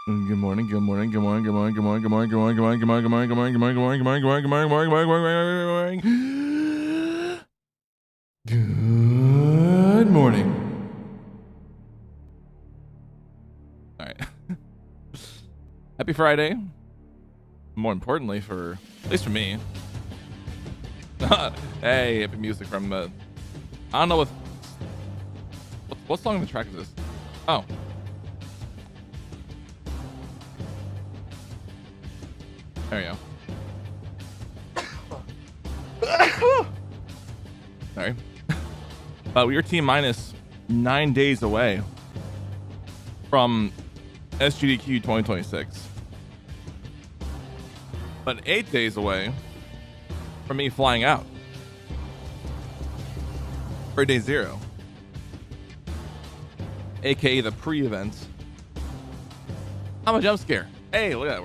Good morning, good morning, good morning, good morning, good morning, good morning, good morning, good morning, good morning, good morning, good morning, good morning, good morning, good morning, good morning, good morning, good morning, good morning. Good morning. All right. Happy Friday. More importantly, at least for me. Hey, happy music from I don't know what song on the track is this? Oh. There we go. Sorry. We are T minus 9 days away from SGDQ 2026. But 8 days away from me flying out for day 0. AKA the pre-event. I'm a jump scare. Hey, look at that.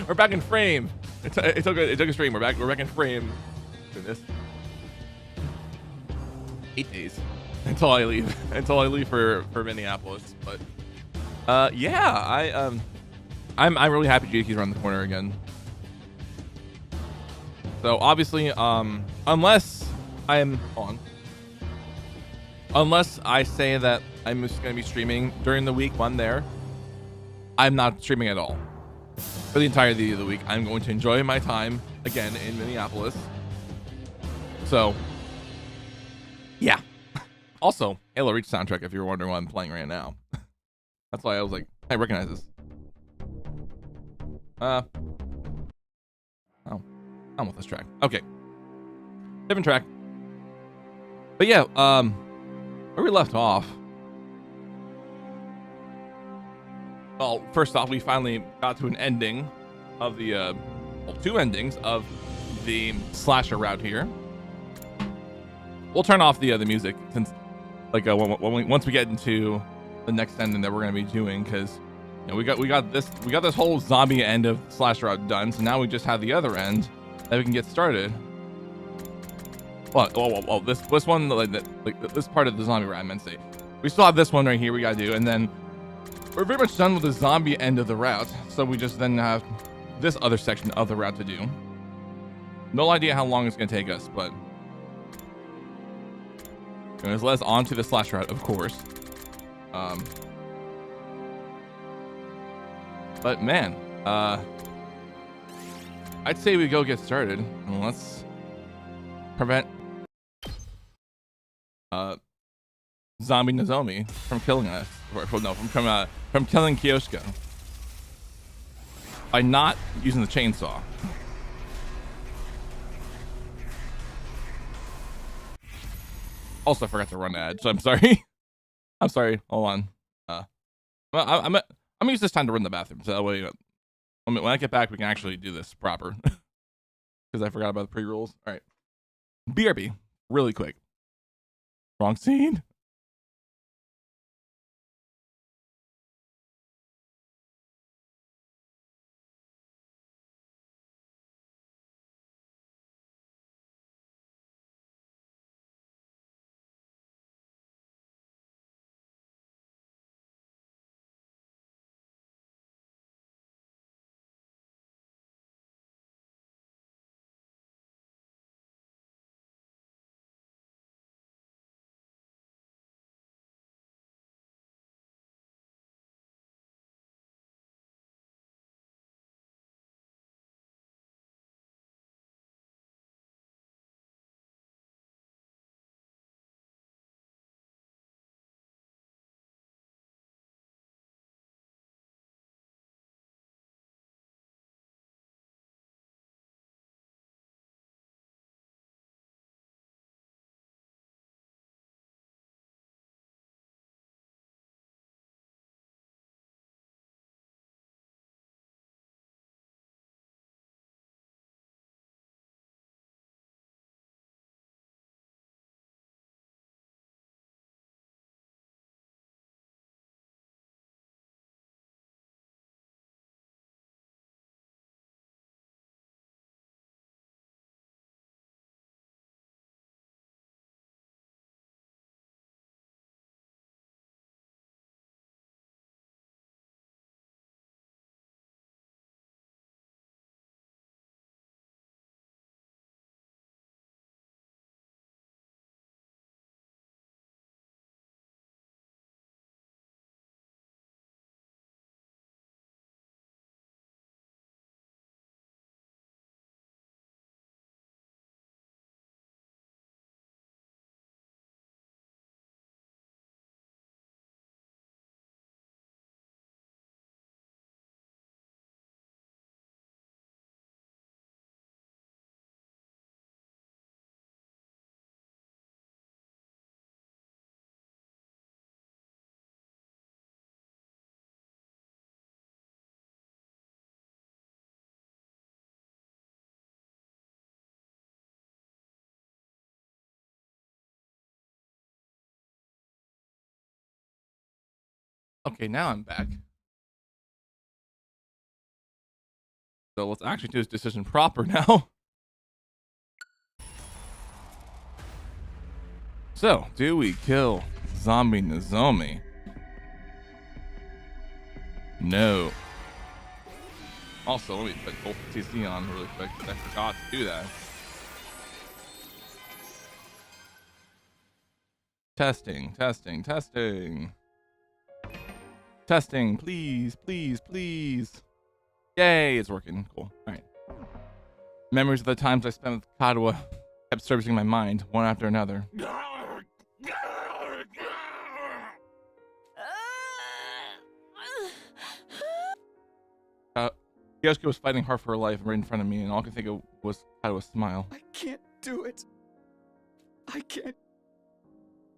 We're back in frame. It took a stream. We're back in frame. Goodness. 8 days until I leave for Minneapolis. But yeah, I'm really happy GDQ's around the corner again. So obviously, unless I say that I'm just gonna be streaming during the week one there, I'm not streaming at all for the entirety of the week. I'm going to enjoy my time again in Minneapolis. So yeah. Also, Halo Reach soundtrack, if you're wondering what I'm playing right now. That's why I was like, I recognize this. Oh, I'm with this track. Okay. Different track. But yeah, where we left off. Well, first off, we finally got to an ending of the, two endings of the slasher route here. We'll turn off the music since, like, once we get into the next ending that we're gonna be doing, because you know we got this whole zombie end of slasher route done. So now we just have the other end that we can get started. Well, this one, like this part of the zombie route, I meant to say. We still have this one right here we gotta do, and then we're pretty much done with the zombie end of the route. So we just then have this other section of the route to do. No idea how long it's gonna take us, but anyways, let's on to the slash route, of course. But man, I'd say we go get started, and let's prevent Zombie Nozomi from killing us, from killing Kyoshiko by not using the chainsaw. Also, I forgot to run ad, so I'm sorry. I'm sorry. Hold on. I'm gonna use this time to run the bathroom, so that way, when I get back, we can actually do this proper. Because I forgot about the pre-rules. All right. BRB, really quick. Wrong scene. Okay, now I'm back. So let's actually do this decision proper now. So, do we kill Zombie Nozomi? No. Also, let me put both TC on really quick, because I forgot to do that. Testing, testing, testing. Testing, please, please, please. Yay, it's working. Cool. All right. Memories of the times I spent with Kadwa kept servicing my mind, one after another. Yosuke was fighting hard for her life right in front of me, and all I could think of was Kadwa's smile. I can't do it. I can't.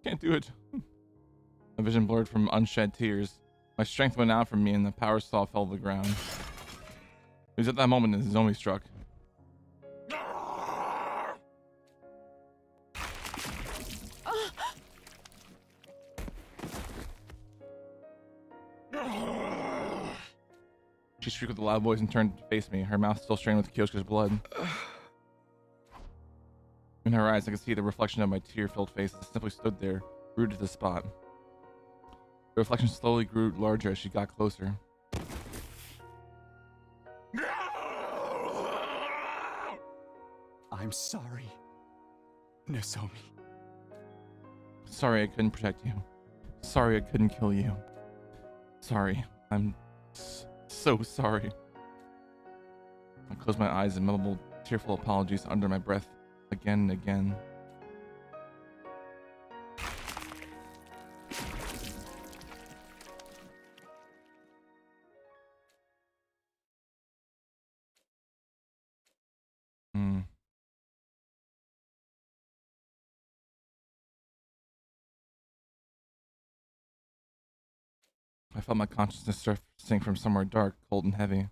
Can't do it. My vision blurred from unshed tears. My strength went out from me, and the power saw fell to the ground. It was at that moment that Nozomi struck. She shrieked with a loud voice and turned to face me, her mouth still strained with Kyosuke's blood. In her eyes, I could see the reflection of my tear-filled face as I simply stood there, rooted to the spot. The reflection slowly grew larger as she got closer. I'm sorry, Nozomi. Sorry I couldn't protect you. Sorry I couldn't kill you. Sorry. I'm so sorry. I closed my eyes and mumbled tearful apologies under my breath again and again. I felt my consciousness surfacing from somewhere dark, cold, and heavy.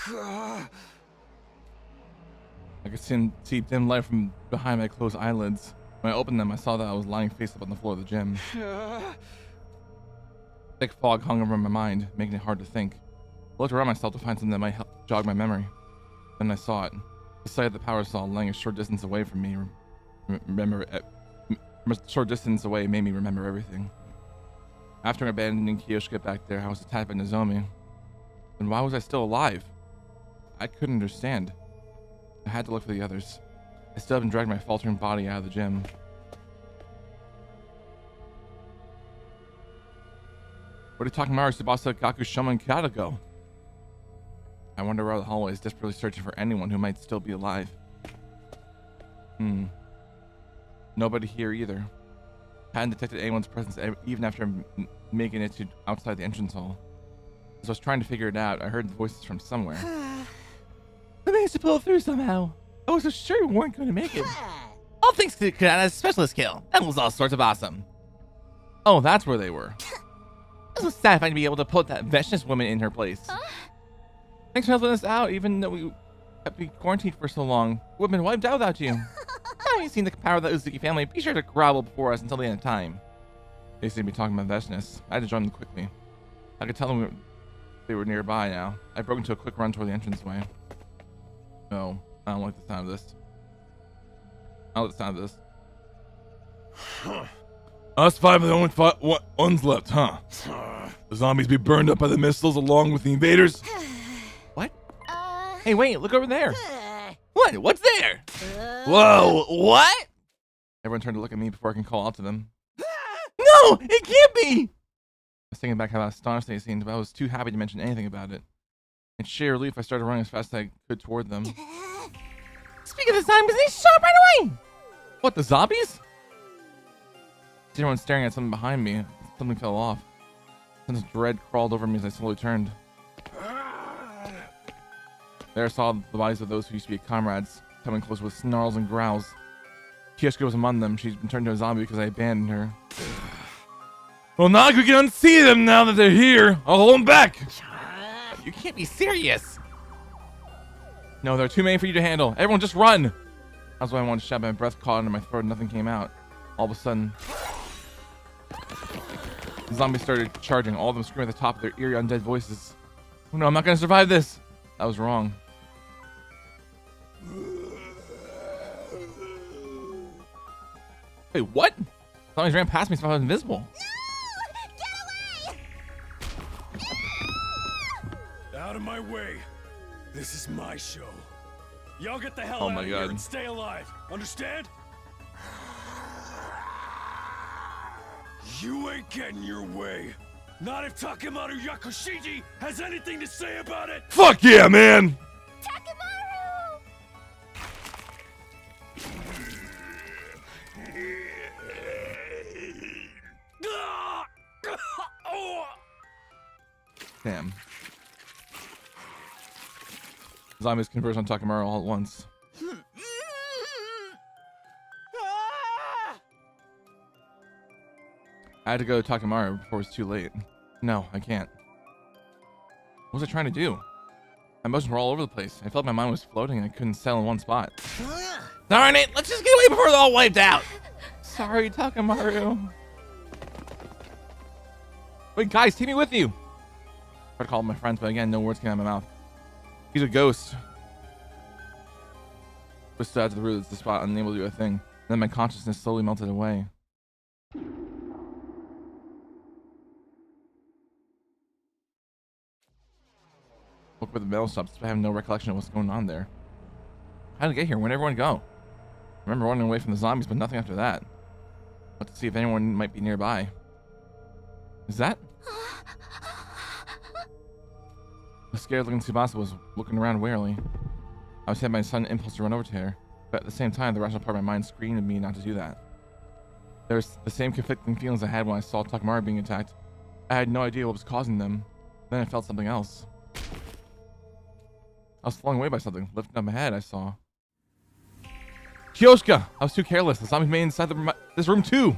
I could see dim light from behind my closed eyelids. When I opened them, I saw that I was lying face up on the floor of the gym. Thick fog hung over my mind, making it hard to think. I looked around myself to find something that might help jog my memory. Then I saw it. The sight of the power saw laying a short distance away from me. A short distance away made me remember everything. After abandoning Kyosuke back there, I was attacked by Nozomi. Then why was I still alive? I couldn't understand. I had to look for the others. I stood up and dragged my faltering body out of the gym. Where did Takamaru, Tsubasa, Gaku, Shoma, and Kata go? I wander around the hallways, desperately searching for anyone who might still be alive. Nobody here either. I hadn't detected anyone's presence even after making it to outside the entrance hall. As I was trying to figure it out, I heard voices from somewhere. We managed to pull through somehow. I was so sure we weren't going to make it. All thanks to Kanata's specialist kill. That was all sorts of awesome. Oh, that's where they were. It was satisfying to be able to put that vicious woman in her place. Thanks for helping us out, even though we have been quarantined for so long. We've been wiped out without you. Now you've seen the power of the Uzuki family. Be sure to grovel before us until the end of time. They seemed to be talking about viciousness. I had to join them quickly. I could tell them they were nearby now. I broke into a quick run toward the entranceway. No, I don't like the sound of this. I don't like the sound of this. Us five are the only ones left, huh? The zombies be burned up by the missiles along with the invaders? What? Hey, wait, look over there. What? What's there? Whoa, what? Everyone turned to look at me before I can call out to them. No, it can't be! I was thinking back how astonished they seemed, but I was too happy to mention anything about it. In sheer relief, I started running as fast as I could toward them. Speaking of the zombies, they shot up right away! What, the zombies? I see everyone staring at something behind me. Something fell off. A sense of dread crawled over me as I slowly turned. There I saw the bodies of those who used to be comrades, coming close with snarls and growls. Kyosuke was among them. She's been turned into a zombie because I abandoned her. Well, now we can unsee them now that they're here. I'll hold them back. You can't be serious. No, there are too many for you to handle. Everyone just run. That's why I wanted to shout, but my breath caught under my throat and nothing came out. All of a sudden, the zombies started charging. All of them screaming at the top of their eerie undead voices. Oh no, I'm not gonna survive this. I was wrong. Wait, what? Zombies ran past me, so I was invisible. No! Get away! Out of my way. This is my show. Y'all get the hell Oh out my of God. here and stay alive. Understand? You ain't getting your way. Not if Takemaru Yakushiji has anything to say about it. Fuck yeah, man! Takemaru! Damn. Zombies converge on Takemaru all at once. I had to go to Takemaru before it was too late. No, I can't. What was I trying to do? My emotions were all over the place. I felt my mind was floating and I couldn't settle in one spot. Darn it! Let's just get away before they're all wiped out! Sorry, Takemaru. Wait, guys, take me with you! I tried to call my friends, but again, no words came out of my mouth. He's a ghost. I stood out to the root of the spot, unable to do a thing. Then my consciousness slowly melted away. Woke up at the metal shops, but I have no recollection of what's going on there. How did I get here? Where'd everyone go? I remember running away from the zombies, but nothing after that. Let's see if anyone might be nearby. Is that? The scared-looking Tsubasa was looking around warily. I was hit by a sudden impulse to run over to her, but at the same time, the rational part of my mind screamed at me not to do that. There was the same conflicting feelings I had when I saw Takemaru being attacked. I had no idea what was causing them. Then I felt something else. I was falling away by something. Lifting up my head, I saw Kyoshka! I was too careless. The zombies made inside this room too.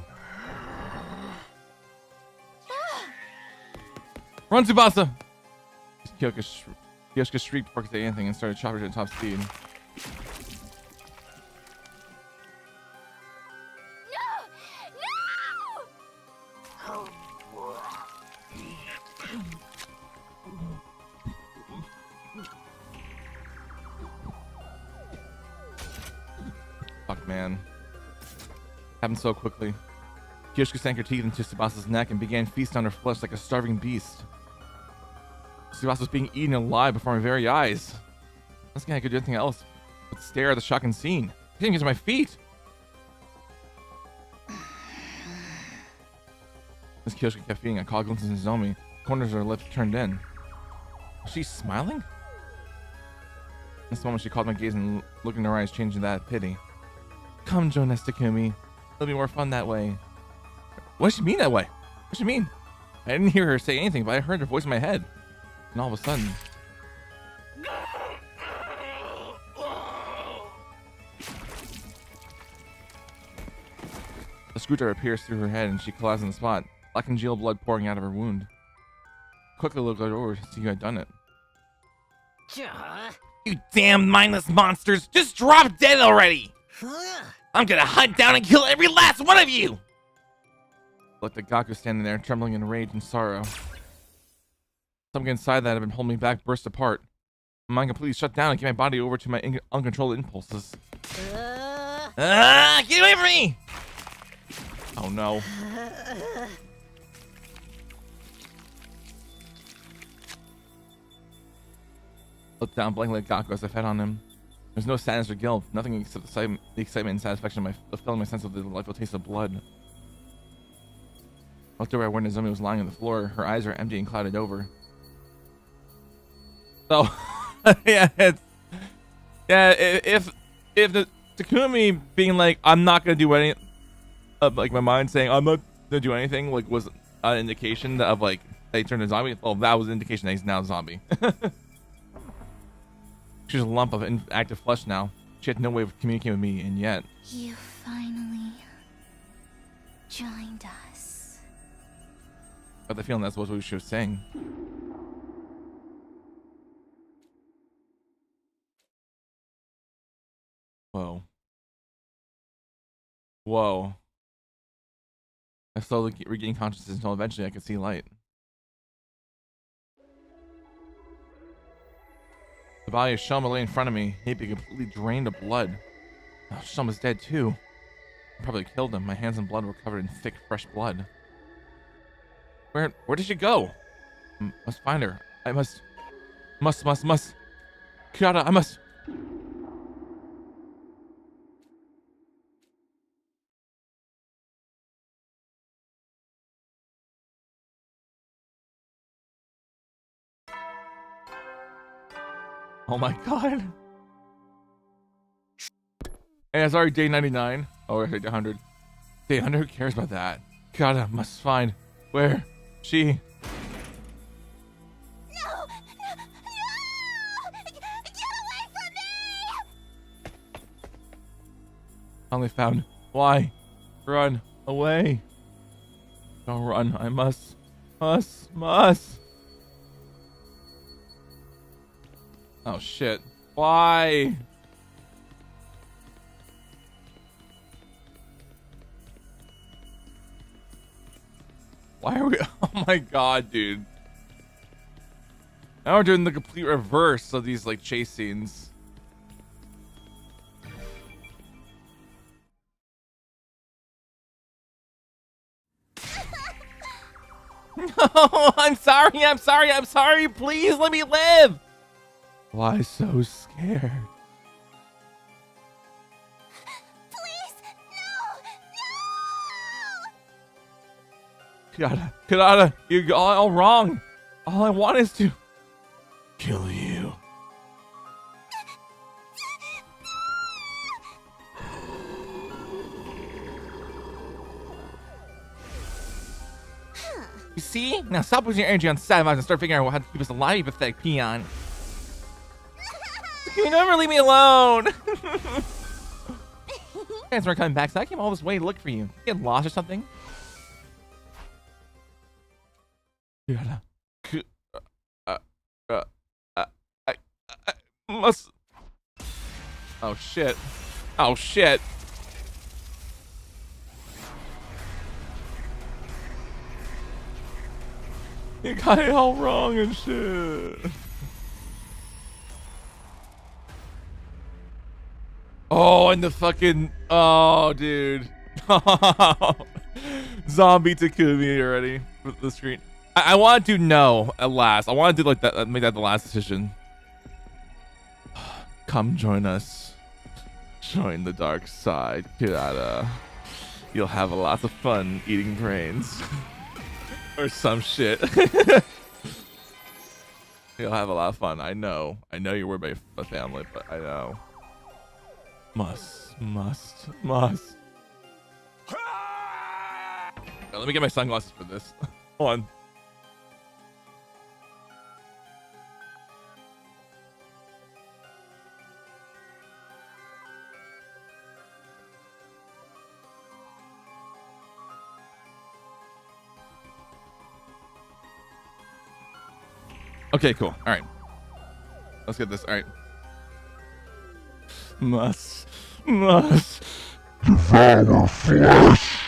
Run, Tsubasa! Kyoshka shrieked before I could say anything and started chopping at top speed. Fuck, man. Happened so quickly. Kyoshka sank her teeth into Tsubasa's neck and began feasting on her flesh like a starving beast. Tsubasa was being eaten alive before my very eyes. Last thing I could do anything else but stare at the shocking scene. I couldn't get to my feet. As Kyoshka kept feeding, I caught glimpses of Nozomi. Corners of her lips turned in. Was she smiling? In this moment, she caught my gaze and look in her eyes changed to that of pity. Come, Jonas Takumi. It'll be more fun that way. What does she mean that way? What does she mean? I didn't hear her say anything, but I heard her voice in my head. And all of a sudden... a screwdriver pierced through her head and she collapsed on the spot, black congealed blood pouring out of her wound. I quickly looked over to see who had done it. You damn mindless monsters! Just drop dead already! I'm gonna hunt down and kill every last one of you! I looked at Gaku standing there, trembling in rage and sorrow. Something inside that had been holding me back burst apart. My mind completely shut down and gave my body over to my uncontrolled impulses. Get away from me! Oh no. Looked down blankly at Gaku as I fed on him. There's no sadness or guilt, nothing except the excitement and satisfaction of feeling my sense of the delightful taste of blood. I looked over where Nozomi was lying on the floor. Her eyes are empty and clouded over. So, yeah, if the Takumi being like, I'm not gonna do any, like my mind saying I'm not gonna do anything, like was an indication of like they turned a zombie. Well, that was an indication that he's now a zombie. She's a lump of inactive flesh now. She had no way of communicating with me, and yet You finally joined us. I got the feeling that's what she was saying. Whoa. Whoa. slowly regaining consciousness until eventually I could see light. The body of Shoma lay in front of me. He'd been completely drained of blood. Oh, Shoma's dead too. I probably killed him. My hands and blood were covered in thick, fresh blood. Where did she go? Must find her. I must. Kiara, I must. Oh my god. Hey, it's already day 99. Oh, we're day 100. Day 100, who cares about that? Gotta, must find where she... No! No! Get away from me! Finally found. Why? Run away. Don't run. I must. Oh shit. Why? Why are we? Oh my god, dude. Now we're doing the complete reverse of these like chase scenes. No, I'm sorry. Please let me live. Why so scared? Please, no! Kanata, you got all wrong. All I want is to kill you. You see? Now stop putting your energy on sad vibes and start figuring out how to keep us alive, you pathetic peon. You never leave me alone. You guys aren't coming back, so I came all this way to look for you. You get lost or something? I must. Oh shit. Oh shit. You got it all wrong and shit. Oh, and the fucking... Oh, dude. Zombie Takumi already with the screen. I want to know at last. I want to do like that. Make that the last decision. Come join us. Join the dark side, Kirata. You'll have a lot of fun eating brains. Or some shit. You'll have a lot of fun. I know. I know you're worried about your family, but I know. Must. Yeah, let me get my sunglasses for this. Hold on. Okay, cool. All right. Let's get this. All right. Must devour flesh.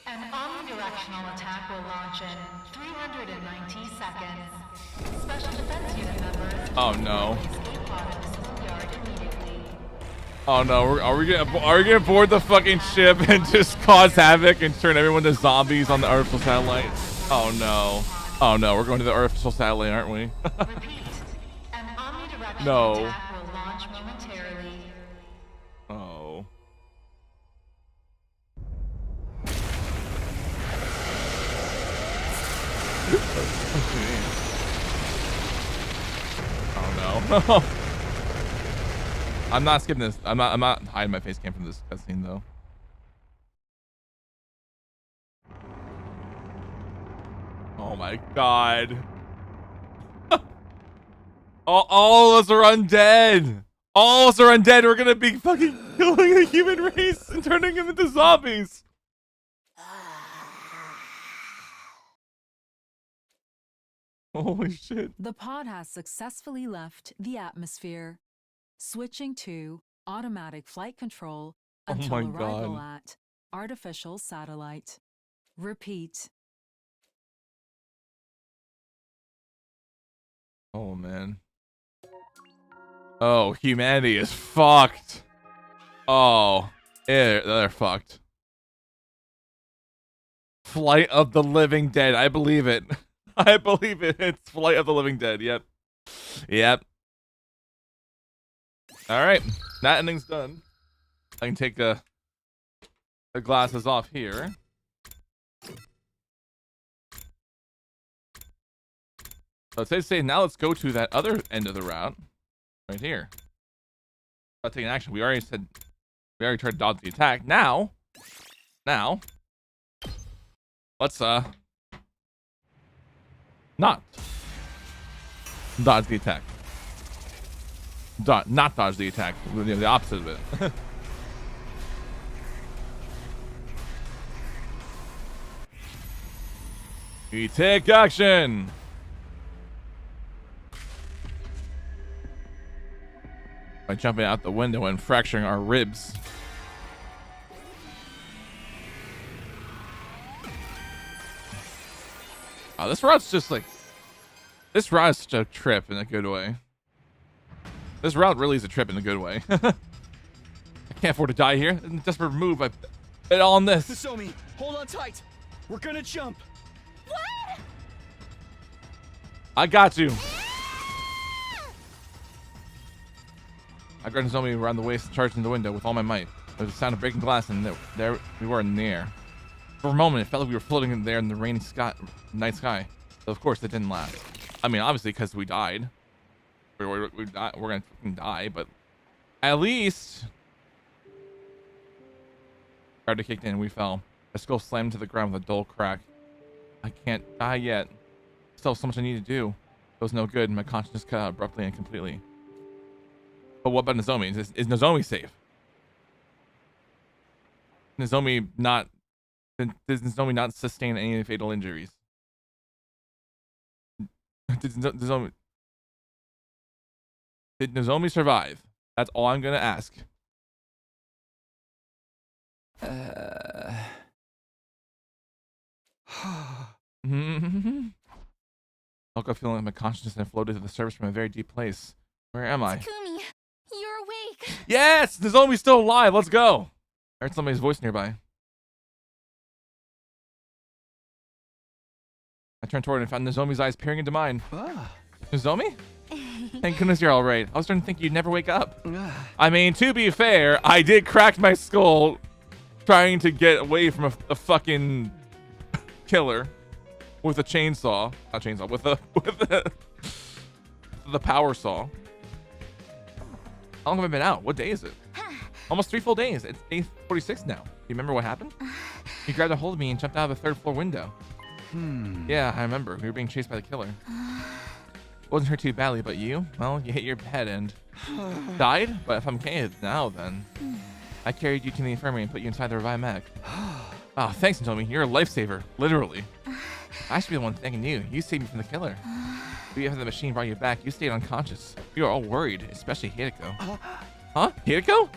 An omnidirectional attack will launch in 390 seconds. Special defense unit members. Oh no. Escape pod in the schoolyard immediately. Oh no. Are we gonna board the fucking ship and just cause havoc and turn everyone to zombies on the artificial satellite? Oh no. Oh no. We're going to the artificial satellite, aren't we? Repeat. An omnidirectional No. attack will launch momentarily. Oh. Oh no. I'm not skipping this. I'm not hiding my face cam from this cutscene though. Oh my god. All of us are undead. All of us are undead. We're gonna be fucking killing the human race and turning them into zombies. Holy shit. The pod has successfully left the atmosphere, switching to automatic flight control until my arrival God. at artificial satellite. Repeat. Oh, man. Oh, humanity is fucked. Oh, they're fucked. Flight of the Living Dead. I believe it. I believe it. It's Flight of the Living Dead. Yep. Yep. All right. That ending's done. I can take the glasses off here. So it's safe to say now let's go to that other end of the route. Right here. About taking action. We already tried to dodge the attack. Now, let's not dodge the attack. Not dodge the attack. The opposite of it. We take action. By jumping out the window and fracturing our ribs. Oh, this route's just like... This route is such a trip in a good way. This route really is a trip in a good way. I can't afford to die here. In a desperate move, I bet all on this. Nozomi, hold on tight. We're gonna jump. What? I got you. I grabbed Nozomi around the waist, charged in the window with all my might. There was a sound of breaking glass, and there we were in the air. For a moment, it felt like we were floating in there in the rainy night sky. But of course, it didn't last. I mean, obviously, because we died. We're gonna fucking die, but at least gravity kicked in and we fell. Our skull slammed to the ground with a dull crack. I can't die yet. Still so much I need to do. It was no good, and my consciousness cut out abruptly and completely. But what about Nozomi? Is Nozomi safe? Does Nozomi not sustain any fatal injuries? Did Nozomi survive? That's all I'm gonna ask. I'll feeling like my consciousness had floated to the surface from a very deep place. Where am I? Takumi, you're awake. Yes! Nozomi's still alive! Let's go! I heard somebody's voice nearby. I turned toward it and found Nozomi's eyes peering into mine. Nozomi? Thank goodness you're alright. I was starting to think you'd never wake up. I mean, to be fair, I did crack my skull trying to get away from a fucking killer with a chainsaw. Not chainsaw, with the power saw. How long have I been out? What day is it? Almost 3 full days. It's day 46 now. Do you remember what happened? You grabbed a hold of me and jumped out of the 3rd floor window. Yeah, I remember. We were being chased by the killer. Wasn't hurt too badly, but you? Well, you hit your head and died? But if I'm okay now, then... I carried you to the infirmary and put you inside the revive mag. Oh, thanks, Nozomi. You're a lifesaver. Literally. I should be the one thanking you. You saved me from the killer. We have the machine brought you back. You stayed unconscious. We were all worried, especially Hideko. Huh? Hideko?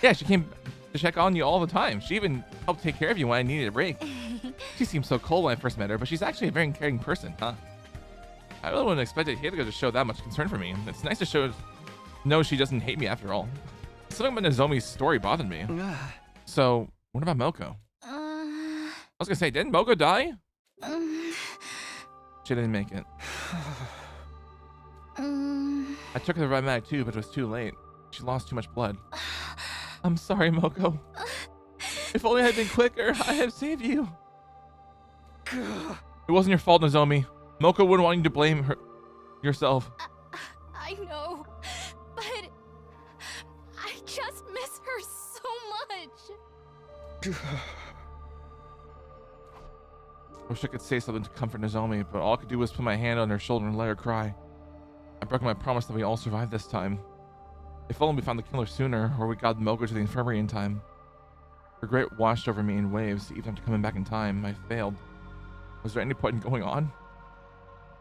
Yeah, she came to check on you all the time. She even helped take care of you when I needed a break. She seemed so cold when I first met her, but she's actually a very caring person, huh? I really wouldn't expect Hideko to show that much concern for me. It's nice to know she doesn't hate me after all. Something about Nozomi's story bothered me. So, what about Moko? I was gonna say, didn't Moko die? She didn't make it. I took her to the revive mag too, but it was too late. She lost too much blood. I'm sorry, Moko. If only I had been quicker, I had saved you. It wasn't your fault, Nozomi. Moko wouldn't want you to blame yourself. I know, but I just miss her so much. I wish I could say something to comfort Nozomi, but all I could do was put my hand on her shoulder and let her cry. I broke my promise that we all survive this time. If only we found the killer sooner, or we got Milko to the infirmary in time. Regret washed over me in waves, even after coming back in time. I failed. Was there any point in going on?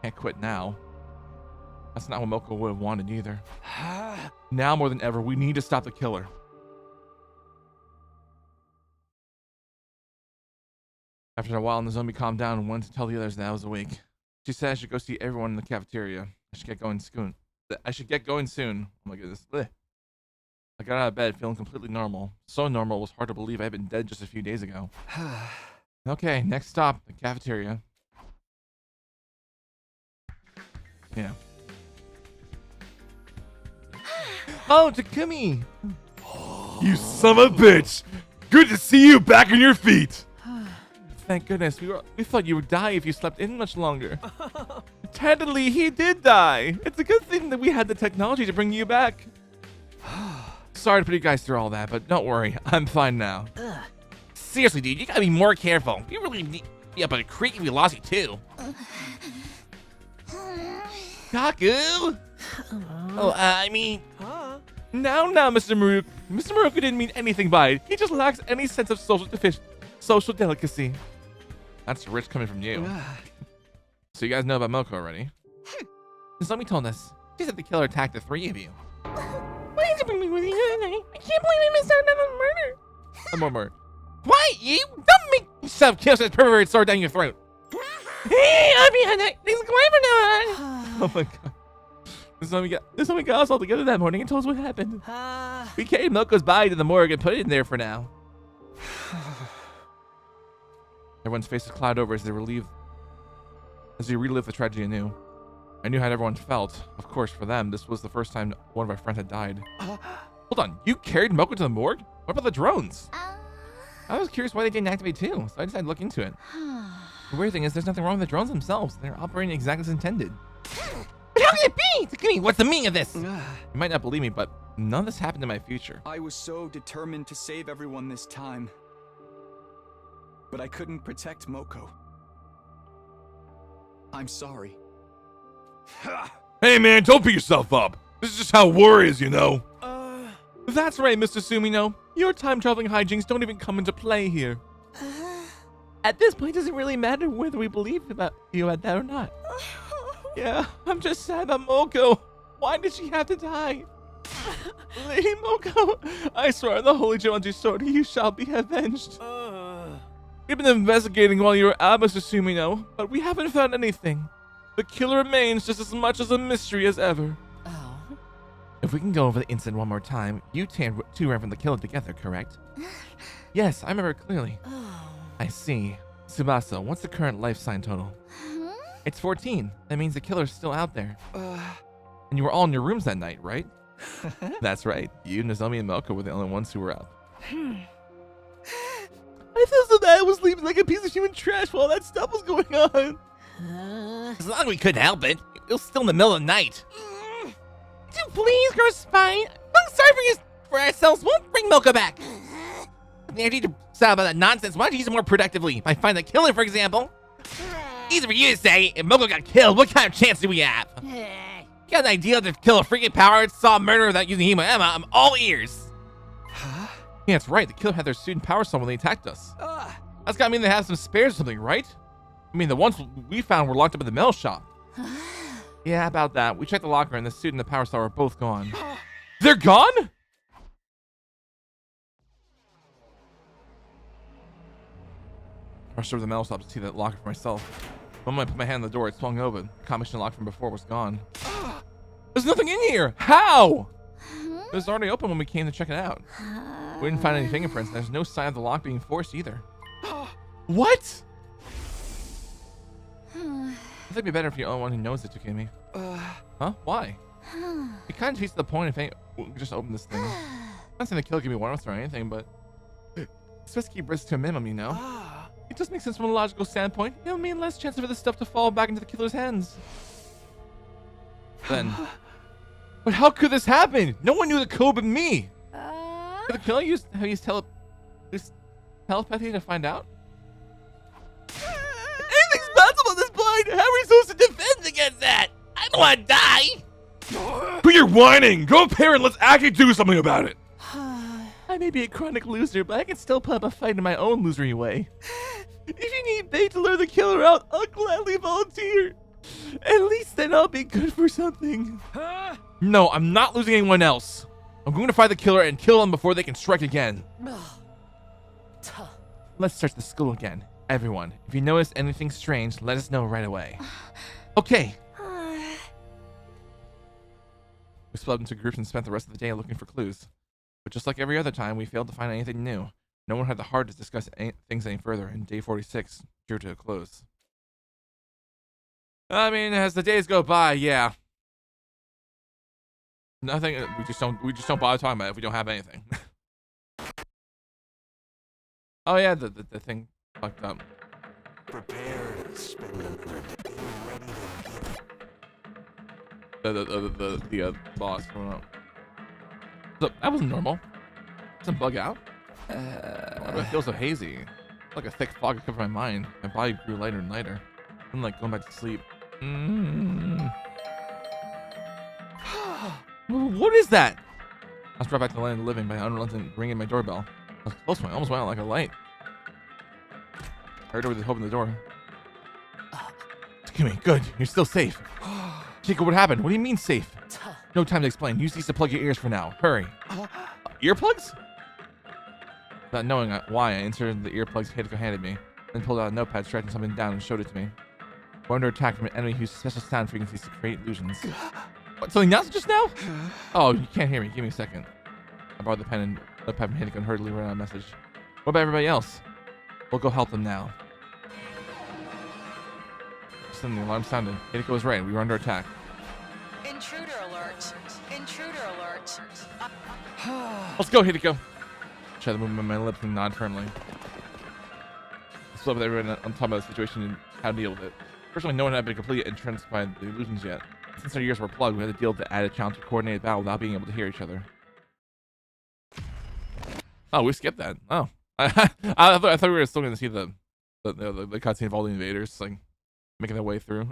Can't quit now. That's not what Milko would have wanted either. Now more than ever, we need to stop the killer. After a while, Nozomi calmed down and wanted to tell the others that I was awake. She said I should go see everyone in the cafeteria. I should get going soon. Oh my goodness. Blech. I got out of bed feeling completely normal. So normal it was hard to believe I had been dead just a few days ago. Okay, next stop, the cafeteria. Yeah. Oh, Takumi! You son of a bitch! Good to see you back on your feet! Thank goodness. We thought you would die if you slept in much longer. Technically, he did die. It's a good thing that we had the technology to bring you back. Sorry to put you guys through all that, but don't worry. I'm fine now. Seriously, dude, you gotta be more careful. You really need to be up a creek if we lost you, too. Kaku? Oh, I mean... Now, Mr. Maruku. Mr. Maruku didn't mean anything by it. He just lacks any sense of social delicacy. That's rich coming from you. So you guys know about Milko already? Nozomi told us. She said the killer attacked the three of you. Why did you bring me with you tonight? I can't believe I missed out on a murder. One more murder. What? You? Don't make yourself kill such perverted sword down your throat. Hey, I'll be on that. Things going for now on. Oh my god. This time we got us all together that morning and told us what happened. We carried Milko's body to the morgue and put it in there for now. Everyone's faces clouded over as we relived the tragedy anew. I knew how everyone felt. Of course, for them, this was the first time one of our friends had died. Hold on, you carried Milko to the morgue? What about the drones? I was curious why they didn't activate too, so I decided to look into it. The weird thing is there's nothing wrong with the drones themselves. They're operating exactly as intended. But how can it be? Takumi, what's the meaning of this? You might not believe me, but none of this happened in my future. I was so determined to save everyone this time. But I couldn't protect Milko. I'm sorry. Hey man, don't beat yourself up. This is just how war is, you know. That's right, Mr. Sumino. Your time-traveling hijinks don't even come into play here. At this point, does it really matter whether we believe about you at that or not? Yeah, I'm just sad about Milko. Why did she have to die? Lady Milko, I swear on the Holy Joanji sword, you shall be avenged. We've been investigating while you were out, Mr. Sumino, but we haven't found anything. The killer remains just as much as a mystery as ever. Oh. If we can go over the incident one more time, you two ran from the killer together, correct? Yes, I remember clearly. Oh. I see. Tsubasa, what's the current life sign total? It's 14. That means the killer's still out there. And you were all in your rooms that night, right? That's right. You, Nozomi, and Milko were the only ones who were up. I feel so bad I was sleeping like a piece of human trash while that stuff was going on. As long as we couldn't help it. It was still in the middle of the night. Would you please grow spine? I'm sorry for ourselves. We'll bring Milko back. I need to stop about that nonsense. Why don't you use it more productively? If I find the killer, for example. Easy for you to say. If Milko got killed, what kind of chance do we have? You got an idea to kill a freaking power, solve murder without using Hema Emma? I'm all ears. Yeah, that's right. The killer had their student power cell when they attacked us. That's gotta mean they have some spares or something, right? I mean, the ones we found were locked up in the mail shop. Yeah, about that. We checked the locker and the suit and the power cell are both gone. They're gone? I rushed over to the mail shop to see that locker for myself. The moment I put my hand on the door, it swung open. The combination lock from before was gone. There's nothing in here! How? It was already open when we came to check it out. We didn't find any fingerprints, and there's no sign of the lock being forced either. What? I think it'd be better if you're the only one who knows it, Takumi. Huh? Why? It kind of defeats the point if we could just open this thing. I'm not saying the killer could be one of us or anything, but it's best to keep risks to a minimum, you know? It just makes sense from a logical standpoint. It'll mean less chance for this stuff to fall back into the killer's hands. Then... But how could this happen? No one knew the code but me. Could the killer use telepathy to find out? Anything's possible at this point. How are we supposed to defend against that? I don't want to die. Who you're whining? Go up here and let's actually do something about it. I may be a chronic loser, but I can still put up a fight in my own losery way. If you need bait to lure the killer out, I'll gladly volunteer. At least then I'll be good for something. No, I'm not losing anyone else. I'm going to find the killer and kill them before they can strike again. Let's search the school again. Everyone, if you notice anything strange, let us know right away. Okay. We split up into groups and spent the rest of the day looking for clues. But just like every other time, we failed to find anything new. No one had the heart to discuss things any further, and day 46 drew to a close. I mean, as the days go by, yeah. Nothing. We just don't bother talking about it if we don't have anything. Oh yeah, the thing fucked up. Prepare to spend another day The boss. So, that wasn't normal. Doesn't bug out. Why do I feel so hazy? Like a thick fog covered my mind. My body grew lighter and lighter. I'm like going back to sleep. What is that? I was brought back to the land of the living by unrelenting ringing my doorbell. I was close to it. I almost went out like a light. I heard over the open the door. Excuse me. Good. You're still safe. Jacob, what happened? What do you mean safe? No time to explain. Use these to plug your ears for now. Hurry. Earplugs? Not knowing why, I inserted the earplugs Hideko handed me, then pulled out a notepad, striking something down, and showed it to me. We're under attack from an enemy who uses special sound frequencies to create illusions. What, something else just now? Oh, you can't hear me. Give me a second. I borrowed the pen and notepad from Hideko and hurriedly ran out a message. What about everybody else? We'll go help them now. Suddenly the alarm sounded. Hideko was right. We were under attack. Intruder alert. Intruder alert. Let's go, Hideko. Try to move my lips and nod firmly. I spoke with everyone on top of the situation and how to deal with it. Personally, no one had been completely entrenched by the illusions yet. Since our ears were plugged, we had to deal with the added challenge of coordinated battle without being able to hear each other. Oh, we skipped that. Oh, I thought we were still going to see the cutscene of all the invaders like making their way through.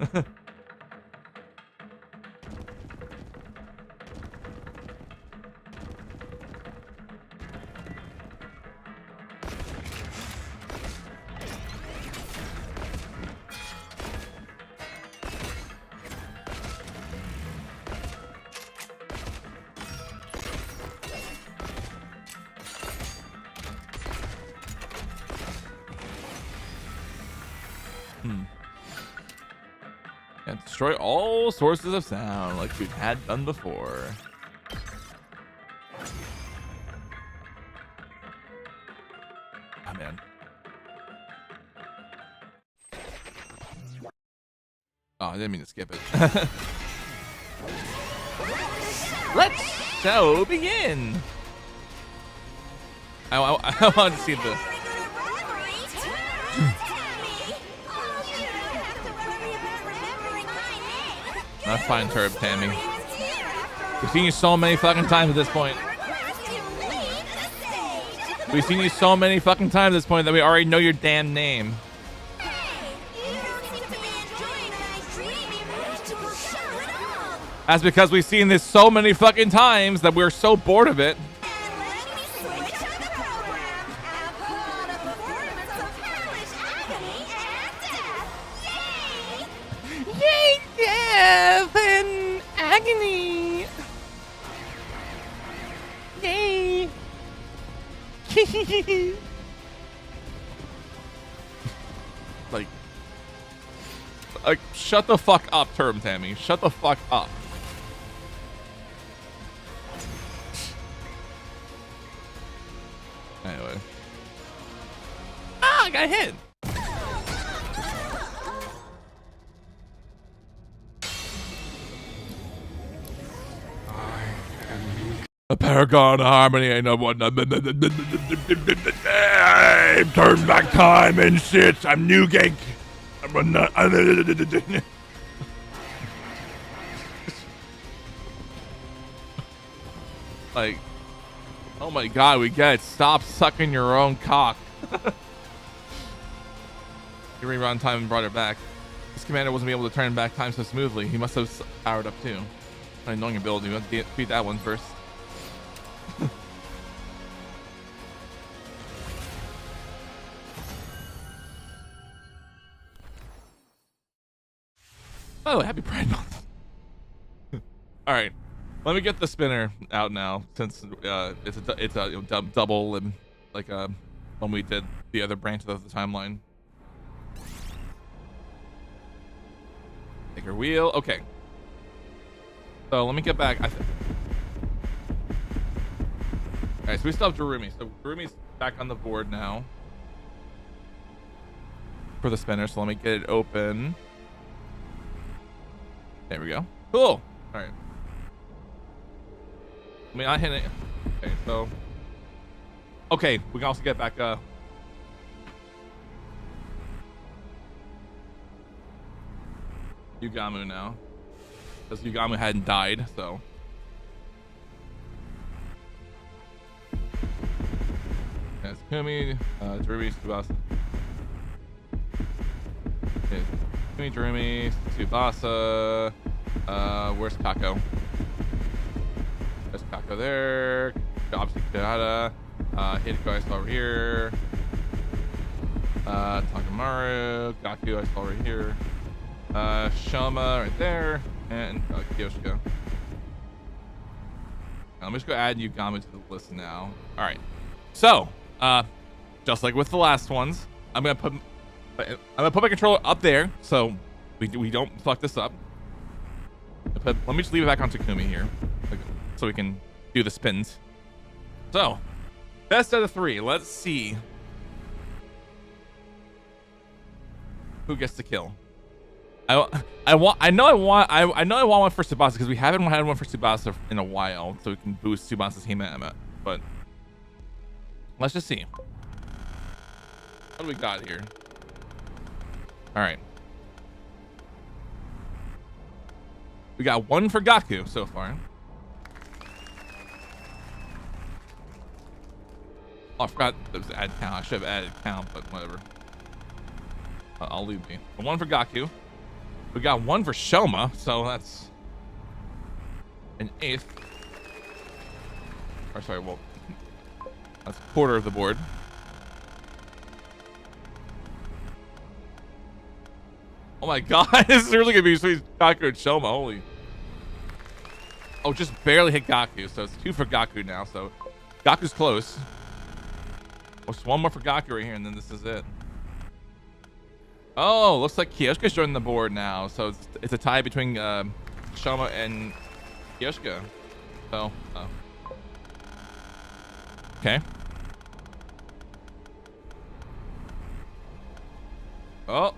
And destroy all sources of sound like we had done before. Oh man. Oh, I didn't mean to skip it. Let's show begin. I want to see the. That's fine, Turb Tammy. We've seen you so many fucking times at this point. We've seen you so many fucking times at this point that we already know your damn name. That's because we've seen this so many fucking times that we're so bored of it. Yay, death and agony. Yay. like, shut the fuck up, Term Tammy. Shut the fuck up. Anyway. Ah, I got hit. A paragon of harmony ain't no one. Turn back time and shit. I'm new gank. I'm not. Like, oh my god, we get it. Stop sucking your own cock. He rerun time and brought her back. This commander wasn't able to turn back time so smoothly. He must have powered up too. An annoying ability. We have to beat that one first. Oh, happy Pride Month. All right, let me get the spinner out now, since it's a double and like when we did the other branch of the timeline. Take her wheel. Okay. So let me get back. All right, so we still have Darumi. So Darumi's back on the board now for the spinner. So let me get it open. There we go. Cool. All right. I mean, I hit it. Okay, so. Okay, we can also get back Yugamu now. Because Yugamu hadn't died, so. That's Kumi, Darumi, Tsubasa. Okay. Kumi, Darumi, Tsubasa. Where's Kako? There's Kako there. Obviously, Kurata. Hideko, I saw over here. Takamaru. Gaku, I saw right here. Shoma right there. And Kyoshiko. Now, let me just go add Yugamu to the list now. All right. So, just like with the last ones, I'm gonna put my controller up there so we don't fuck this up. Let me just leave it back on Takumi here, so we can do the spins. So, best out of 3. Let's see who gets to kill. I know I want one for Tsubasa because we haven't had one for Tsubasa in a while, so we can boost Tsubasa's Hime. But let's just see. What do we got here? All right. We got 1 for Gaku so far. Oh, I forgot there was add count. I should have added count, but whatever. I'll leave me. 1 for Gaku. We got 1 for Shoma, so that's an 1/8. Or sorry, well, that's a quarter of the board. Oh my god, this is really gonna be between Gaku and Shoma. Holy. Oh, just barely hit Gaku, so it's 2 for Gaku now. So Gaku's close. Oh, just 1 more for Gaku right here, and then this is it. Oh, looks like Kyoshika's joining the board now, so it's a tie between Shoma and Kyoshika. So, okay. Oh,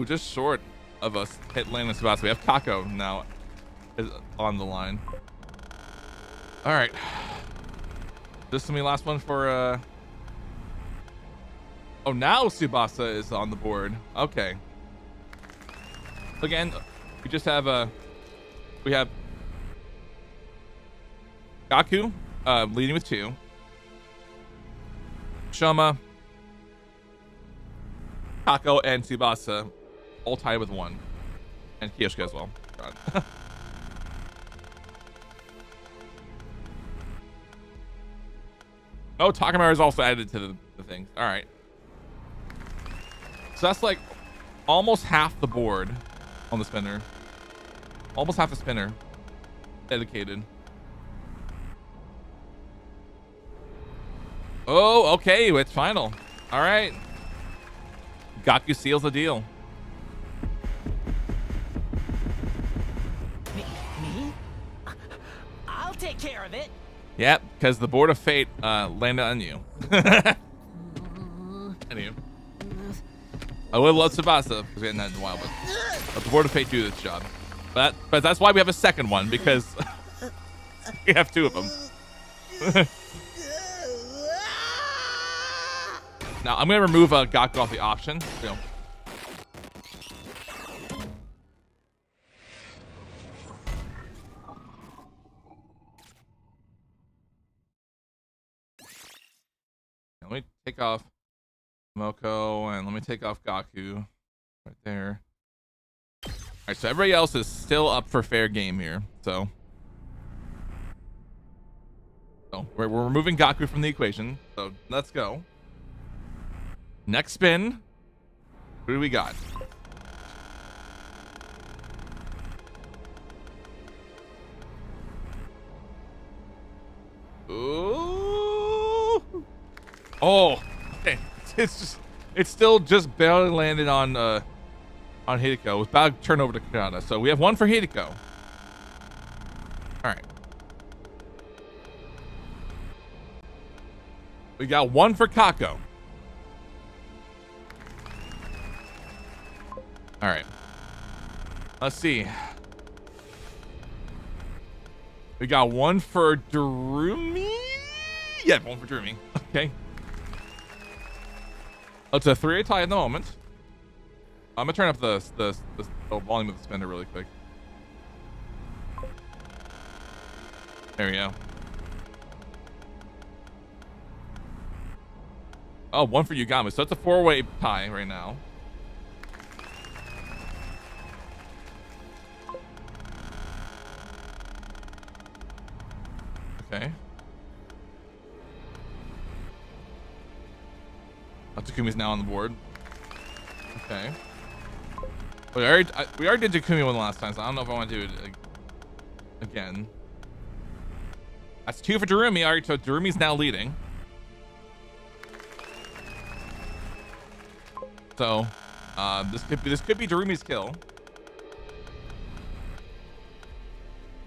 just short of us hit landing spots. We have Kako now is on the line. All right, this is gonna be the last one for Oh, now Tsubasa is on the board. Okay. Again, we just have we have Gaku leading with 2. Shoma, Kako, and Tsubasa all tied with 1. And Kyoshika as well. God. Oh, Takamaru is also added to the thing. All right. So that's like almost half the board on the spinner. Almost half the spinner dedicated. Oh, okay. It's final. All right. Gaku seals the deal. Me? I'll take care of it. Yep, because the board of fate landed on you. Anyway. I would love Tsubasa because we hadn't had it in a while, but the board of fate do this job. But that's why we have a second one, because we have 2 of them. Now I'm gonna remove Gaku off the option. So. Let me take off Moko, and let me take off Gaku right there. right, so everybody else is still up for fair game here. So we're removing Gaku from the equation. So let's go. Next spin. Who do we got? Ooh. Oh, okay. It's still just barely landed on Hideko. It's about to turn over to Kanata. So we have one for Hideko. All right. We got one for Kako. All right. Let's see. We got one for Darumi. Yeah, one for Darumi. Okay. Oh, it's a 3-8 tie at the moment. I'm gonna turn up the volume of the spinner really quick. There we go. Oh, one for Yugami. So it's a 4-way tie right now. Okay. Takumi's now on the board. Okay. We already did Takumi one last time, so I don't know if I want to do it again. That's 2 for Darumi. All right, so Darumi's now leading. So, this could be Darumi's kill.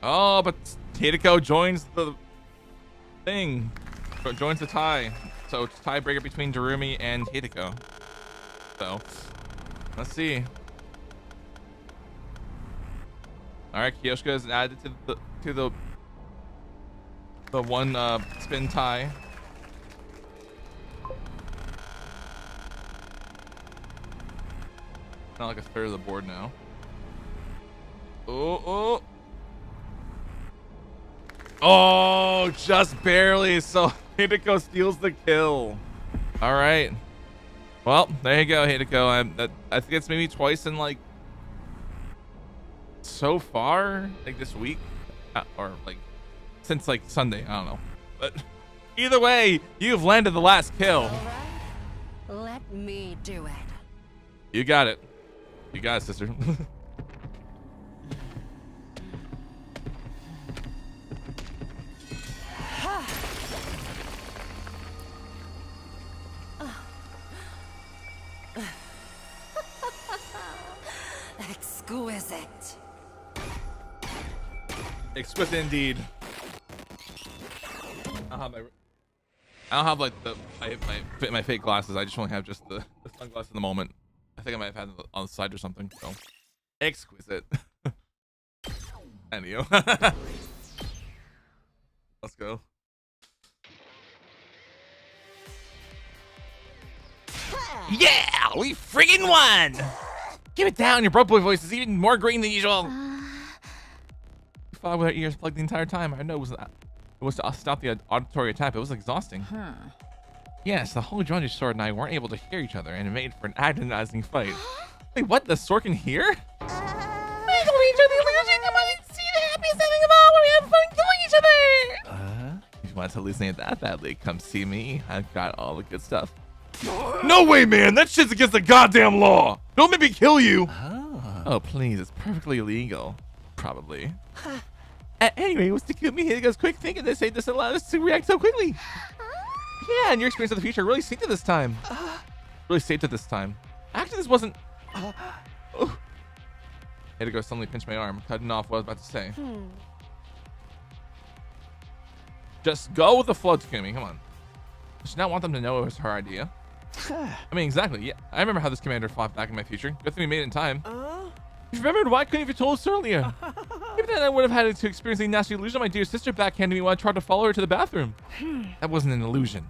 Oh, but Hideko joins the thing. Joins the tie. So it's a tiebreaker between Darumi and Hideko. So let's see. All right, Kyoshika is added to the one spin tie. Not like a third of the board now. Oh. Oh, just barely. So Hideko steals the kill. All right. Well, there you go, Hideko. I think it's maybe twice in like so far, like this week, or like since like Sunday. I don't know, but either way, you've landed the last kill. All right. Let me do it. You got it. You got it, sister. Exquisite. Exquisite indeed. I don't have like my fake glasses. I just only have just the sunglasses at the moment. I think I might have had them on the side or something. So exquisite. Anyway. Let's go. Yeah, we friggin' won! Give it down, your broke boy voice is even more green than usual. We fought with our ears plugged the entire time. I know it was to stop the auditory attack, but it was exhausting. Yes, the Holy Dronji Sword and I weren't able to hear each other, and it made for an agonizing fight. Wait, what? The sword can hear? We told each other we were see the happiest ending of all when we have fun killing each other. If you want to hallucinate that badly, come see me. I've got all the good stuff. No way, man! That shit's against the goddamn law! Don't make me kill you! Oh, please, it's perfectly illegal. Probably. Anyway, it was Takumi Hidego's quick thinking that say this allowed us to react so quickly. Yeah, and your experience of the future really saved it this time. Really saved it this time. Actually, this wasn't... Hideko suddenly pinched my arm, cutting off what I was about to say. Just go with the flow, Takumi. Come on. I should not want them to know it was her idea. I mean, exactly. Yeah, I remember how this commander fought back in my future. Good thing we made it in time. If you remembered, why couldn't you have told us earlier? Even then, I would have had to experience the nasty illusion my dear sister backhanded me while I tried to follow her to the bathroom. That wasn't an illusion.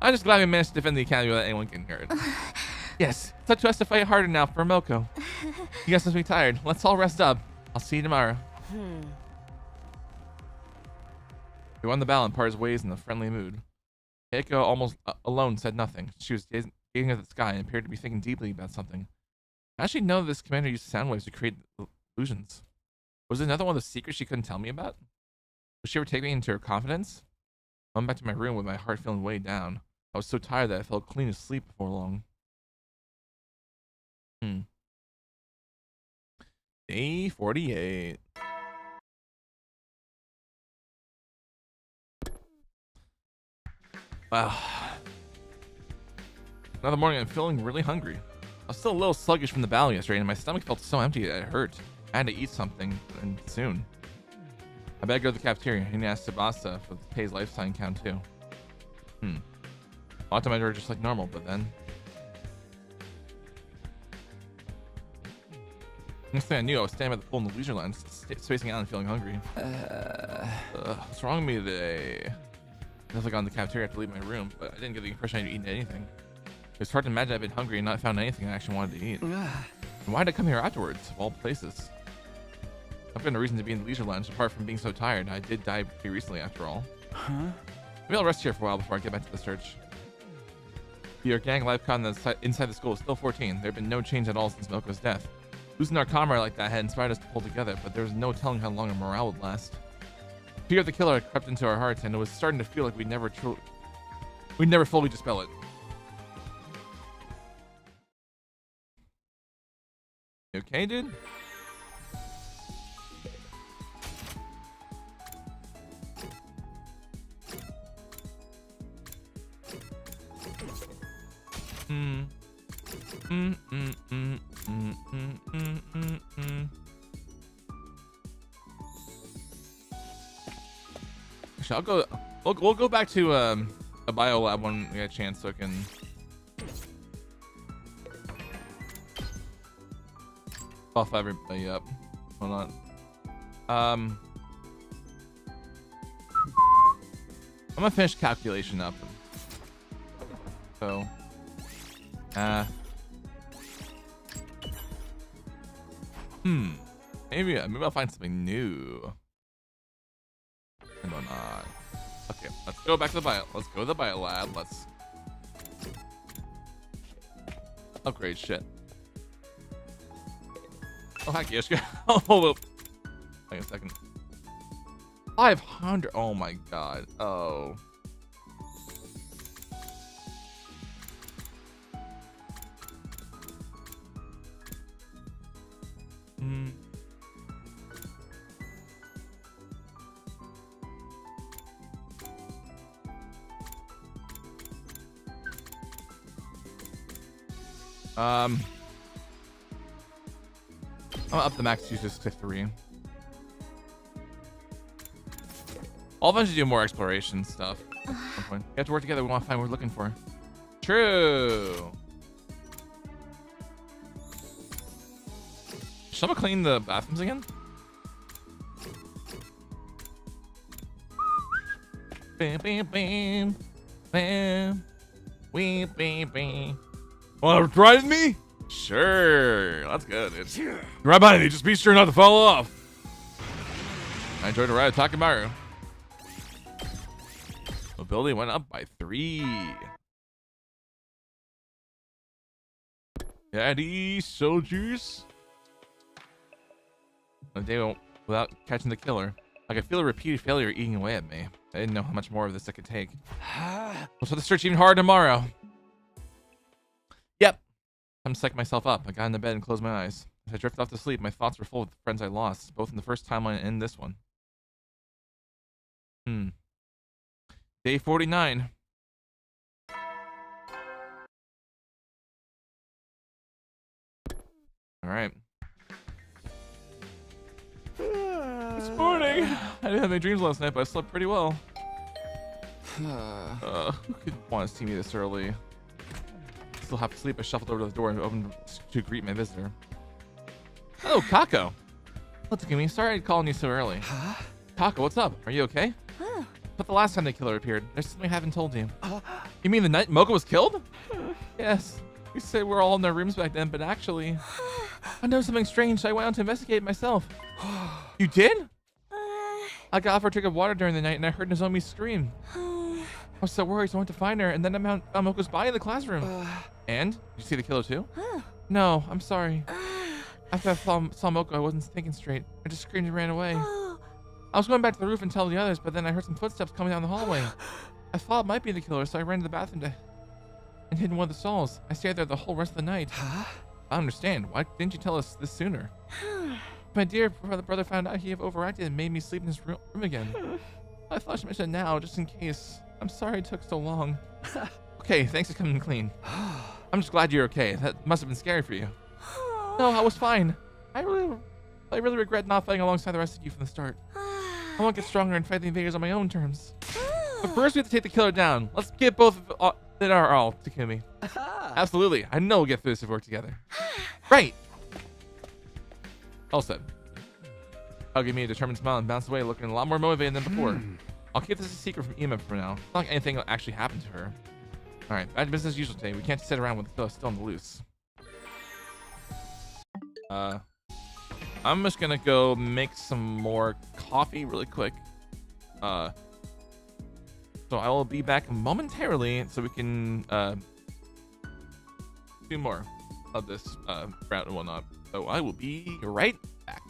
I'm just glad we managed to defend the academy without anyone getting hurt. Yes, it's up to us to fight harder now for Milko. You guys must be tired. Let's all rest up. I'll see you tomorrow. We won the battle and parted ways in a friendly mood. Hideko, almost alone, said nothing. She was gazing at the sky and appeared to be thinking deeply about something. I actually know this commander used sound waves to create illusions. Was it another one of the secrets she couldn't tell me about? Would she ever take me into her confidence? I went back to my room with my heart feeling weighed down. I was so tired that I fell clean asleep before long. Day 48. Wow. Another morning, I'm feeling really hungry. I was still a little sluggish from the battle yesterday, and my stomach felt so empty that it hurt. I had to eat something, and soon. I better go to the cafeteria and ask Tsubasa for the pay's lifetime count too. Locked on my door just like normal, but then... Next thing I knew, I was standing by the pool in the leisure lounge, spacing out and feeling hungry. What's wrong with me today? I was like on the cafeteria to leave my room, but I didn't get the impression I'd eaten anything. It was hard to imagine I'd been hungry and not found anything I actually wanted to eat. And why did I come here afterwards, of all places? I've got no reason to be in the leisure lounge apart from being so tired. I did die pretty recently after all. Maybe I'll rest here for a while before I get back to the search. The organic life count inside the school is still 14. There have been no change at all since Milko's death. Losing our comrade like that had inspired us to pull together, but there was no telling how long our morale would last. Fear of the killer had crept into our hearts, and it was starting to feel like we'd never fully dispel it. You okay, dude? I'll go. We'll go back to a bio lab when we get a chance, so I can. Buff everybody up. Hold on. I'm gonna finish calculation up. So. Maybe I'll find something new. And or not. Okay, let's go back to the bio. Let's go to the bio lab. Let's upgrade shit. Oh heck yes. Oh, wait a second. 500. Oh my god. Oh. I'm gonna up the max uses to 3. I'll eventually do more exploration stuff at some point. We have to work together. We want to find what we're looking for. True. Should someone clean the bathrooms again? Bam, bam, bam, bam. Wee, bam, bam. Want to drive me? Sure. That's good, dude. Right behind you. Just be sure not to fall off. I enjoyed the ride at Takemaru. Mobility went up by 3. Daddy soldiers. A day without catching the killer. I could feel a repeated failure eating away at me. I didn't know how much more of this I could take. We'll try to search even harder tomorrow. Yep. I'm to psych myself up. I got into bed and closed my eyes. As I drifted off to sleep, my thoughts were full of the friends I lost, both in the first timeline and in this one. Day 49. All right. This morning, I didn't have any dreams last night, but I slept pretty well. Who could want to see me this early? Still half asleep, I shuffled over to the door and opened to greet my visitor. Hello, Kako. Hello, Takumi. Sorry I'd called you so early. Kako, what's up? Are you okay? But the last time the killer appeared, there's something I haven't told you. You mean the night Moko was killed? Yes. We said we were all in their rooms back then, but actually, I know something strange, so I went out to investigate myself. You did? I got off for a drink of water during the night, and I heard Nozomi scream. I was so worried, so I went to find her, and then I found Moko's body in the classroom. And? Did you see the killer too? No, I'm sorry. After I saw Moko, I wasn't thinking straight. I just screamed and ran away. I was going back to the roof and tell the others, but then I heard some footsteps coming down the hallway. I thought it might be the killer, so I ran to the bathroom and hid in one of the stalls. I stayed there the whole rest of the night. I understand. Why didn't you tell us this sooner? My dear brother found out he had overacted and made me sleep in his room again. I thought I should mention it now, just in case. I'm sorry it took so long. Okay, thanks for coming clean. I'm just glad you're okay. That must have been scary for you. No, I was fine. I really regret not fighting alongside the rest of you from the start. I want to get stronger and fight the invaders on my own terms. But first, we have to take the killer down. Let's get both that are all Takumi. Absolutely. I know we'll get through this if we work together. Right. All said. I'll give me a determined smile and bounce away, looking a lot more motivated than before. I'll keep this a secret from Ima for now. It's not like anything will actually happen to her. All right, bad business as usual today. We can't sit around with the killer still on the loose. I'm just gonna go make some more coffee really quick. So I will be back momentarily so we can do more of this route and whatnot. So I will be right back.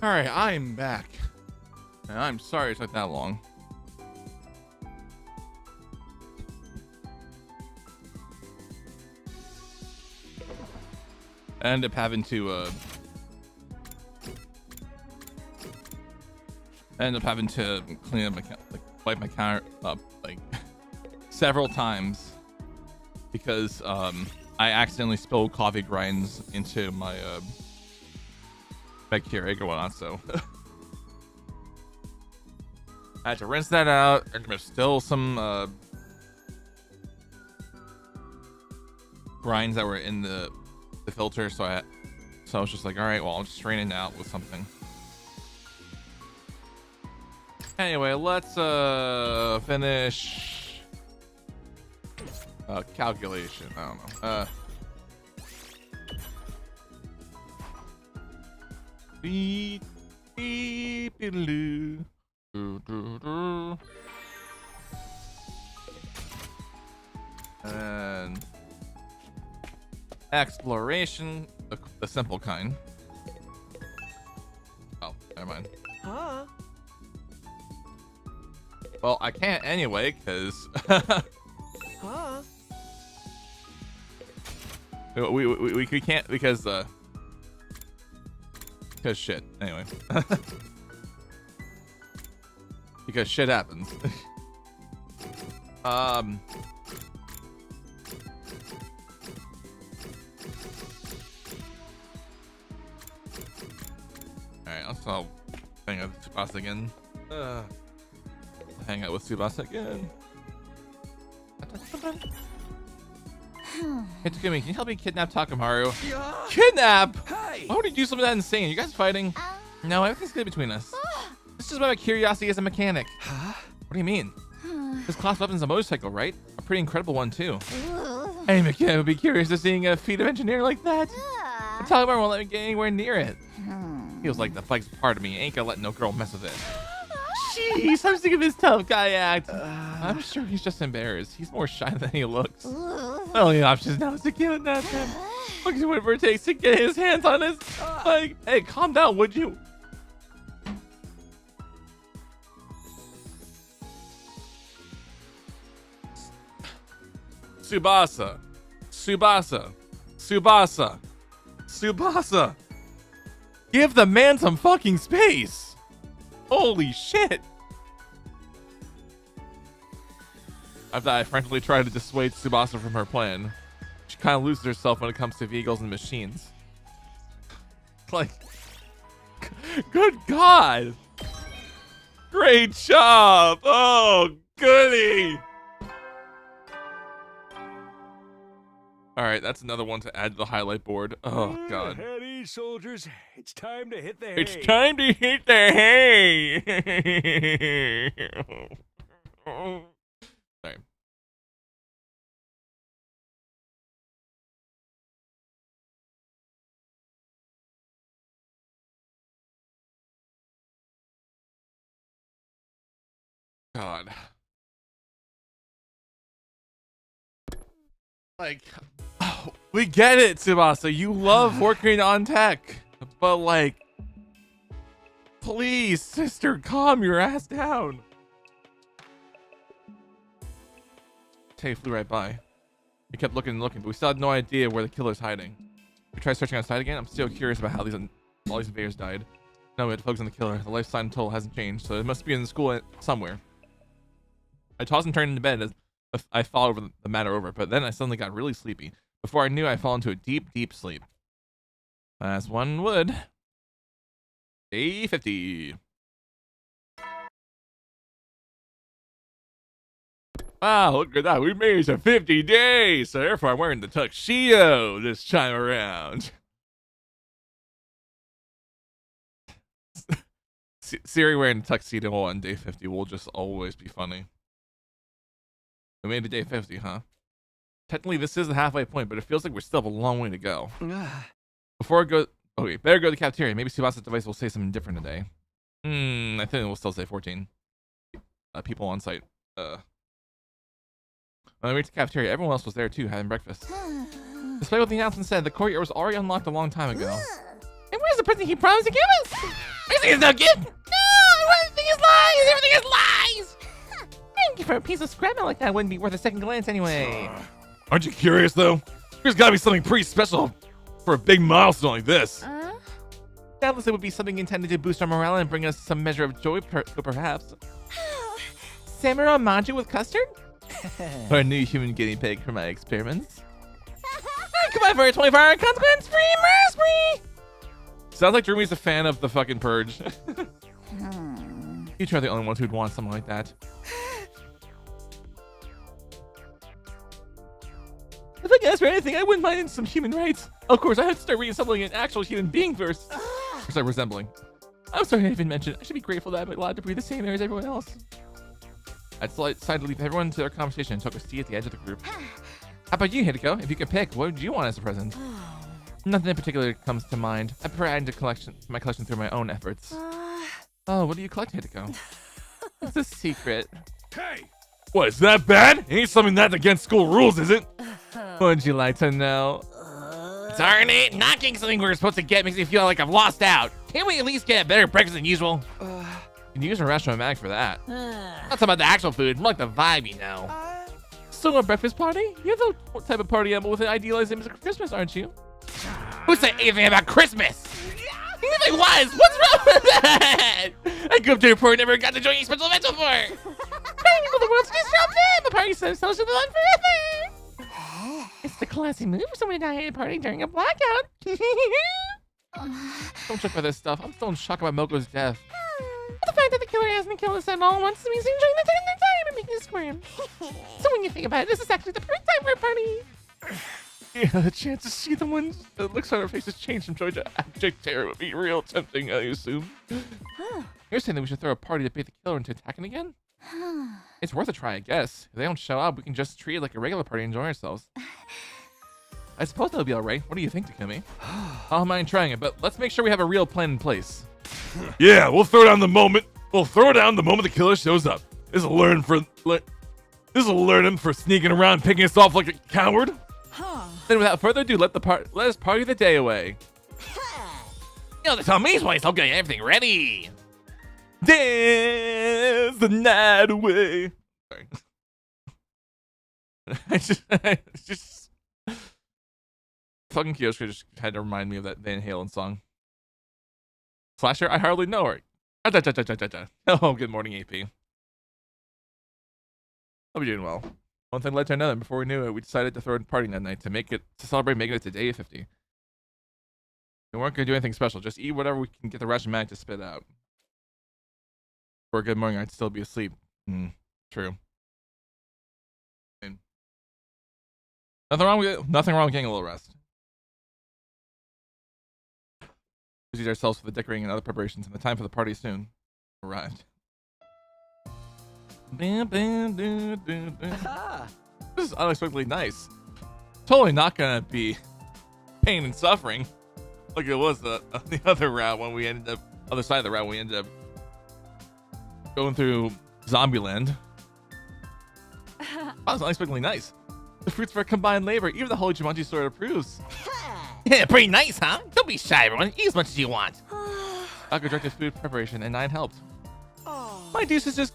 All right, I'm back. And I'm sorry it took that long. I ended up having to clean up my wipe my counter up like several times because I accidentally spilled coffee grinds into my bacteria going on, so I had to rinse that out, and there's still some grinds that were in the filter, so I was just like, all right, well, I'll just strain it out with something. Anyway, let's finish calculation. I don't know. Beep, beep, beep, and exploration, the simple kind. Oh, never mind. Huh? Well, I can't anyway, because Huh? we can't because shit. Anyway, because shit happens. All right, I'll hang out with Tsubasa again. Hang out with Tsubasa again. Hey, Takumi, can you help me kidnap Takamaru? Yeah. Kidnap? Hey. Why would he do something that insane? You guys fighting? No, everything's good between us. This is about my curiosity as a mechanic. Huh? What do you mean? This class weapon's a motorcycle, right? A pretty incredible one, too. Any mechanic would be curious to seeing a feat of engineering like that. The Takamaru won't let me get anywhere near it. Feels like the bike's part of me. Ain't gonna let no girl mess with it. Jeez, I'm sick of his tough guy act. I'm sure he's just embarrassed. He's more shy than he looks. The only option now is to kidnap him. Look at whatever it takes to get his hands on his bike. Hey, calm down, would you? Tsubasa. Tsubasa. Tsubasa. Tsubasa. Give the man some fucking space. Holy shit. I thought I frantically tried to dissuade Tsubasa from her plan. She kind of loses herself when it comes to vehicles and machines. Like, good God. Great job. Oh, goody. All right, that's another one to add to the highlight board. Oh, God. Heady, soldiers. It's time to hit the hay. It's time to hit the hay. Sorry. God. Like, oh, we get it, Tsubasa. You love working on tech. But, like, please, sister, calm your ass down. Tay flew right by. We kept looking and looking, but we still had no idea where the killer's hiding. We tried searching outside again. I'm still curious about how all these invaders died. No, we had to focus on the killer. The life sign total hasn't changed, so it must be in the school somewhere. I tossed and turned into bed as I thought over the matter over, but then I suddenly got really sleepy. Before I knew, I fell into a deep, deep sleep. As one would. Day 50. Wow, look at that. We made it to 50 days, so therefore I'm wearing the tuxedo this time around. Siri wearing a tuxedo on day 50 will just always be funny. We made it to day 50, huh? Technically, this is the halfway point, but it feels like we still have a long way to go. Before I go... Okay, better go to the cafeteria. Maybe Tsubasa's device will say something different today. I think it will still say 14. People on site. When I reached the cafeteria, everyone else was there too, having breakfast. Despite what the announcement said, the courtyard was already unlocked a long time ago. And where's the present he promised to give us? Everything is no good. No, everything is lies. Everything is lies. Thank you for a piece of scrap metal like that. Wouldn't be worth a second glance anyway. Aren't you curious, though? There's gotta be something pretty special for a big milestone like this. Doubtless it would be something intended to boost our morale and bring us some measure of joy, perhaps. Samurai Maju with custard? Or a new human guinea pig for my experiments? Come on for a 24-hour consequence-free mercy! Sounds like Jeremy's a fan of the fucking Purge. You two are the only ones who'd want something like that. If I could ask for anything, I wouldn't mind some human rights. Of course, I have to start resembling an actual human being first. Or start resembling. I'm sorry I even mentioned. I should be grateful that I'm allowed to breathe the same air as everyone else. I decided to leave everyone to their conversation and took a seat at the edge of the group. How about you, Hideko? If you could pick, what would you want as a present? Nothing in particular comes to mind. I prefer adding to my collection through my own efforts. Oh, what do you collect, Hideko? It's a secret. Hey! What, is that bad? Ain't something that's against school rules, is it? Would you like to know? Darn it, not getting something we're supposed to get makes me feel like I've lost out. Can't we at least get a better breakfast than usual? You can use a restaurant mag for that. Not talking about the actual food, more like the vibe, you know. So a breakfast party? You're the type of party animal with an idealized image of Christmas, aren't you? Who said anything about Christmas? Even if it was, what's wrong with that? I grew up to a party never got to join any special events before. The world's just jumped in. The party so social fun forever. It's the classy move for someone to die at a party during a blackout. Don't check by this stuff. I'm still in shock about Moko's death. But the fact that the killer hasn't killed us at all wants to be enjoying the time and making us squirm. So when you think about it, this is actually the perfect time for a party. Yeah, the chance to see the ones that looks on our faces change from joy to abject terror would be real tempting, I assume. You're saying that we should throw a party to bait the killer into attacking again? It's worth a try, I guess. If they don't show up, we can just treat it like a regular party and enjoy ourselves. I suppose that'll be alright. What do you think, Takumi? I don't mind trying it, but let's make sure we have a real plan in place. Yeah, we'll throw down the moment. We'll throw it down the moment the killer shows up. This'll learn him for sneaking around, picking us off like a coward. Then without further ado, let us party the day away. You know, the Tommy's place, I'll get everything ready. Dance the night away. Sorry. I just fucking Kyosuke just had to remind me of that Van Halen song. Slasher, I hardly know her. Oh, good morning, AP. I'll be doing well. One thing led to another. Before we knew it, we decided to throw a party that night to celebrate making it to day 50. We weren't gonna do anything special. Just eat whatever we can get the ration mag to spit out. For a good morning, I'd still be asleep. True. Nothing wrong with getting a little rest. Busy ourselves with the decorating and other preparations, and the time for the party soon arrived. This is unexpectedly nice. Totally not gonna be pain and suffering like it was on the other route when we ended up other side of the route when we ended up going through Zombieland. That was unexpectedly nice. The fruits of our combined labor, even the Holy Jumanji store approves. Yeah, pretty nice, huh? Don't be shy, everyone. Eat as much as you want. Dr. directed food preparation, and 9 helped. My dishes just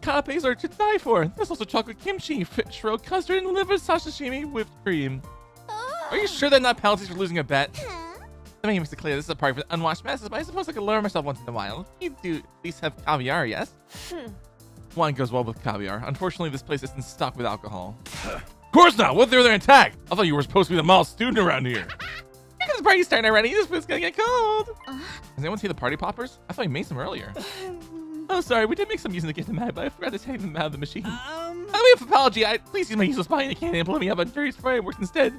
canapes are to die for. There's also chocolate kimchi, fish roll custard, and liver sashimi whipped cream. Are you sure they're not penalties for losing a bet? Let me make it clear, this is a party for unwashed masses, but I suppose I could lure myself once in a while. You do at least have caviar, yes? Wine goes well with caviar. Unfortunately, this place isn't stocked with alcohol. Of course not. What if they're attack? I thought you were supposed to be the model student around here. Because the party's starting already, this food's gonna get cold. Does anyone see the party poppers? I thought we made some earlier. Oh, sorry, we did make some using the gift of mag, but I forgot to take them out of the machine. I leave apology. Please use my useless body in the candy and blow me up on Jerry's fireworks instead.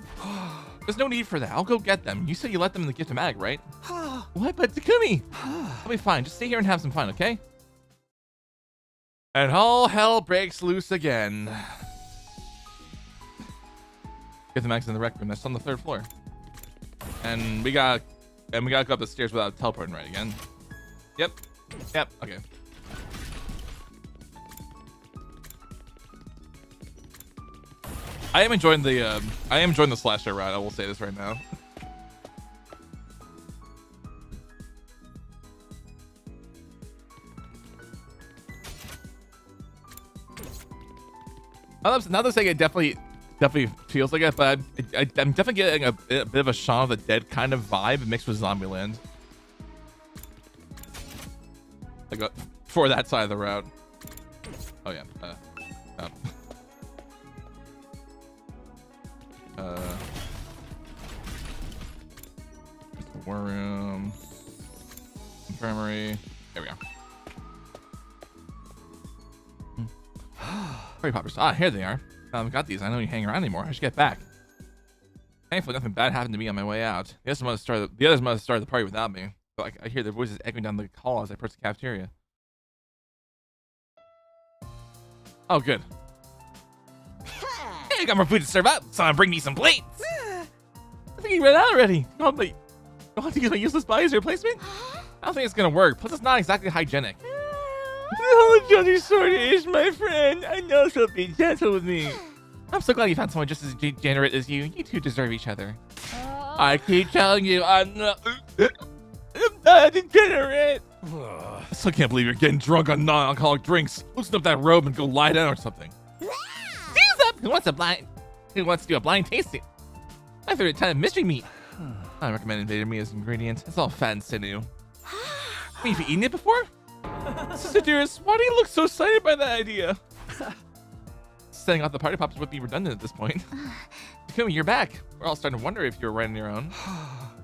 There's no need for that. I'll go get them. You said you let them in the gift of mag, right? What? But Takumi! I'll be fine. Just stay here and have some fun, okay? And all hell breaks loose again. Gift of mag's in the rec room. That's on the 3rd floor. And we gotta go up the stairs without teleporting right again. Yep. Okay. I am enjoying the slasher route. I will say this right now. Now they're saying it definitely feels like it, but I'm definitely getting a bit of a Shaun of the Dead kind of vibe mixed with Zombieland. Like for that side of the route. Oh yeah. War room. Infirmary. There we go. Party poppers. Ah, here they are. I've got these. I don't even hang around anymore. I should get back. Thankfully, nothing bad happened to me on my way out. The others must have started the party without me. So I hear their voices echoing down the hall as I approach the cafeteria. Oh, good. Hey, I got more food to serve up. Someone bring me some plates. I think he ran out already. I'll have to use my useless body as a replacement? I don't think it's gonna work. Plus, it's not exactly hygienic. Oh, Johnny Sword-ish, my friend. I know she'll be gentle with me. I'm so glad you found someone just as degenerate as you. You two deserve each other. I keep telling you, I'm not degenerate. I still can't believe you're getting drunk on non-alcoholic drinks. Loosen up that robe and go lie down or something. Who wants to do a blind tasting? My favorite type of mystery meat. I recommend Invader meat as an ingredient. It's all fat and sinew. Wait, have you eaten it before? Sister dearest, why do you look so excited by that idea? Setting off the party pops would be redundant at this point. Takumi, you're back. We're all starting to wonder if you're right on your own.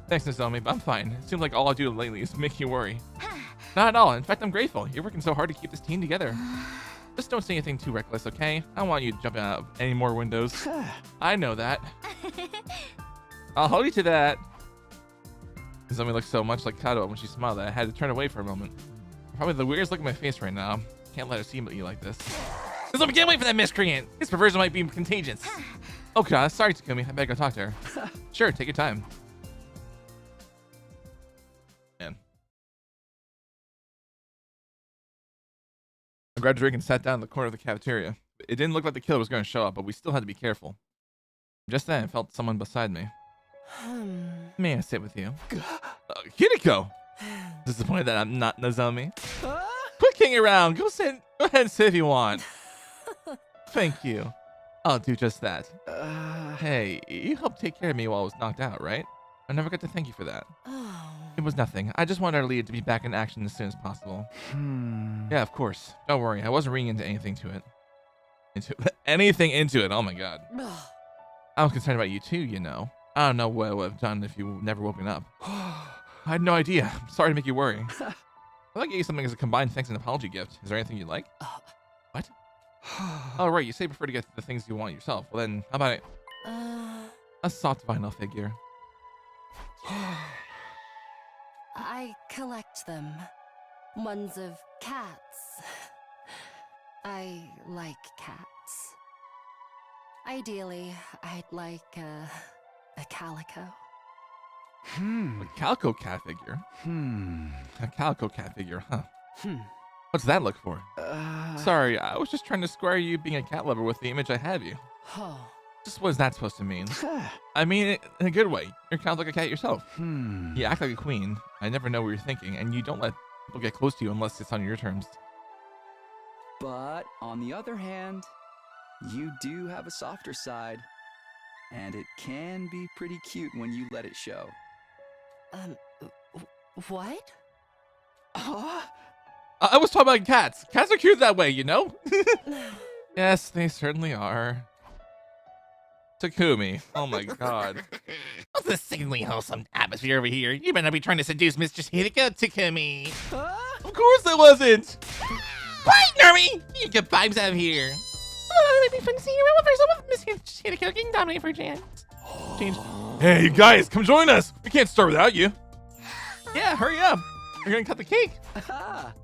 Thanks, Nozomi, but I'm fine. It seems like all I do lately is make you worry. Not at all. In fact, I'm grateful. You're working so hard to keep this team together. Just don't say anything too reckless, okay? I don't want you jumping out of any more windows. I know that. I'll hold you to that. Nozomi looked so much like Kato when she smiled that I had to turn away for a moment. Probably the weirdest look in my face right now. Can't let her see you like this. Nozomi, can't wait for that miscreant. His perversion might be contagious. Oh god, sorry Takumi. I better go talk to her. Sure, take your time. Man. I grabbed a drink and sat down in the corner of the cafeteria. It didn't look like the killer was going to show up, but we still had to be careful. Just then, I felt someone beside me. May I sit with you? Kiriko! Disappointed that I'm not Nozomi. Quit kidding around. Go ahead and sit if you want. Thank you. I'll do just that. Hey, you helped take care of me while I was knocked out, right? I never got to thank you for that. It was nothing. I just wanted our lead to be back in action as soon as possible. Yeah, of course. Don't worry. I wasn't reading into anything to it. Anything into it. Oh my god. I was concerned about you too, you know. I don't know what I would have done if you never woken up. I had no idea. I'm sorry to make you worry. I'll get you something as a combined thanks and apology gift. Is there anything you'd like? What? Oh, right. You say you prefer to get the things you want yourself. Well, then, how about it? A soft vinyl figure. I collect them. Ones of cats. I like cats. Ideally, I'd like a calico. A calico cat figure? A calico cat figure, huh? What's that look for? Sorry, I was just trying to square you being a cat lover with the image I have you. Just what is that supposed to mean? I mean it in a good way. You're kind of like a cat yourself. You act like a queen. I never know what you're thinking, and you don't let people get close to you unless it's on your terms. But on the other hand, you do have a softer side. And it can be pretty cute when you let it show. What? I was talking about cats. Cats are cute that way, you know? Yes, they certainly are. Takumi. Oh my god. What's this sickeningly wholesome atmosphere over here? You better not be trying to seduce Mistress Hideko, Takumi. Of course I wasn't! Quiet, Nermy! You get vibes out of here. Oh, it'd be fun to see you around for some of Miss Hideko getting dominated for a chance. Change. Hey, you guys, come join us. We can't start without you. Yeah, hurry up. You're gonna cut the cake.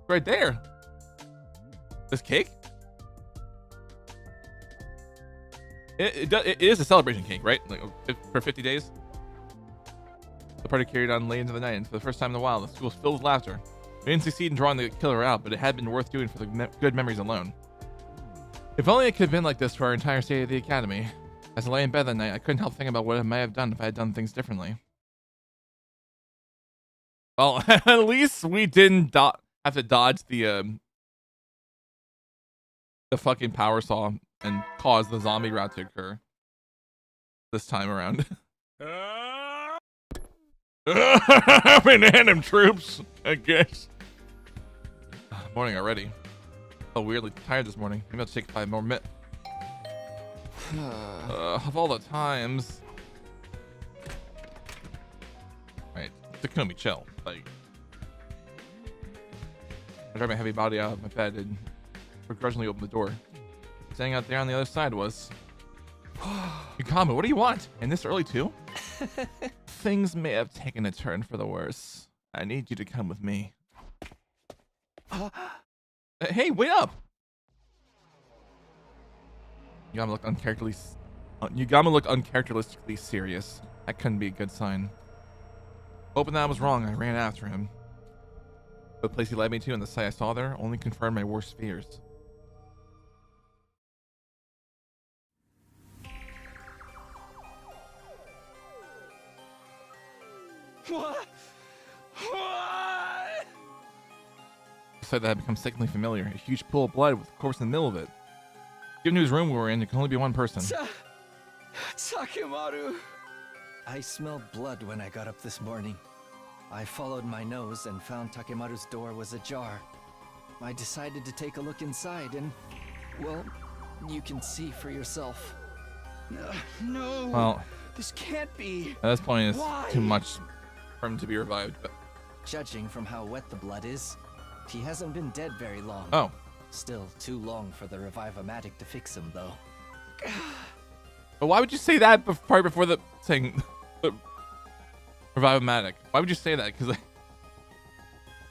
Right there. This cake? It is a celebration cake, right? Like for 50 days. The party carried on late into the night, and for the first time in a while, the school was filled with laughter. We didn't succeed in drawing the killer out, but it had been worth doing for the good memories alone. If only it could have been like this for our entire stay at the academy. As I lay in bed that night, I couldn't help thinking about what I might have done if I had done things differently. Well, at least we didn't have to dodge the fucking power saw and cause the zombie route to occur this time around. Random troops, I guess. Morning already. Oh, weirdly tired this morning. Maybe I'll take 5 more minutes. Of all the times. Right, Takumi, chill. Like, I dragged my heavy body out of my bed and begrudgingly opened the door. Standing out there on the other side was Yukama. What do you want? And this early too? Things may have taken a turn for the worse. I need you to come with me. Hey, wait up! Yukama looked uncharacteristically serious. That couldn't be a good sign. Hoping that I was wrong, I ran after him. The place he led me to and the sight I saw there only confirmed my worst fears. What? What? The sight that had become sickeningly familiar. A huge pool of blood with a corpse in the middle of it. Given whose room we were in, there could only be one person. Takemaru! I smelled blood when I got up this morning. I followed my nose and found Takemaru's door was ajar. I decided to take a look inside and, well, you can see for yourself. No, Well, this can't be. at this point, it's Why? too much for him to be revived. But Judging from how wet the blood is, he hasn't been dead very long. oh, Still too long for the Revive-O-Matic to fix him, though. but why would you say that part before the saying Revive-O-Matic? Why would you say that? Because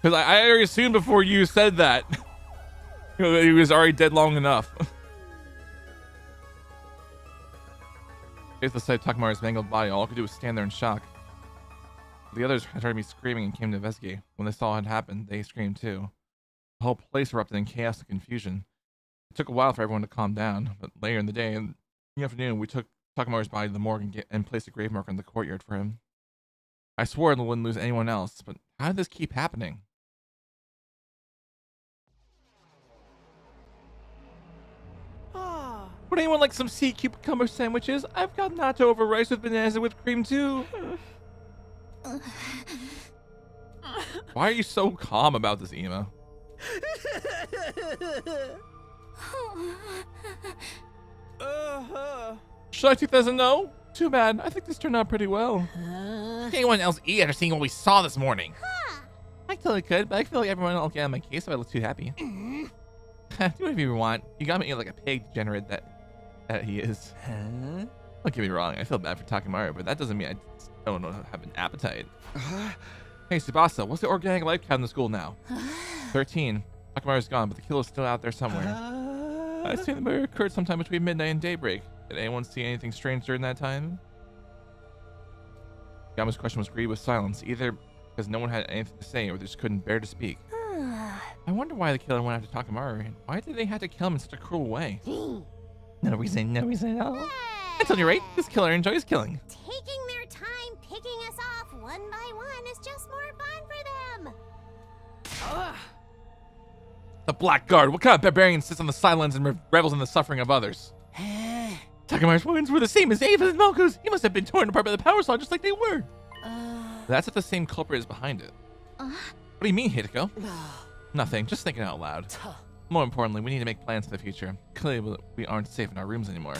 I already assumed before you said that that he was already dead long enough. Faced the sight of Takemaru's mangled body, all I could do was stand there in shock. The others had heard me screaming and came to investigate. When they saw what had happened, they screamed too. The whole place erupted in chaos and confusion. It took a while for everyone to calm down, but later in the day, in the afternoon, we took Takemaru's body to the morgue and placed a grave marker in the courtyard for him. I swore I wouldn't lose anyone else, but how did this keep happening? Would anyone like some sea cucumber sandwiches? I've got natto over rice with bananas and whipped cream too. Why are you so calm about this, Ema? Should I take that as a no? Too bad. I think this turned out pretty well. Did anyone else eat after seeing what we saw this morning? I totally could, but I feel like everyone will get on my case if I look too happy. Do whatever you want. You got me eating like a pig degenerate that he is. Huh? Don't get me wrong. I feel bad for Takemaru, but that doesn't mean I don't have an appetite. Hey, Tsubasa, what's the organic life count in the school now? 13. Takemaru's gone, but the killer's still out there somewhere. I assume the murder occurred sometime between midnight and daybreak. Did anyone see anything strange during that time? Yama's question was greeted with silence, either because no one had anything to say or they just couldn't bear to speak. I wonder why the killer went after Takemaru, and why did they have to kill him in such a cruel way? No reason at all. I told you right, this killer enjoys killing. Taking their time picking us off one by one is just more fun for them. The Blackguard, what kind of barbarian sits on the sidelines and revels in the suffering of others? Takemaru's wounds were the same as Ava's and Moku's. He must have been torn apart by the power saw just like they were. That's if the same culprit is behind it. What do you mean, Hideko? Nothing, just thinking out loud. More importantly, we need to make plans for the future. Clearly, we aren't safe in our rooms anymore.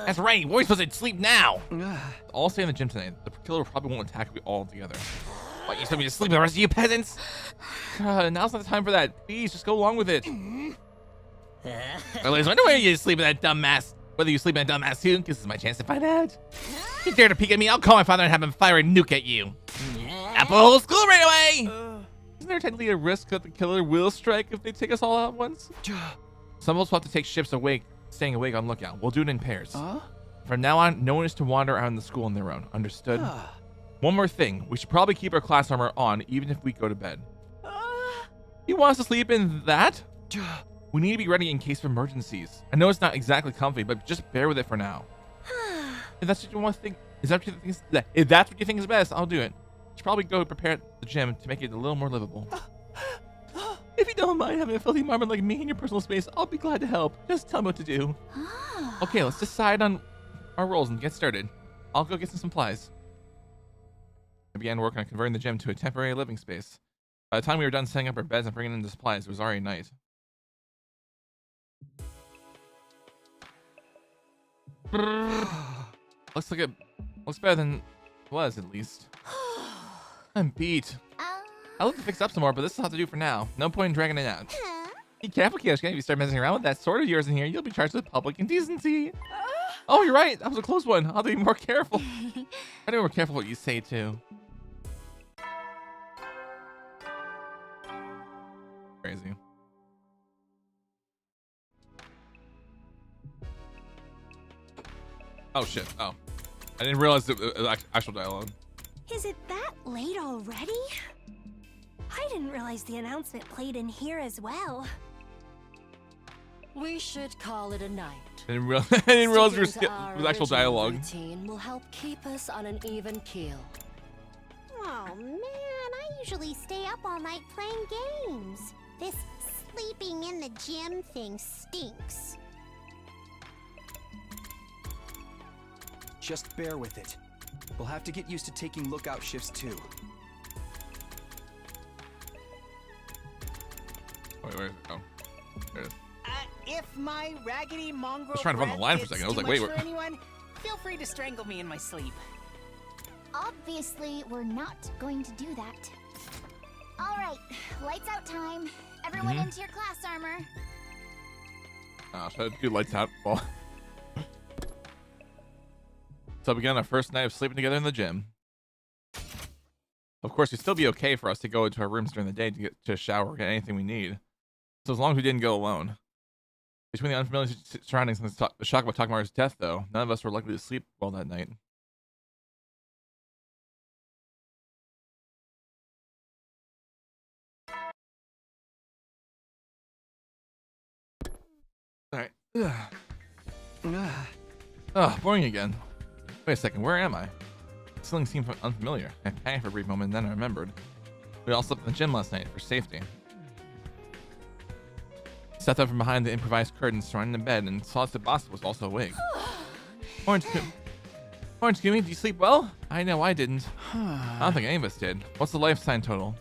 That's right, we're supposed to sleep now. I'll stay in the gym tonight. The killer probably won't attack me all together. What, you expect me to sleep with the rest of you peasants? God, now's not the time for that. Please, just go along with it. Well, I wonder where you sleep in that dumbass. Whether you sleep in that dumbass too, this is my chance to find out. If you dare to peek at me, I'll call my father and have him fire a nuke at you. Apple school right away! Isn't there technically a risk that the killer will strike if they take us all out at once? Some of us will have to take shifts staying awake on lookout. We'll do it in pairs. From now on, no one is to wander around the school on their own. Understood? One more thing. We should probably keep our class armor on even if we go to bed. You want us to sleep in that? We need to be ready in case of emergencies. I know it's not exactly comfy, but just bear with it for now. If that's what you want to think, if that's what you think is best, I'll do it. Should probably go prepare at the gym to make it a little more livable. If you don't mind having a filthy marmot like me in your personal space, I'll be glad to help. Just tell me what to do. Okay, let's decide on our roles and get started. I'll go get some supplies. I began working on converting the gym to a temporary living space. By the time we were done setting up our beds and bringing in the supplies, it was already night. Looks better than it was, at least. I'm beat. I'll have to fix up some more, but this will have to do for now. No point in dragging it out. Be careful, Kiyoshika. If you start messing around with that sword of yours in here, you'll be charged with public indecency. Oh, you're right. That was a close one. I'll have to be more careful. Try to be more careful what you say, too. Crazy. Oh, shit. Oh. I didn't realize it was actual dialogue. Is it that late already? I didn't realize the announcement played in here as well. We should call it a night. I didn't realize we were Sticking to our it was actual original dialogue. routine will help keep us on an even keel. Oh man, I usually stay up all night playing games. This sleeping in the gym thing stinks. Just bear with it. We'll have to get used to taking lookout shifts too. Wait, where is it? Oh, there it is. If my raggedy mongrel I was trying to find the line for a second. I was like, wait, for where? anyone, feel free to strangle me in my sleep. Obviously, we're not going to do that. All right, lights out time. Everyone into your class armor. Oh, should I do lights out? Well. So began our first night of sleeping together in the gym. Of course, it'd still be okay for us to go into our rooms during the day to get to a shower or get anything we need. So as long as we didn't go alone. Between the unfamiliar surroundings and the shock about Takemaru's death, though, none of us were likely to sleep well that night. Alright. Oh, boring again. Wait a second, where am I? The ceiling seemed unfamiliar. I panicked for a brief moment, and then I remembered. We all slept in the gym last night for safety. I stepped up from behind the improvised curtains surrounding the bed and saw that Tsubasa was also awake. Orange Gumi, do you sleep well? I know I didn't. I don't think any of us did. What's the life sign total?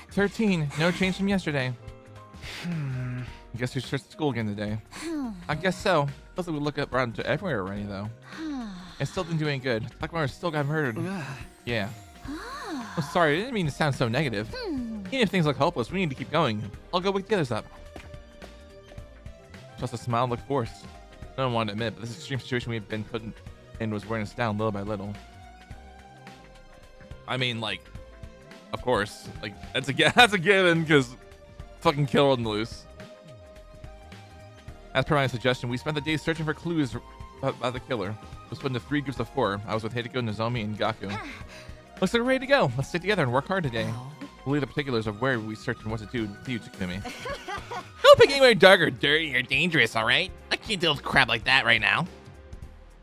13. No change from yesterday. I guess we starts school again today. I guess so. Feels like we look up around to everywhere already, though. I still didn't do any good. Takemaru still got murdered. Yeah. Oh, sorry, I didn't mean to sound so negative. Even if things look hopeless, we need to keep going. I'll go wake the others up. Just a smile looked forced. No one wanted to admit, but this extreme situation we had been put in was wearing us down little by little. I mean, like, of course, like that's a given because fucking kill on the loose. As per my suggestion, we spent the day searching for clues about the killer. It was split into 3 groups of 4. I was with Hideko, Nozomi, and Gaku. Looks like we're ready to go. Let's stick together and work hard today. We'll leave the particulars of where we search and what to do to you, Tsukumi. Don't pick anywhere dark or dirty or dangerous, all right? I can't deal with crap like that right now.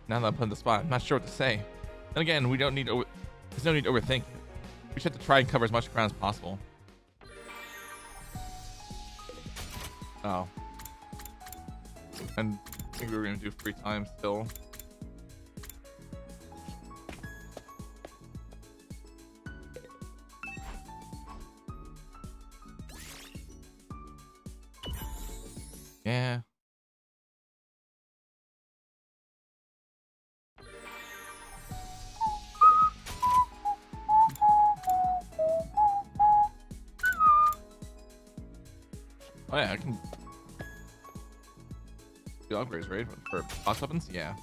Now that I'm put in the spot, I'm not sure what to say. Then again, there's no need to overthink. We should have to try and cover as much ground as possible. Oh. And I think we were going to do free time still. Yeah. Oh yeah, I can do upgrades, right? For boss weapons? Yeah.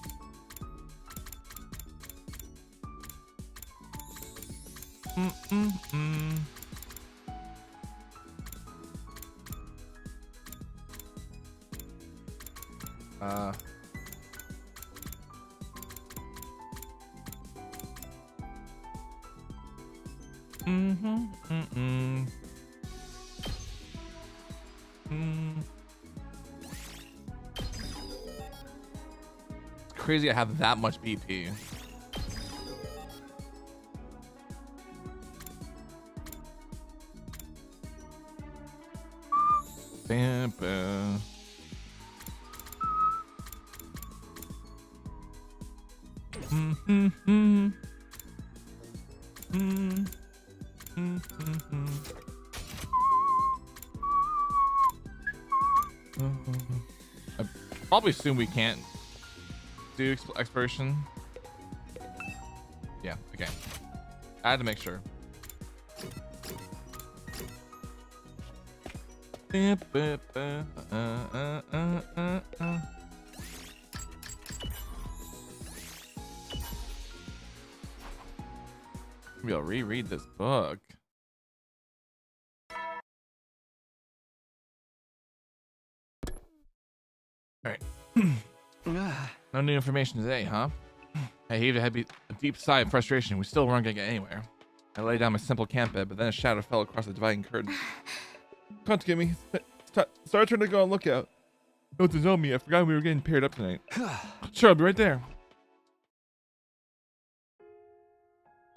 It's crazy I have that much BP. bam, bam. I probably assume we can't do exploration. Yeah, okay. I had to make sure. Maybe I'll reread this book. All right. No new information today, huh? I heaved a deep sigh of frustration. We still weren't gonna get anywhere. I lay down my simple camp bed, but then a shadow fell across the dividing curtain. Can't get me. Start trying to go on lookout. No, to know me. I forgot we were getting paired up tonight. Sure, I'll be right there.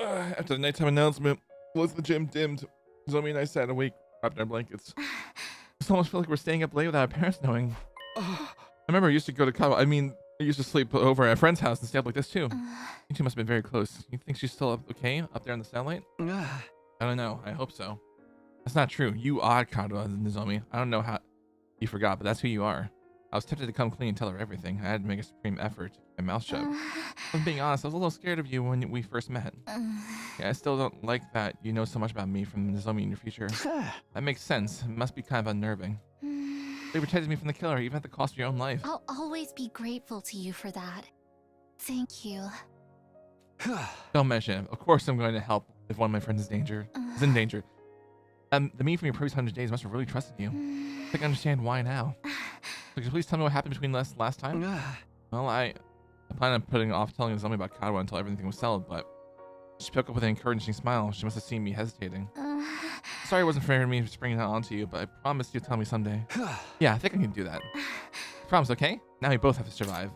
After the nighttime announcement, the lights in the gym dimmed. Zomi and I sat awake, wrapped in our blankets. It almost felt like we're staying up late without our parents knowing. I remember I used to go to college. I mean, I used to sleep over at a friend's house and stay up like this too. You two must have been very close. You think she's still okay up there in the satellite? I don't know. I hope so. That's not true. You are Kadwa, Nozomi. I don't know how you forgot, but that's who you are. I was tempted to come clean and tell her everything. I had to make a supreme effort to keep my mouth shut. If I'm being honest, I was a little scared of you when we first met. Yeah, I still don't like that you know so much about me from Nozomi in your future. That makes sense. It must be kind of unnerving. They protected me from the killer, even at the cost of your own life. I'll always be grateful to you for that. Thank you. Don't mention it. Of course I'm going to help if one of my friends is in danger. The me from your previous 100 days must have really trusted you. I think I understand why now. So could you please tell me what happened between last time? Well, I plan on putting off telling Nozomi about Kadwa until everything was settled, but she spoke up with an encouraging smile. She must have seen me hesitating. Sorry it wasn't fair of me to spring that onto you, but I promise you'll tell me someday. Yeah, I think I can do that. Promise, okay? Now we both have to survive.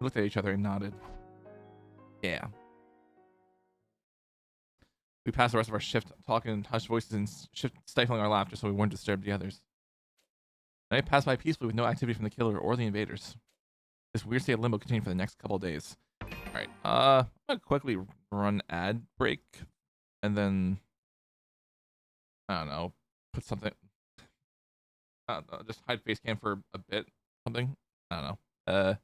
We looked at each other and nodded. Yeah. We passed the rest of our shift talking in hushed voices and stifling our laughter so we weren't disturbed the others. The night passed by peacefully with no activity from the killer or the invaders. This weird state of limbo continued for the next couple of days. Alright, I'm gonna quickly run ad break and then I don't know, put something. I don't know, just hide face cam for a bit. Something. I don't know.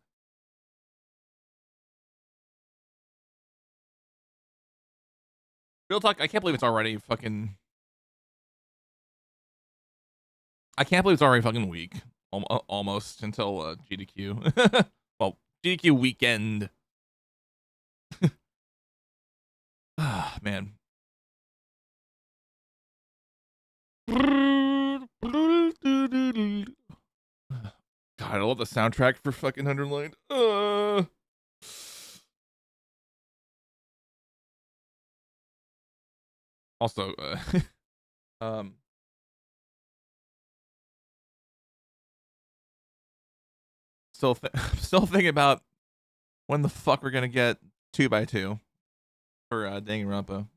Real talk, I can't believe it's already fucking. I can't believe it's already fucking week. Almost until GDQ. Well, GDQ weekend. Ah, man. God, I love the soundtrack for fucking Underlined. Also, still thinking about when the fuck we're gonna get 2x2 for Danganronpa.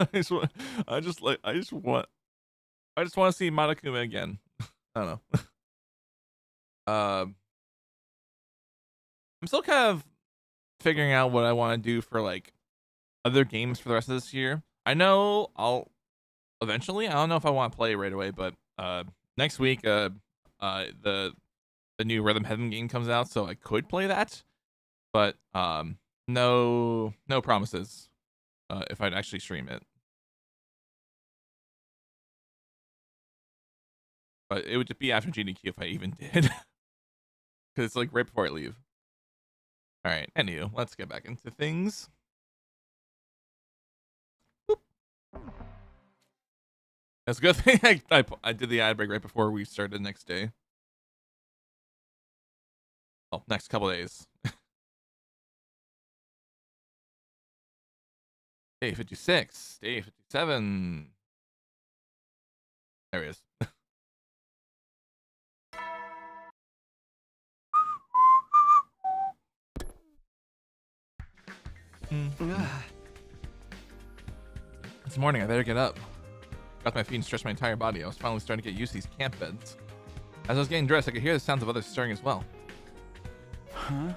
I just want to see Monokuma again. I don't know. I'm still kind of figuring out what I want to do for like other games for the rest of this year. I know I'll eventually. I don't know if I want to play right away, but next week the new Rhythm Heaven game comes out, so I could play that. But no promises if I'd actually stream it. But it would just be after GDQ if I even did. Because it's like right before I leave. Alright, anywho, let's get back into things. Boop. That's a good thing I did the ad break right before we started the next day. Well, next couple days. Day 56, day 57. There he is. It's morning, I better get up. got my feet and stretched my entire body. I was finally starting to get used to these camp beds. As I was getting dressed, I could hear the sounds of others stirring as well. Huh?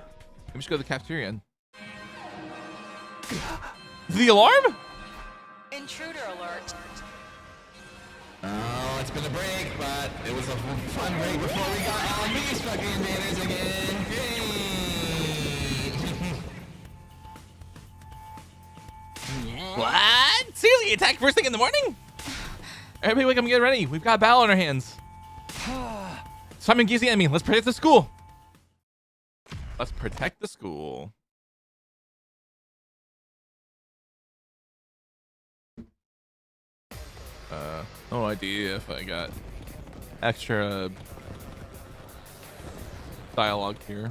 We should go to the cafeteria. The alarm? Intruder alert. Oh, it's been a break, but it was a fun break before we got all these fucking invaders again. What? Seriously, attack first thing in the morning? Everybody wake up and get ready. We've got a battle on our hands. Simon Gee's the enemy. Let's protect the school. Let's protect the school. No idea if I got extra dialogue here.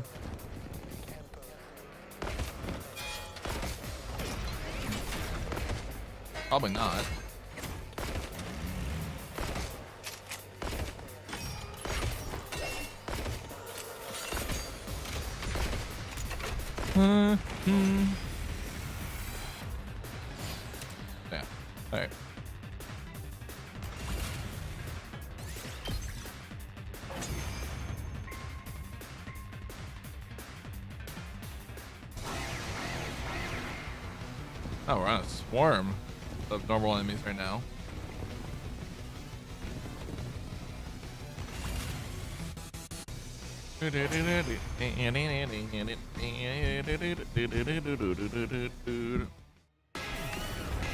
Probably not. Yeah. All right. Oh, we're on a swarm of normal enemies right now.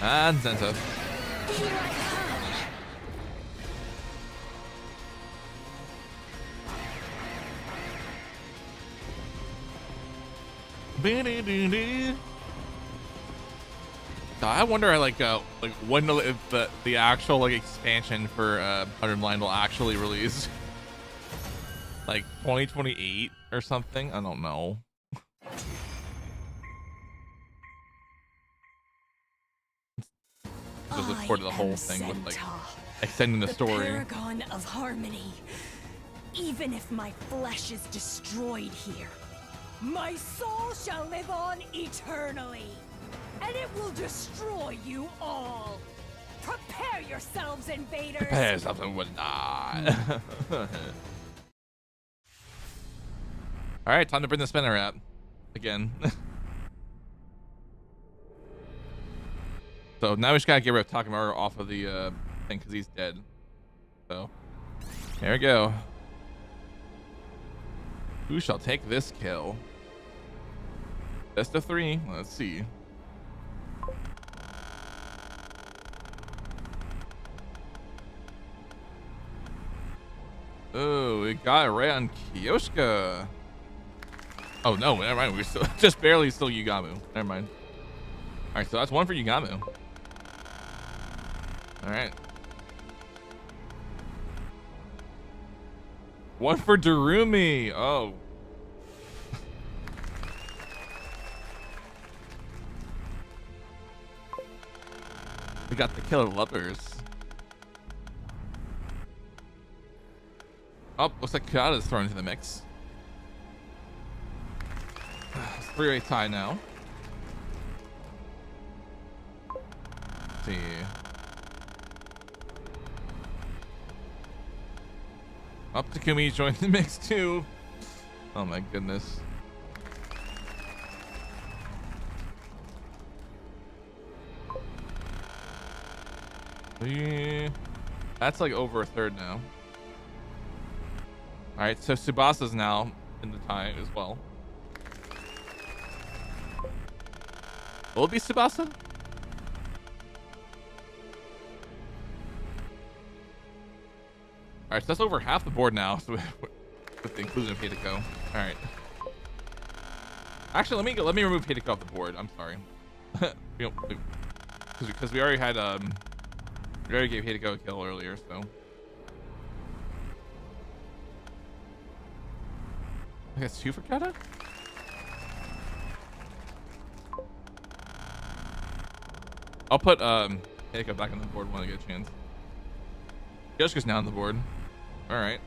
And Zenta. I wonder, like when if the actual like expansion for 100 Line will actually release, like 2028 or something. I don't know. Just look forward to the whole thing with like extending the story. Paragon of harmony. Even if my flesh is destroyed here, my soul shall live on eternally. And it will destroy you all. Prepare yourselves, invaders. Prepare yourselves and whatnot. All right, time to bring the spinner up again. So now we just gotta get rid of Takemaru off of the thing because he's dead. So there we go. Who shall take this kill? Best of 3. Let's see. Oh, we got it right on Kyoshka. Oh no, never mind. We're still just barely still Yugamu. Never mind. All right, so that's 1 for Yugamu. All right. 1 for Darumi. Oh. We got the killer lovers. Oh, looks like Kayada's thrown into the mix. It's 3-way tie now. Let's see. Up to Takumi joined the mix too. Oh my goodness. Yeah. That's like over a third now. All right, so Tsubasa's now in the tie as well. Will it be Tsubasa? All right, so that's over half the board now, so with the inclusion of Hideko. All right. Actually, let me remove Hideko off the board. I'm sorry. Because we already had we already gave Hideko a kill earlier, so. I guess 2 for Kata? I'll put Hideko back on the board when I get a chance. Yoshika's now on the board. Alright.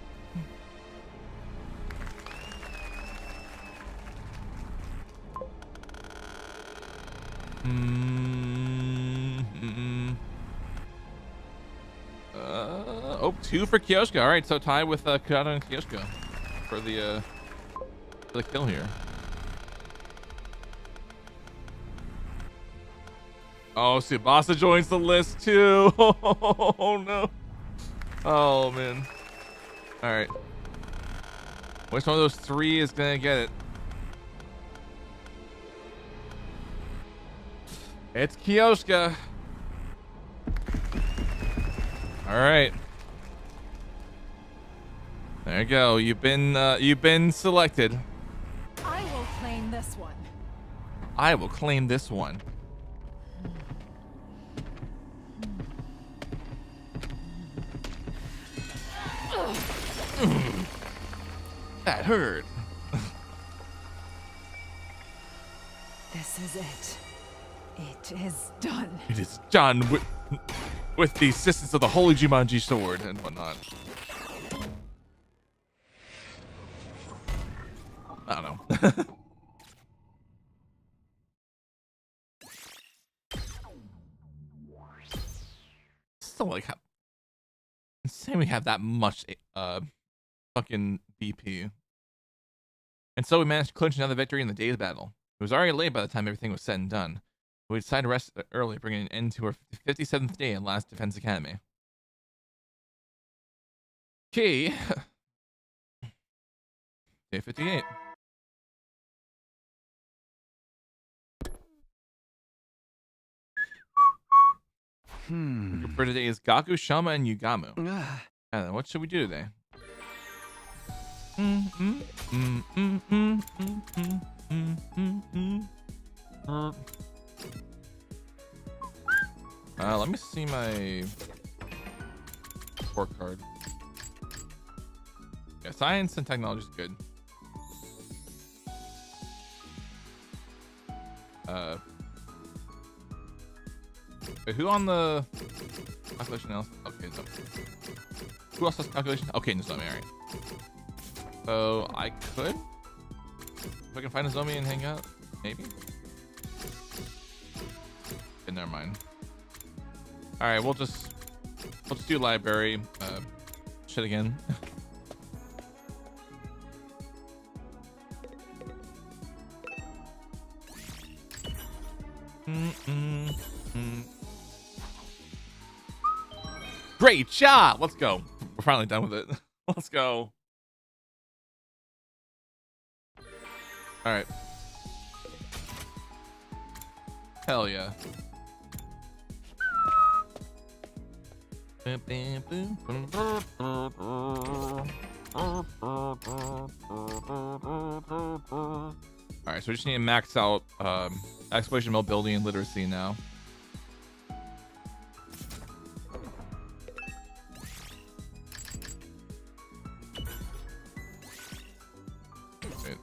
2 for Kyoshka. All right, so tie with Kurata and Kyoshka for the kill here. Oh, Tsubasa joins the list too. Oh no. Oh man. All right. Which one of those 3 is gonna get it? It's Kyoshka. All right. There you go. You've been selected. I will claim this one. I will claim this one. That hurt. This is it. It is done. It is done with the assistance of the Holy Jumanji sword and whatnot. I don't know. Still like how insane we have that much fucking BP. And so we managed to clinch another victory in the day's battle. It was already late by the time everything was said and done. We decided to rest early, bringing an end to our 57th day at Last Defense Academy. Key. Day 58. For today is Gaku, Shama, and Yugamu. And what should we do today? Let me see my scorecard. Yeah, science and technology is good. Wait, who on the calculation else? Okay, no. Who else has calculation? Okay, Nozomi, alright. So I could, if I can find Nozomi and hang out, maybe. Okay, never mind. All right, we'll just do library. Shit again. Great job. Let's go. We're finally done with it. Let's go. All right. Hell yeah. All right, so we just need to max out exploration, mobility, and literacy now. Wait,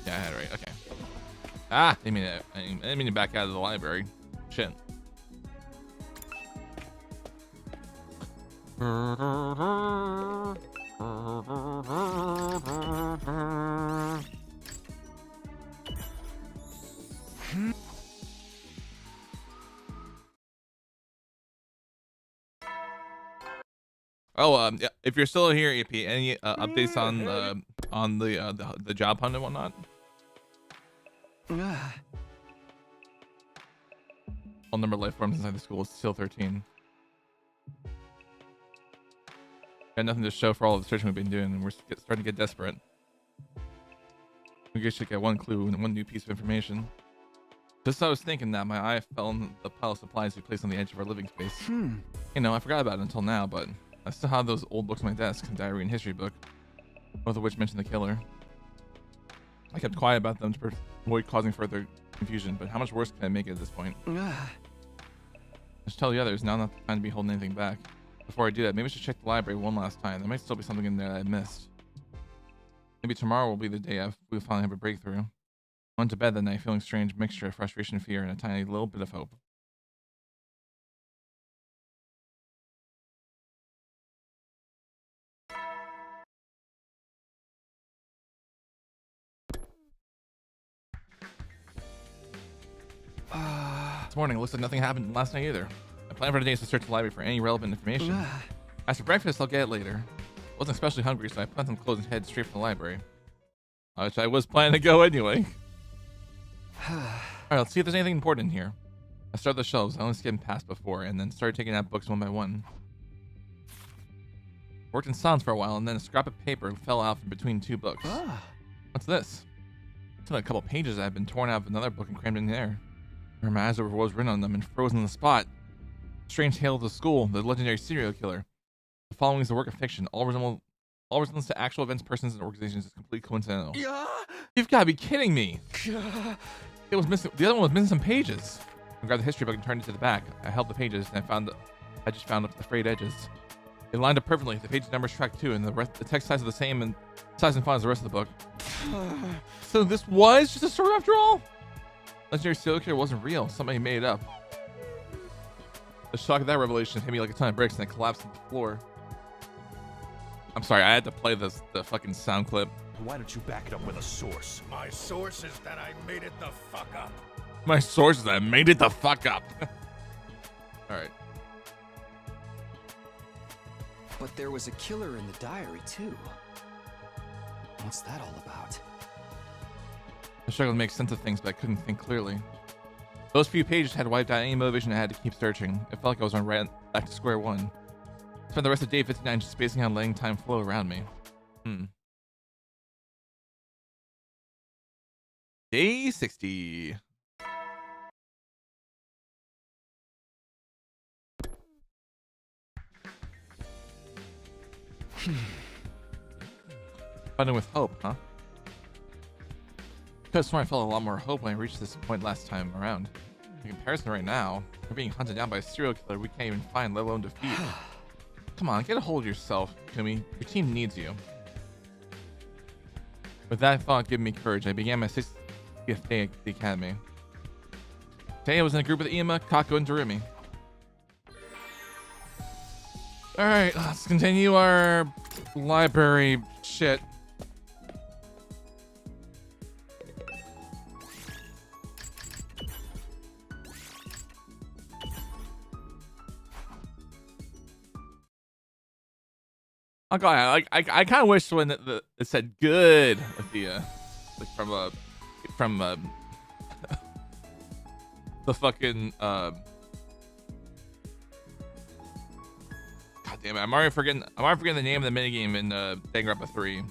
yeah, I had it right. Okay. Ah, I didn't mean to back out of the library. Shit. Oh, yeah, if you're still here, AP, any updates on the job hunt and whatnot? All number of life forms inside the school is still 13. Got nothing to show for all of the searching we've been doing, and we're starting to get desperate. We should get one clue and one new piece of information. Just as I was thinking that, my eye fell on the pile of supplies we placed on the edge of our living space. You know, I forgot about it until now, but I still have those old books on my desk, a diary and history book, both of which mention the killer. I kept quiet about them to avoid causing further confusion, but how much worse can I make it at this point? I should tell the others, now not the time to be holding anything back. Before I do that, maybe I should check the library one last time. There might still be something in there that I missed. Maybe tomorrow will be the day we'll finally have a breakthrough. I went to bed that night feeling a strange mixture of frustration, fear, and a tiny little bit of hope. This morning, it looks like nothing happened last night either. My plan for today is to search the library for any relevant information. As for breakfast, I'll get it later. I wasn't especially hungry, so I planned on clothes and head straight for the library. Which I was planning to go anyway. Alright, let's see if there's anything important in here. I started the shelves, I only skimmed past before, and then started taking out books one by one. Worked in silence for a while, and then a scrap of paper fell out from between two books. What's this? It's like a couple pages that had been torn out of another book and crammed in there. I ran my eyes over what was written on them and frozen on the spot. Strange Tale of the School, the legendary serial killer. The following is a work of fiction. All resemblance to actual events, persons, and organizations is completely coincidental. You've got to be kidding me! It was missing. The other one was missing some pages. I grabbed the history book and turned it to the back. I held the pages and I just found the frayed edges. They lined up perfectly. The page numbers tracked too, and the text size is the same and size and font as the rest of the book. So this was just a story after all? Legendary serial killer wasn't real. Somebody made it up. The shock of that revelation hit me like a ton of bricks and I collapsed on the floor. I'm sorry, I had to play the fucking sound clip. Why don't you back it up with a source? My source is that I made it the fuck up. My source is that I made it the fuck up. Alright. But there was a killer in the diary, too. What's that all about? I struggled to make sense of things, but I couldn't think clearly. Those few pages had wiped out any motivation I had to keep searching. It felt like I was on back to square one. I spent the rest of day 59 just spacing out and letting time flow around me. Day 60. Fighting with hope, huh? I could have sworn I felt a lot more hope when I reached this point last time around. In comparison right now, we're being hunted down by a serial killer we can't even find, let alone defeat. Come on, get a hold of yourself, Kumi. Your team needs you. With that thought giving me courage, I began my 60th day at the academy. Today I was in a group with Iima, Kako, and Darumi. Alright, let's continue our library shit. Oh god, I kind of wish when it said good with the like from the fucking god damn it, I'm already forgetting the name of the minigame in Danganronpa 3.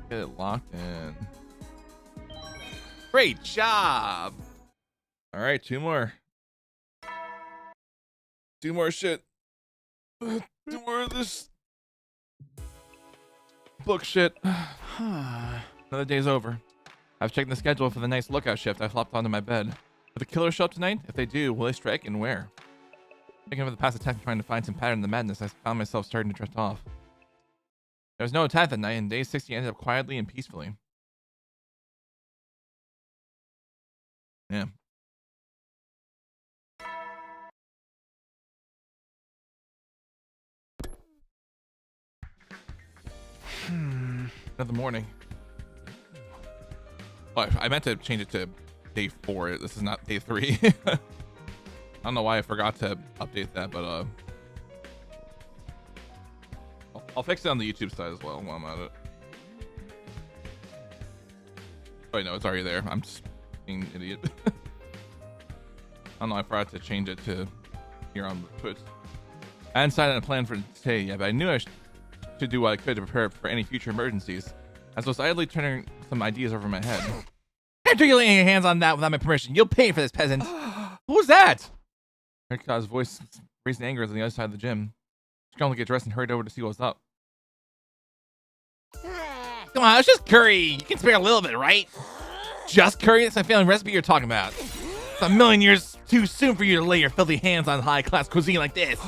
Get it locked in. Great job. All right, two more shit. Two more of this book shit. Another day's over. I've checked the schedule for the night's lookout shift. I flopped onto my bed. Will the killers show up tonight? If they do, will they strike and where? Thinking of the past attack and trying to find some pattern in the madness, I found myself starting to drift off. There was no attack that night, and day 60 ended up quietly and peacefully. Yeah. Another morning. Oh, I meant to change it to day 4. This is not day 3. I don't know why I forgot to update that, but I'll fix it on the YouTube side as well while I'm at it. Oh, wait, no, it's already there. I'm just being an idiot. I don't know, I forgot to change it to here on Twitch. I hadn't decided on a plan for today yet, but I knew I should do what I could to prepare for any future emergencies. As I was idly turning some ideas over my head. After you laying your hands on that without my permission, you'll pay for this, peasant. Who was that? I heard Ka's voice raising anger on the other side of the gym. She calmly get dressed and hurried over to see what was up. Come on, it's just curry. You can spare a little bit, right? Just curry? That's my family recipe you're talking about. It's a million years too soon for you to lay your filthy hands on high-class cuisine like this.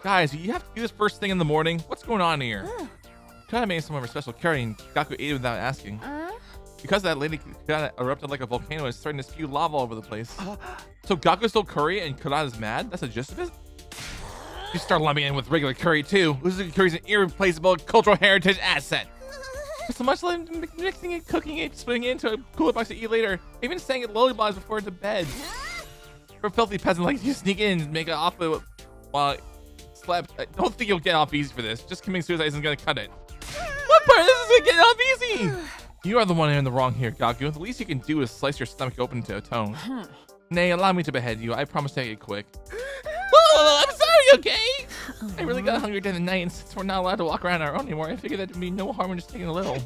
Guys, you have to do this first thing in the morning. What's going on here? Kinda made some of her special curry and Gaku ate it without asking. Because that lady kinda erupted like a volcano and is starting to spew lava all over the place. So Gaku stole curry and Kurata's mad? That's the gist of it? You start lumping in with regular curry too. Uzuki curry is an irreplaceable cultural heritage asset. So much like mixing it, cooking it, splitting it into a cooler box to eat later. Even saying it lullabies before to bed. For a filthy peasant like you, sneak in and make it off with while it slept. I don't think you'll get off easy for this. Just committing suicide isn't gonna cut it. What part of this is gonna get off easy? You are the one in the wrong here, Gaku. The least you can do is slice your stomach open to atone. Nay, allow me to behead you. I promise to make it quick. Oh, I'm sorry, okay? I really got hungry during the night, and since we're not allowed to walk around our own anymore, I figured there'd be no harm in just taking a little.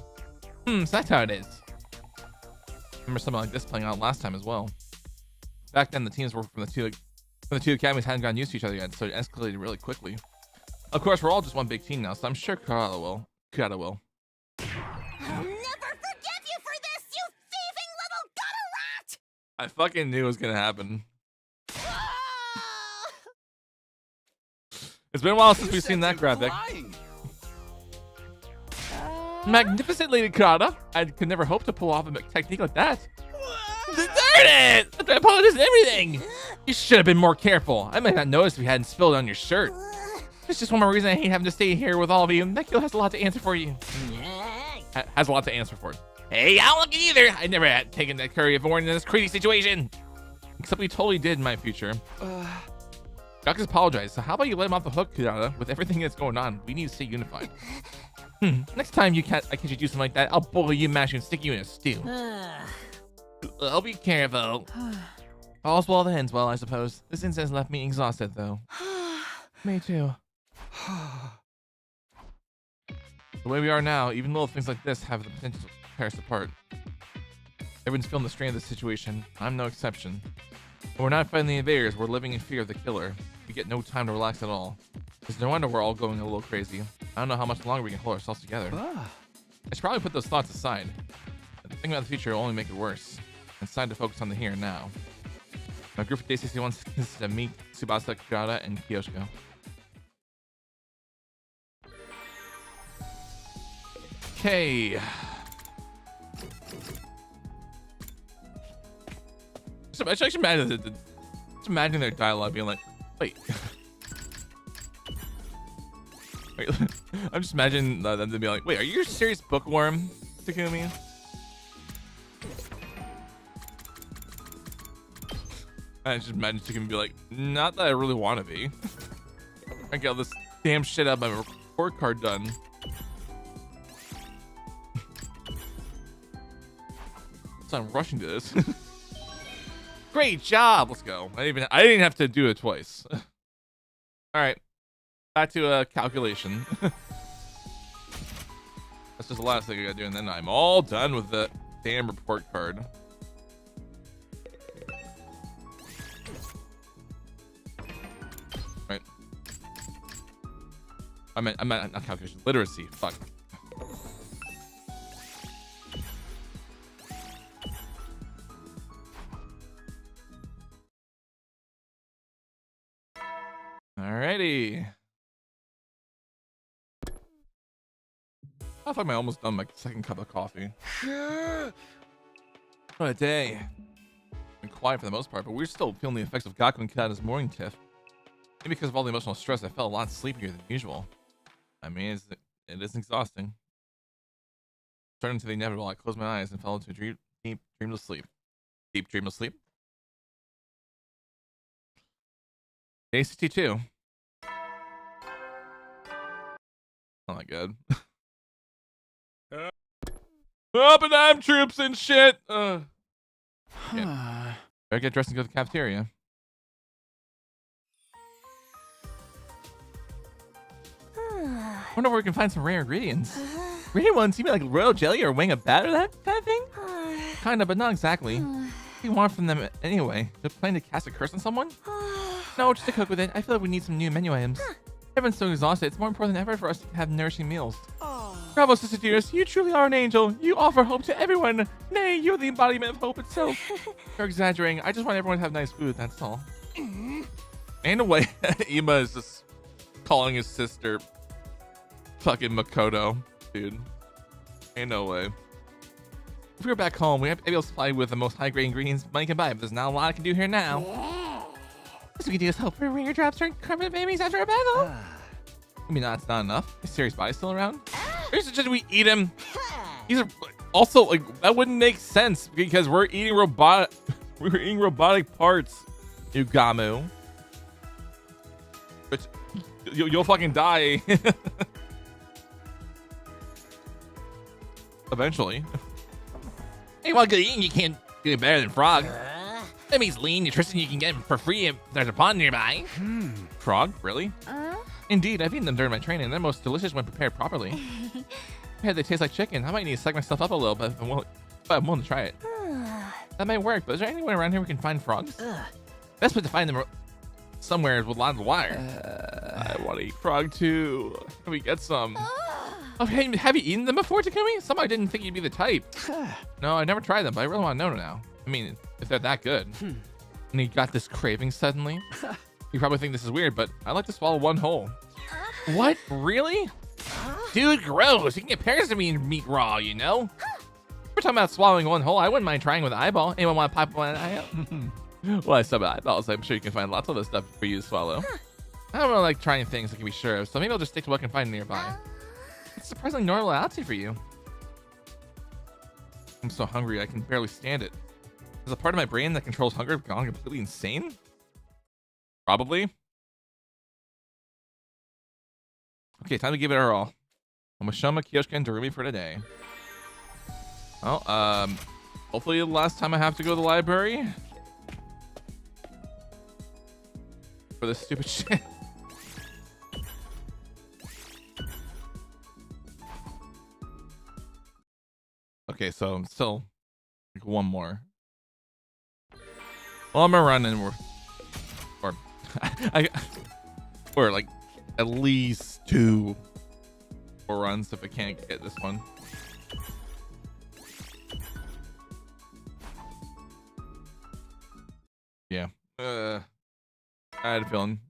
So that's how it is. Remember something like this playing out last time as well. Back then, the teams were from the two academies hadn't gotten used to each other yet, so it escalated really quickly. Of course, we're all just one big team now, so I'm sure Kurata will. I'll never forgive you for this, you thieving little gutter rat! I fucking knew it was gonna happen. It's been a while since we've seen that graphic. Magnificent, Lady Kurata. I could never hope to pull off a technique like that. Darn it! I apologize and everything. You should have been more careful. I might not notice if you hadn't spilled it on your shirt. It's just one more reason I hate having to stay here with all of you. Nekio has a lot to answer for you. Has a lot to answer for. Hey, I don't like it either. I never had taken that curry if I weren't in this crazy situation. Except we totally did in my future. Gaku's apologized, so how about you let him off the hook, Kurata? With everything that's going on, we need to stay unified. Next time I catch you do something like that, I'll boil you, mash you, and stick you in a stew. I'll be careful. All's well that ends well, I suppose. This incident left me exhausted, though. Me too. The way we are now, even little things like this have the potential to tear us apart. Everyone's feeling the strain of this situation. I'm no exception. When we're not fighting the invaders, we're living in fear of the killer. We get no time to relax at all. It's no wonder we're all going a little crazy. I don't know how much longer we can hold ourselves together. I should probably put those thoughts aside. Thinking about the future will only make it worse. It's time to focus on the here and now. My group of Day 61 consists of me, Tsubasa, Kurata, and Kyoshiko. Okay. Just imagine their dialogue being like, wait. I'm just imagining them to be like, wait, are you a serious bookworm, Takumi? I just imagine Takumi be like, not that I really want to be. I get all this damn shit out of my report card done. So I'm rushing to this. Great job. Let's go. I didn't have to do it twice. All right. Back to calculation. That's just the last thing I gotta do, and then I'm all done with the damn report card. Right. I meant not calculation. Literacy. Fuck. Alrighty. I thought I'm almost done my second cup of coffee. What a day. Been quiet for the most part, but we're still feeling the effects of Gaku and Kurata's morning tiff. Maybe because of all the emotional stress, I felt a lot sleepier than usual. I mean, it is exhausting. Turning to the inevitable, I closed my eyes and fell into a deep dreamless sleep. Deep dreamless sleep. Day 62. Oh my god. Up and down troops and shit. Better get dressed and go to the cafeteria. Wonder where we can find some rare ingredients. Rare ones? You mean like royal jelly or wing of batter, that kind of thing? Kinda, but not exactly. What do you want from them anyway? They're planning to cast a curse on someone? No, just to cook with it. I feel like we need some new menu items. Everyone's so exhausted. It's more important than ever for us to have nourishing meals. Bravo, Sister Dearest. You truly are an angel. You offer hope to everyone. Nay, you're the embodiment of hope itself. You're exaggerating. I just want everyone to have nice food, that's all. And a way, Ima is just calling his sister fucking Makoto. Dude. Ain't no way. If we were back home, we'd be able to supply with the most high-grade ingredients money can buy, but there's not a lot I can do here now. This we can do is help for ringer drops during permanent babies after a battle. I mean, that's not enough. Is Serious Body still around? Or should we eat him? These are also like that wouldn't make sense because we're eating robotic parts. You Gamu. Which you'll fucking die. Eventually. Hey, well, good eating, you can't do it better than Frog. That means lean nutrition you can get for free if there's a pond nearby. Frog? Really? Indeed, I've eaten them during my training. They're most delicious when prepared properly. Yeah, they taste like chicken. I might need to psych myself up a little, but I'm willing to try it. That might work, but is there anyone around here we can find frogs? Best way to find them somewhere with lots of wire. I want to eat frog too. Can we get some? Oh, hey, have you eaten them before, Takumi? Somehow I didn't think you'd be the type. No, I never tried them, but I really want to know now. I mean, if they're that good. And you got this craving suddenly? You probably think this is weird, but I like to swallow one whole. What? Really? Dude, gross. You can get parents to meat raw, you know? We're talking about swallowing one whole. I wouldn't mind trying with an eyeball. Anyone want to pop one eye out? Well, I said eyeballs. I'm sure you can find lots of other stuff for you to swallow. I don't really like trying things I can be sure of, so maybe I'll just stick to what I can find nearby. It's surprisingly normal attitude for you. I'm so hungry, I can barely stand it. Is a part of my brain that controls hunger gone completely insane? Probably. Okay, time to give it our all. Omashama, Kiyoshika, and Darumi for today. Well, hopefully the last time I have to go to the library. For this stupid shit. Okay, so I'm still like one more. Well, I'm gonna run and or like at least 2 more runs if I can't get this one. Yeah. I had a feeling.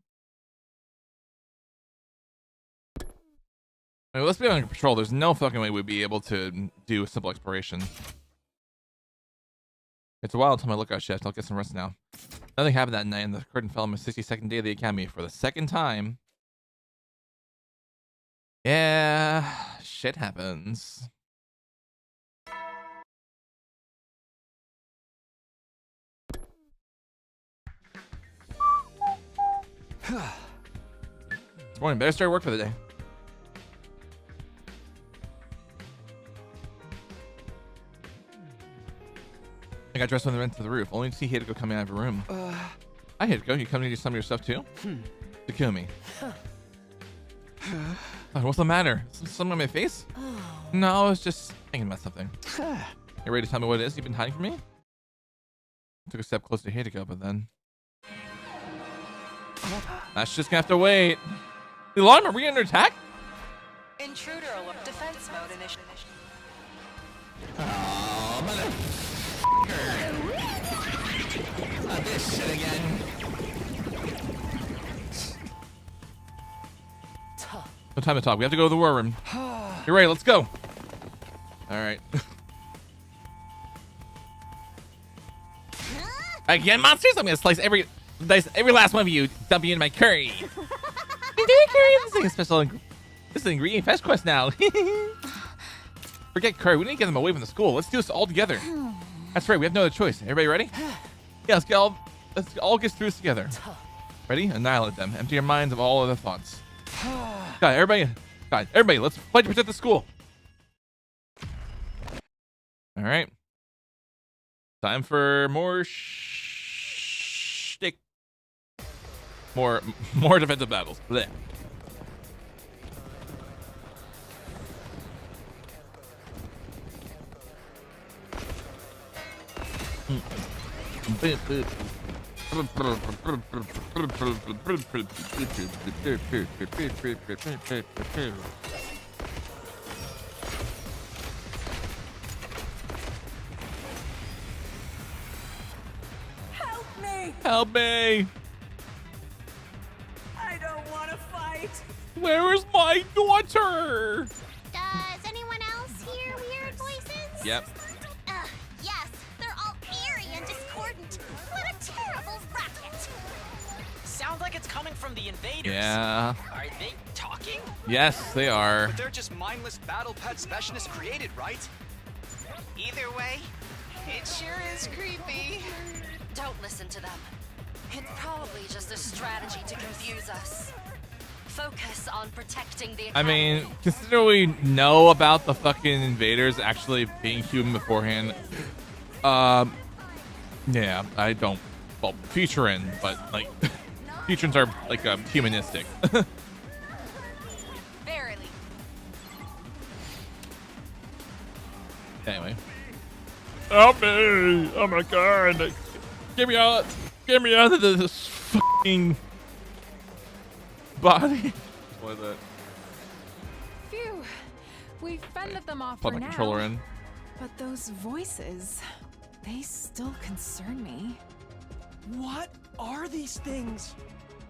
I mean, let's be on patrol. There's no fucking way we'd be able to do a simple exploration. It's a while until my lookout shift. I'll get some rest now. Nothing happened that night, and the curtain fell on my 62nd day of the academy for the 2nd time. Yeah, shit happens. This morning, better start work for the day. I got dressed when I went to the roof, only to see Hideko coming out of her room. Hi, Hideko. You come to do some of your stuff too? Takumi. What's the matter? Something on my face? No, I was just thinking about something. You ready to tell me what it is you've been hiding from me? I took a step closer to Hideko, but then... That's just gonna have to wait. The alarm, are we under attack? Intruder alert. Defense mode initiated. Oh, mother... Not this shit again. No time to talk. We have to go to the war room. You're ready. Let's go. All right. Again, monsters? I'm gonna slice every last one of you, dump you in my curry. This is a special. This is an ingredient fest quest now. Forget curry. We need to get them away from the school. Let's do this all together. That's right. We have no other choice. Everybody ready? Yeah. Let's all get through this together. Ready? Annihilate them. Empty your minds of all other thoughts. God, everybody, let's fight to protect the school. All right. Time for more shtick. More defensive battles. Blech. Help me. I don't want to fight. Where is my daughter? Does anyone else hear weird voices? Yep. Yes, they're all eerie and discordant. What a terrible racket. Sounds like it's coming from the invaders. Yeah. Are they talking? Yes, they are. But they're just mindless battle pet specialists created, right? Either way, it sure is creepy. Don't listen to them. It's probably just a strategy to confuse us. Focus on protecting the I academy. mean, considering we know about the fucking invaders actually being human beforehand, yeah, I don't, well, featuring, but like, featurings are like humanistic. Verily. Anyway. Help me! Oh my god! Get me out of this fucking body. What is it? Phew. We fended them off Plug for my now. controller in. But those voices, they still concern me. What are these things?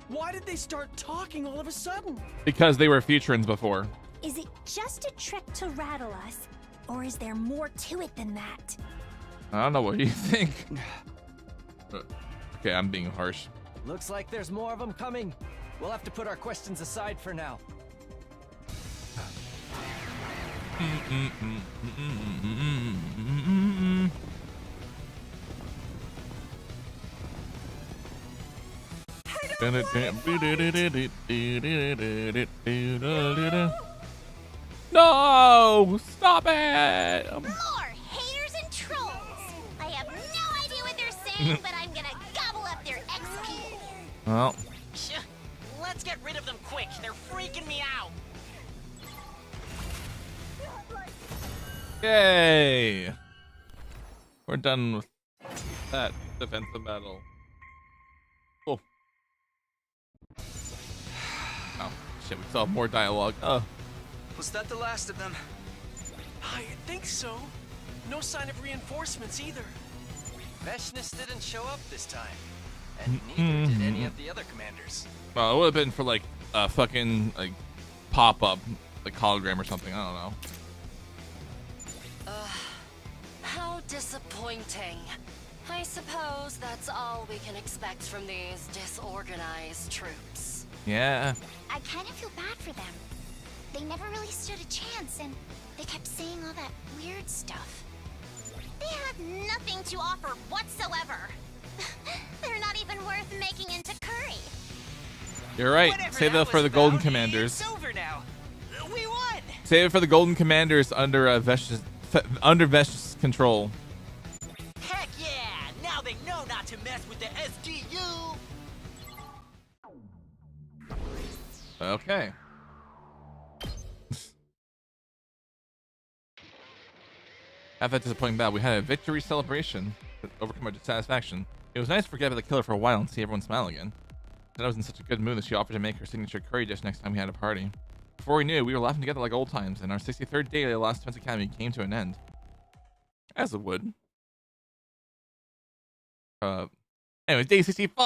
Why did they start talking all of a sudden? Because they were featurings before. Is it just a trick to rattle us? Or is there more to it than that? I don't know, what do you think? Okay, I'm being harsh. Looks like there's more of them coming. We'll have to put our questions aside for now. No! Stop it! More haters and trolls! I have no idea what they're saying, but I'm gonna gobble up their XP. Well, Let's get rid of them quick. They're freaking me out. yay! We're done with that defensive battle. Cool. Oh, shit, we still have more dialogue. Oh. Was that the last of them? I think so. No sign of reinforcements either. Veshnus didn't show up this time. And neither did any of the other commanders. Well, it would have been for like a fucking like pop-up, like hologram or something. I don't know. How disappointing. I suppose that's all we can expect from these disorganized troops. Yeah. I kind of feel bad for them. They never really stood a chance, and they kept saying all that weird stuff. They have nothing to offer whatsoever. They're not even worth making into curry. You're right. Whatever Save that it for was the Golden about, Commanders. It's over now. We won. Save it for the Golden Commanders under under Vesh's control. Heck yeah! Now they know not to mess with the SDU. Okay. After that disappointing battle, we had a victory celebration to overcome our dissatisfaction. It was nice to forget about the killer for a while and see everyone smile again. Then I was in such a good mood that she offered to make her signature curry dish next time we had a party. Before we knew it, we were laughing together like old times, and our 63rd day at the Last Defense Academy came to an end. As it would. Anyway, day 64!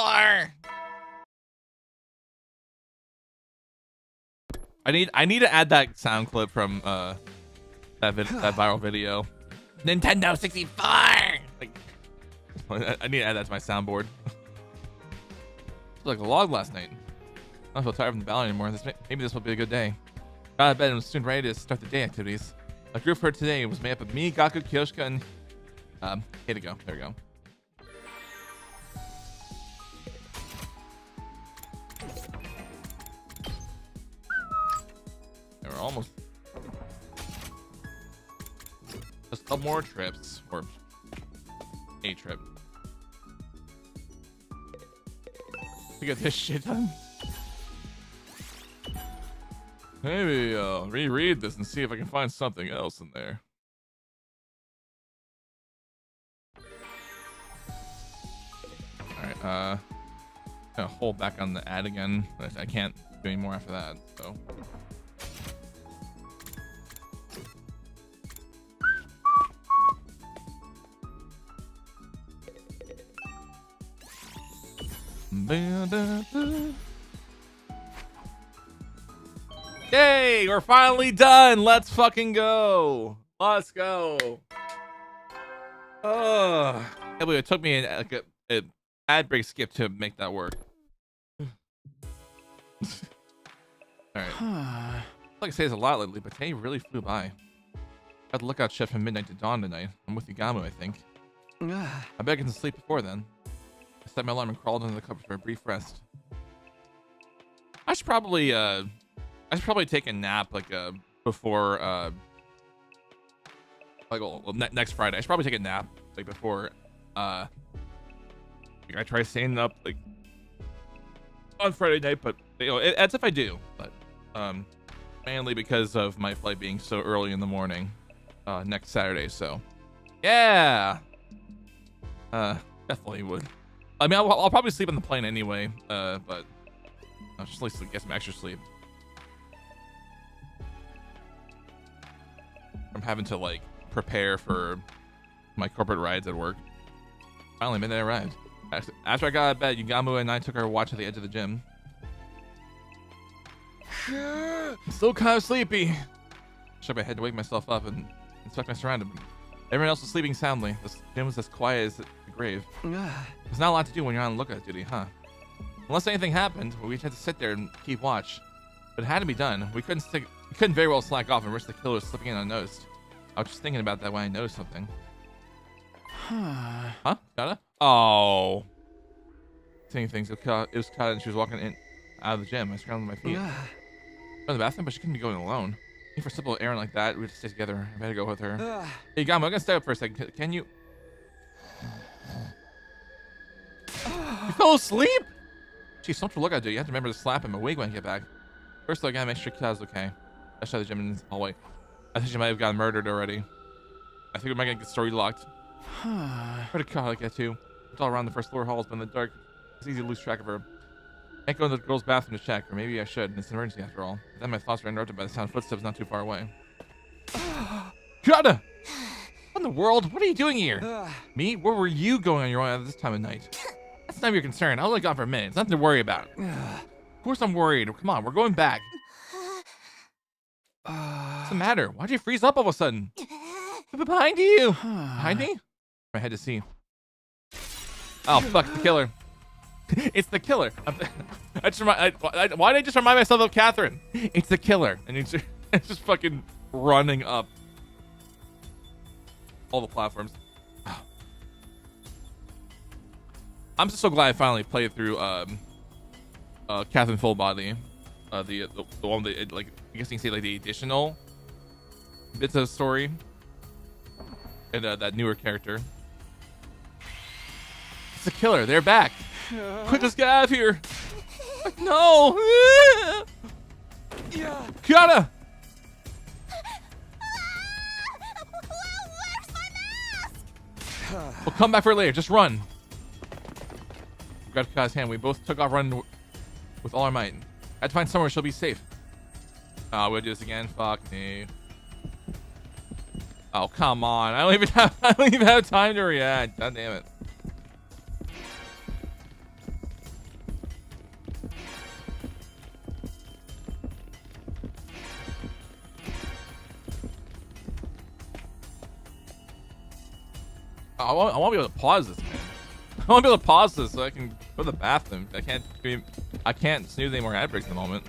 I need to add that sound clip from that viral video. Nintendo 64! Like, I need to add that to my soundboard. It was like a log last night. I don't feel tired from the battle anymore. Maybe this will be a good day. Got out of bed and was soon ready to start the day activities. A group for today was made up of me, Gaku, Kyoshika, and here to go. There we go. They were almost just a couple more trips, or a trip, to get this shit done. Maybe I'll reread this and see if I can find something else in there. Alright, I'm gonna hold back on the ad again, but I can't do any more after that, so. Yay, we're finally done. Let's fucking go. Let's go. Oh, it took me an ad break skip to make that work. All right. Like I say, it's a lot lately, but today really flew by. Got the lookout shift from midnight to dawn tonight. I'm with Yugamu, I think. I bet I can sleep before then. I set my alarm and crawled into the covers for a brief rest. I should probably take a nap before next Friday. I should probably take a nap before I try staying up on Friday night, but as if I do, but mainly because of my flight being so early in the morning next Saturday. So yeah, definitely would. I mean, I'll probably sleep on the plane anyway, but I'll just at least get some extra sleep. I'm having to prepare for my corporate rides at work. Finally, midnight arrived. After I got out of bed, Yugamu and I took our watch at the edge of the gym. Still kind of sleepy. Shook my head to wake myself up and inspect my surroundings. Everyone else was sleeping soundly. The gym was as quiet as the grave. There's not a lot to do when you're on lookout duty, huh? Unless anything happened, we'd have to sit there and keep watch. But it had to be done. We couldn't very well slack off and risk the killer slipping in unnoticed. I was just thinking about that when I noticed something. Huh? Got it? Oh. Saying things. It was Kata and she was walking in out of the gym. I scrambled my feet. Go in the bathroom, but she couldn't be going alone. Even for a simple errand like that, we had to stay together. I had to go with her. Hey, Gama, I'm gonna stay up for a second. Can you? You fell asleep? Geez, so much to look at, dude. You have to remember to slap him awake when I get back. First, though, I gotta make sure Kata's okay. I shot the gym in the hallway. I think she might have gotten murdered already. I think we might get the story locked. Where did Kata get to? It's all around the first floor halls, but in the dark, it's easy to lose track of her. I can't go into the girls' bathroom to check, or maybe I should. It's an emergency after all. But then my thoughts were interrupted by the sound of footsteps not too far away. Kata! What in the world? What are you doing here? Me? Where were you going on your own at this time of night? That's none of your concern. I only gone for a minute. It's nothing to worry about. Of course I'm worried. Come on, we're going back. What's the matter? Why'd you freeze up all of a sudden? Behind you! Behind me? I had to see. Oh, fuck, the killer. It's the killer. Why did I just remind myself of Catherine? It's the killer. And it's just fucking running up all the platforms. I'm just so glad I finally played through Catherine Full Body. The one that, I guess you can say, the additional bits of the story. And that newer character. It's the killer. They're back. Quick, let's get out of here. No. Kata. We'll come back for it later. Just run. Grabbed Kata's hand. We both took off running with all our might. I had to find somewhere she'll be safe. Oh, we'll do this again. Fuck me. Oh, come on. I don't even have time to react. God damn it. I want to be able to pause this, man. I want to be able to pause this so I can go to the bathroom. I can't snooze any more ad breaks at the moment.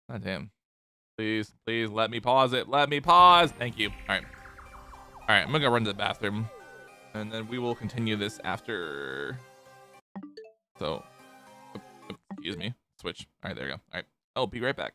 God damn. Please let me pause it. Let me pause. Thank you. All right, I'm gonna go run to the bathroom, and then we will continue this after. So, excuse me. Switch. All right, there you go. All right, I'll be right back.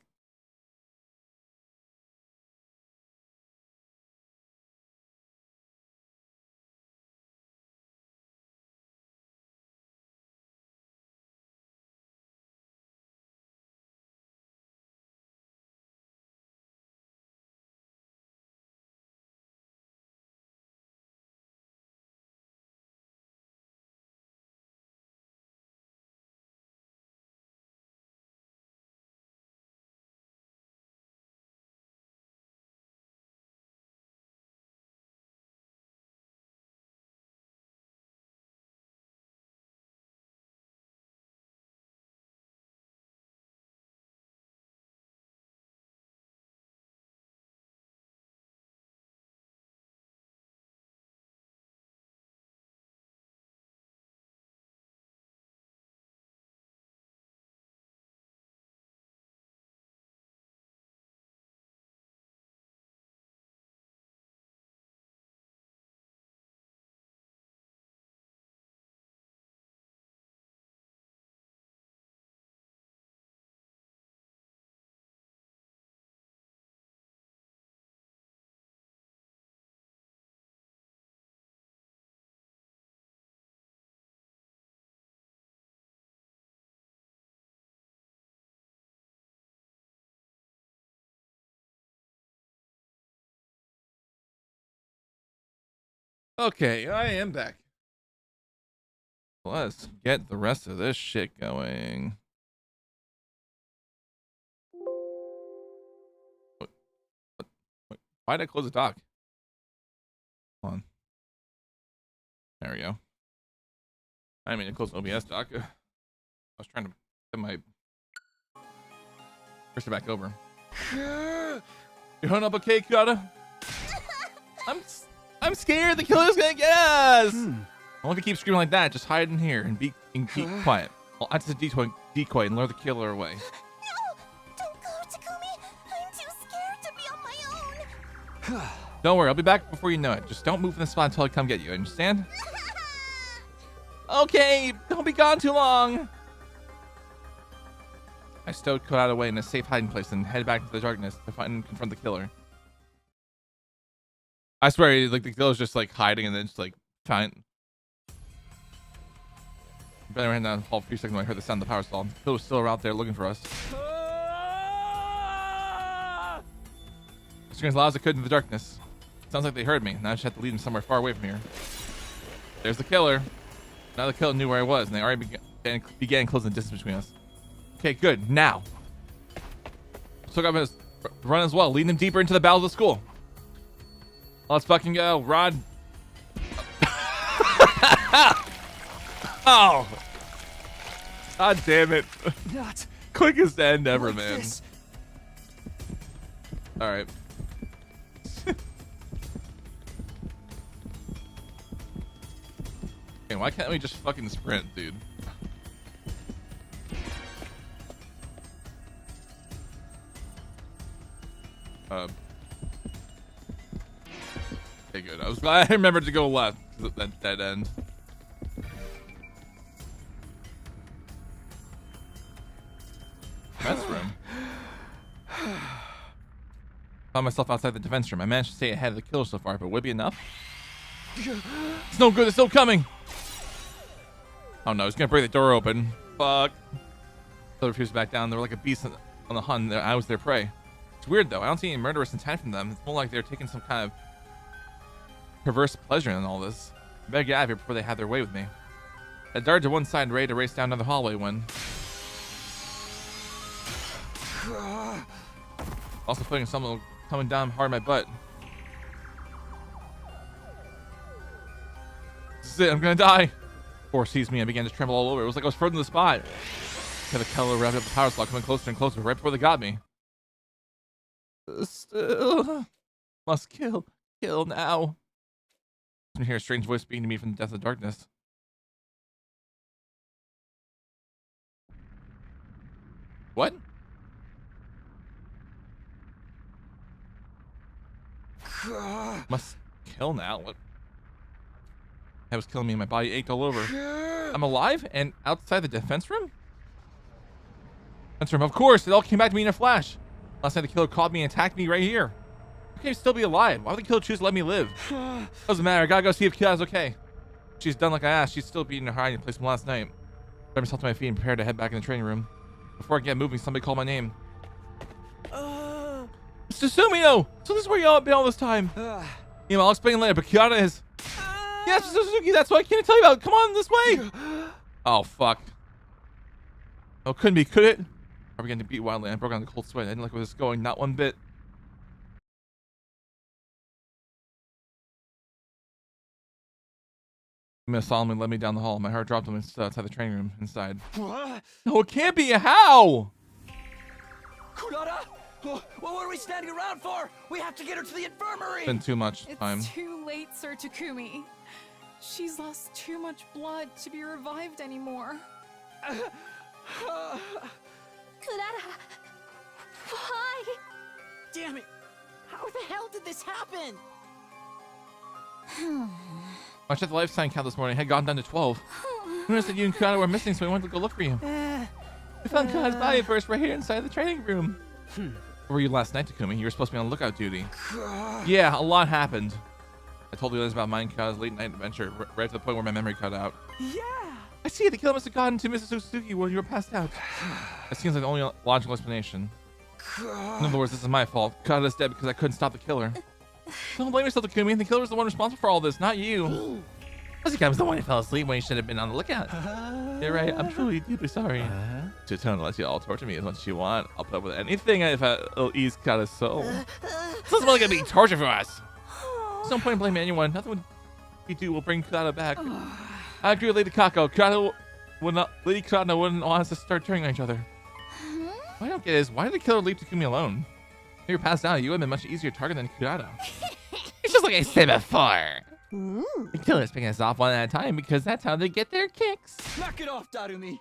Okay, I am back. Let's get the rest of this shit going. Why did I close the dock? Hold on. There we go. I mean, to close an OBS dock. I was trying to get my cursor back over. You holding up okay, Kata? I'm scared the killer's gonna get us. I want to keep screaming like that. Just hide in here and keep quiet. I'll act as a decoy and lure the killer away. No! Don't go, Takumi! I'm too scared to be on my own! Don't worry, I'll be back before you know it. Just don't move from the spot until I come get you. Understand? Okay, don't be gone too long. I stowed Kata away in a safe hiding place and head back into the darkness to find and confront the killer. I swear, like the killer's just like hiding and then just like trying. Ben ran down the hall for a few seconds when I heard the sound of the power saw. The killer was still out there looking for us. I screamed as loud as I could in the darkness. Sounds like they heard me. Now I just have to lead them somewhere far away from here. There's the killer. Now the killer knew where I was, and they already began closing the distance between us. Okay, good. Now. Took up his run as well, leading him deeper into the bowels of the school. Let's fucking go, Rod. Oh. God damn it. Not Quickest end ever, like man. this. All right. Okay, why can't we just fucking sprint, dude? Okay, good. I was glad I remembered to go left. That dead end. Defense room. Found myself outside the defense room. I managed to stay ahead of the killer so far, but would it be enough? It's no good. It's still coming. Oh no, he's gonna break the door open. Fuck. They refused to back down. They were like a beast on the hunt. I was their prey. It's weird though. I don't see any murderous intent from them. It's more like they're taking some kind of perverse pleasure in all this. I better get out of here before they have their way with me. I darted to one side, ready to race down another hallway when also putting someone coming down hard my butt. This is it. I'm gonna die. Force seized me and began to tremble all over. It was like I was frozen to the spot. The killer revved up the power slot, coming closer and closer right before they got me. Still must kill now. I can hear a strange voice speaking to me from the depths of darkness. What? Must kill now. What? That was killing me and my body ached all over. I'm alive and outside the defense room? Defense room, of course. It all came back to me in a flash. Last night the killer caught me and attacked me right here. I can't still be alive. Why would the killer choose to let me live? Doesn't matter. I gotta go see if Kia's okay. She's done like I asked. She's still beating her hiding place from last night. I grabbed myself to my feet and prepared to head back in the training room. Before I get moving, somebody called my name. Mr. Sumio! So this is where y'all have been all this time. You know, I'll explain later, but Kiara is... Yes, Mr. Suzuki, that's what I can't tell you about. Come on, this way! Oh, fuck. Oh, couldn't be, could it? I began to beat wildly. I broke out in the cold sweat. I didn't like where this was going, not one bit. Miss solemnly led me down the hall. My heart dropped when I stood outside the training room inside. What? No, it can't be. How? Kurata? What are we standing around for? We have to get her to the infirmary. Been too much time. It's too late, Sir Takumi. She's lost too much blood to be revived anymore. Kurata! Why? Damn it! How the hell did this happen? I checked the life sign count this morning. I had gone down to 12. We noticed that you and Kurata were missing, so we went to go look for you. We found Kurata's body first right here inside the training room. Where were you last night, Takumi? You were supposed to be on lookout duty. Yeah, a lot happened. I told you about mine and Kurata's late night adventure, right to the point where my memory cut out. Yeah! I see, the killer must have gotten to Mrs. Suzuki when you were passed out. That seems like the only logical explanation. In other words, this is my fault. Kurata's dead because I couldn't stop the killer. Don't blame yourself, Takumi. The killer was the one responsible for all this, not you. Asuka was the one who fell asleep when he should have been on the lookout. You're right. I'm truly deeply sorry. Chitone lets you all torture me as much as you want. I'll put up with anything if it'll ease Kata's soul. This is more like a big torture for us. There's no point in blaming anyone. Nothing we do will bring Kata back. I agree with Lady Kako. Lady Kata wouldn't want us to start turning on each other. What I don't get is, why did the killer leave Takumi alone? If you were passed out, you would have been much easier target than Kurata. It's just like I said before. The killer's picking us off one at a time because that's how they get their kicks. Knock it off, Darumi.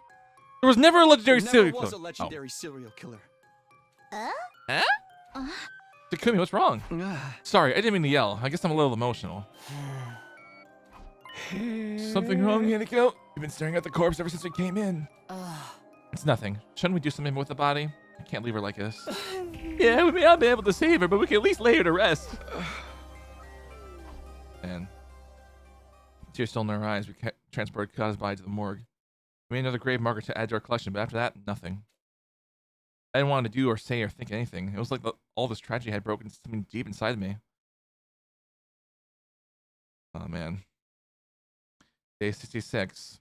There was never a legendary There serial never was killer. a legendary serial killer. Huh? Takumi, what's wrong? Sorry, I didn't mean to yell. I guess I'm a little emotional. Something wrong, Hinako? You've been staring at the corpse ever since we came in. It's nothing. Shouldn't we do something with the body? I can't leave her like this. Yeah, we may not be able to save her, but we can at least lay her to rest. And tears still in our eyes, we transported Kata's body to the morgue. We made another grave marker to add to our collection, but after that, nothing. I didn't want to do or say or think anything. It was like all this tragedy had broken something deep inside me. Oh, man. Day 66.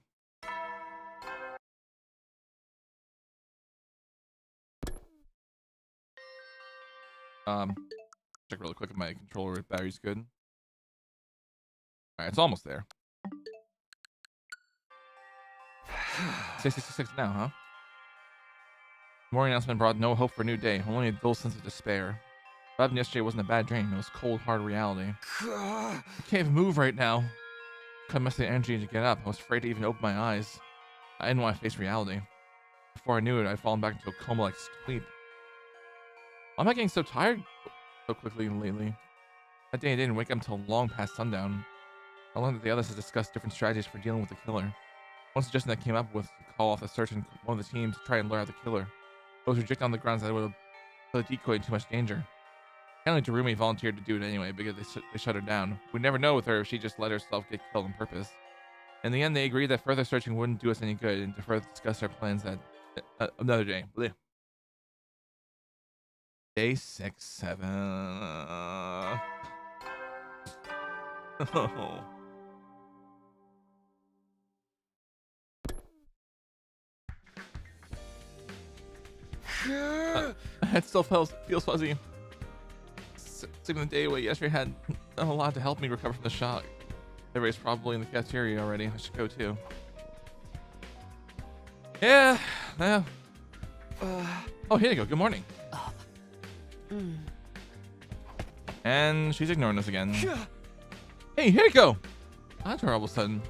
Check really quick if my controller battery's good. Alright, it's almost there. 66 now, huh? The morning announcement brought no hope for a new day, only a dull sense of despair. What happened yesterday wasn't a bad dream, it was cold, hard reality. I can't even move right now. I couldn't muster the energy to get up. I was afraid to even open my eyes. I didn't want to face reality. Before I knew it, I'd fallen back into a coma-like sleep. Why am I getting so tired so quickly lately? That day I didn't wake up until long past sundown. I learned that the others had discussed different strategies for dealing with the killer. One suggestion that came up was to call off the search and one of the teams to try and lure out the killer. It was rejected on the grounds that it would have put the decoy in too much danger. Apparently Darumi volunteered to do it anyway because they shut her down. We'd never know with her if she just let herself get killed on purpose. In the end, they agreed that further searching wouldn't do us any good and to further discuss their plans at another day. Blech. Day 6, 7. Oh. My head still feels fuzzy. Sleeping the day away yesterday had done a lot to help me recover from the shock. Everybody's probably in the cafeteria already. I should go too. Yeah. Oh, here you go. Good morning. And she's ignoring us again. Hey, here you go. That's her all of a sudden.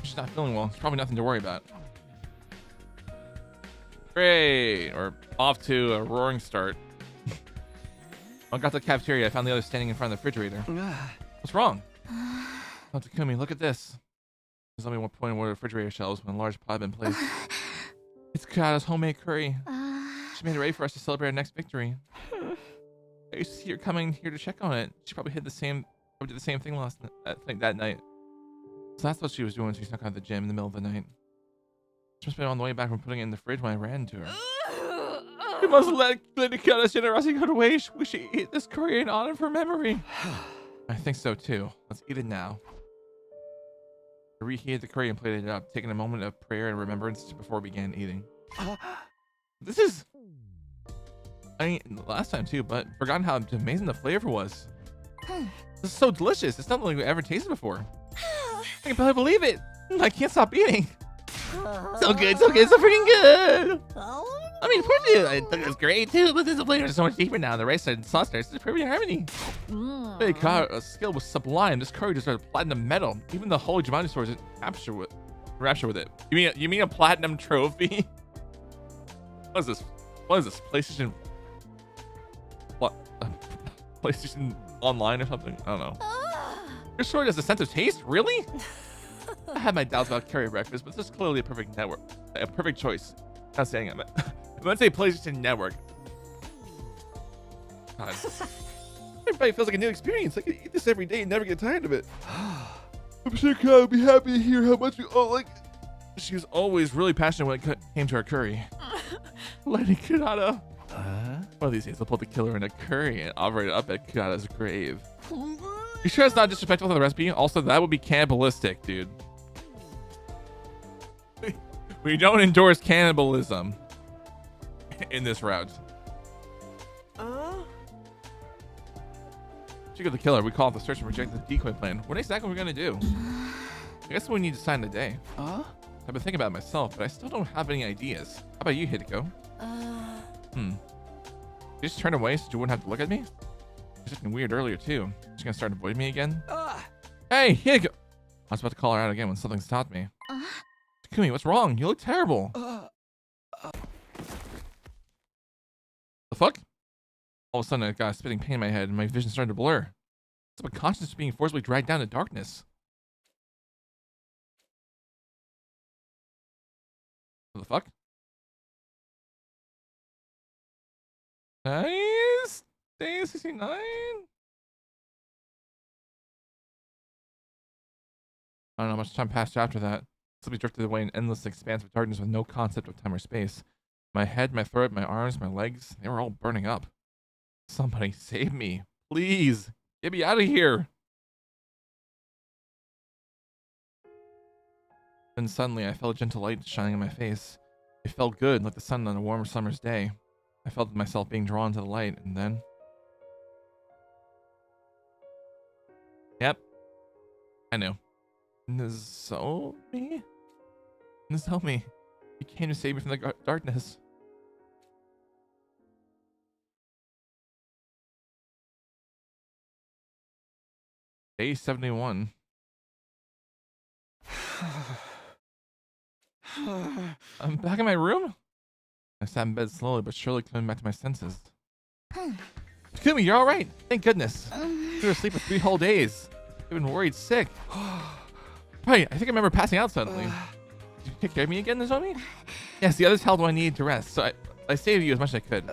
She's not feeling well. It's probably nothing to worry about. Great. We're off to a roaring start. When I got to the cafeteria, I found the others standing in front of the refrigerator. What's wrong? Oh, Takumi, look at this. There's only one point where the refrigerator shelves when a large pot had been placed. It's Kata's homemade curry. She made it ready for us to celebrate our next victory. I used to see her coming here to check on it. She probably did the same thing that night. So that's what she was doing when she snuck out of the gym in the middle of the night. She must have been on the way back from putting it in the fridge when I ran into her. We must let Lady Kata's generosity go to waste. We should eat this curry in honor of her memory. I think so too. Let's eat it now. I reheated the curry and plated it up, taking a moment of prayer and remembrance before we began eating. This is... I mean, last time too, but forgotten how amazing the flavor was. This is so delicious. It's not like we ever tasted before. I can barely believe it. I can't stop eating. So good, so freaking good. I mean, personally, I thought it was great too, but the flavor is so much deeper now. The rice and sauce there, it's just perfect harmony. Hey, Kata's skill was sublime. This curry deserves platinum medal. Even the Holy Jumanji store is in rapture with it. You mean a platinum trophy? What is this? What is this? PlayStation? What? PlayStation Online or something? I don't know. Your story has a sense of taste? Really? I had my doubts about curry breakfast, but this is clearly a perfect choice. Not saying it. I'm gonna say PlayStation Network. God. Everybody feels like a new experience. I could eat this every day and never get tired of it. I'm sure Kata would be happy to hear how much we all like. She was always really passionate when it came to her curry. Lady Kata. One of these days, I'll put the killer in a curry and offer it up at Kata's grave. You sure it's not disrespectful to the recipe? Also, that would be cannibalistic, dude. We don't endorse cannibalism in this route. Check out the killer. We call it the search and reject the decoy plan. What exactly are we gonna do? I guess we need to sign the day. I've been thinking about it myself, but I still don't have any ideas. How about you, Hideko? You just turned away so you wouldn't have to look at me? You're looking weird earlier too. She's gonna start avoiding me again? Hey, Hideko! I was about to call her out again when something stopped me. Takumi, what's wrong? You look terrible. The fuck? All of a sudden, I got a spitting pain in my head and my vision started to blur. It's my consciousness being forcibly dragged down to darkness. What the fuck? Nice. Day 69. I don't know how much time passed after that. Simply drifted away in an endless expanse of darkness with no concept of time or space. My head, my throat, my arms, my legs, they were all burning up. Somebody save me. Please. Get me out of here. Then suddenly I felt a gentle light shining on my face. It felt good, like the sun on a warm summer's day. I felt myself being drawn to the light, and then... Yep. I knew. Nozomi? Nozomi. You came to save me from the darkness. Day 71. I'm back in my room? I sat in bed slowly but surely coming back to my senses. Takumi, you're alright. Thank goodness. You were asleep for 3 whole days. You've been worried sick. Right, I think I remember passing out suddenly. Did you take care of me again, Nozomi? Yes, the others held what I needed to rest, so I saved you as much as I could.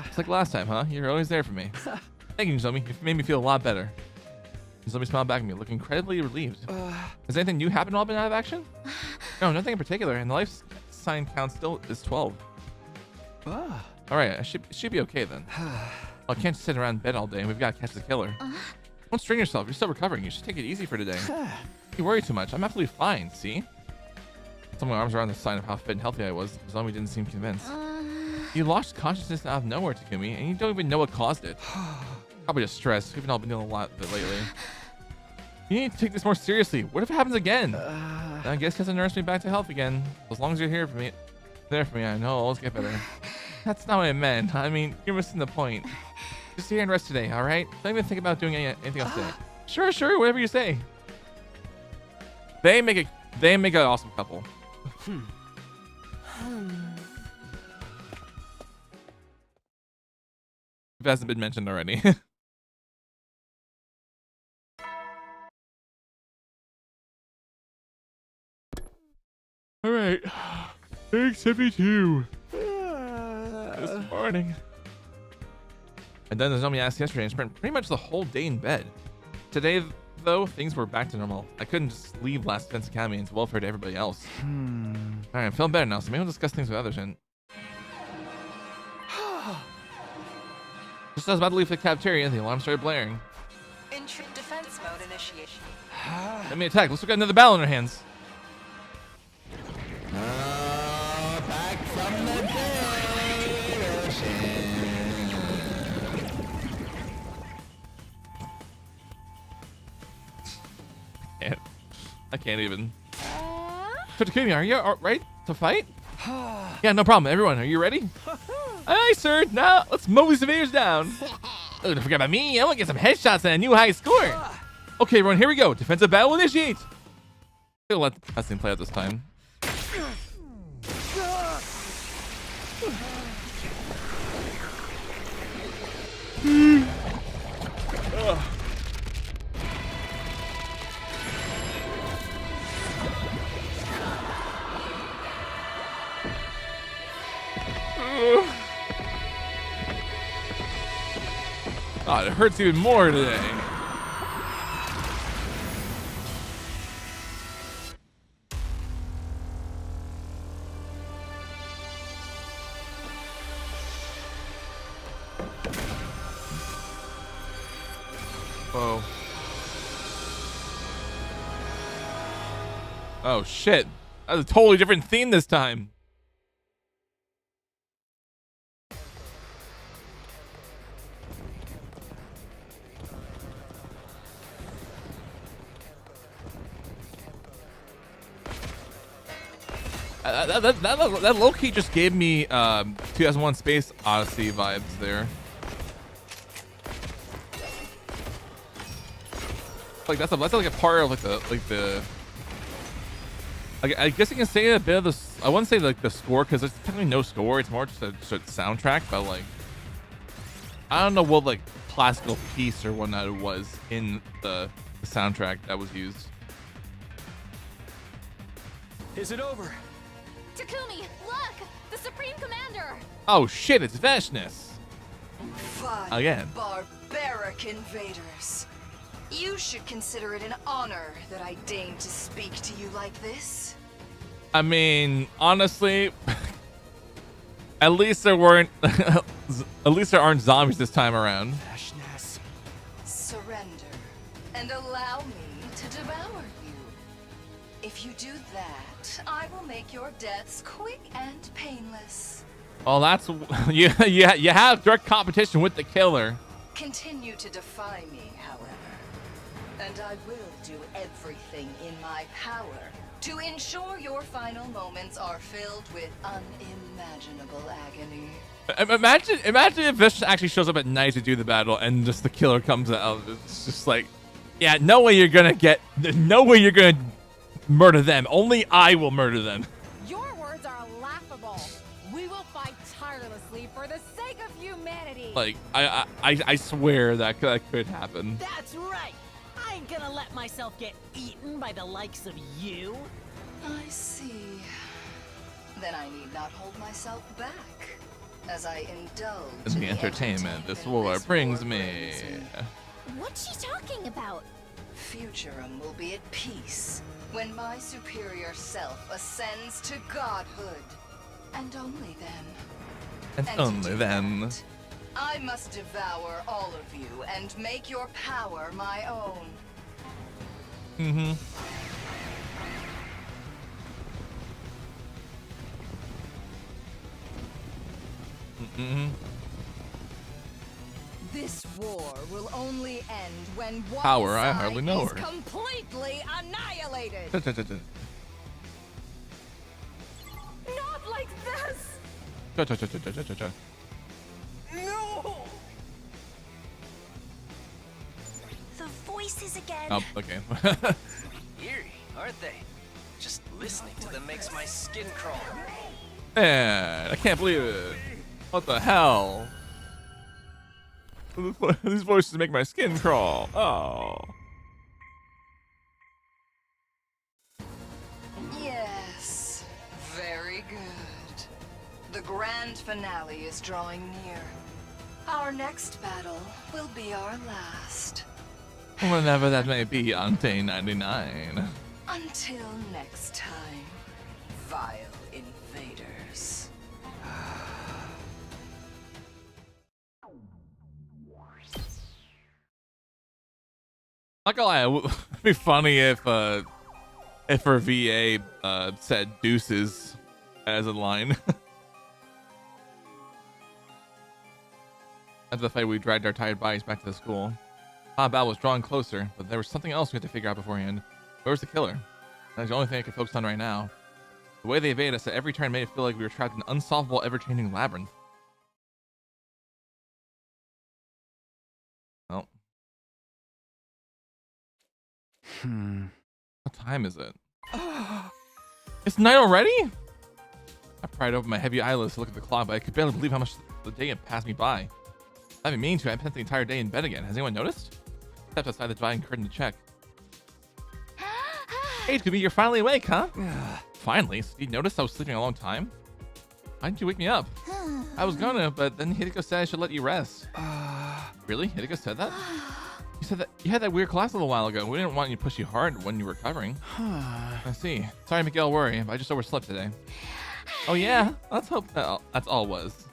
It's like last time, huh? You're always there for me. Thank you, Nozomi. You've made me feel a lot better. Nozomi smiled back at me, looking incredibly relieved. Has anything new happened while I've been out of action? No, nothing in particular, and the life sign count still is 12. Alright, I should be okay then. I can't just sit around in bed all day, and we've got to catch the killer. Don't strain yourself. You're still recovering. You should take it easy for today. You worry too much. I'm absolutely fine, see? I put my arms around the sign of how fit and healthy I was. Nozomi didn't seem convinced. You lost consciousness out of nowhere, Takumi, and you don't even know what caused it. Probably just stress. We've all been dealing a lot with it lately. You need to take this more seriously. What if it happens again? I guess you have to nurse me back to health again. As long as you're here for me, there for me, I know I'll always get better. That's not what I meant. I mean, you're missing the point. Just sit here and rest today, all right? Don't even think about doing anything else today. Sure, whatever you say. They make an awesome couple. If it hasn't been mentioned already. All right, day 72. This morning. And then Nozomi asked yesterday and spent pretty much the whole day in bed. Today, though, things were back to normal. I couldn't just leave Last Defense Academy and it's welfare to everybody else. Alright, I'm feeling better now, so maybe we'll discuss things with others and... Just as I was about to leave the cafeteria, the alarm started blaring. Intrude defense mode initiation. Let me attack. Let's look at another battle in our hands. Back from the dead ocean. I can't even. Takumi, are you all right to fight? Yeah, no problem. Everyone, are you ready? Aye, sir. Now, let's mow these invaders down. Oh, don't forget about me. I want to get some headshots and a new high score. Okay, everyone, here we go. Defensive battle initiate. I'll let the cutscene play out this time. God, it hurts even more today. Oh shit. That's a totally different theme this time. That low-key just gave me 2001 Space Odyssey vibes there. Like that's like a part of like I guess you can say a bit of this. I wouldn't say like the score because there's technically no score. It's more just a soundtrack. But like I don't know what like classical piece or whatnot it was in the soundtrack that was used. Is it over? Takumi, look! The Supreme Commander! Oh shit! It's Veshness. Fine, Again. Barbaric invaders. You should consider it an honor that I deign to speak to you like this. I mean, honestly, at least there weren't. At least there aren't zombies this time around. Veshness. Surrender and allow me to devour you. If you do that, I will make your deaths quick and painless. Well, that's you have direct competition with the killer. Continue to defy me, however, and I will do everything in my power to ensure your final moments are filled with unimaginable agony. Imagine if Vish actually shows up at night to do the battle, and just the killer comes out. It's just like, yeah, no way you're gonna murder them. Only I will murder them. Your words are laughable. We will fight tirelessly for the sake of humanity. Like, I swear that could happen. That's right. I ain't gonna let myself get eaten by the likes of you. I see. Then I need not hold myself back as I indulge In the entertainment this war brings me. What's she talking about? Futurum will be at peace when my superior self ascends to godhood. And only then. And to only do then. that, I must devour all of you and make your power my own. Mm-hmm. Mm-hmm. This war will only end when one Power, I side hardly know is her. completely annihilated. Not like this. No! The voices again. Oh, okay. Eerie, aren't they? Just listening to them makes my skin crawl. Man, I can't believe it. What the hell? These voices make my skin crawl. Oh. Yes, very good. The grand finale is drawing near. Our next battle will be our last. Whenever that may be on day 99. Until next time, vile invaders. Not gonna lie, it would be funny if her VA said deuces as a line. After the fight, we dragged our tired bodies back to the school. Combat was drawing closer, but there was something else we had to figure out beforehand. Where was the killer? That's the only thing I could focus on right now. The way they evaded us at every turn made it feel like we were trapped in an unsolvable, ever-changing labyrinth. Well. What time is it? It's night already? I pried open my heavy eyelids to look at the clock, but I could barely believe how much the day had passed me by. I didn't mean to. I spent the entire day in bed again. Has anyone noticed? Stepped outside the drying curtain to check. Hey, Scooby, you're finally awake, huh? Finally? So you noticed I was sleeping a long time? Why didn't you wake me up? I was gonna, but then Hideko said I should let you rest. Really? Hideko said that? You said that you had that weird class a little while ago. We didn't want you to push you hard when you were recovering. I see. Sorry to make you all worry, but I just overslept today. Oh yeah? Let's hope that's all it was.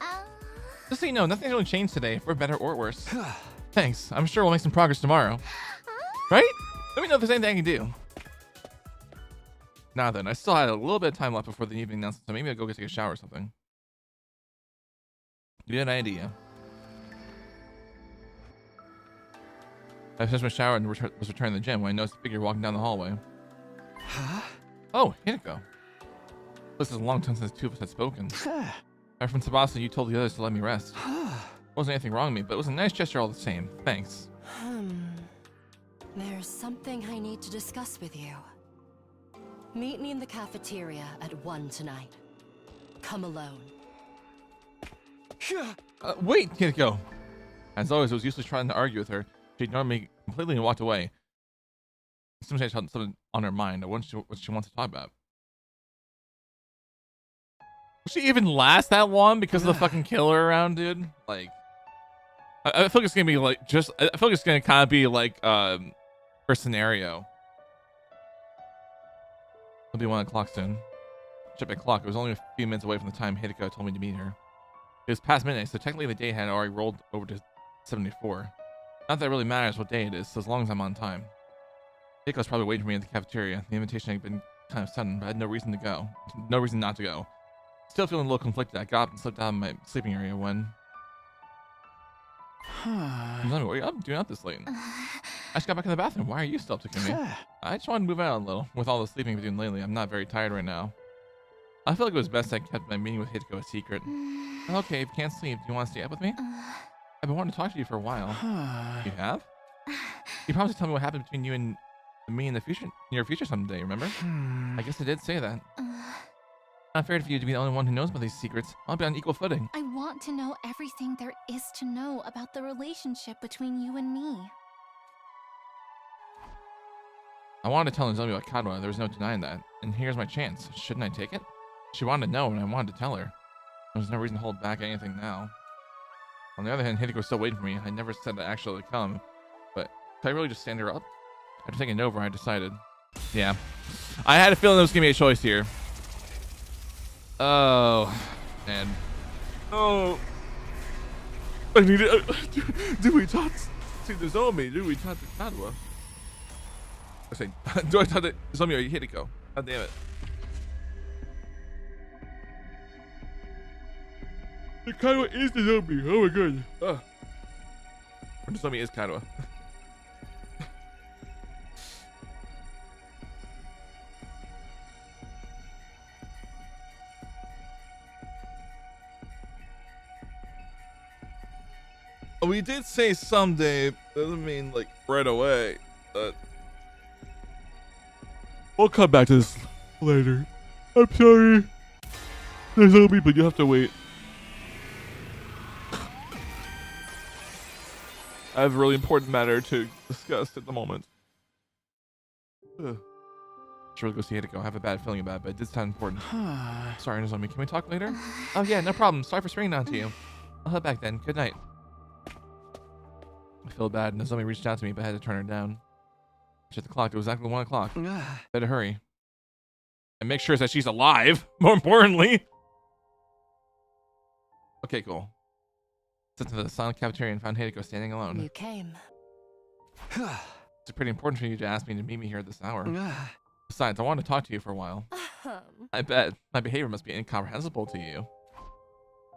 Just so you know, nothing's really changed today, for better or worse. Thanks. I'm sure we'll make some progress tomorrow. Right? Let me know if there's anything I can do. Now then, I still had a little bit of time left before the evening announcement, so maybe I'll go take a shower or something. Good idea. I finished my shower and was returning to the gym when I noticed a figure walking down the hallway. Huh? Oh, Hideko. This is a long time since the two of us had spoken. I'm from Tsubasa, you told the others to let me rest. Wasn't anything wrong with me, but it was a nice gesture all the same. Thanks. There's something I need to discuss with you. Meet me in the cafeteria at 1 tonight. Come alone. Wait, Hideko. As always, it was useless trying to argue with her. She ignored me completely and walked away. Sometimes she had something on her mind. I wondered what she wants to talk about. Will she even last that long because of the fucking killer around, dude? Like, I feel like it's gonna be like I feel like it's gonna kind of be like her scenario. It'll be 1 o'clock soon. Check my clock. It was only a few minutes away from the time Hideko told me to meet her. It was past midnight, so technically the day had already rolled over to 74. Not that it really matters what day it is, so as long as I'm on time. Hideko's probably waiting for me in the cafeteria. The invitation had been kind of sudden, but I had no reason to go. No reason not to go. Still feeling a little conflicted, I got up and slipped out of my sleeping area when... What are you up doing out this late? I just got back in the bathroom. Why are you still up to me? I just wanted to move out a little. With all the sleeping I've been doing lately, I'm not very tired right now. I feel like it was best I kept my meeting with Hideko a secret. Okay, if you can't sleep, do you want to stay up with me? I've been wanting to talk to you for a while. You have? You promised to tell me what happened between you and me in the future, near future someday, remember? I guess I did say that. Not fair for you to be the only one who knows about these secrets. I'll be on equal footing. I want to know everything there is to know about the relationship between you and me. I wanted to tell Nozomi about Kadwa. There was no denying that. And here's my chance. Shouldn't I take it? She wanted to know, and I wanted to tell her. There was no reason to hold back anything now. On the other hand, Hideko was still waiting for me. I never said to actually come. But could I really just stand her up? After thinking it over, I decided. Yeah. I had a feeling there was going to be a choice here. Oh, man. Oh. I need it. Do we talk to Nozomi? Do we talk to Kadwa? I say, do I talk to Nozomi or Hideko? God damn it. The Kadwa is Nozomi. Oh my god. Oh. Nozomi is Kadwa. We did say someday, doesn't mean like right away, but we'll come back to this later. I'm sorry. There's no me, but you have to wait. I have a really important matter to discuss at the moment. Should really go see Hideko. I have a bad feeling about it, but it did sound important. Sorry, Nozomi. Can we talk later? Oh yeah, no problem. Sorry for springing on to you. I'll head back then. Good night. I feel bad. Nozomi reached out to me, but I had to turn her down. Check the clock. It was exactly 1 o'clock. Better hurry. And make sure that she's alive, more importantly. Okay, cool. Stepped into the silent cafeteria and found Hideko standing alone. You came. It's pretty important for you to ask me to meet me here at this hour. Besides, I want to talk to you for a while. I bet my behavior must be incomprehensible to you.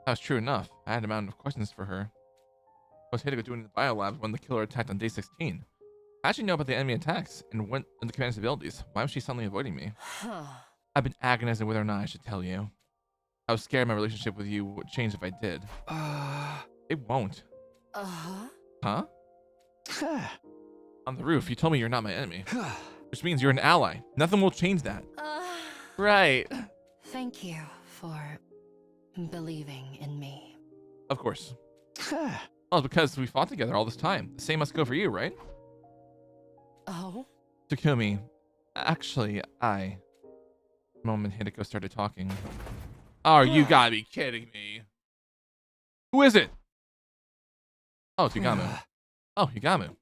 That was true enough. I had a mountain of questions for her. What was Hideko doing in the biolab when the killer attacked on day 16? I actually know about the enemy attacks and went into the command's abilities. Why was she suddenly avoiding me? I've been agonizing whether or not I should tell you. I was scared my relationship with you would change if I did. It won't. Huh? On the roof, you told me you're not my enemy. Which means you're an ally. Nothing will change that. Right. Thank you for believing in me. Of course. Well, it's because we fought together all this time. The same must go for you, right? Oh? Takumi, actually, The moment Hideko started talking. Oh, you gotta be kidding me. Who is it? Oh, it's Yugamu. Oh, Yugamu.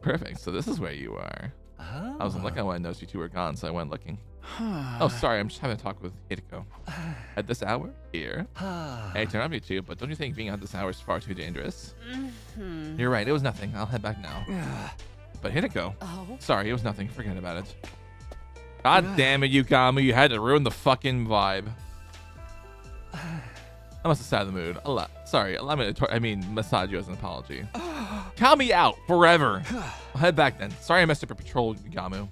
Perfect. So this is where you are. I wasn't looking when I noticed you two were gone, so I went looking. Oh, sorry. I'm just having a talk with Hideko. At this hour? Here? Hey, turn on you two, but don't you think being at this hour is far too dangerous? You're right. It was nothing. I'll head back now. But Hideko. Oh? Sorry, it was nothing. Forget about it. God damn it, Yukama. You had to ruin the fucking vibe. I must have sat in the mood. Sorry, allow me to massage you as an apology. Count me out forever. I'll head back then. Sorry I messed up your patrol, Yugamu.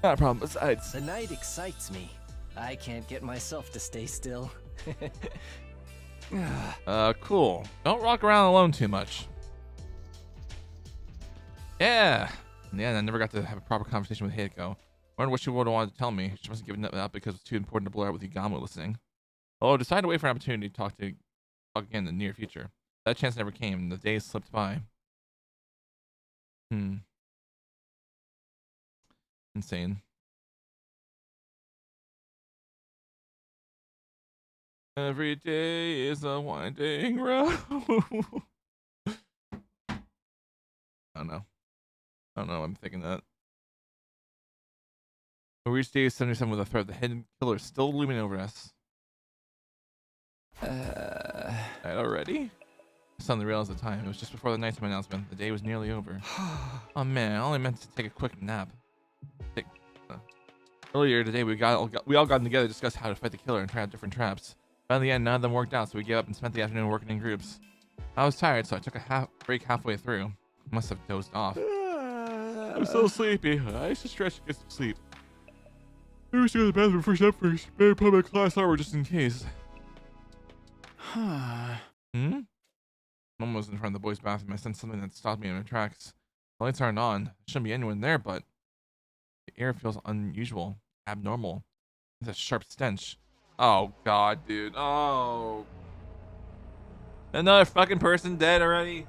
Not a problem. Besides, The night excites me. I can't get myself to stay still. cool. Don't walk around alone too much. Yeah. I never got to have a proper conversation with Heiko. I wonder what she would have wanted to tell me. She must have given it up because it was too important to blur out with Yugamu listening. Oh, decided to wait for an opportunity to talk again in the near future. That chance never came, and the days slipped by. Insane. Every day is a winding road. I don't know. I'm thinking that. We reached day 77 with a threat. The hidden killer is still looming over us. Already? I suddenly realized the time. It was just before the nighttime announcement. The day was nearly over. Oh man, I only meant to take a quick nap. Earlier today, we all got together to discuss how to fight the killer and try out different traps. But in the end, none of them worked out, so we gave up and spent the afternoon working in groups. I was tired, so I took a break halfway through. Must have dozed off. I'm so sleepy. I used to stretch to get some sleep. I wish to go to the bathroom first. Better put my class hour just in case. Mom was in front of the boys' bathroom. I sensed something that stopped me in my tracks. The lights aren't on. There shouldn't be anyone there, but the air feels unusual, abnormal. It's a sharp stench. Oh god, dude. Oh. Another fucking person dead already?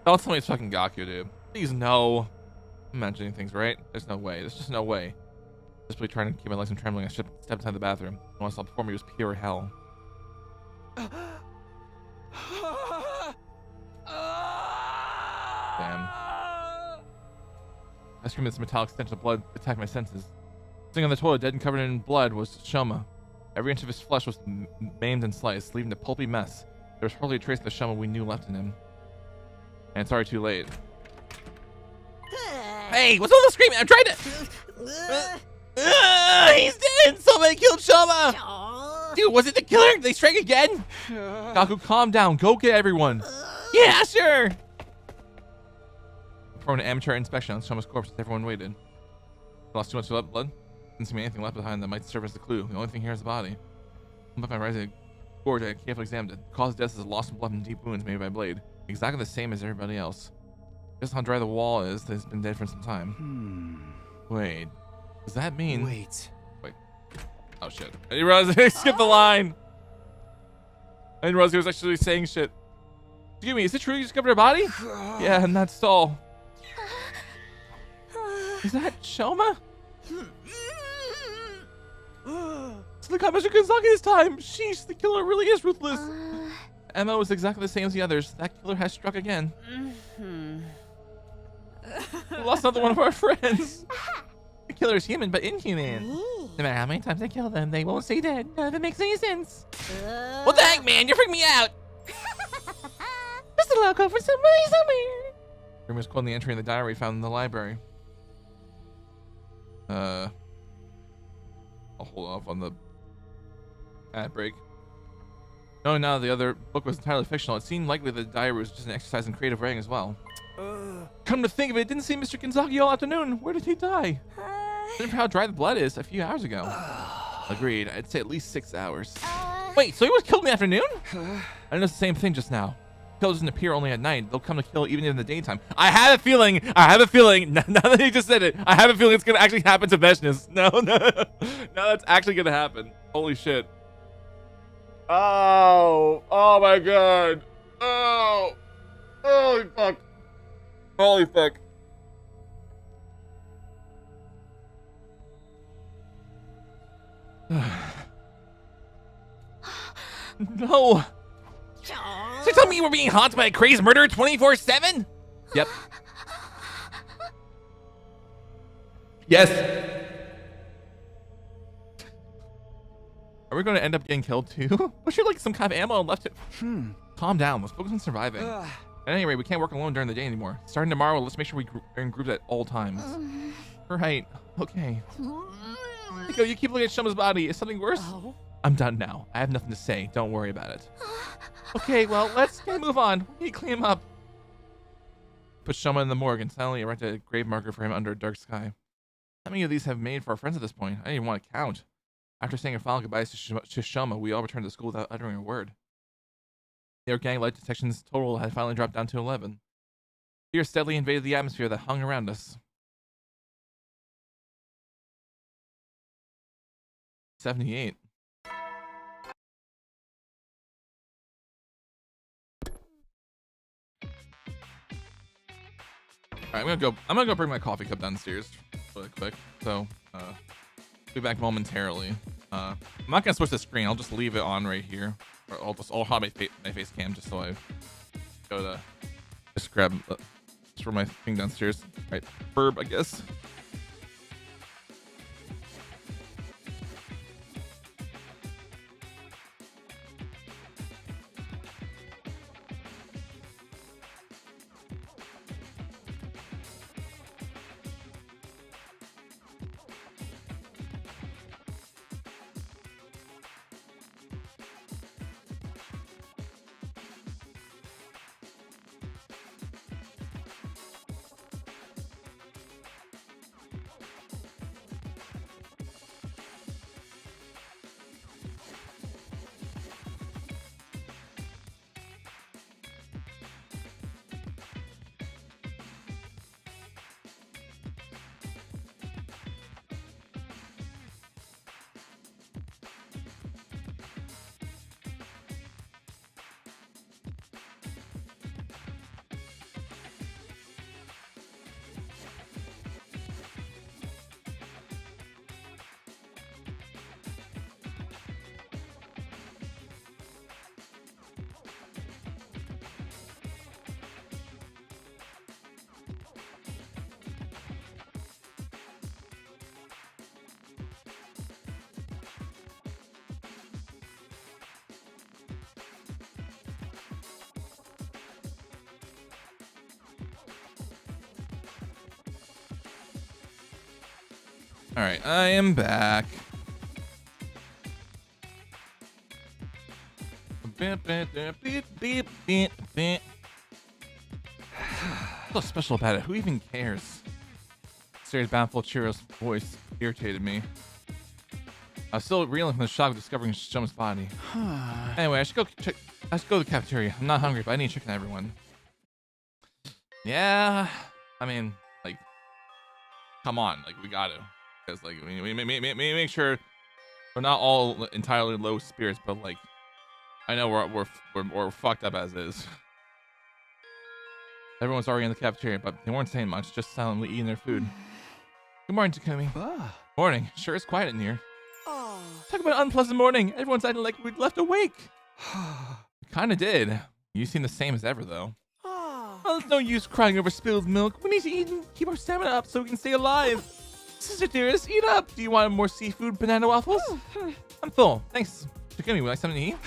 Don't tell me it's fucking Gaku, dude. Please no. I'm imagining things, right? There's no way. There's just no way. Just really trying to keep my legs from trembling. I stepped inside the bathroom. What I saw before me was pure hell. Damn. I screamed this metallic stench of blood attacked my senses. Sitting on the toilet, dead and covered in blood, was Shoma. Every inch of his flesh was maimed and sliced, leaving a pulpy mess. There was hardly a trace of the Shoma we knew left in him. And it's already too late. Hey, what's all the screaming? I'm trying to... he's dead! Somebody killed Shoma! Dude, was it the killer? Did they strike again? Gaku, calm down. Go get everyone. Yeah, sure. For an amateur inspection on Shoma's corpse, everyone waited. Lost too much blood? Didn't seem anything left behind that might serve as a clue. The only thing here is the body. Up my rising gorge, I carefully examined it. The cause of death is loss of blood and deep wounds made by blade. Exactly the same as everybody else. Just how dry the wall is, that it's been dead for some time. Wait. Does that mean... Wait. Oh shit. I didn't realize I skipped the line. I didn't realize he was actually saying shit. Excuse me, is it true you discovered her body? Yeah, in that stall. Is that Shoma? It's the Mr. Kazaki this time. Sheesh, the killer really is ruthless. Emma was exactly the same as the others. That killer has struck again. We lost another one of our friends. The killer is human, but inhuman. No matter how many times I kill them, they won't stay dead. None of it makes any sense. What the heck, man? You're freaking me out. Just a loco for somebody somewhere. Room is quoting the entry in the diary found in the library. I'll hold off on the ad break. Knowing now the other book was entirely fictional, it seemed likely that the diary was just an exercise in creative writing as well. Come to think of it, didn't see Mr. Kinzaki all afternoon. Where did he die? Remember how dry the blood is a few hours ago. Agreed. I'd say at least 6 hours. Wait, so he was killed in the afternoon? I noticed the same thing just now. Killers doesn't appear only at night. They'll come to kill even in the daytime. I have a feeling, now that he just said it, I have a feeling it's going to actually happen to Veshnis. No, that's actually going to happen. Holy shit. Oh my god. Oh, holy fuck. Holy fuck. No. So you telling me you were being haunted by a crazed murderer 24/7? Yep. Yes. Are we going to end up getting killed too? Was there like some kind of ammo left? Calm down. Let's focus on surviving. At any rate, we can't work alone during the day anymore. Starting tomorrow, let's make sure we are in groups at all times. Right. Okay. Nico, you keep looking at Shoma's body. Is something worse? I'm done now. I have nothing to say. Don't worry about it. Okay, well, let's move on. We need to clean him up. Put Shoma in the morgue and silently erect a grave marker for him under a dark sky. How many of these have made for our friends at this point? I didn't even want to count. After saying our final goodbyes to Shoma, we all returned to school without uttering a word. Their gang light detections total had finally dropped down to 11. Fear steadily invaded the atmosphere that hung around us. 78. Alright, I'm gonna go bring my coffee cup downstairs really quick. So be back momentarily. I'm not gonna switch the screen, I'll just leave it on right here. Or I'll hide my face cam just so I go to just grab just for my thing downstairs. Right, burb, I guess. All right, I am back. What's so special about it? Who even cares? Sarah's bountiful Chiro's voice irritated me. I was still reeling from the shock of discovering Shoma's body. Anyway, I should go to the cafeteria. I'm not hungry, but I need chicken, everyone. Yeah, I mean, like, come on, like, we gotta. Because like we make sure we're not all entirely low spirits, but like I know we're fucked up as is. Everyone's already in the cafeteria, but they weren't saying much, just silently eating their food. Good morning, Takumi. Morning. Sure is quiet in here. Talk about an unpleasant morning. Everyone's acting like we'd left awake. Kinda did. You seem the same as ever, though. Well, there's no use crying over spilled milk. We need to eat and keep our stamina up so we can stay alive. Sister dearest, eat up. Do you want more seafood banana waffles? I'm full. Thanks. Takumi, would you like something to eat?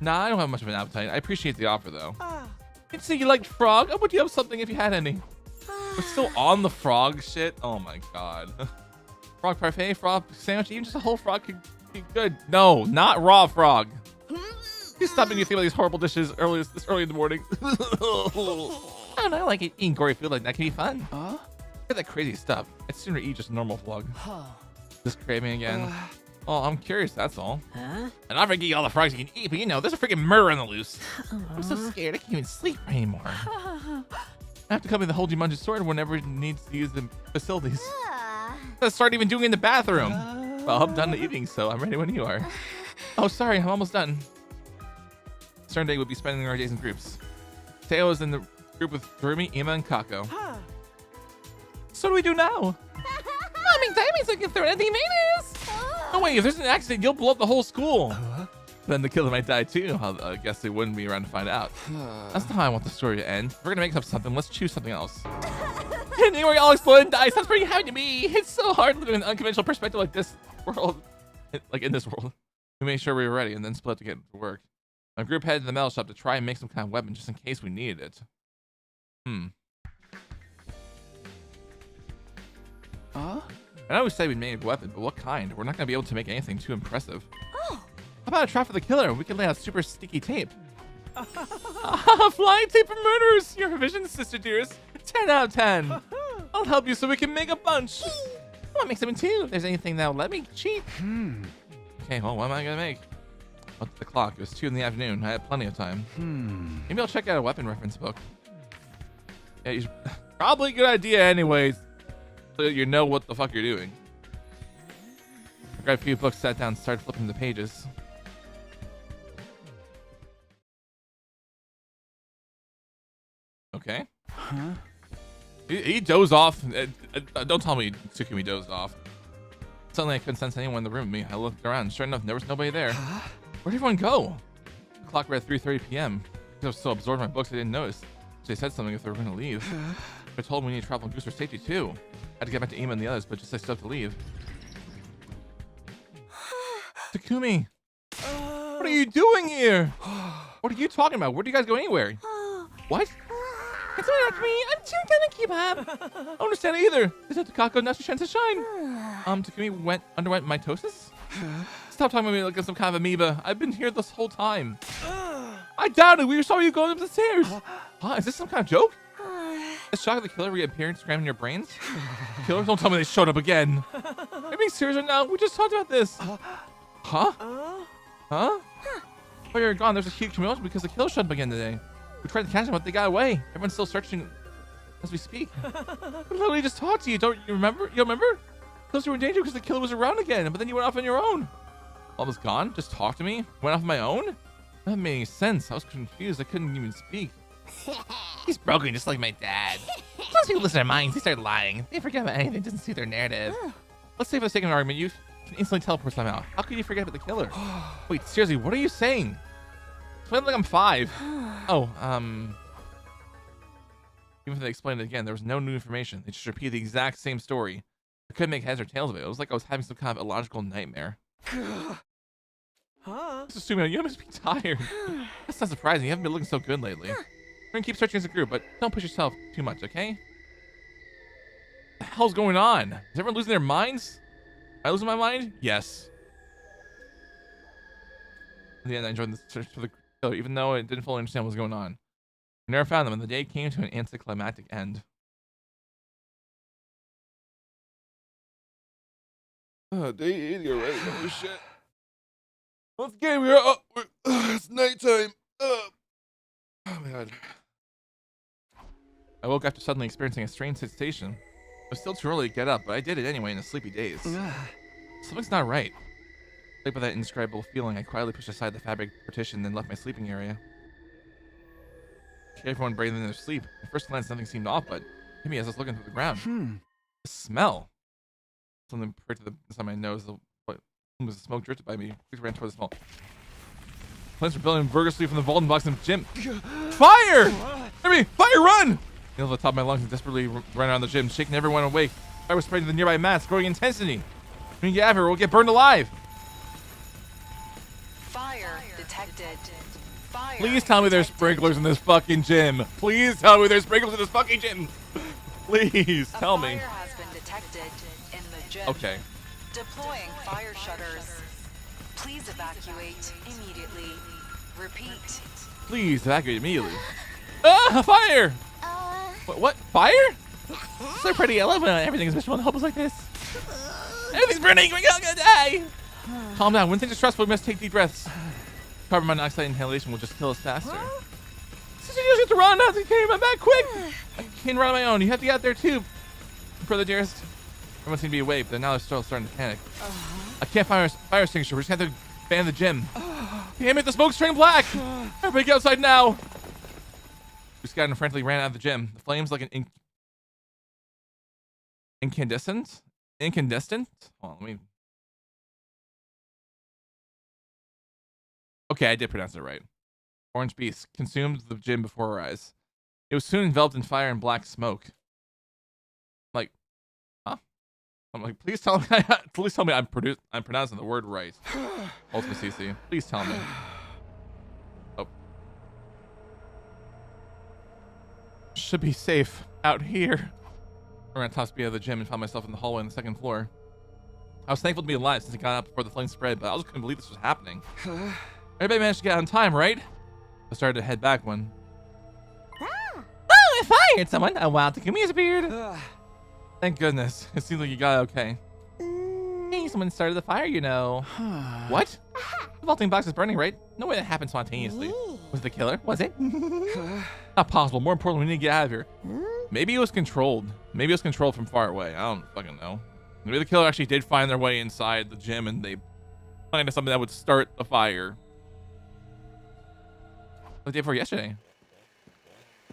Nah, I don't have much of an appetite. I appreciate the offer, though. You'd say you liked frog. I would you have something if you had any. We're still on the frog shit. Oh my god. Frog parfait, frog sandwich, even just a whole frog could be good. No, not raw frog. You stop making me think about these horrible dishes this early in the morning. I don't know, I like eating gory food like that. Can be fun. Look at that crazy stuff. I'd sooner eat just normal vlog. Just craving again. Oh, I'm curious, that's all. And I'm gonna eat all the frogs you can eat, but you know, there's a freaking murder on the loose. I'm so scared, I can't even sleep anymore. I have to come in the whole Jumanji store whenever it needs to use the facilities. Let's start even doing it in the bathroom. Well, I'm done eating, so I'm ready when you are. Oh, sorry, I'm almost done. Certain day we'll be spending our days in groups. Teo is in the group with Doremi, Ima, and Kako. So what do we do now? Mommy, Diamond's looking through anything mayonnaise. Oh wait, if there's an accident, you'll blow up the whole school. Then the killer might die too. I guess they wouldn't be around to find out. That's not how I want the story to end. If we're gonna make up something, let's choose something else. Anyway, all explode and die sounds pretty happy to me. It's so hard living in an unconventional perspective like this world. Like in this world. We made sure we were ready and then split to get to work. My group headed to the metal shop to try and make some kind of weapon just in case we needed it. I know we said we'd make a weapon, but what kind? We're not gonna be able to make anything too impressive. Oh. How about a trap for the killer? We can lay out super sticky tape. Flying tape for murderers! Your revision, sister dearest. 10 out of 10. I'll help you so we can make a bunch. I want to make something too. If there's anything that'll let me cheat. Okay, well, what am I gonna make? What's the clock? It was 2 in the afternoon. I had plenty of time. Maybe I'll check out a weapon reference book. Yeah, you should, probably a good idea anyways. So that you know what the fuck you're doing. I grabbed a few books, sat down, started flipping the pages. Okay. Huh? He dozed off. Don't tell me Tsukumi dozed off. Suddenly I couldn't sense anyone in the room with me. I looked around. Sure enough, there was nobody there. Where'd everyone go? The clock read 3:30 p.m. I was so absorbed in my books I didn't notice. So they said something if they were going to leave. I told them we need to travel and goose for safety too. I had to get back to Ima and the others, but just I still have to leave. Takumi! What are you doing here? What are you talking about? Where do you guys go anywhere? What? It's not up to me. I'm too gonna keep up. I don't understand it either. This is Takako, now she chance to shine. Takumi underwent mitosis? Stop talking about me like I'm some kind of amoeba. I've been here this whole time. I doubt it. We saw you going up the stairs. Is this some kind of joke? Is shock of the killer reappearing, screaming in your brains? Killers, don't tell me they showed up again. Are you being serious right now? We just talked about this. Huh? Huh? While you're gone, there's a huge commotion because the killer showed up again today. We tried to catch them, but they got away. Everyone's still searching as we speak. We literally just talked to you. Don't you remember? You remember? Those were in danger because the killer was around again, but then you went off on your own. All was gone? Just talked to me? Went off on my own? That made any sense. I was confused. I couldn't even speak. He's broken just like my dad. Most people listen to their minds, they start lying. They forget about anything, doesn't see their narrative. Let's say for the sake of an argument, you can instantly teleport somehow. How could you forget about the killer? Wait, seriously, what are you saying? Explain like I'm 5. Oh, even if they explained it again, there was no new information. They just repeated the exact same story. I couldn't make heads or tails of it. It was like I was having some kind of illogical nightmare. Just assuming you must be tired. That's not surprising. You haven't been looking so good lately. We're gonna keep searching as a group, but don't push yourself too much, okay? What the hell's going on? Is everyone losing their minds? Am I losing my mind? Yes. In the end, I enjoyed the search for the killer, even though I didn't fully understand what was going on. I never found them, and the day came to an anticlimactic end. Day 80 already. Oh shit. Once again, we are up. It's nighttime. Oh my god. I woke after suddenly experiencing a strange sensation. It was still too early to get up, but I did it anyway in a sleepy daze. Something's not right. Plagued by that indescribable feeling, I quietly pushed aside the fabric partition and left my sleeping area. Everyone breathing in their sleep. At first glance, nothing seemed off, but hit me as I was looking through the ground. The smell. Something pricked to the inside my nose. What was the smoke drifted by me? Quickly ran toward the smell. Plants were building vigorously from the vault and box in the gym. Fire! I mean, fire, run! I yelled at the top of my lungs and desperately ran around the gym, shaking everyone awake. Fire was spreading to the nearby mats, growing intensity. When you get out here, we'll get burned alive. Fire detected. Fire Please tell me there's sprinklers in this fucking gym. Please tell me there's sprinklers in this fucking gym. Please tell me. Fire has been detected in the gym. Okay. Deploying fire shutters. Please evacuate immediately. Repeat. Please evacuate immediately. Ah, fire! What? Fire? It's so pretty. I love when everything's miserable and hopeless like this. Everything's burning. We're gonna die. Calm down. When things are stressful, we must take deep breaths. Carbon monoxide inhalation will just kill us faster. Sister, you have to run. I have to carry my back quick. I can't run on my own. You have to get out there too. Brother dearest. Everyone seemed to be awake, but now they're still starting to panic. I can't find our fire extinguisher. We just have to ban the gym. Damn it, the smoke's turning black. Everybody get outside now. We scattered and frantically ran out of the gym. The flames like an incandescent? Incandescent? Hold on, let me... Okay, I did pronounce it right. Orange beast consumed the gym before our eyes. It was soon enveloped in fire and black smoke. Like, huh? I'm like, please tell me I'm pronouncing the word right. Ultimate CC, please tell me. Oh. Should be safe out here. I ran top speed out of the gym and found myself in the hallway on the second floor. I was thankful to be alive since I got out before the flames spread, but I also couldn't believe this was happening. Everybody managed to get out on time, right? I started to head back when... Oh, I fired someone. A wild Takumi has appeared. Thank goodness. It seems like you got okay. Hey, someone started the fire, you know. What? The vaulting box is burning, right? No way that happened spontaneously. Was it the killer? Was it? Not possible. More importantly, we need to get out of here. Maybe it was controlled. Maybe it was controlled from far away. I don't fucking know. Maybe the killer actually did find their way inside the gym and they planned something that would start the fire. The day before yesterday.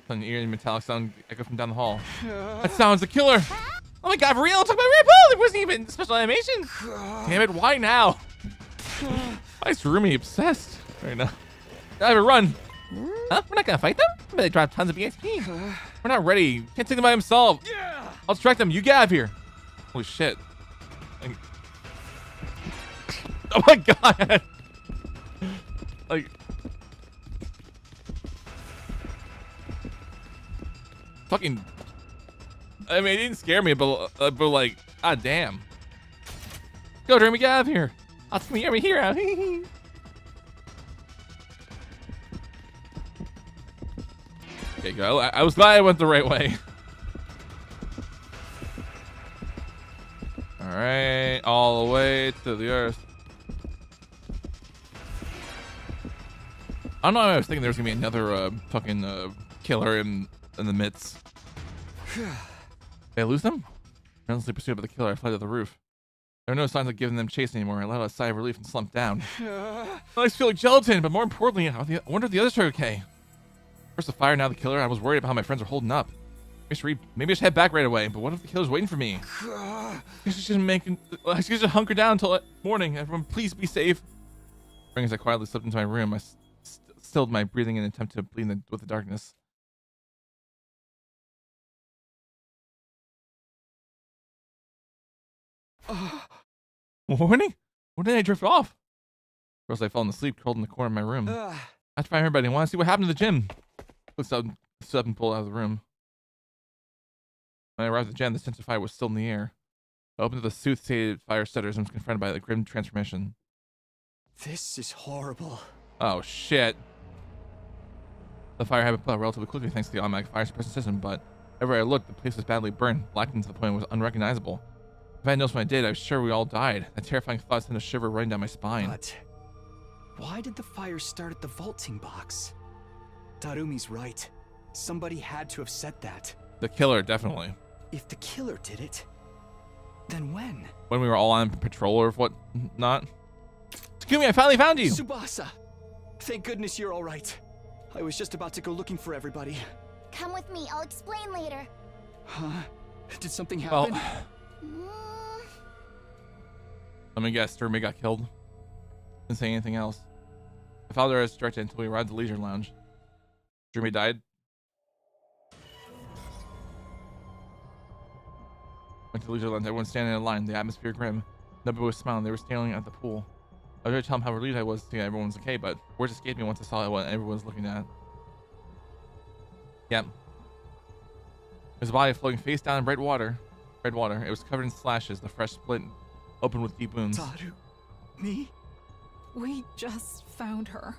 An eerie metallic sound echoed from down the hall. That sounds the killer. Oh my god, for real? It took my rip. Oh, there wasn't even special animation. Damn it, why now? Why is Rumi obsessed right now? I have a run. Huh? We're not gonna fight them? But they dropped tons of EXP. We're not ready. Can't take them by himself. Yeah. I'll distract them. You get out of here. Holy shit. Like... Oh my god. Like... Fucking... I mean, it didn't scare me, but like, god damn. Go, Jeremy, get out of here. I'll take me, you're my hero. Okay, go. I was glad I went the right way. All right, all the way to the earth. I don't know. I was thinking there was gonna be another fucking killer in the midst. Did I lose them? Relentlessly pursued by the killer, I fled to the roof. There were no signs of giving them chase anymore. I let out a sigh of relief and slumped down. I always feel like gelatin, but more importantly, I wonder if the others are okay. First the fire, now the killer. I was worried about how my friends were holding up. Maybe I should head back right away, but what if the killer's waiting for me? I should hunker down until morning. Everyone, please be safe. As I quietly slipped into my room, I stilled my breathing in an attempt to bleed with the darkness. Morning? When did I drift off? First I fell asleep, curled in the corner of my room. I have to find everybody. I want to see what happened to the gym. I stood up and pulled out of the room. When I arrived at the gym, the sense of fire was still in the air. I opened to the soothsayer fire stutters and was confronted by the grim transformation. This is horrible. Oh shit. The fire had been put out relatively quickly thanks to the automatic fire suppression system, but everywhere I looked, the place was badly burned, blackened to the point it was unrecognizable. If I had noticed when I did, I was sure we all died. That terrifying thought sent a shiver running down my spine. But why did the fire start at the vaulting box? Tarumi's right. Somebody had to have said that. The killer, definitely. If the killer did it, then when? When we were all on patrol or what not. Takumi, I finally found you! Tsubasa! Thank goodness you're all right. I was just about to go looking for everybody. Come with me, I'll explain later. Huh? Did something happen? Well, let me guess, Takumi got killed. Didn't say anything else. I followed her as directed until we arrived at the leisure lounge. Takumi died. Went to the leisure lounge, everyone standing in a line, the atmosphere grim. Nobody was smiling, they were staring at the pool. I was ready to tell them how relieved I was to see everyone was okay, but words escaped me once I saw what everyone was looking at. Yep. There's a body floating face down in red water. It was covered in slashes, the fresh split open with deep wounds. Taru? Me? We just found her.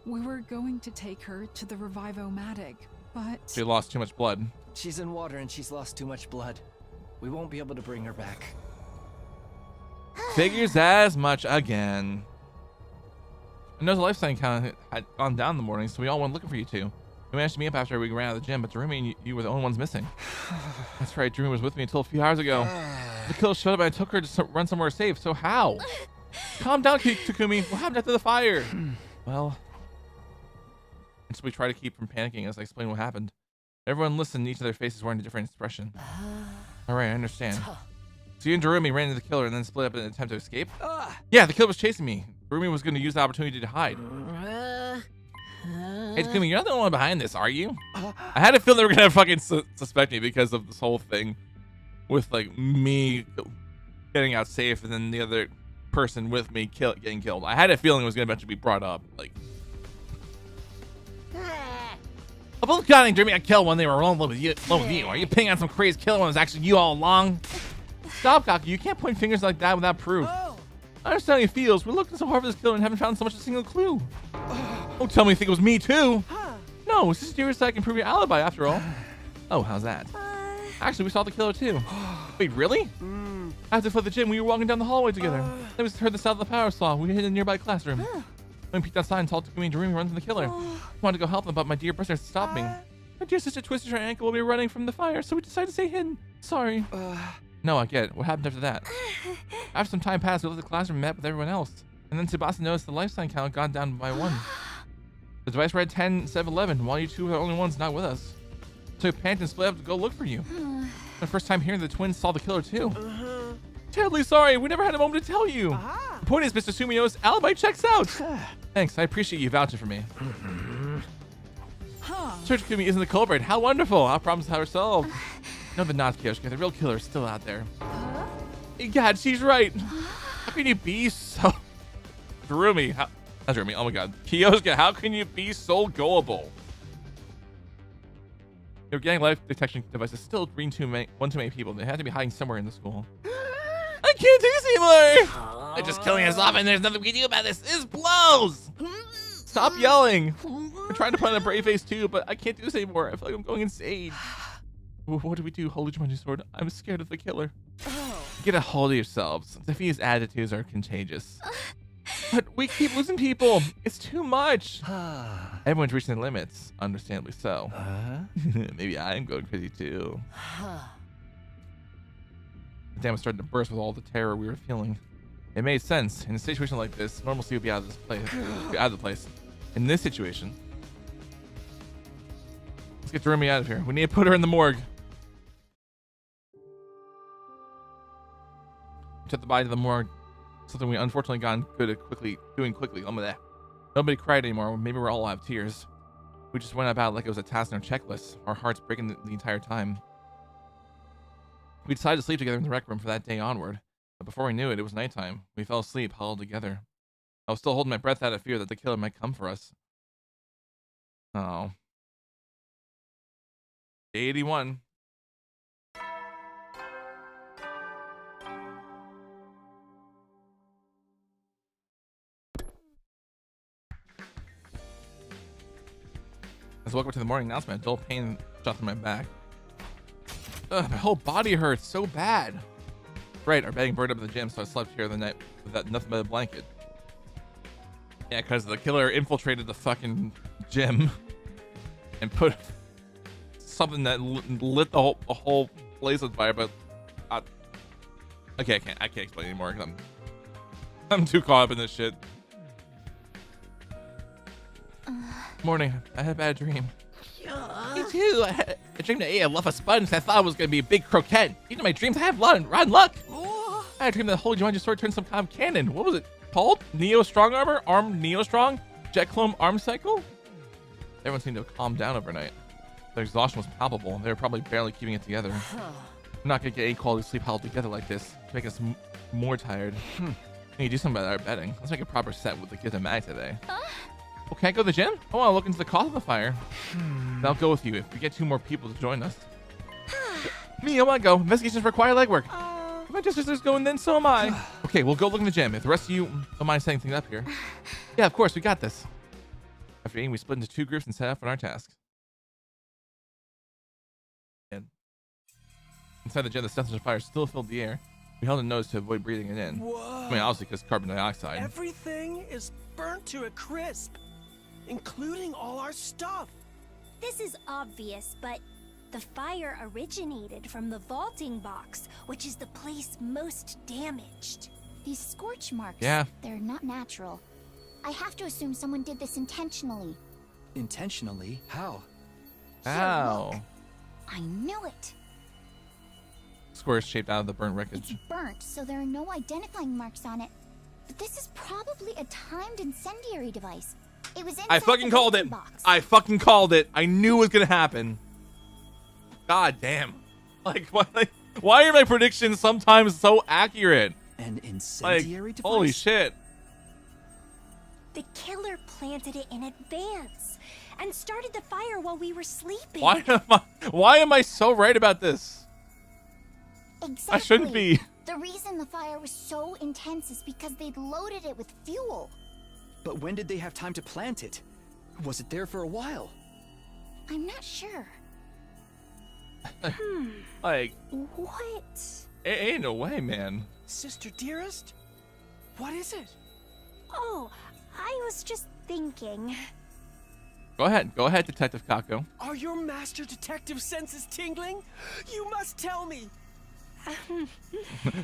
We were going to take her to the Revive-O-Matic, but... She lost too much blood. She's in water and she's lost too much blood. We won't be able to bring her back. Figures as much again. I know the life sign count had gone down in the morning, so we all went looking for you two. We managed to meet up after we ran out of the gym, but Darumi and you were the only ones missing. That's right, Darumi was with me until a few hours ago. The killer showed up and I took her to run somewhere safe, so how? Calm down, Takumi. What happened after the fire? Well... And so we try to keep from panicking as I explain what happened. Everyone listened, each of their faces wearing a different expression. Alright, I understand. So you and Darumi ran into the killer and then split up in an attempt to escape? Yeah, the killer was chasing me. Darumi was going to use the opportunity to hide. Hey, Takumi, you're not the only one behind this, are you? I had a feeling they were going to fucking suspect me because of this whole thing with, like, me getting out safe and then the other person with me getting killed. I had a feeling it was going to eventually be brought up. Like, I both got and dreaming I killed one. They were alone with you. Are you pinning on some crazy killer when it was actually you all along? Stop, Kaku. You can't point fingers like that without proof. I understand how he feels. We're looking so hard for this killer and haven't found so much as a single clue. Don't tell me you think it was me too. No, it's just your side can prove your alibi after all. Oh, how's that? Actually, we saw the killer too. Wait, really? After for the gym, we were walking down the hallway together. Then we heard the sound of the power saw. We hid in a nearby classroom. When we peeked outside and told Takumi and Jeremy run from the killer. I wanted to go help them, but my dear brother stopped me. My dear sister twisted her ankle while we were running from the fire, so we decided to stay hidden. Sorry. No, I get it. What happened after that? After some time passed, we left the classroom and met with everyone else. And then Tsubasa noticed the life sign count had gone down by 1. The device read 10, 7, 11, while you two were the only ones not with us. So we panicked and split up to go look for you. My first time hearing the twins saw the killer too. Terribly sorry, we never had a moment to tell you. The point is, Mr. Sumio's alibi checks out. Thanks, I appreciate you vouching for me. Search Takumi isn't the culprit. How wonderful. Our problems are solved. No, they're not, Kyosuke. The real killer is still out there. God, she's right. How can you be so... Jeremy, not Jeremy, oh my god. Kyosuke, how can you be so gullible? Your gang life detection device is still reading one too many people. They had to be hiding somewhere in the school. I can't do this anymore! They're just killing us off and there's nothing we can do about this. This blows! Stop yelling! I'm trying to put on a brave face too, but I can't do this anymore. I feel like I'm going insane. What do we do? Holy Jumanji Sword. I'm scared of the killer. Get a hold of yourselves. Zephy's attitudes are contagious. But we keep losing people. It's too much. Everyone's reaching their limits. Understandably so. Maybe I'm going crazy too. The dam was starting to burst with all the terror we were feeling. It made sense. In a situation like this, normalcy would be out of this place. Out of the place. In this situation, let's get Jeremy out of here. We need to put her in the morgue. We took the body to the morgue. Something we unfortunately gotten good at doing quickly. Nobody cried anymore. Maybe we're all out of tears. We just went about like it was a task in our checklist. Our hearts breaking the entire time. We decided to sleep together in the rec room for that day onward. But before we knew it, it was nighttime. We fell asleep, huddled together. I was still holding my breath out of fear that the killer might come for us. Oh. Day 81. As I woke up to the morning announcement, a dull pain shot through my back. Ugh, my whole body hurts so bad. Right, our bedding burned up at the gym, so I slept here the night without nothing but a blanket. Yeah, because the killer infiltrated the fucking gym and put something that lit the whole place on fire. But okay, I can't explain anymore because I'm too caught up in this shit. Morning, I had a bad dream. Me too. I dreamed that I left a sponge I thought was gonna be a big croquette. Even in my dreams, I have rotten luck. I had a dream that the Holy Jumanji Sword turned some kind of cannon. What was it called? Neo Strong Armor? Armed Neo Strong? Jet Clone Arm Cycle? Everyone seemed to have calmed down overnight. Their exhaustion was palpable. They were probably barely keeping it together. I'm not gonna get any quality sleep huddled together like this to make us more tired. We need to do something about our bedding. Let's make a proper set with the kids and Mag today. Oh, can I go to the gym? I want to look into the cause of the fire. I'll go with you if we get 2 more people to join us. Me, I want to go. Investigations require legwork. If my sister's going, then so am I. Okay, we'll go look in the gym. If the rest of you don't mind setting things up here. Yeah, of course, we got this. After eating, we split into 2 groups and set off on our tasks. And inside the gym, the stench of fire still filled the air. We held a nose to avoid breathing it in. Whoa. I mean, obviously, because carbon dioxide. Everything is burnt to a crisp, including all our stuff. This is obvious, but the fire originated from the vaulting box, which is the place most damaged. These scorch marks, they're not natural. I have to assume someone did this intentionally. Intentionally? How? Ow. Look, I knew it. Squares shaped out of the burnt wreckage. It's burnt, so there are no identifying marks on it. But this is probably a timed incendiary device. It was inside I fucking the called it. box. I fucking called it. I knew it was gonna happen. God damn. Like, why are my predictions sometimes so accurate? An incendiary device? Holy shit. The killer planted it in advance. and started the fire while we were sleeping. Why am I so right about this? Exactly. I shouldn't be. The reason the fire was so intense is because they'd loaded it with fuel. But when did they have time to plant it? Was it there for a while? I'm not sure. Like, What? ain't no way, man. Sister dearest? What is it? Oh, I was just thinking. Go ahead, Detective Kako. Are your master detective senses tingling? You must tell me.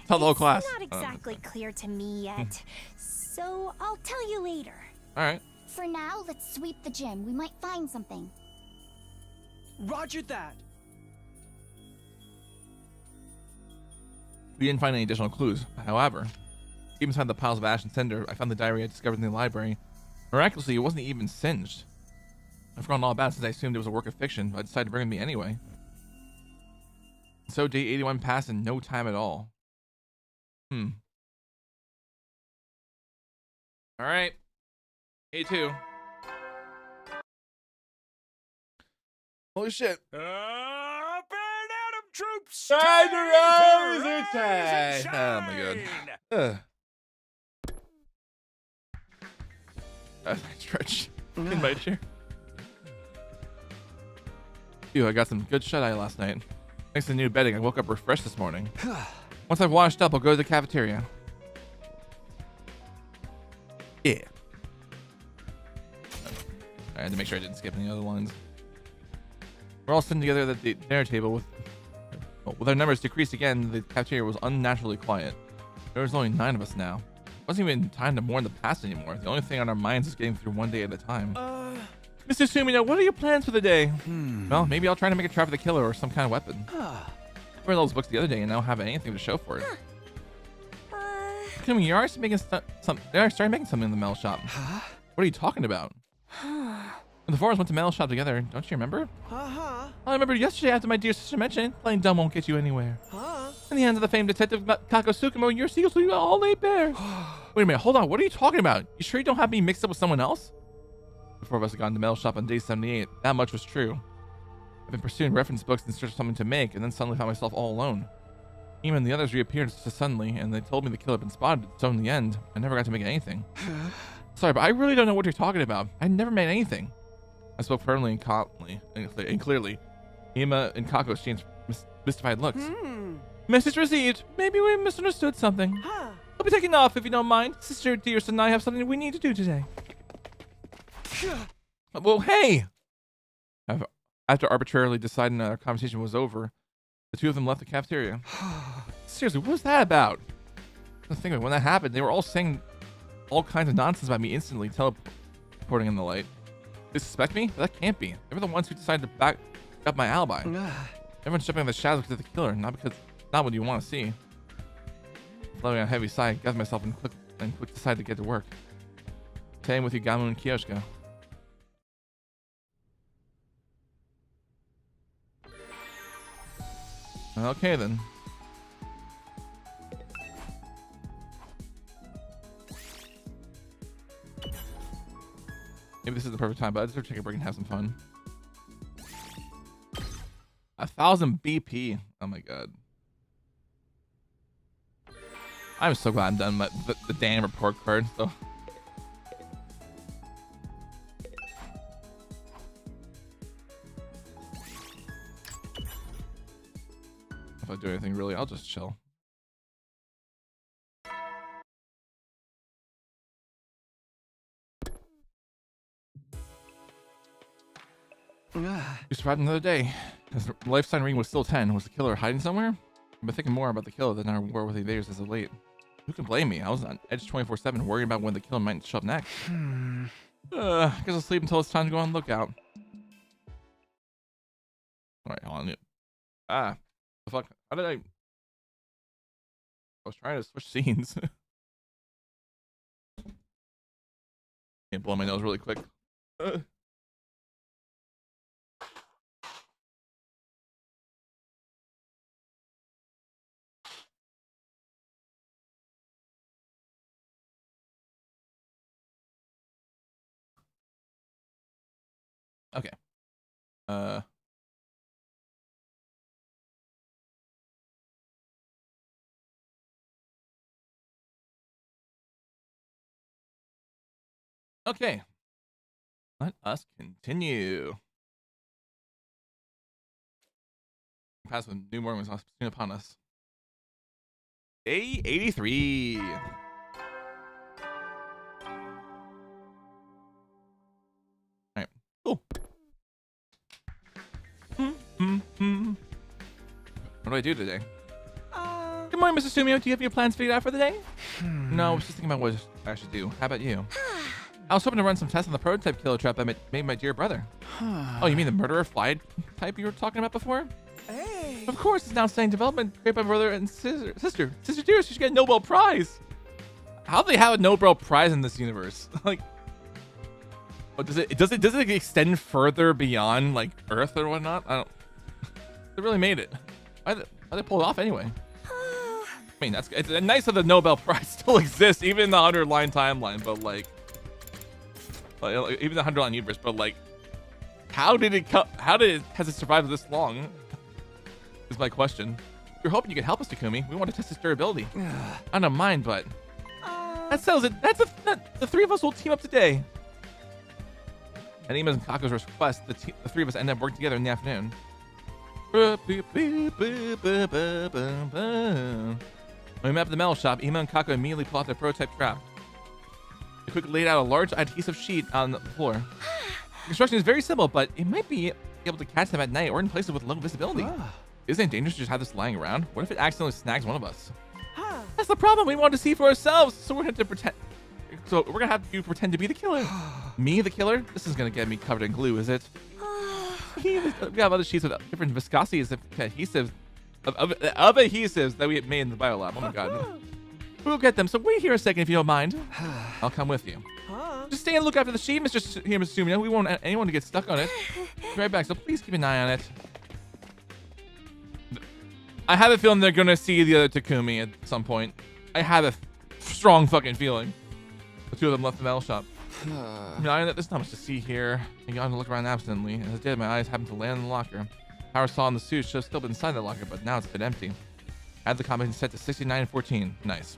Tell the whole class. It's not exactly clear to me yet, so I'll tell you later. All right. For now, let's sweep the gym. We might find something. Roger that. We didn't find any additional clues. However, even inside the piles of ash and cinder, I found the diary I discovered in the library. Miraculously, it wasn't even singed. I've forgotten all about it since I assumed it was a work of fiction, but I decided to bring it with me anyway. So day 81 passed in no time at all. All right. 82. Holy shit. Up and Adam troops! Time to rise to and shine! Oh my god. I stretch in my chair. Ew, I got some good shut-eye last night. Thanks to the new bedding, I woke up refreshed this morning. Once I've washed up, I'll go to the cafeteria. Yeah. I had to make sure I didn't skip any other lines. We're all sitting together at the dinner table with our numbers decreased again. The cafeteria was unnaturally quiet. There was only 9 of us now. It wasn't even time to mourn the past anymore. The only thing on our minds is getting through one day at a time. Mr. Sumino, what are your plans for the day? Well, maybe I'll try to make a trap for the killer or some kind of weapon. I read those books the other day and I don't have anything to show for it. Come here, you are making started making something in the metal shop. What are you talking about? When the four of us went to metal shop together, don't you remember? I remember yesterday after my dear sister mentioned it, playing dumb won't get you anywhere. In the hands of the famed detective Kako Tsukumo, your secrets will be all laid bare. Wait a minute, hold on, what are you talking about? You sure you don't have me mixed up with someone else? The four of us had gone to the metal shop on day 78. That much was true. I've been pursuing reference books in search of something to make, and then suddenly found myself all alone. Even the others reappeared just suddenly, and they told me the killer had been spotted, so in the end, I never got to make anything. Sorry, but I really don't know what you're talking about. I never made anything. I spoke firmly and calmly and clearly. Ima and Kako exchanged mystified looks. Message received. Maybe we misunderstood something. I'll be taking off if you don't mind. Sister Dearest and I have something we need to do today. Well, hey! After arbitrarily deciding that our conversation was over, the two of them left the cafeteria. Seriously, what was that about? I think when that happened, they were all saying all kinds of nonsense about me instantly teleporting in the light. They suspect me? But that can't be. They were the ones who decided to back up my alibi. Everyone's jumping in the shadows because of the killer, not what you want to see. Floating on a heavy sigh, I gathered myself and quick decided to get to work. Staying with you, Gamu and Kiyoshika. Okay then. Maybe this is the perfect time, but I deserve to take a break and have some fun. 1,000 BP. Oh my god. I'm so glad I'm done with the damn report card. So. If I do anything really, I'll just chill. You survived another day. As the life sign reading was still 10, was the killer hiding somewhere? I've been thinking more about the killer than our war with the invaders as of late. Who can blame me? I was on edge 24/7, worrying about when the killer might show up next. Guess I'll sleep until it's time to go on lookout. Alright, hold on. The fuck? How did I was trying to switch scenes. Can't blow my nose really quick. Okay. Okay. Let us continue. Pass with new morning was soon upon us. Day 83. All right. Cool. What do I do today? Good morning, Mr. Sumio. Do you have your plans figured out for the day? No, I was just thinking about what I should do. How about you? I was hoping to run some tests on the prototype killer trap I made my dear brother. Oh, you mean the murderer fly type you were talking about before? Hey! Of course, it's now saying development created by my brother and sister. Sister dearest, you should get a Nobel Prize. How do they have a Nobel Prize in this universe? Like, what does it extend further beyond like Earth or whatnot? I don't. They really made it. Why they pull it off anyway? I mean, it's nice that the Nobel Prize still exists, even in the underlying timeline. But like even the underlying universe. But like, how did it has it survived this long? Is my question. We're hoping you can help us, Takumi. We want to test its durability. I don't mind, but that settles it. The three of us will team up today. At Ima's and Kako's request, the three of us end up working together in the afternoon. When we met up at the metal shop, Ima and Kako immediately pull out their prototype trap. They quickly laid out a large adhesive sheet on the floor. The construction is very simple, but it might be able to catch them at night or in places with low visibility. Isn't it dangerous to just have this lying around? What if it accidentally snags one of us? That's the problem. We want to see for ourselves, so we're going to pretend. So we're gonna have you pretend to be the killer. Me, the killer? This is gonna get me covered in glue, is it? We have other sheets with different viscosities of adhesives, of adhesives that we made in the biolab. Oh my god. We'll get them. So wait here a second if you don't mind. I'll come with you. Just stay and look after the sheet, Mr. Sumio. We won't want anyone to get stuck on it. Be right back. So please keep an eye on it. I have a feeling they're gonna see the other Takumi at some point. I have a strong fucking feeling. The two of them left the metal shop. There's not much to see here. I got to look around absently. As I did, my eyes happened to land in the locker. Power saw in the suit should have still been inside the locker, but now it's been empty. I had the combination set to 69 and 14. Nice.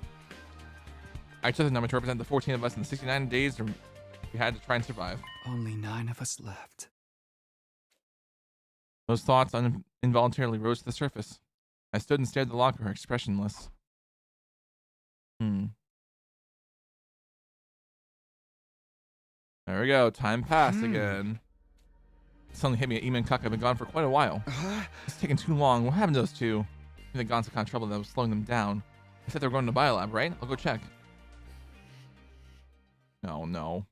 I chose the number to represent the 14 of us in the 69 days we had to try and survive. Only 9 of us left. Those thoughts involuntarily rose to the surface. I stood and stared at the locker, expressionless. There we go. Time passed again. It suddenly hit me. Ima and Kaka have been gone for quite a while. It's taking too long. What happened to those two? They got some kind of trouble that was slowing them down. They said they were going to the biolab, right? I'll go check. No.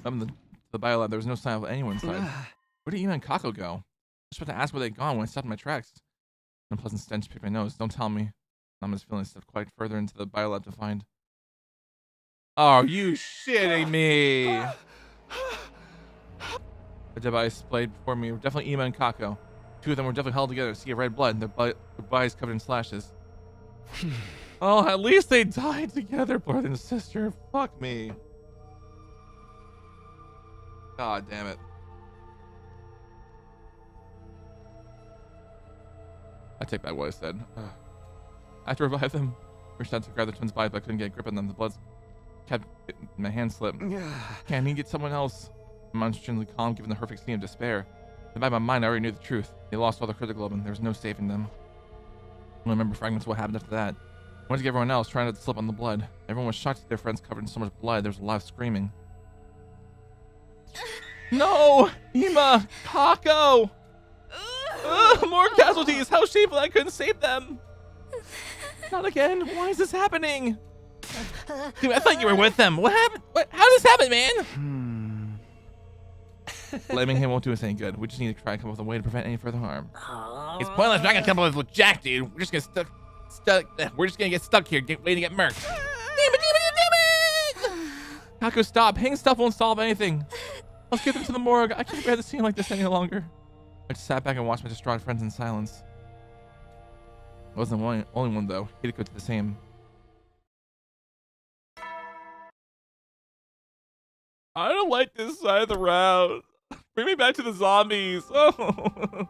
Up in the biolab, there was no sign of anyone inside. Where did Ima and Kako go? I was about to ask where they'd gone when I stopped in my tracks. An unpleasant stench picked my nose. Don't tell me. I'm just feeling stepped quite further into the biolab to find. Oh, you shitting me. The device played before me were definitely Ima and Kako. Two of them were definitely held together to see red blood, their bodies covered in slashes. Oh, at least they died together, brother and sister. Fuck me. God damn it. I take back what I said. I had to revive them. Reached out to grab the twins' bodies, but I couldn't get a grip on them. The blood kept my hand slip. Can't he get someone else? I'm unstrangely calm, given the horrific scene of despair. In my mind, I already knew the truth. They lost all their cryoglobin. There was no saving them. I don't remember fragments of what happened after that. I wanted to get everyone else, trying not to slip on the blood. Everyone was shocked to see their friends covered in so much blood. There was a lot of screaming. No! Ima! Kako! More casualties! How shameful I couldn't save them! Not again! Why is this happening? Dude, I thought you were with them. What happened? How did this happen, man? Blaming him won't do us any good. We just need to try and come up with a way to prevent any further harm. It's pointless. We're not gonna come up with Jack, dude. We're just gonna get stuck here, waiting to get murked. Damn it! Kako, stop. Hanging stuff won't solve anything. Let's get them to the morgue. I can't bear the scene like this any longer. I just sat back and watched my distraught friends in silence. I wasn't the only one, though. Hideko did the same. I don't like this side of the route. Bring me back to the zombies. Oh.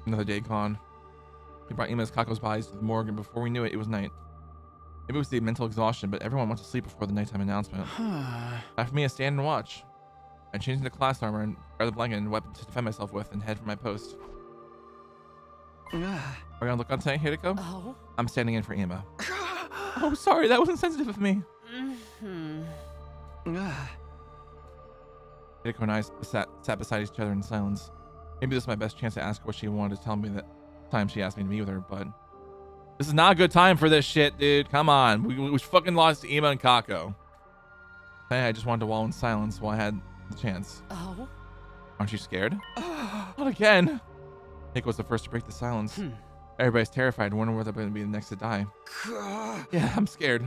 Another day gone. We brought Ima's Kako's bodies to the morgue, and before we knew it, it was night. Maybe it was the mental exhaustion, but everyone went to sleep before the nighttime announcement. After me, I stand and watch. I change into class armor and grab the blanket and weapon to defend myself with and head for my post. Are you gonna look on tonight, Hideko? Oh? I'm standing in for Ima. Oh, sorry, that wasn't sensitive of me. Hideko and I sat beside each other in silence. Maybe this is my best chance to ask her what she wanted to tell me that time she asked me to meet with her, but this is not a good time for this shit, dude. Come on. We fucking lost Ima and Kako. I just wanted to wallow in silence while I had the chance. Oh? Aren't you scared? Not again. Nick was the first to break the silence. Everybody's terrified, wondering whether they're going to be the next to die. Yeah, I'm scared.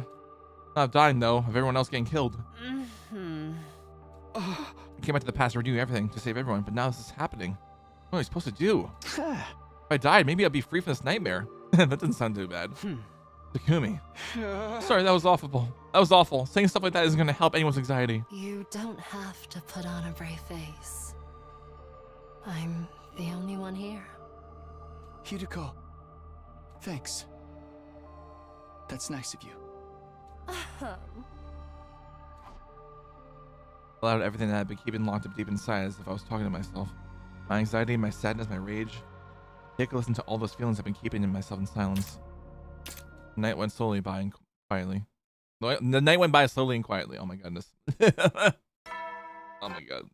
Not dying, though, of everyone else getting killed. I came back to the past to redo everything to save everyone, but now this is happening. What am I supposed to do? If I died, maybe I'd be free from this nightmare. That doesn't sound too bad. Takumi. Sorry, that was awful. That was awful. Saying stuff like that isn't going to help anyone's anxiety. You don't have to put on a brave face. I'm the only one here. Hideko. Thanks. That's nice of you. Allowed everything that I'd been keeping locked up deep inside as if I was talking to myself. My anxiety, my sadness, my rage. Take a listen to all those feelings I've been keeping in myself in silence. The night went slowly by and quietly. The night went by slowly and quietly. Oh my goodness. Oh my god.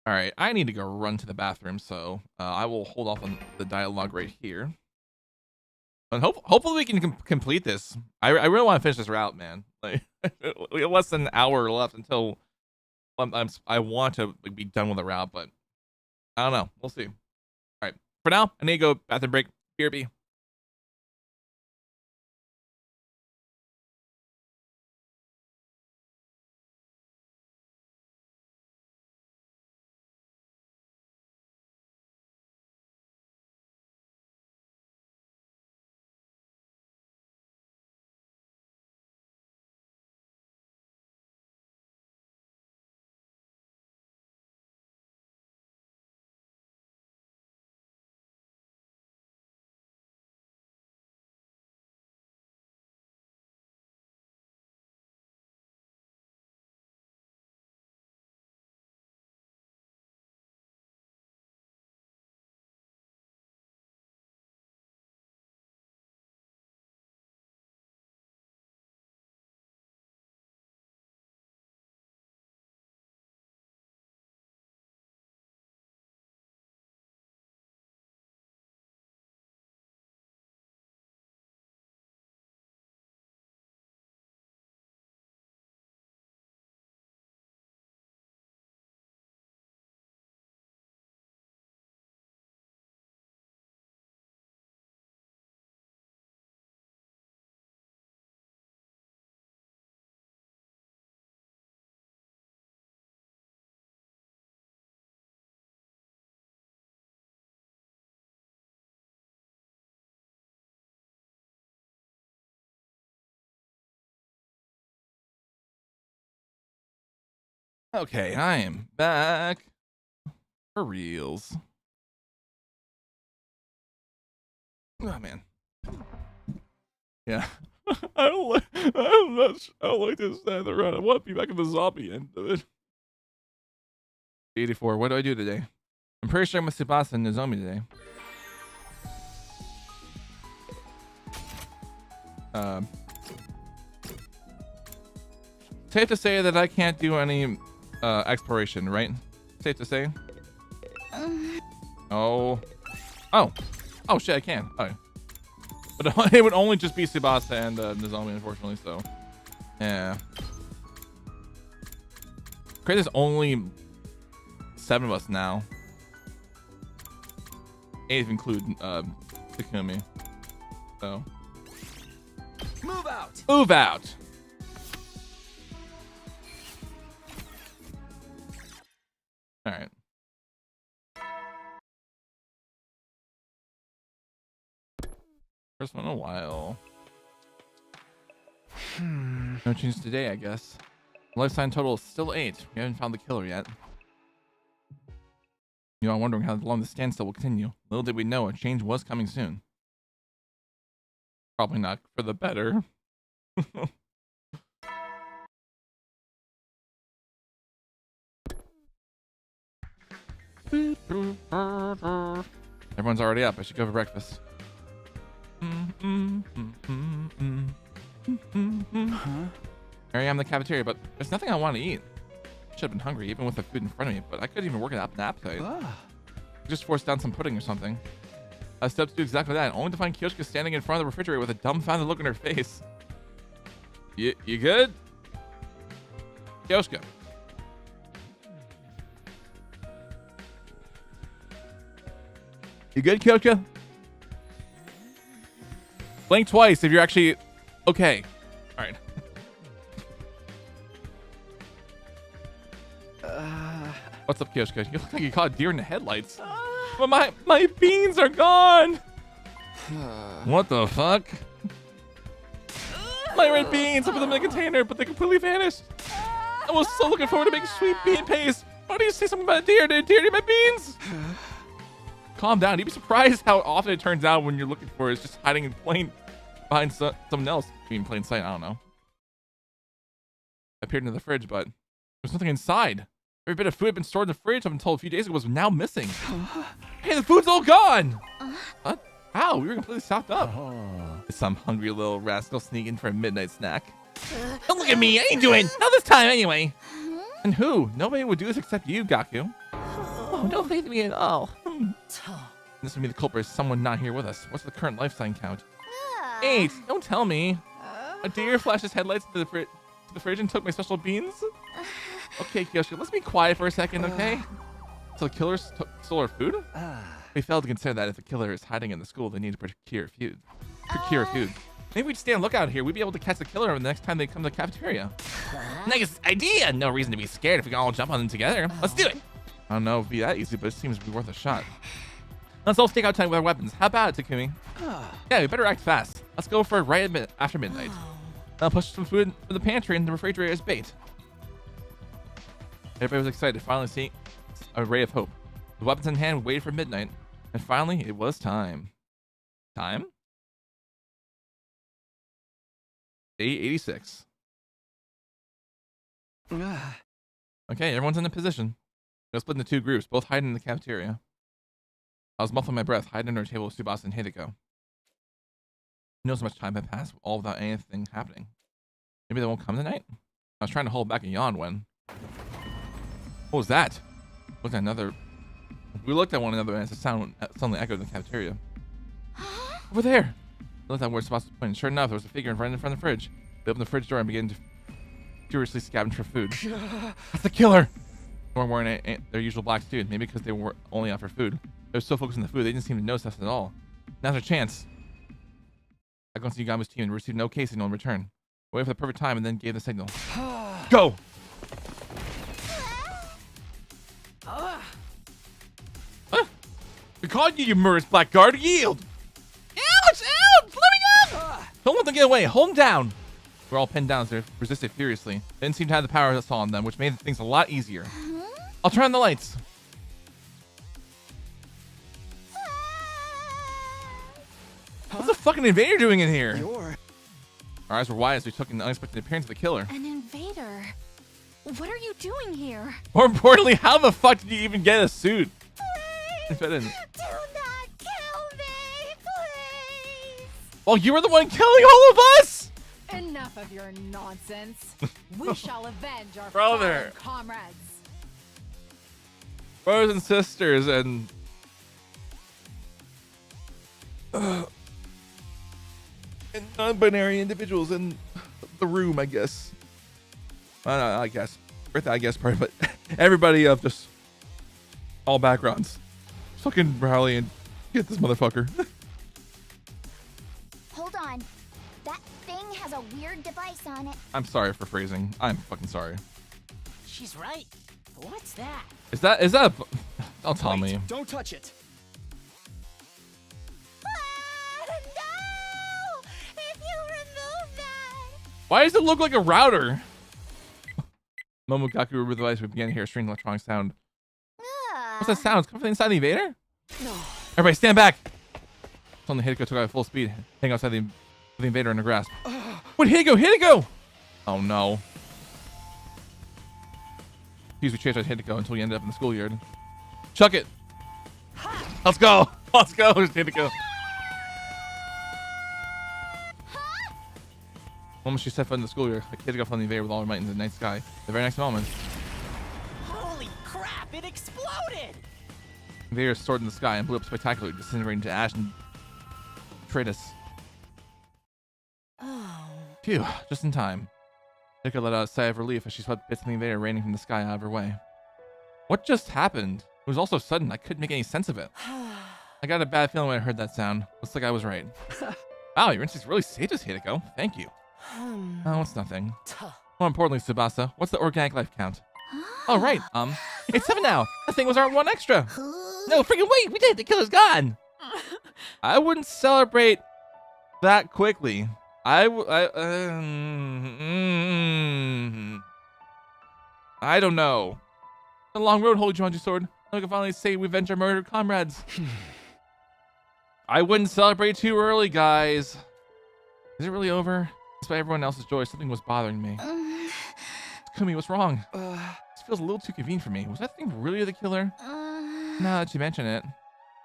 Alright, I need to go run to the bathroom, so I will hold off on the dialogue right here. And hopefully we can complete this. I really want to finish this route, man. Like, we have less than an hour left until I want to be done with the route, but I don't know. We'll see. All right. For now, I need to go bathroom break. BRB. Okay, I am back for reals. Oh man. Yeah. I don't like this side of the run. I want to be back in the zombie end of it. 84. What do I do today? I'm pretty sure I'm with Tsubasa and Nozomi today. Safe to say that I can't do any exploration, right? Safe to say. Oh shit, I can. Oh, but it would only just be Tsubasa and Nozomi, unfortunately. So, yeah. Great, there's only 7 of us now. 8 if you include Takumi. So, move out. Move out. All right. First one in a while. No change today, I guess. The life sign total is still 8. We haven't found the killer yet. You know, I'm wondering how long the standstill will continue. Little did we know a change was coming soon. Probably not for the better. Everyone's already up. I should go for breakfast. Here I am in the cafeteria, but there's nothing I want to eat. Should have been hungry even with the food in front of me, but I couldn't even work it up an appetite. Just forced down some pudding or something. I stepped to do exactly that, only to find Kyoshka standing in front of the refrigerator with a dumbfounded look on her face. You good? Kyoshka. You good, Kyoshka? Blink twice if you're actually okay. All right. What's up, Kyoshka? You look like you caught a deer in the headlights. But my beans are gone. What the fuck? My red beans, I put them in a container, but they completely vanished. I was so looking forward to making sweet bean paste. Why do you say something about a deer? Did a deer eat my beans? Calm down. You'd be surprised how often it turns out when you're looking for it, it's just hiding in behind someone else. In plain sight, I don't know. I peered into the fridge, but there's nothing inside. Every bit of food had been stored in the fridge up until a few days ago was now missing. Hey, the food's all gone! What? How? We were completely stocked up. Is some hungry little rascal sneaking for a midnight snack? Don't look at me! I ain't doing not this time anyway! And who? Nobody would do this except you, Gaku. Oh, don't faith me at all. This would be the culprit, someone not here with us. What's the current life sign count? 8. Don't tell me. A deer flashed his headlights to the fridge and took my special beans? Okay, Kyoshka, let's be quiet for a second, okay? So the killer stole our food? We failed to consider that if the killer is hiding in the school, they need to procure food. Maybe we'd stay on lookout here. We'd be able to catch the killer the next time they come to the cafeteria. Nice idea! No reason to be scared if we can all jump on them together. Let's do it! I don't know if it'd be that easy, but it seems to be worth a shot. Let's all stake out time with our weapons. How about it, Takumi? Yeah, we better act fast. Let's go for it right after midnight. I'll push some food from the pantry and the refrigerator as bait. Everybody was excited to finally see a ray of hope. The weapons in hand waited for midnight, and finally it was time. Time? Day 86. Okay, everyone's in a position. They'll split into 2 groups, both hiding in the cafeteria. I was muffling my breath, hiding under a table with Tsubasa and Hideko. Who knows how much time had passed all without anything happening? Maybe they won't come tonight? I was trying to hold back a yawn when... What was that? We looked at one another and the sound suddenly echoed in the cafeteria. Over there! I looked at where Tsubasa pointed. Sure enough, there was a figure right in front of the fridge. They opened the fridge door and began to furiously scavenge for food. That's the killer! They weren't wearing their usual black suit, maybe because they were only out for food. They were so focused on the food, they didn't seem to notice us at all. Now's our chance. I go to Yagamu's team and received no case signal in return. I waited for the perfect time and then gave the signal. Go! We caught you, you murderous blackguard! Yield! Ouch! Ouch! Let me go! Don't let them get away! Hold them down! We're all pinned down as they resisted furiously. They didn't seem to have the power that's on them, which made things a lot easier. I'll turn on the lights. What's the fucking invader doing in here? Our eyes were wide as we took an unexpected appearance of the killer. An invader? What are you doing here? More importantly, how the fuck did you even get a suit? Please, do not kill me, please. Well, you were the one killing all of us! Enough of your nonsense. We shall avenge our Brother. fallen comrades. Brothers and sisters and... and non-binary individuals in the room, I guess. I guess. Earth, I guess, part, but everybody of just all backgrounds. Fucking rally and get this motherfucker. Hold on. That thing has a weird device on it. I'm sorry for phrasing. I'm fucking sorry. She's right. What's that? Is that don't tell me. Don't touch it. Why does it look like a router? Momogaku removed the device. We began to hear a strange electronic sound. What's that sound? It's coming from inside the invader? No. Everybody stand back. Suddenly Hideko took out at full speed, hanging outside the invader in her grasp. What, Hideko? Hideko! Oh no. We chased out Hideko until we ended up in the schoolyard. Chuck it. Let's go. Let's go, Hideko. The moment she stepped foot in the schoolyard, a kid got from the invader with all her might in the night sky. The very next moment, Holy crap, it exploded! the invader soared in the sky and blew up spectacularly, disintegrating into ash and detritus. Phew, just in time. Hideko let out a sigh of relief as she swept bits of the invader raining from the sky out of her way. What just happened? It was all so sudden, I couldn't make any sense of it. I got a bad feeling when I heard that sound. Looks like I was right. Wow, your instincts really saved us, Hideko. Thank you. Oh, it's nothing. More importantly, Tsubasa, what's the organic life count? Oh, right. It's 7 now. That thing was our 1 extra. No, freaking wait. We did it. The killer's gone. I wouldn't celebrate that quickly. I don't know. A long road, Holy Jumanji Sword. I can finally say we avenged our murdered comrades. I wouldn't celebrate too early, guys. Is it really over? Despite everyone else's joy, something was bothering me. Kumi, what's wrong? This feels a little too convenient for me. Was that thing really the killer? Now that you mention it.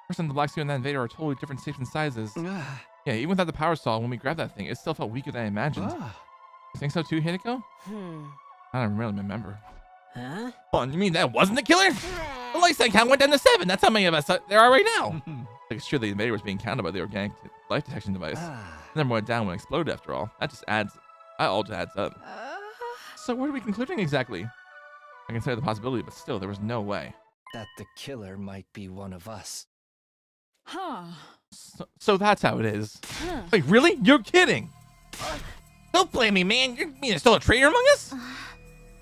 First time the black suit and that invader are totally different shapes and sizes. Yeah, even without the power saw, when we grabbed that thing, it still felt weaker than I imagined. You think so too, Hideko? I don't really remember. Huh? Oh, you mean that wasn't the killer? The lifespan count went down to 7. That's how many of us there are right now. Like, sure, the invader was being counted by the organic life detection device. The number went down when it exploded after all. That all just adds up. So what are we concluding exactly? I consider the possibility, but still, there was no way. That the killer might be one of us. Huh. So that's how it is. Wait, really? You're kidding? Don't blame me, man. You mean there's still a traitor among us?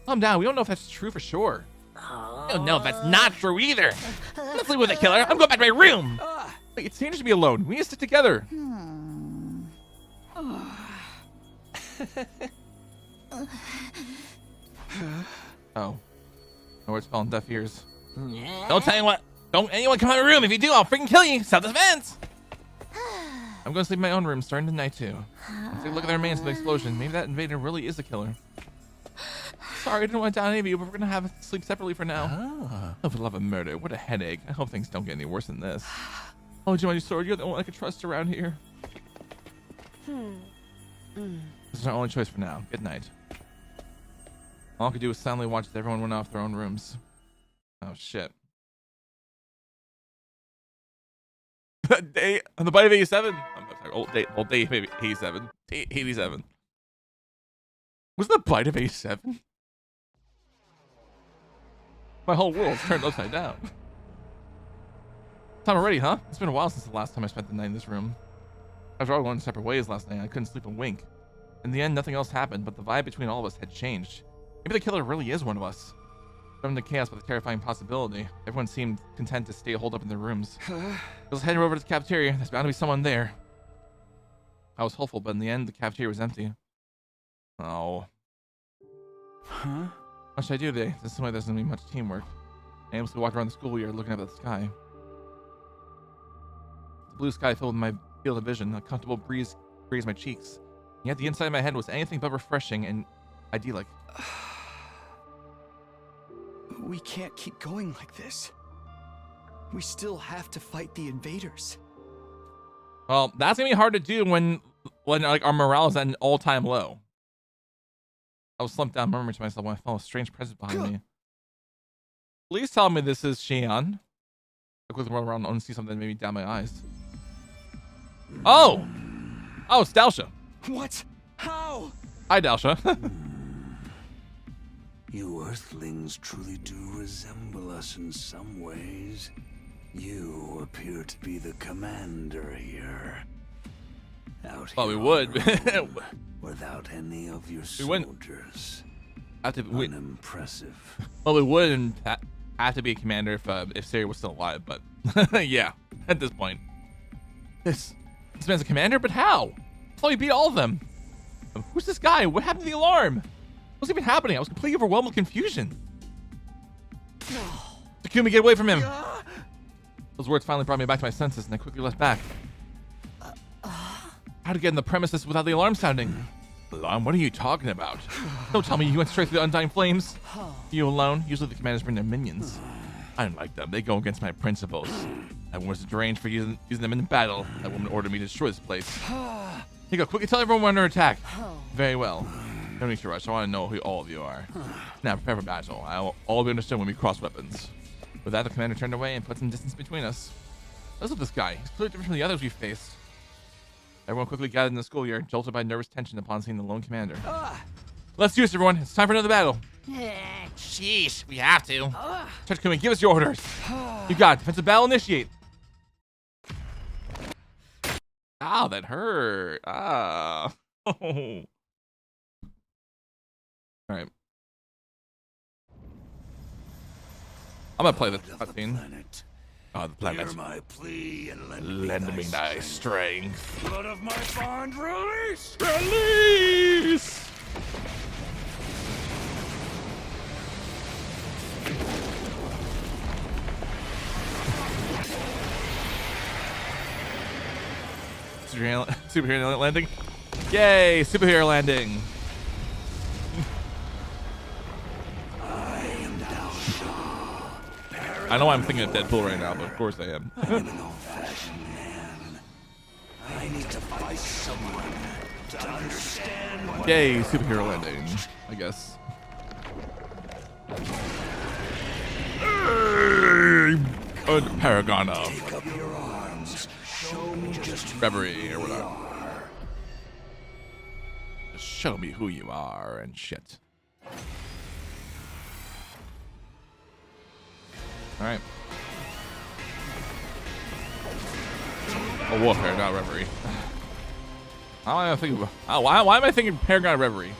Calm down. We don't know if that's true for sure. I don't know if that's not true either. Let's leave with the killer. I'm going back to my room. Wait, it's dangerous to be alone. We need to stick together. Oh. My words fell on deaf ears. Don't tell anyone. Don't anyone come out of my room. If you do, I'll freaking kill you. Self-defense. I'm going to sleep in my own room starting tonight too. Let's take a look at the remains of the explosion. Maybe that invader really is the killer. Sorry, I didn't want to down any of you, but we're going to have to sleep separately for now. Oh, for the love of murder. What a headache. I hope things don't get any worse than this. Oh, Jumanji Sword, you're the only one I can trust around here. This is our only choice for now. Good night. All I could do was silently watch as everyone went off their own rooms. Oh, shit. Day on the bite of 87. I'm sorry, old day of 87. 87. Was the bite of 87? My whole world's turned upside down. Time already, huh? It's been a while since the last time I spent the night in this room. After all, we went separate ways last night. I couldn't sleep a wink. In the end, nothing else happened, but the vibe between all of us had changed. Maybe the killer really is one of us. From the chaos with a terrifying possibility, everyone seemed content to stay holed up in their rooms. I was heading over to the cafeteria. There's bound to be someone there. I was hopeful, but in the end, the cafeteria was empty. Oh. What should I do today? This is why there's going to be much teamwork. I aimlessly walked around the schoolyard looking up at the sky. The blue sky filled with my field of vision. A comfortable breeze grazed my cheeks. Yet the inside of my head was anything but refreshing and idyllic. We can't keep going like this. We still have to fight the invaders. Well, that's gonna be hard to do when like our morale is at an all-time low. I was slumped down, murmuring to myself when I felt a strange presence behind me. Please tell me this is Xian. I quickly run around and see something that made me down my eyes. Oh! Oh, it's Dalsha. What? How? Hi, Dalsha. You Earthlings truly do resemble us in some ways. You appear to be the commander here. Out well, here we would. without any of your we wouldn't soldiers. Unimpressive. Well, we wouldn't have to be a commander if Sari was still alive, but yeah, at this point. This man's a commander, but how? I thought he beat all of them. Who's this guy? What happened to the alarm? What's even happening? I was completely overwhelmed with confusion. Takumi, get away from him. Those words finally brought me back to my senses, and I quickly left back. How to get in the premises without the alarm sounding? Alarm? What are you talking about? Don't tell me you went straight through the undying flames. You alone? Usually the commanders bring their minions. I don't like them. They go against my principles. I was deranged for using them in battle. That woman ordered me to destroy this place. Here you go. Quickly tell everyone we're under attack. Very well. Don't need to rush. I want to know who all of you are. Now prepare for battle. I'll all be understood when we cross weapons. With that, the commander turned away and put some distance between us. Look at this guy. He's clearly different from the others we faced. Everyone quickly gathered in the schoolyard, jolted by nervous tension upon seeing the lone commander. Let's do this, everyone. It's time for another battle. Sheesh, we have to. Takumi, give us your orders. You got it. Defensive battle initiate. Ah, that hurt. Ah. All right. I'm gonna play the cutscene. Oh, the planet. Hear my plea and Lend me thy strength. Blood of my bond, release! Release! Superhero landing. Yay, superhero landing. I know I'm thinking of Deadpool right now, but of course I am. I'm an old-fashioned man. I need to fight someone to understand what... Yay, superhero landing, I guess. Paragon of Take up your arms. Show me just who reverie or you whatever. are. Just show me who you are and shit. All right. Oh, warfare, not reverie. Why am I thinking? Oh, why am I thinking Paragon of Reverie?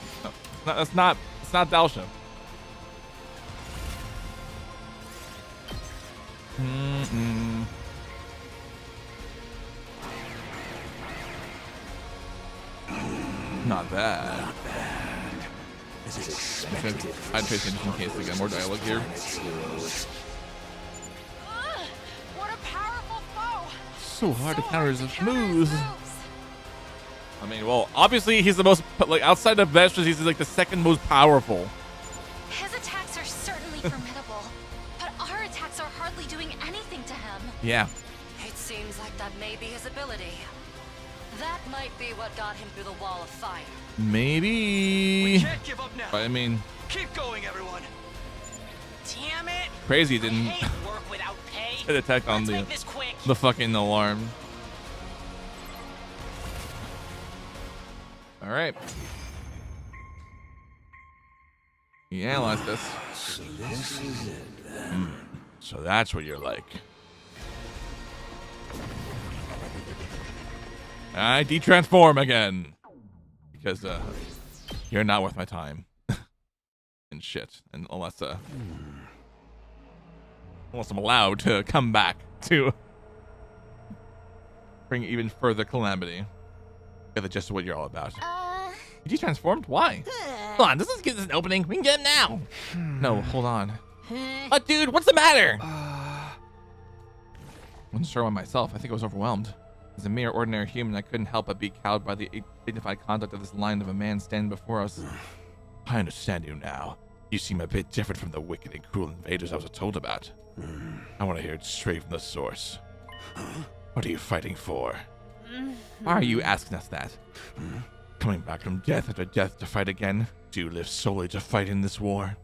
No, it's not Dalsha. Not bad. Not bad. As expected. I'd pay attention in case we get more dialogue here. What a powerful foe! So hard to counter his moves. I mean, well, obviously he's the most, like, outside of Vestas, he's like the second most powerful. His attacks are certainly formidable, but our attacks are hardly doing anything to him. Yeah. It seems like that may be his ability. That might be what got him through the wall of fire. Maybe. We can't give up now. But I mean, Keep going, everyone. Damn it! crazy didn't Work without pay. hit attack on Let's the make this quick. fucking alarm. All right. You analyze this. So this is it then. So that's what you're like. I de-transform again. Because you're not worth my time. And shit. And unless I'm allowed to come back to bring even further calamity. Get the gist of what you're all about. You de-transformed? Why? Hold on, this is an opening. We can get him now. No, hold on. Dude, what's the matter? I wasn't sure on myself. I think I was overwhelmed. As a mere ordinary human, I couldn't help but be cowed by the dignified conduct of this line of a man standing before us. I understand you now. You seem a bit different from the wicked and cruel invaders I was told about. I want to hear it straight from the source. What are you fighting for? Why are you asking us that? Coming back from death after death to fight again? Do you live solely to fight in this war?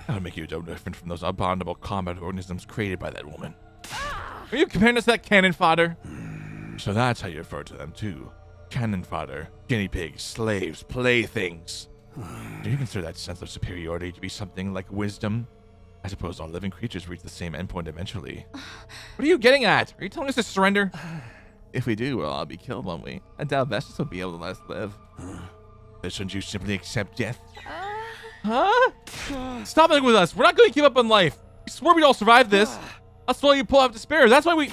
That'll make you no different from those abominable combat organisms created by that woman. Are you comparing us to that cannon fodder? So that's how you refer to them too. Cannon fodder, guinea pigs, slaves, playthings. Do you consider that sense of superiority to be something like wisdom? I suppose all living creatures reach the same endpoint eventually. What are you getting at? Are you telling us to surrender? If we do, well, I'll be killed, won't we? I doubt Vestas will be able to let us live. Then shouldn't you simply accept death? Huh? Stop it with us. We're not going to give up on life. We swore we'd all survive this. That's why you pull out despair. That's why we...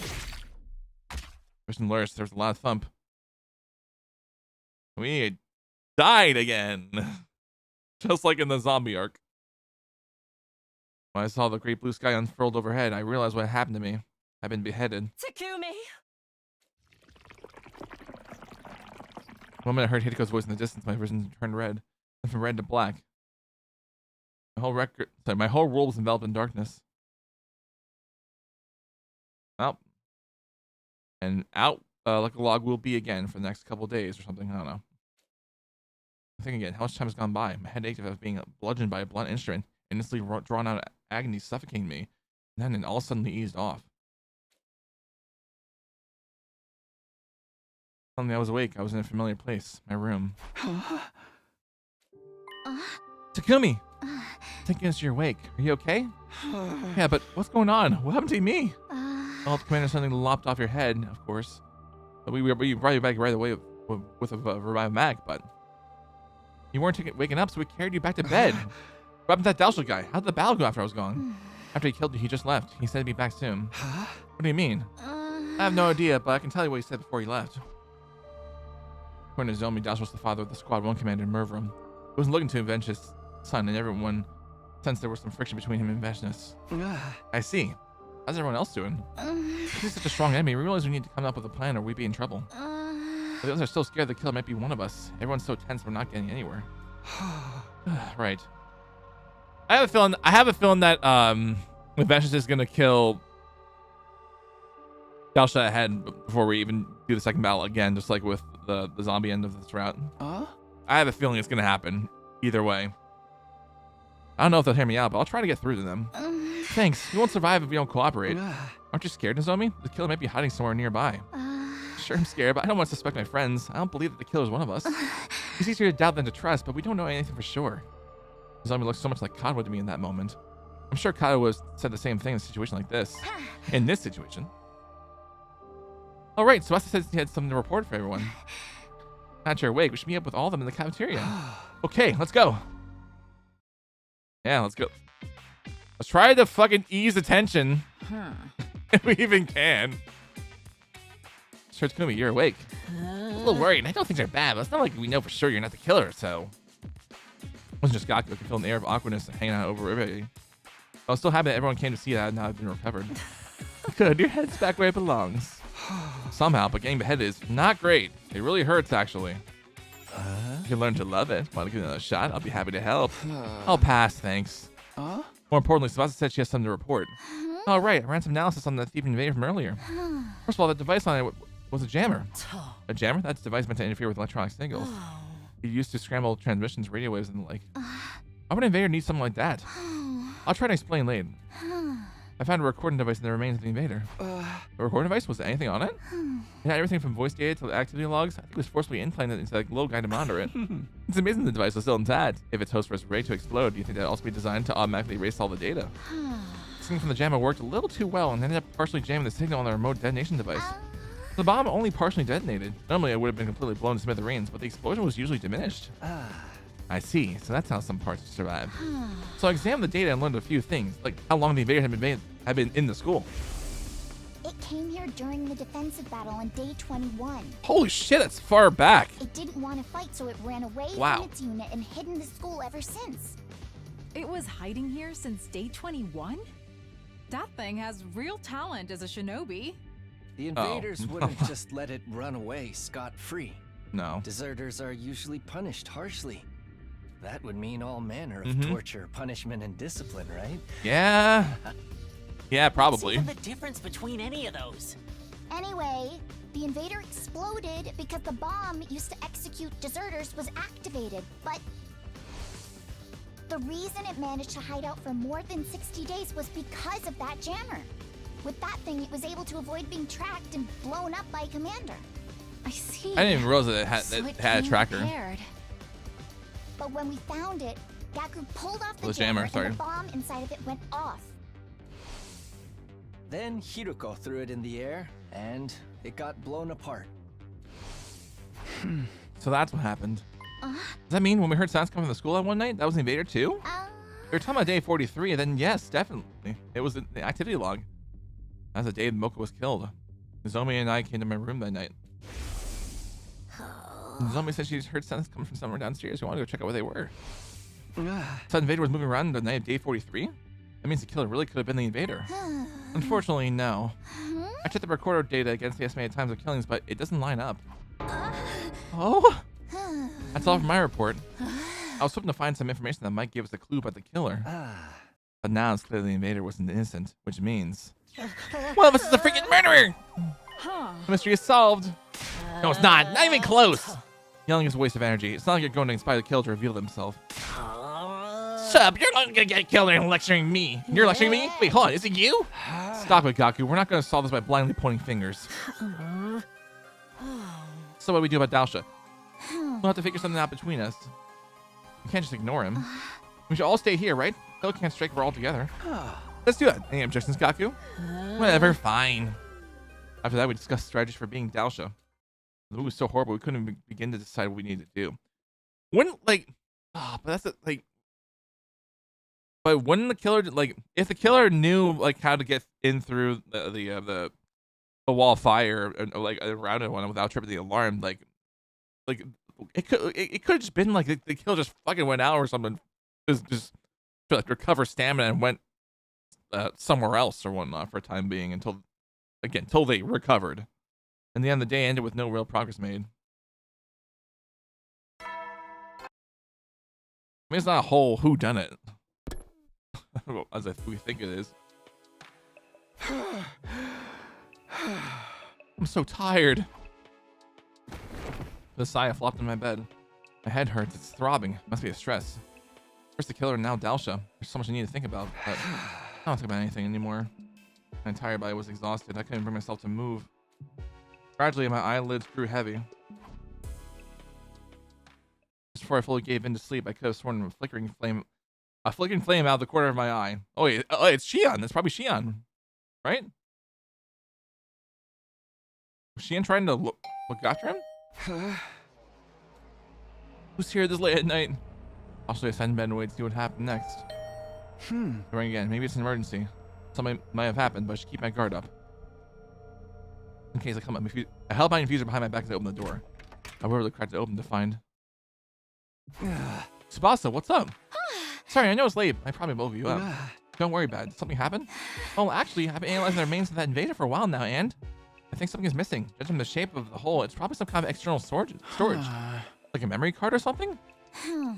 There's some lurse. There's a lot of thump. We need died again. Just like in the zombie arc. When I saw the great blue sky unfurled overhead, I realized what happened to me. I've been beheaded. Takumi! The moment I heard Hidiko's voice in the distance, my vision turned red. Went from red to black. My whole world was enveloped in darkness. Well, and out like a log will be again for the next couple of days or something. I don't know. I think again, how much time has gone by? My head ached of being bludgeoned by a blunt instrument, endlessly drawn out agony suffocating me, and then it all suddenly eased off. Suddenly I was awake. I was in a familiar place, my room. Takumi! Thank goodness you're awake. Are you okay? Yeah, but what's going on? What happened to me? Well, the commander suddenly lopped off your head, of course. But we brought you back right away with a revived mag, but you weren't waking up, so we carried you back to bed. What happened to that Dalsha guy? How did the battle go after I was gone? After he killed you, he just left. He said he'd be back soon. What do you mean? I have no idea, but I can tell you what he said before he left. According to Zomi, Dalsha was the father of the Squad 1 commander in Mervram. He wasn't looking to avenge his son, and everyone sensed there was some friction between him and Veshness. I see. How's everyone else doing? He's such a strong enemy. We realize we need to come up with a plan or we'd be in trouble. But the others are so scared the killer might be one of us. Everyone's so tense we're not getting anywhere. Right. I have a feeling that Veshness is gonna kill Dalsha ahead before we even do the second battle again, just like with the zombie end of this route. I have a feeling it's gonna happen either way. I don't know if they'll hear me out, but I'll try to get through to them. Thanks. You won't survive if we don't cooperate. Aren't you scared, Nozomi? The killer might be hiding somewhere nearby. Sure, I'm scared, but I don't want to suspect my friends. I don't believe that the killer's one of us. It's easier to doubt than to trust, but we don't know anything for sure. Nozomi looks so much like Kato to me in that moment. I'm sure Kato would have said the same thing in a situation like this. In this situation. Oh, right. Suasa said he had something to report for everyone. Not you're awake. We should meet up with all of them in the cafeteria. Okay, let's go. Yeah, let's go. Let's try to fucking ease the tension. If we even can. Sure, Takumi, you're awake. I'm a little worried. I know things are bad, but it's not like we know for sure you're not the killer, so. It wasn't just Gaku. I could feel an air of awkwardness hanging out over everybody. I was still happy that everyone came to see that now I've been recovered. Good, your head's back where it belongs. Somehow, but getting beheaded is not great. It really hurts, actually. You can learn to love it. Want to give it another shot? I'll be happy to help. I'll pass, thanks. More importantly, Tsubasa said she has something to report. Oh, right. I ran some analysis on the thief invader from earlier. First of all, that device on it was a jammer. A jammer? That's a device meant to interfere with electronic signals. It used to scramble transmissions, radio waves, and the like. Why would an invader need something like that? I'll try to explain later. I found a recording device in the remains of the invader. A recording device? Was there anything on it? It had everything from voice data to activity logs. I think it was forcibly implanted into that little guy to monitor it. It's amazing the device was still intact. If its host was ready to explode, do you think that would also be designed to automatically erase all the data? The signal from the jammer worked a little too well and ended up partially jamming the signal on the remote detonation device. The bomb only partially detonated. Normally it would have been completely blown to smithereens, but the explosion was usually diminished. I see. So that's how some parts survived. So I examined the data and learned a few things, like how long the invader had been in the school. It came here during the defensive battle on day 21. Holy shit, that's far back. It didn't want to fight, so it ran away Wow. from its unit and hid in the school ever since. It was hiding here since day 21? That thing has real talent as a shinobi. The invaders wouldn't just let it run away scot-free. No. Deserters are usually punished harshly. That would mean all manner of torture, punishment, and discipline, right? Yeah. Yeah, probably. What's the difference between any of those? Anyway, the invader exploded because the bomb used to execute deserters was activated, but the reason it managed to hide out for more than 60 days was because of that jammer. With that thing, it was able to avoid being tracked and blown up by a commander. I see. I didn't even realize that it had a tracker. But when we found it, Gaku pulled off the The jammer, jammer, sorry. and the bomb inside of it went off. Then Hiruko threw it in the air, and it got blown apart. So that's what happened. Does that mean when we heard sounds coming from the school that one night, that was the invader too? We were talking about day 43, and then yes, definitely. It was the activity log. That's the day Mocha was killed. Nozomi and I came to my room that night. Zombie said she's heard sounds coming from somewhere downstairs. We want to go check out where they were. Said invader was moving around the night of day 43? That means the killer really could have been the invader. Unfortunately, no. I checked the recorder data against the estimated times of killings, but it doesn't line up. Oh? That's all from my report. I was hoping to find some information that might give us a clue about the killer. But now it's clear the invader wasn't innocent, which means one of us is a freaking murderer! The mystery is solved. No, it's not. Not even close. Yelling is a waste of energy. It's not like you're going to inspire the killer to reveal themselves. Shut up. You're not gonna get killed and lecturing me. You're lecturing me? Wait, hold on. Is it you? Stop it, Gaku. We're not going to solve this by blindly pointing fingers. So what do we do about Dalsha? We'll have to figure something out between us. We can't just ignore him. We should all stay here, right? Killer can't strike if we're all together. Let's do that. Any objections, Gaku? Whatever, fine. After that, we discussed strategies for being Dalsha. The movie was so horrible, we couldn't even begin to decide what we needed to do. Wouldn't, like... but that's, like... But wouldn't the killer, like... If the killer knew, like, how to get in through the wall of fire, or like, around it without tripping the alarm, like... It could have just been, like, the killer just fucking went out or something. Just to, like, recover stamina and went somewhere else or whatnot for a time being until they recovered. And the end of the day ended with no real progress made. I mean, it's not a whole whodunit, as we think it is. I'm so tired. The sigh, I flopped in my bed. My head hurts. It's throbbing. Must be a stress. First the killer and now Dalsha. There's so much I need to think about, but I don't think about anything anymore. My entire body was exhausted. I couldn't bring myself to move. Gradually, my eyelids grew heavy. Just before I fully gave in to sleep, I could have sworn a flickering flame out of the corner of my eye. Oh, wait, it's Shion. That's probably Shion, right? Was Shion trying to look after him? Who's here this late at night? I'll just send Ben and wait to see what happens next. Ring again. Maybe it's an emergency. Something might have happened, but I should keep my guard up. In case I come up, I held my infuser behind my back as I opened the door. I rarely cracked it open to find. Tsubasa, what's up? Sorry, I know it's late. I probably woke you up. Don't worry about it. Did something happen? Oh, actually, I've been analyzing the remains of that invader for a while now, and I think something is missing. Judging from the shape of the hole, it's probably some kind of external storage. Like a memory card or something?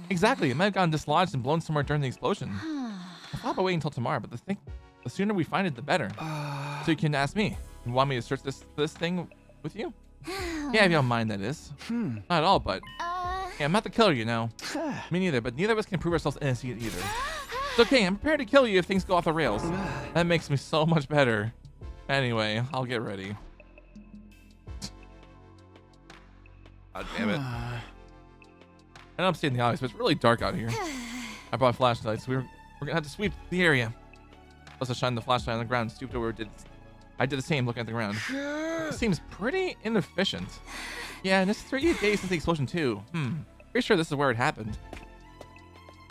Exactly. It might have gotten dislodged and blown somewhere during the explosion. I thought about waiting until tomorrow, but the sooner we find it, the better. So you can ask me. You want me to search this thing with you? Yeah, if you don't mind, that is. Not at all, but... Yeah, I'm not the killer, you know. Me neither, but neither of us can prove ourselves innocent either. It's okay, I'm prepared to kill you if things go off the rails. That makes me so much better. Anyway, I'll get ready. God damn it. I know I'm staying in the obvious, but it's really dark out here. I brought flashlights. We're gonna have to sweep the area. Plus, I shined the flashlight on the ground, stooped over, I did the same, looking at the ground. It seems pretty inefficient. Yeah, and it's 3 days since the explosion too. Pretty sure this is where it happened.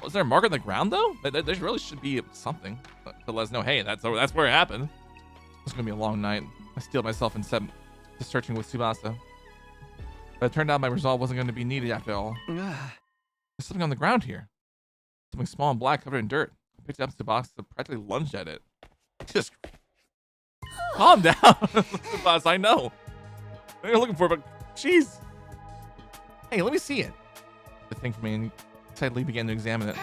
Was there a mark on the ground though? There really should be something to let us know, hey, that's where it happened. It's gonna be a long night. I steeled myself and set to searching with Tsubasa. But it turned out my resolve wasn't going to be needed after all. There's something on the ground here. Something small and black covered in dirt. I picked it up Tsubasa and practically lunged at it. Just calm down, Tsubasa. I know. What are you looking for? But jeez. Hey, let me see it. The thing for me and excitedly began to examine it.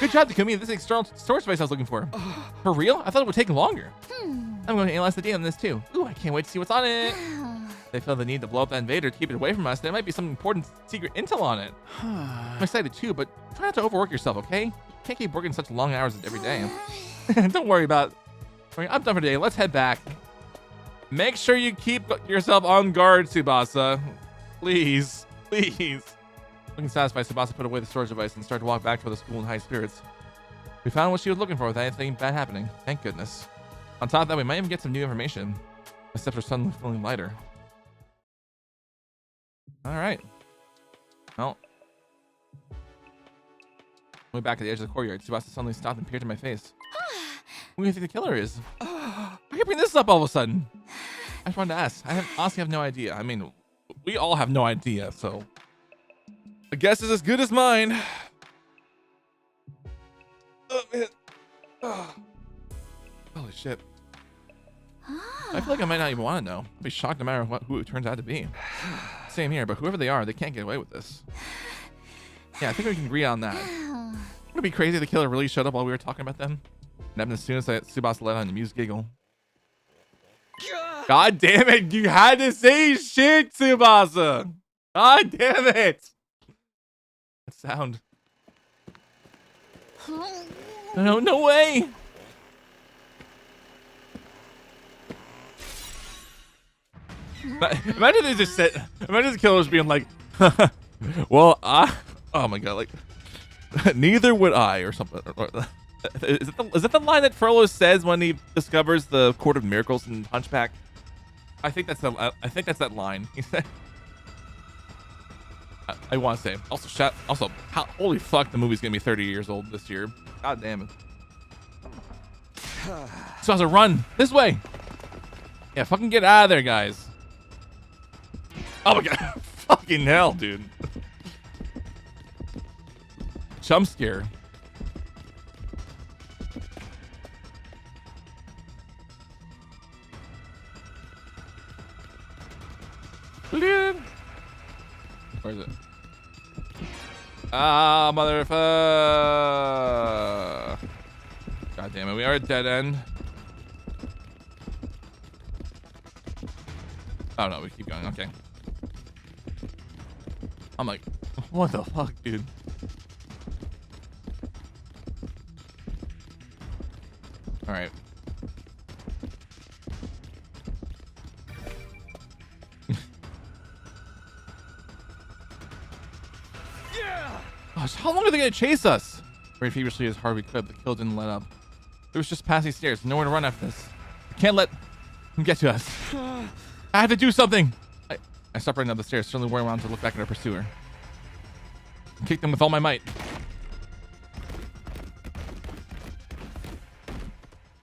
Good job, Takumi. This is the external storage device I was looking for. For real? I thought it would take longer. I'm going to analyze the data on this too. Ooh, I can't wait to see what's on it. They feel the need to blow up that invader to keep it away from us. There might be some important secret intel on it. I'm excited too, but try not to overwork yourself, okay? You can't keep working such long hours every day. Don't worry about it. I'm done for today. Let's head back. Make sure you keep yourself on guard, Tsubasa. Please. Please. Looking satisfied, Tsubasa put away the storage device and started to walk back toward the school in high spirits. We found what she was looking for without anything bad happening. Thank goodness. On top of that, we might even get some new information. My steps are suddenly feeling lighter. All right. Well, way back at the edge of the courtyard, Tsubasa suddenly stopped and peered in my face. Who do you think the killer is? Why are you bring this up all of a sudden? I just wanted to ask. I honestly have no idea. I mean, we all have no idea, so A guess is as good as mine. Oh, man. Oh. Holy shit. I feel like I might not even want to know. I'd be shocked no matter who it turns out to be. Same here, but whoever they are, they can't get away with this. Yeah, I think we can agree on that. Wouldn't it be crazy if the killer really showed up while we were talking about them? And happened as soon as Tsubasa let out an amused giggle. God damn it, you had to say shit, Tsubasa! God damn it! That sound. No way! Imagine they just said, imagine the killers being like, well, oh my god, like, neither would I, or something. Is it the line that Frollo says when he discovers the Court of Miracles in Hunchback? I think that's that line. He said, I want to say. Also, holy fuck, the movie's gonna be 30 years old this year. God damn it. So as a run this way. Yeah, fucking get out of there, guys. Oh my god, fucking hell, dude. Jump scare. Where is it? Ah, motherfucker. God damn it, we are at dead end. Oh no, we keep going, okay. I'm like, what the fuck, dude? All right. Gosh, how long are they gonna chase us? Very feverishly as hard we could, but the kill didn't let up. It was just past these stairs, nowhere to run after this. We can't let him get to us. I have to do something. I stopped running up the stairs, suddenly whirling around to look back at our pursuer. Kick them with all my might.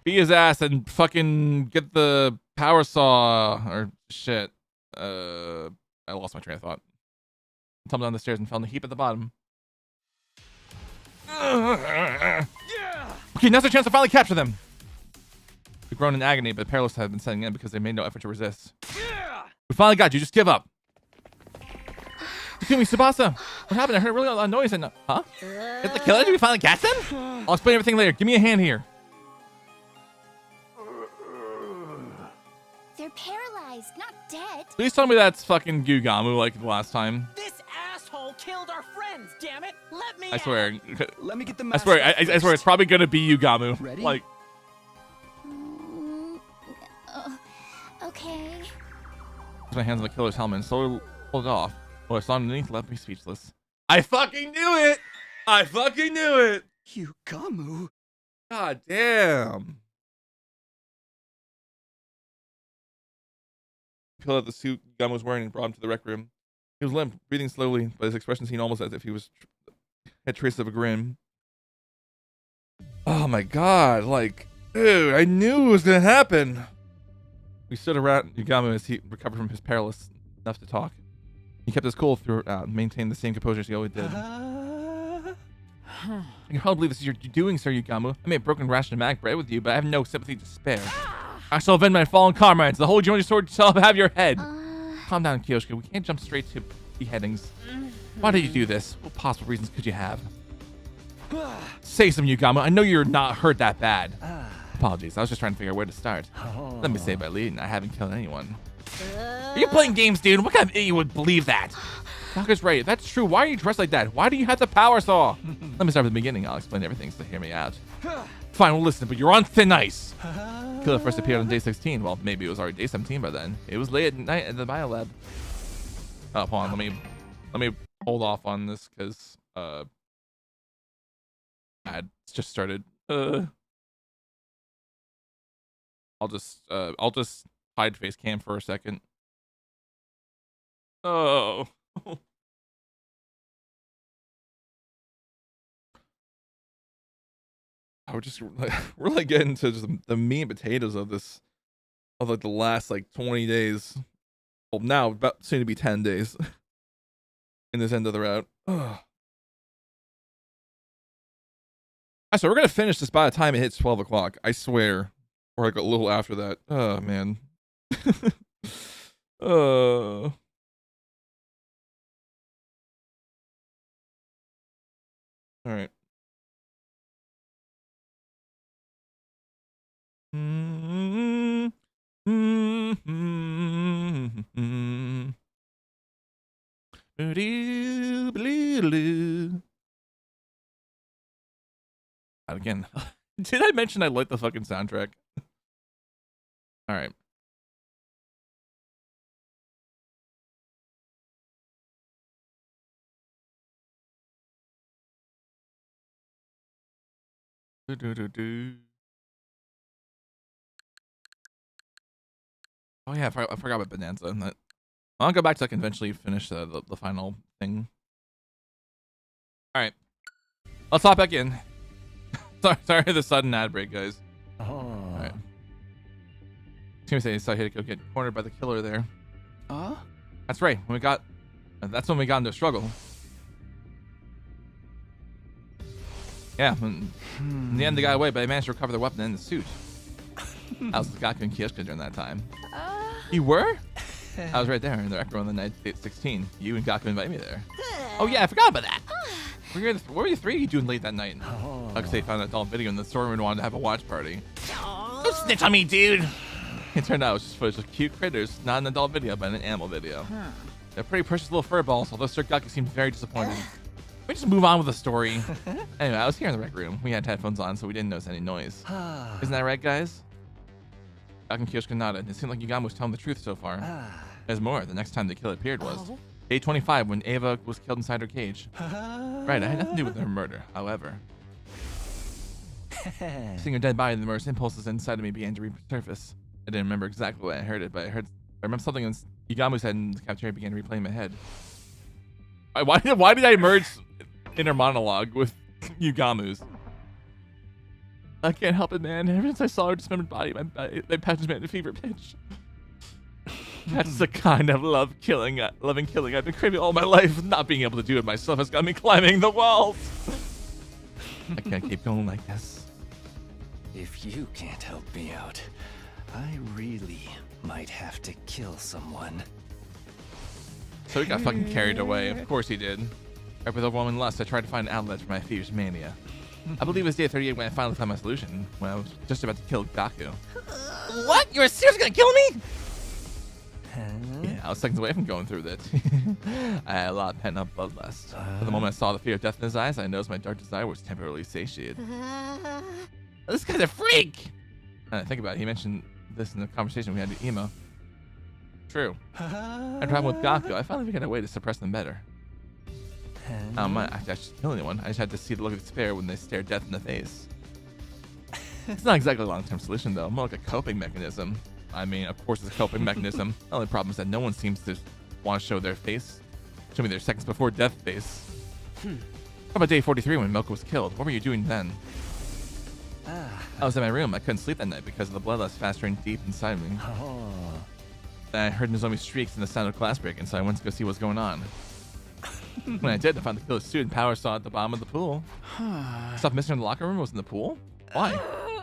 Beat his ass and fucking get the power saw or shit. I lost my train of thought. Tumbled down the stairs and fell in a heap at the bottom. Okay, now's the chance to finally capture them. We groaned in agony, but paralysis had been setting in because they made no effort to resist. We finally got you. Just give up. Excuse me, Tsubasa. What happened? I heard a really loud noise and... Huh? Is the killer? Did we finally catch them? I'll explain everything later. Give me a hand here. They're paralyzed, not dead. Please tell me that's fucking Gugamu like the last time. This asshole killed our friends, damn it! Let me I swear. Let me get the I mask swear. off I swear it's probably gonna be Yugamu. Ready? Like. Okay. Put my hands on the killer's helmet and slowly pulled it off. What I saw underneath left me speechless. I fucking knew it! I fucking knew it! Yugamu? God damn. Pulled out the suit Yugamu was wearing and brought him to the rec room. He was limp, breathing slowly, but his expression seemed almost as if he was had traces of a grin. Oh my god, like, dude, I knew it was gonna happen. We stood around Yugamu as he recovered from his paralysis enough to talk. He kept his cool throughout and maintained the same composure as he always did. I can hardly believe this is your doing, Sir Yugamu. I made a broken ration of mag bread with you, but I have no sympathy to spare. I shall avenge my fallen comrades. The whole joint sword shall have your head. Calm down, Kiyoshika. We can't jump straight to beheadings. Why did you do this? What possible reasons could you have? Say some, Yugamu. I know you're not hurt that bad. Apologies. I was just trying to figure out where to start. Let me say by leading, I haven't killed anyone. Are you playing games, dude? What kind of idiot would believe that? Doctor's right. If that's true, why are you dressed like that? Why do you have the power saw? Let me start from the beginning. I'll explain everything, so hear me out. Fine, we'll listen, but you're on thin ice. Killer first appeared on day 16. Well, maybe it was already day 17 by then. It was late at night at the biolab. Oh, hold on. Let me hold off on this because ad just started. I'll just hide face cam for a second. Oh. We're like getting to just the meat and potatoes of this, of like the last like 20 days. Well, now about soon to be 10 days. in this end of the route. Ugh. So we're gonna finish this by the time it hits 12 o'clock. I swear, or like a little after that. Oh man. All right. Again, did I mention I like the fucking soundtrack? All right. Oh yeah, I forgot about Bonanza. I'll go back to eventually finish the final thing. All right, let's hop back in. sorry for the sudden ad break, guys. All right. Seems they decided to go get cornered by the killer there. That's right. That's when we got into a struggle. Yeah, in the end they got away, but I managed to recover the weapon and the suit. I was with Gaku and Kiyoshika during that time. You were? I was right there in the rec room on the night 16. You and Gaku invited me there. Oh yeah, I forgot about that. What were you three of you doing late that night? Like they found that adult video in the storeroom and wanted to have a watch party. Don't snitch on me, dude. It turned out it was just footage of cute critters, not an adult video, but an animal video. They're pretty precious little fur balls, although Sir Gaku seemed very disappointed. We just move on with the story. Anyway, I was here in the rec room. We had headphones on, so we didn't notice any noise. Isn't that right, guys? Gaku and Kiyoshika nodded. It seemed like Yugami was telling the truth so far. There's more. The next time the killer appeared was day 25 when Ava was killed inside her cage. Right, I had nothing to do with her murder, however. Seeing her dead body, the murderous impulses inside of me began to resurface. I didn't remember exactly why I heard it, but I remember something in Yugamu's head, and the cafeteria began to replay in my head. Why did I merge inner monologue with Yugamu's? I can't help it, man. Ever since I saw her dismembered body, my passions went into fever pitch. That's the kind of loving killing I've been craving all my life. Not being able to do it myself has got me climbing the walls. I can't keep going like this. If you can't help me out, I really might have to kill someone. So he got fucking carried away. Of course he did. Right with overwhelming lust, I tried to find an outlet for my feverish mania. I believe it was day 38 when I finally found my solution, when I was just about to kill Gaku. What? You're seriously gonna kill me? Yeah, I was seconds away from going through that. I had a lot of pent-up bloodlust. But the moment I saw the fear of death in his eyes, I noticed my dark desire was temporarily satiated. This guy's a freak! And I think about it, he mentioned this in the conversation we had with Emo. True. After having with Gaku, I finally figured out a way to suppress them better. I might actually kill anyone. I just had to see the look of despair when they stare death in the face. It's not exactly a long-term solution, though. More like a coping mechanism. I mean, of course it's a coping mechanism. The only problem is that no one seems to want to show their face. Show me their seconds before death face. How about day 43 when Milka was killed? What were you doing then? I was in my room. I couldn't sleep that night because of the bloodlust festering deep inside me. Then I heard Nozomi's shrieks and the sound of glass breaking, so I went to go see what's going on. When I did, I found the killer's suit and power saw at the bottom of the pool. Stuff missing in the locker room was in the pool? Why?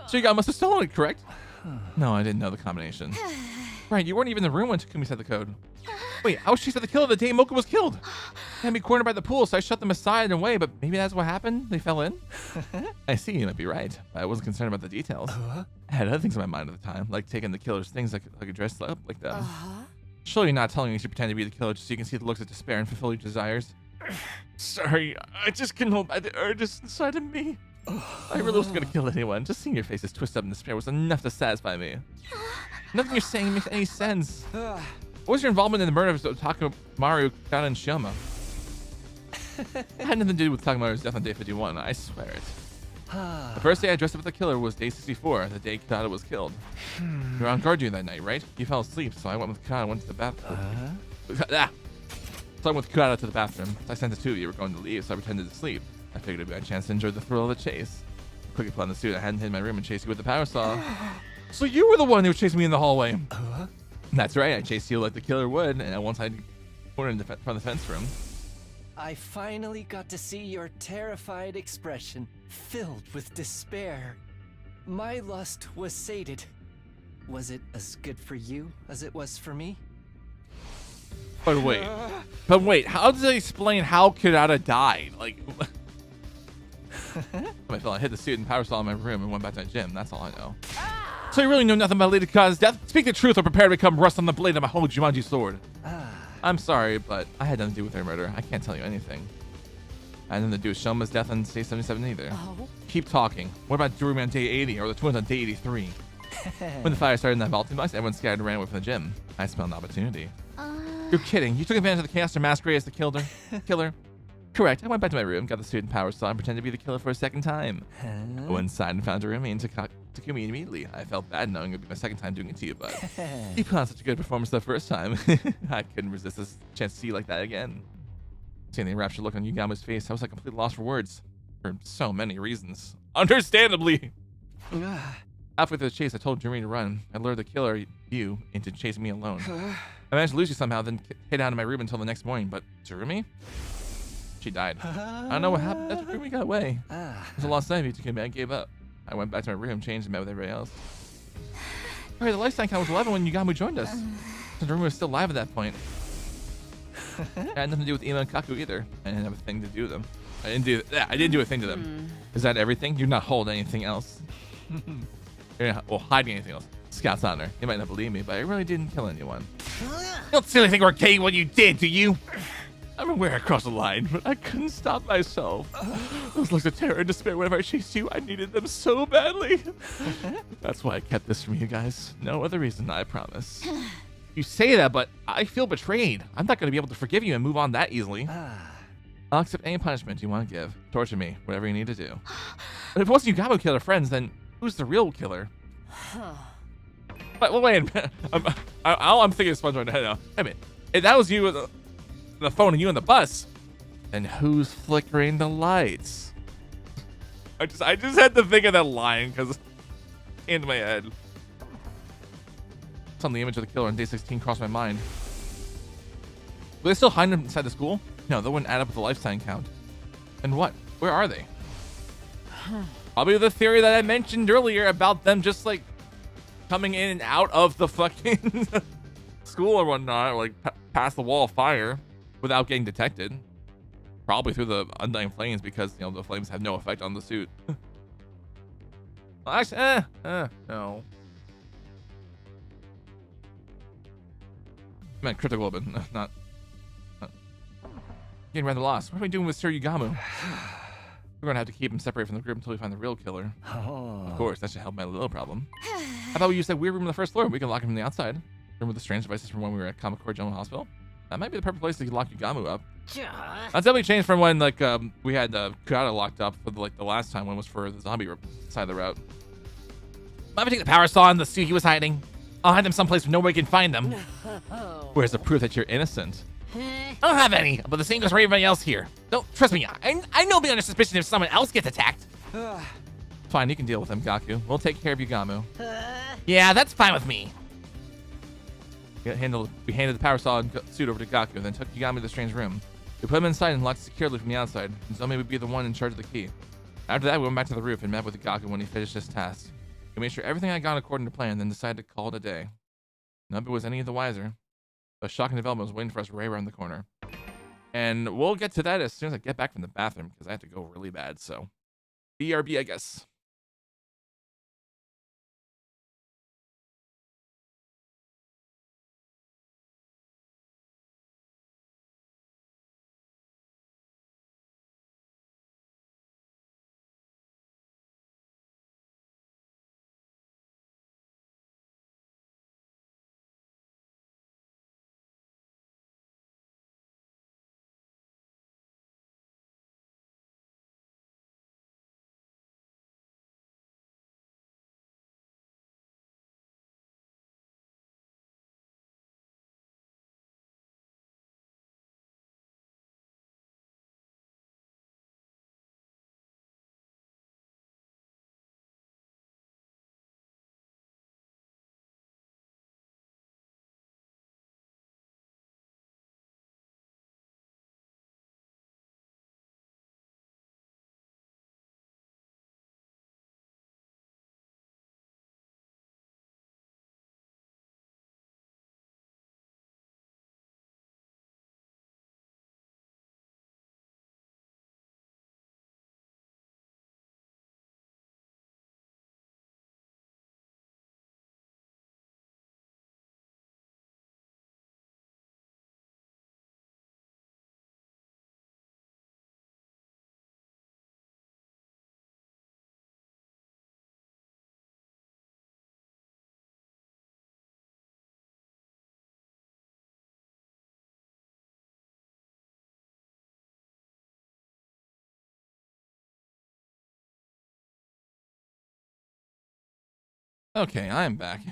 So you must have stolen it, correct? No, I didn't know the combination. Right, you weren't even in the room when Takumi said the code. Wait, how was she said the killer the day Mocha was killed? They had me cornered by the pool, so I shut them aside and away, but maybe that's what happened? They fell in? I see, you might be right, but I wasn't concerned about the details. I had other things in my mind at the time, like taking the killer's things like dressed up like them. Surely you're not telling me you should pretend to be the killer just so you can see the looks of despair and fulfill your desires. Sorry, I just couldn't hold back the urges inside of me. I really wasn't gonna kill anyone. Just seeing your faces twist up in despair was enough to satisfy me. Nothing you're saying makes any sense. What was your involvement in the murder of Takemaru, Kata, and Shioma? It had nothing to do with Takemaru's death on day 51, I swear it. The first day I dressed up as the killer was day 64, the day Kata was killed. You were on guard during that night, right? You fell asleep, so I went with Kata and went to the bathroom. So I went with Kata to the bathroom. I sensed the two of you were going to leave, so I pretended to sleep. I figured it'd be my chance to enjoy the thrill of the chase. I quickly put on the suit. I hadn't hid in my room and chased you with the power saw. So you were the one who was chasing me in the hallway. That's right. I chased you like the killer would, and once I cornered from the fence room. I finally got to see your terrified expression, filled with despair. My lust was sated. Was it as good for you as it was for me? But wait, how does it explain how Kurata died? Like, I felt I hit the suit and power saw in my room and went back to the gym. That's all I know. So you really know nothing about Lady Kata's death? Speak the truth or prepare to become rust on the blade of my whole Jumanji sword. I'm sorry, but I had nothing to do with her murder. I can't tell you anything. I had nothing to do with Shoma's death on day 77 either. Keep talking. What about Durumi on day 80 or the twins on day 83? When the fire started in that vaulting box, everyone scattered and ran away from the gym. I smelled an opportunity. You're kidding. You took advantage of the chaos to masquerade as the killer? Correct. I went back to my room, got the suit and power saw, and pretended to be the killer for a second time. I went inside and found Durumi and Takumi immediately. I felt bad knowing it would be my second time doing it to you, but you put on such a good performance the first time. I couldn't resist this chance to see you like that again. Seeing the enraptured look on Yugamu's face, I was like completely lost for words. For so many reasons. Understandably. Halfway through the chase, I told Durumi to run. I lured the killer, you, into chasing me alone. I managed to lose you somehow, then hid out of my room until the next morning, but Durumi? She died. I don't know what happened. That's Durumi got away. It was a lost night of you, Takumi. I gave up. I went back to my room, changed, and met with everybody else. Alright, the lifetime count was 11 when Yugamu joined us. So Durumi was still alive at that point. I had nothing to do with Ima and Kaku either. I didn't have a thing to do with them. I didn't do a thing to them. Is that everything? You're not holding anything else. You're not hiding anything else. Scout's honor. You might not believe me, but I really didn't kill anyone. You don't seriously think we're kidding what you did, do you? I'm aware I crossed the line, but I couldn't stop myself. Those looks of terror and despair whenever I chased you, I needed them so badly. That's why I kept this from you guys. No other reason, I promise. You say that, but I feel betrayed. I'm not going to be able to forgive you and move on that easily. I'll accept any punishment you want to give. Torture me, whatever you need to do. But if it wasn't Yugamu killed our friends, then who's the real killer? But wait a minute. I'm thinking of SpongeBob right now. Wait a minute. If that was you with the phone and you on the bus, then who's flickering the lights? I just had to think of that line because into my head. Suddenly, the image of the killer on day 16 crossed my mind. Will they still hide him inside the school? No, that wouldn't add up with the lifetime count. And what? Where are they? Probably the theory that I mentioned earlier about them just like coming in and out of the fucking school or whatnot, or like past the wall of fire without getting detected. Probably through the undying flames because, you know, the flames have no effect on the suit. Well, actually, no. I meant critical, but not. Getting rather lost. What are we doing with Sir Yugamu? We're gonna have to keep him separated from the group until we find the real killer. Of course, that should help my little problem. How about we use that weird room on the first floor? We can lock him from the outside. Room with the strange devices from when we were at Kamakura General Hospital. That might be the perfect place to lock Yugamu up. That's definitely changed from when like we had Kurata locked up for the last time when it was for the zombie side of the route. Might take the power saw in the suit he was hiding. I'll hide them someplace where nobody can find them. Where's the proof that you're innocent? I don't have any, but the same goes for everybody else here. Don't trust me. I know be under suspicion if someone else gets attacked. Fine, you can deal with them, Gaku. We'll take care of Yugamu. Yeah, that's fine with me. We handed the power saw and suit over to Gaku, and then took Yugamu to the strange room. We put him inside and locked securely from the outside, and Zomi would be the one in charge of the key. After that, we went back to the roof and met with Gaku when he finished his task. We made sure everything had gone according to plan, then decided to call it a day. Nobody was any the wiser. A shocking development was waiting for us right around the corner. And we'll get to that as soon as I get back from the bathroom, because I have to go really bad, so BRB, I guess. Okay, I am back.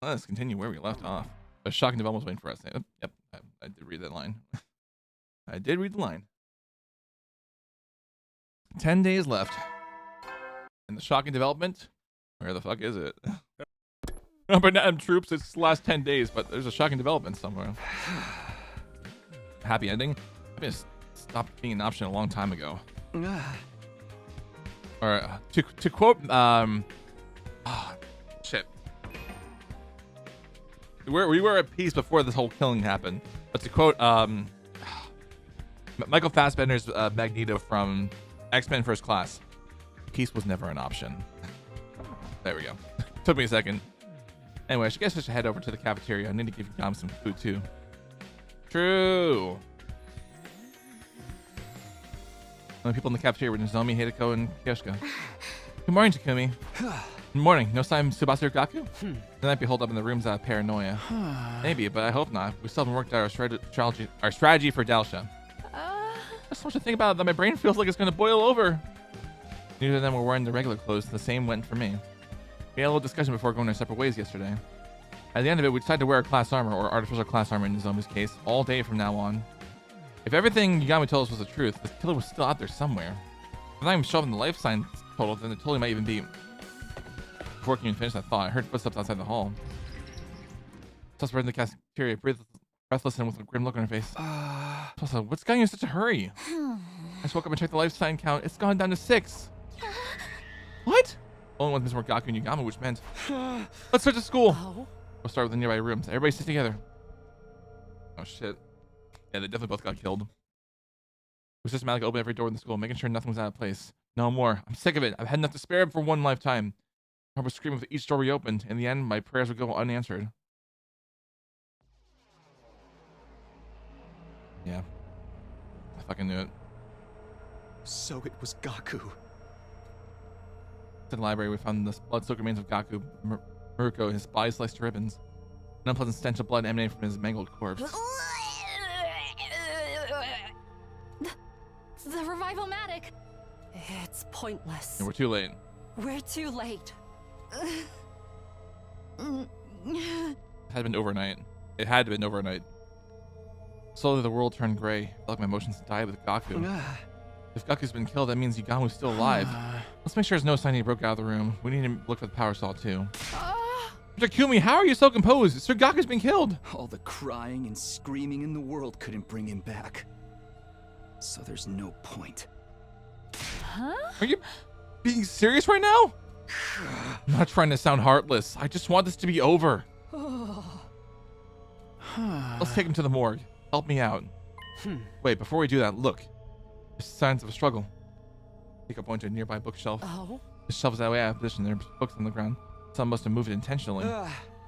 Let's continue where we left off. A shocking development was waiting for us. Yep, I did read that line. I did read the line. 10 days left. And the shocking development? Where the fuck is it? But not troops, it's the last 10 days, but there's a shocking development somewhere. Happy ending? I mean, stopped being an option a long time ago. Or to quote, shit. We were at peace before this whole killing happened. But to quote, Michael Fassbender's Magneto from X-Men First Class, peace was never an option. There we go. Took me a second. Anyway, I guess I should head over to the cafeteria. I need to give Dom some food too. True. The people in the cafeteria were Nozomi, Hideko, and Kyoshika. Good morning, Takumi. Good morning. No sign of Tsubasa or Gaku? They might be holed up in the rooms out of paranoia. Maybe, but I hope not. We still haven't worked out our strategy for Dalsha. There's so much to think about that my brain feels like it's going to boil over. Neither of them were wearing the regular clothes. The same went for me. We had a little discussion before going our separate ways yesterday. At the end of it, we decided to wear class armor, or artificial class armor in Nozomi's case, all day from now on. If everything Yagami told us was the truth, this killer was still out there somewhere. If I'm not even shoving the life sign total, then it totally might even be... Before I can even finish that thought, I heard footsteps outside the hall. Tulsa in the cafeteria, breathless and with a grim look on her face. Tulsa, what's got you in such a hurry? I just woke up and checked the life sign count. It's gone down to 6. What? Only one's missing were Gaku and Yagami, which meant... Let's start to school. We'll start with the nearby rooms. Everybody sit together. Oh, shit. Yeah, they definitely both got killed. We systematically opened every door in the school, making sure nothing was out of place. No more. I'm sick of it. I've had enough to spare for one lifetime. I was screaming with each door we opened. In the end, my prayers would go unanswered. Yeah. I fucking knew it. So it was Gaku. In the library, we found the blood-soaked remains of Gaku, Muruko, his body sliced to ribbons. An unpleasant stench of blood emanated from his mangled corpse. The revival-matic. It's pointless. And we're too late. We're too late. It had been overnight. It had been overnight. Slowly, the world turned gray. I felt like my emotions died with Gaku. If Gaku's been killed, that means Yagamu's still alive. Let's make sure there's no sign he broke out of the room. We need to look for the power saw, too. Takumi, how are you so composed? Sir Gaku's been killed. All the crying and screaming in the world couldn't bring him back. So there's no point. Huh? Are you being serious right now? I'm not trying to sound heartless. I just want this to be over. Let's take him to the morgue. Help me out. Wait, before we do that, look. There's signs of a struggle. Take a point to a nearby bookshelf. The shelf is that way out of position. There's books on the ground. Someone must have moved it intentionally.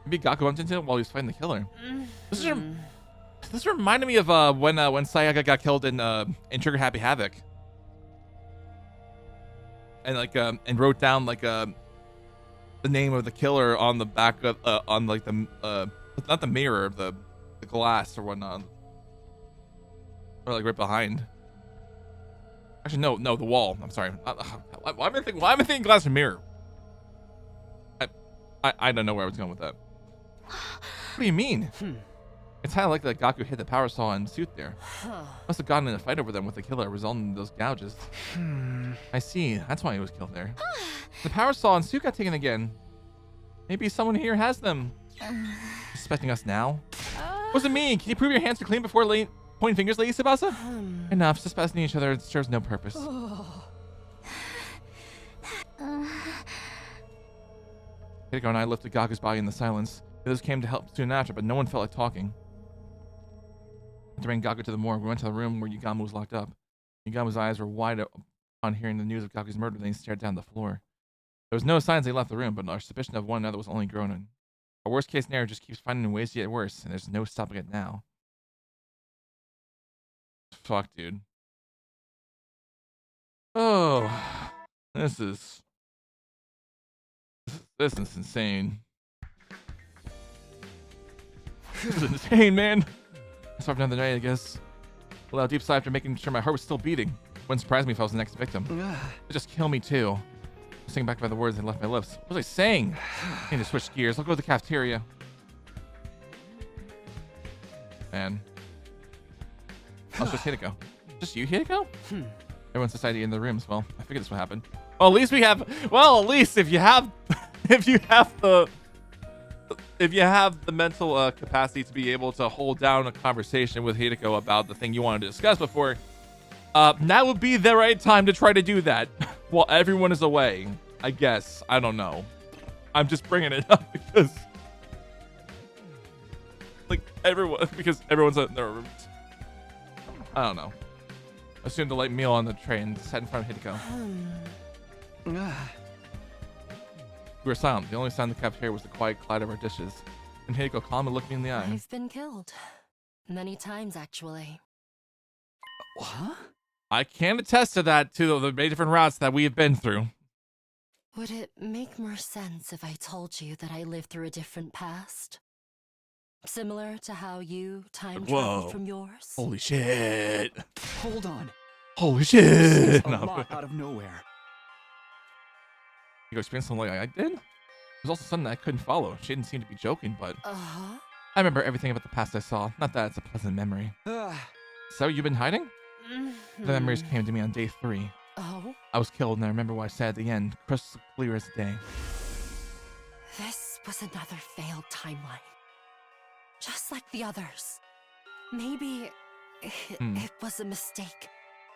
Maybe Gaku bumped into it while he was fighting the killer. This reminded me of when Sayaga got killed in Trigger Happy Havoc. And like and wrote down like the name of the killer on the back of on like the not the mirror, the glass or whatnot, or like right behind. Actually, no, the wall. I'm sorry. Why am I thinking glass and mirror? I don't know where I was going with that. What do you mean? It's kind of like that Gaku hit the power saw and suit there. Must have gotten in a fight over them with the killer, resulting in those gouges. I see. That's why he was killed there. The power saw and suit got taken again. Maybe someone here has them. Suspecting us now? What's it mean? Can you prove your hands are clean before pointing fingers, Lady Tsubasa? Enough. Suspecting each other serves no purpose. Hideko and I lifted Gaku's body in the silence. The others came to help soon after, but no one felt like talking. To bring Gaku to the morgue, we went to the room where Yagami was locked up. Yagami's eyes were wide upon hearing the news of Gaku's murder, then he stared down the floor. There was no signs they left the room, but our suspicion of one another was only growing. Our worst-case scenario just keeps finding ways to get worse, and there's no stopping it now. Fuck, dude. Oh, this is insane. This is insane, man. I slept another night, I guess. A little deep sigh after making sure my heart was still beating. Wouldn't surprise me if I was the next victim. It'd just kill me too. Sing back by the words that left my lips. What was I saying? I need to switch gears. I'll go to the cafeteria. Man. I'll just Hideko. Just you, Hideko? Everyone's society in the rooms. Well, I figured this would happen. Well, at least we have. Well, at least if you have, if you have the mental capacity to be able to hold down a conversation with Hideko about the thing you wanted to discuss before, now would be the right time to try to do that while everyone is away. I guess. I don't know. I'm just bringing it up because, like, everyone's in their rooms. I don't know. Assumed a light meal on the train. Sat in front of Hideko. We were silent. The only sound in the cafeteria was the quiet clatter of our dishes. And Hideko calmly looked me in the eye. I've been killed. Many times, actually. What? I can attest to that, to the many different routes that we have been through. Would it make more sense if I told you that I lived through a different past? Similar to how you time traveled from yours? Holy shit. Hold on. Holy This shit. seems a lot out of nowhere. You experienced something like I did? It was also something that I couldn't follow. She didn't seem to be joking, but Uh-huh. I remember everything about the past I saw. Not that it's a pleasant memory. So you've been hiding? The memories came to me on day 3. Oh? I was killed, and I remember what I said at the end, crystal clear as day. This was another failed timeline. Just like the others. Maybe it was a mistake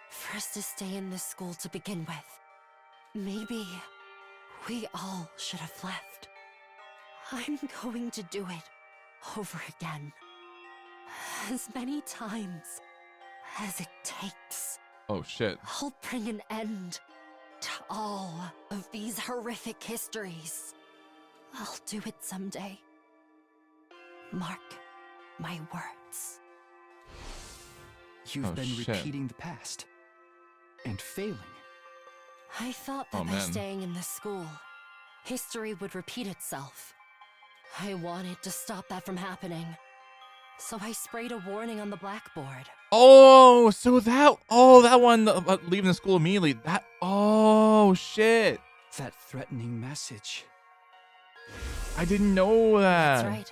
for us to stay in this school to begin with. Maybe we all should have left. I'm going to do it over again. As many times as it takes. Oh shit. I'll bring an end to all of these horrific histories. I'll do it someday. Mark my words. You've been repeating the past. And failing. I thought that by staying in this school, history would repeat itself. I wanted to stop that from happening. So I sprayed a warning on the blackboard. Oh, so that one about leaving the school immediately. Oh shit. That threatening message. I didn't know that. That's right.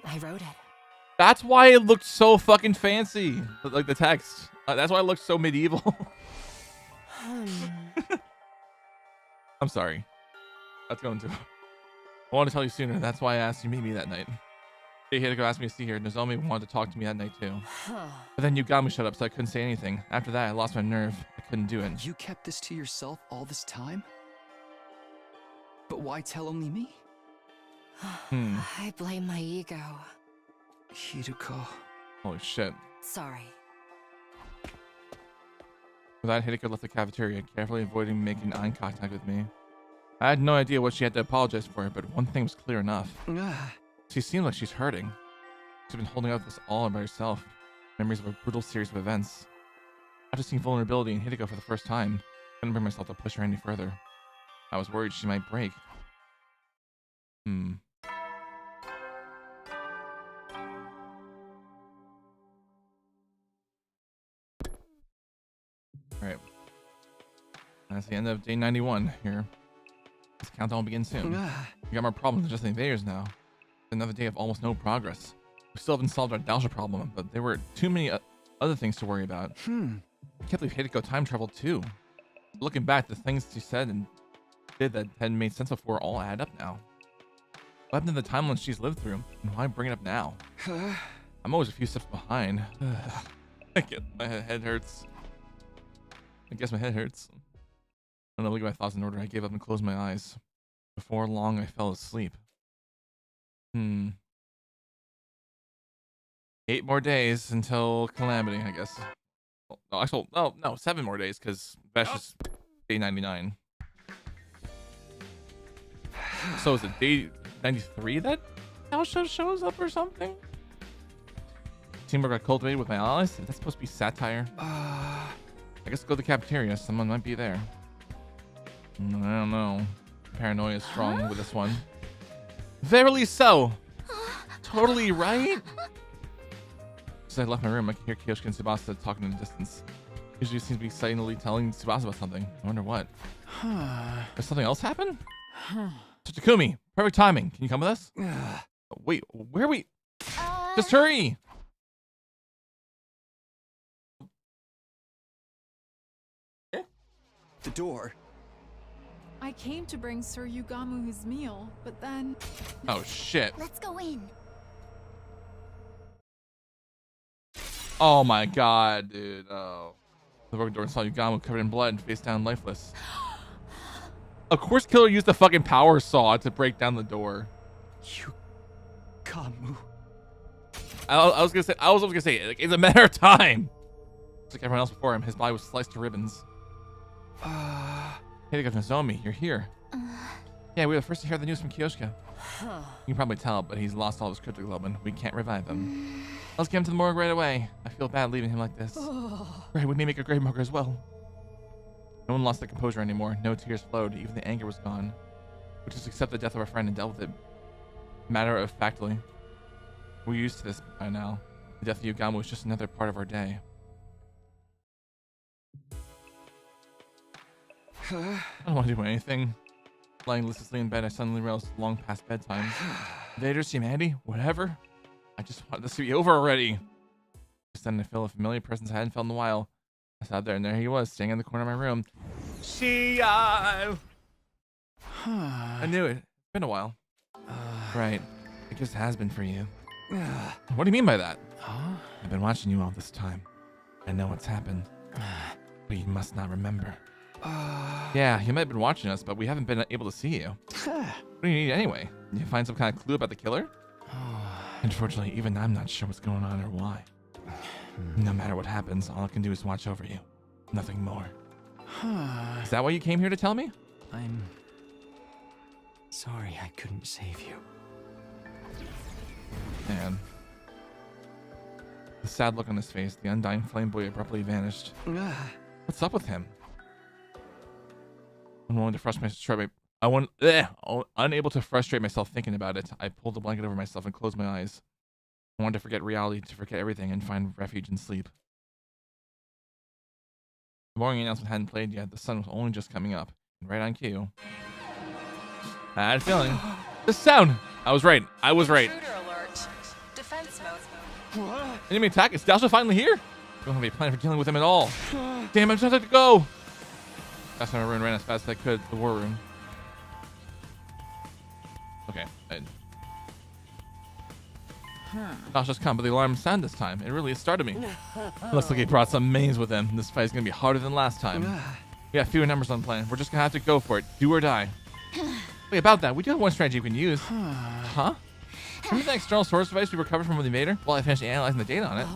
I wrote it. That's why it looked so fucking fancy. Like the text. That's why it looked so medieval. I'm sorry. That's going to. I wanted to tell you sooner. That's why I asked you to meet me that night. Hideko asked me to see her. Nozomi wanted to talk to me that night too. But then Yugami shut up, so I couldn't say anything. After that, I lost my nerve. I couldn't do it. You kept this to yourself all this time? But why tell only me? I blame my ego. Hideko. Holy shit. Sorry. With that, Hideko left the cafeteria, carefully avoiding making eye contact with me. I had no idea what she had to apologize for, but one thing was clear enough. She seemed like she's hurting. She's been holding out this all by herself. Memories of a brutal series of events. After seeing vulnerability in Hideko for the first time, I couldn't bring myself to push her any further. I was worried she might break. Alright. That's the end of day 91 here. This countdown will begin soon. We got more problems than just the invaders now. Another day of almost no progress. We still haven't solved our nostalgia problem, but there were too many other things to worry about. I can't believe Hideko time traveled too. Looking back, the things she said and did that hadn't made sense before all add up now. What happened to the timeline she's lived through, and why bring it up now? I'm always a few steps behind. My head hurts. I guess my head hurts. I don't know, look at my thoughts in order. I gave up and closed my eyes. Before long, I fell asleep. 8 more days until Calamity, I guess. No, actually, no, 7 more days, because that's just day 99. So is it day 93 that Taosha shows up or something? Teamwork got cultivated with my allies? Is that supposed to be satire? I guess go to the cafeteria. Someone might be there. I don't know. Paranoia is strong with this one. Verily so. Totally right. As I left my room, I could hear Kiyoshika and Tsubasa talking in the distance. Usually seems to be silently telling Tsubasa about something. I wonder what. Does something else happen? So Takumi, perfect timing. Can you come with us? Wait, where are we? Just hurry! The door. I came to bring Sir Yugamu his meal, but then... Oh, shit. Let's go in. Oh my god, dude. Oh. The broken door and saw Yugamu covered in blood and face down lifeless. Of course Killer used the fucking power saw to break down the door. Yugamu. I was gonna say, like, it's a matter of time. Just like everyone else before him, his body was sliced to ribbons. Hey, Nozomi, you're here. Yeah, we were the first to hear the news from Kyoshika. You can probably tell, but he's lost all his cryptoglobin. We can't revive him. Let's get him to the morgue right away. I feel bad leaving him like this. Right, we need to make a grave marker as well. No one lost their composure anymore. No tears flowed. Even the anger was gone. We just accept the death of our friend and dealt with it matter-of-factly. We're used to this by now. The death of Yugamu was just another part of our day. I don't want to do anything. Lying listlessly in bed, I suddenly realized it's long past bedtime. Invaders, humanity, whatever. I just wanted this to be over already. Just then I felt a familiar presence I hadn't felt in a while. I sat there and there he was, standing in the corner of my room. I knew it. It's been a while. Right. It just has been for you. What do you mean by that? I've been watching you all this time. I know what's happened. But you must not remember. Yeah, you might have been watching us, but we haven't been able to see you. What do you need anyway? Did you find some kind of clue about the killer? Unfortunately, even I'm not sure what's going on or why. No matter what happens, all I can do is watch over you. Nothing more. Is that why you came here to tell me? I'm sorry I couldn't save you. Man. The sad look on his face, the undying flame boy abruptly vanished. What's up with him? Unable to frustrate myself thinking about it, I pulled the blanket over myself and closed my eyes. I wanted to forget reality, to forget everything, and find refuge in sleep. The morning announcement hadn't played yet. The sun was only just coming up. Right on cue. I had a feeling. The sound! I was right. I was right. Intruder alert. Defense mode. Enemy attack? Is Dasha finally here? I don't have a plan for dealing with him at all. Damn, I just have to go! That's why I ran as fast as I could to the war room. Okay. Dasha's come, but the alarm sounded this time. It really started me. Looks like he brought some mains with him. This fight's gonna be harder than last time. We got fewer numbers on plan. We're just gonna have to go for it. Do or die. Wait, about that, we do have one strategy we can use. Huh? Remember the external storage device we recovered from the invader? Well, I finished analyzing the data on it.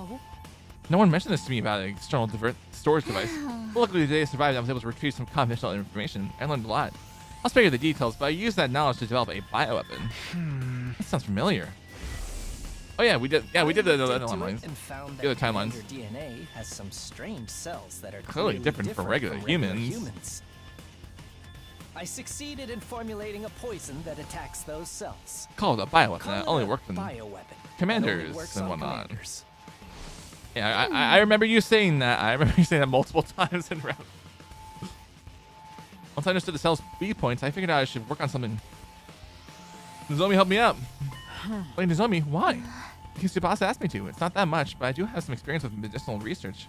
No one mentioned this to me about an external storage device. But luckily, the day I survived, I was able to retrieve some confidential information. I learned a lot. I'll spare you the details, but I used that knowledge to develop a bioweapon. That sounds familiar. Oh yeah, we did. Yeah, we did the timelines. And found The other that timelines. commander DNA has some strange cells that are Clearly different from regular humans. humans. I succeeded in formulating a poison that attacks those cells. Called a bioweapon. That only worked in bioweapon. commanders works and on whatnot. commanders. Yeah, I remember you saying that. I remember you saying that multiple times in round. Once I understood the cell's B points, I figured out I should work on something. Nozomi helped me out. Wait, Nozomi, why? Because your boss asked me to. It's not that much, but I do have some experience with medicinal research.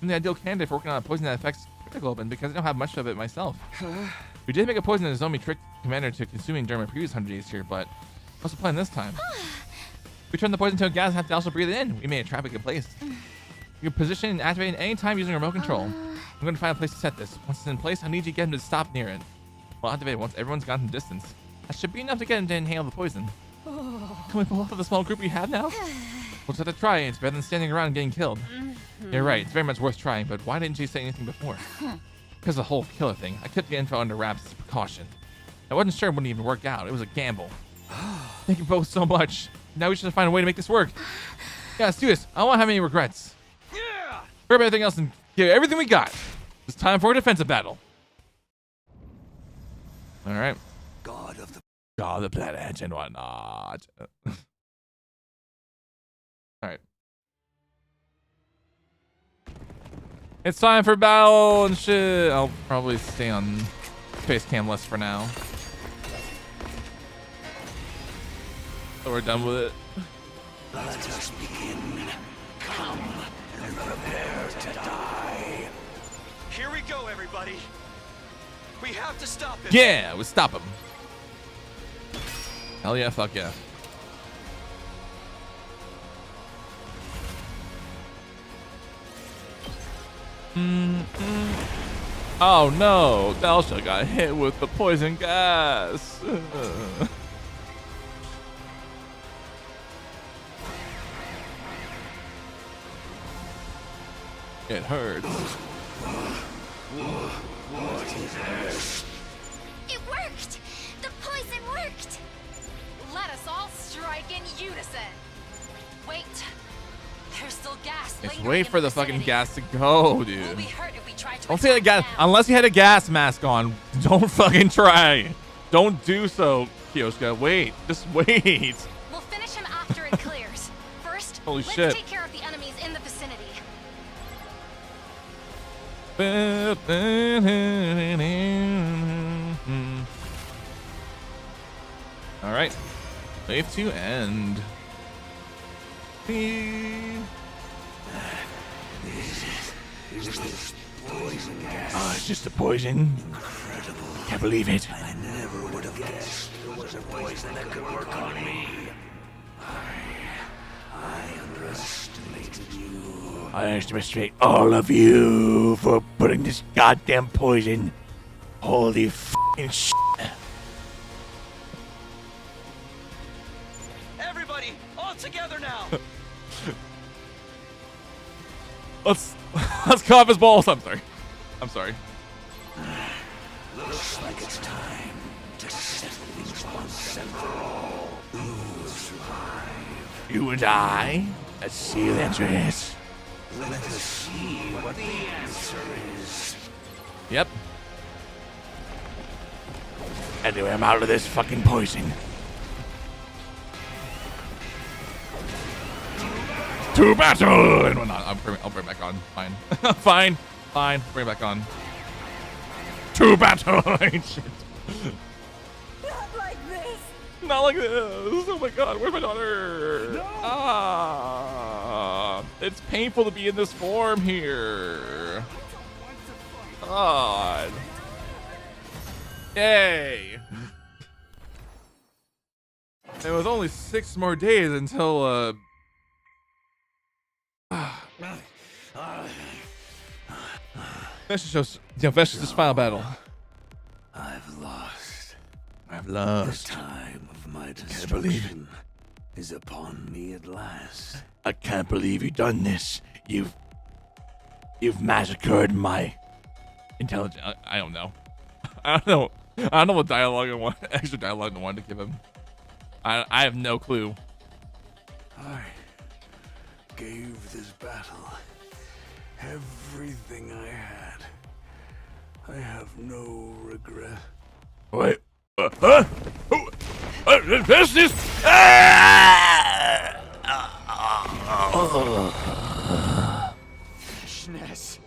I'm the ideal candidate for working on a poison that affects cryptoglobin because I don't have much of it myself. We did make a poison that Nozomi tricked Commander to consuming during my previous 100 days here, but what's the plan this time? We turned the poison into a gas and have to also breathe it in. We made a trap we could place. You can position and activate it any time using remote control. I'm going to find a place to set this. Once it's in place, I need you to get him to stop near it. We'll activate it once everyone's gone from distance. That should be enough to get him to inhale the poison. Can we pull off of the small group we have now? We'll just have to try. It's better than standing around and getting killed. You're right. It's very much worth trying, but why didn't you say anything before? Because the whole killer thing. I kept the info under wraps as a precaution. I wasn't sure it wouldn't even work out. It was a gamble. Thank you both so much. Now we should find a way to make this work. Yeah, let's do this. I don't want to have any regrets. Grab everything else and give everything we got. It's time for a defensive battle. All right. God of the Blood Edge and whatnot. All right. It's time for battle and shit. I'll probably stay on face cam list for now. So we're done with it. Let us begin. Come and prepare to die. Here we go, everybody. We have to stop him. Yeah, we stop him. Hell yeah, fuck yeah. Oh no, Dalsha got hit with the poison gas. It hurts. What is this? It worked! The poison worked! Let us all strike in unison. Wait. There's still gas Just lingering wait in for the vicinity. fucking gas to go, dude. We'll be hurt if we try to Don't say the gas unless you had a gas mask on. Don't fucking try. Don't do so, Kyoshka. Wait, just wait. We'll finish him after it clears. First, Holy let's shit. take care of the enemies in the vicinity. All right, wave to end. This poison gas. Oh, it's just a poison. Incredible. Can't believe it. I never would have guessed there was a poison that could work on me. I underestimated you. I underestimate all of you for putting this goddamn poison. Holy f***ing shit. Everybody, all together now. Let's cough his balls. I'm sorry. Looks like it's time to set things once and for all. Who will survive? You and I? Let's see what the answer is. Let us see what the answer is. Yep. Anyway, I'm out of this fucking poison. To battle! And whatnot. I'll bring it back on. Fine. Fine. Bring it back on. To battle! Shit. Not like this. Not like this. Oh my god, where's my daughter? No. Ah, it's painful to be in this form here. God. Yay. It was only 6 more days until Vesh's final battle. I've lost. lost. The time of my Can't believe it. destruction is upon me at last. I can't believe you've done this. You've massacred my Intelligent. I don't know. I don't know what dialogue I want. Extra dialogue I wanted to give him. I have no clue. I gave this battle everything I had. I have no regret. Wait. Huh? This is. Fishness.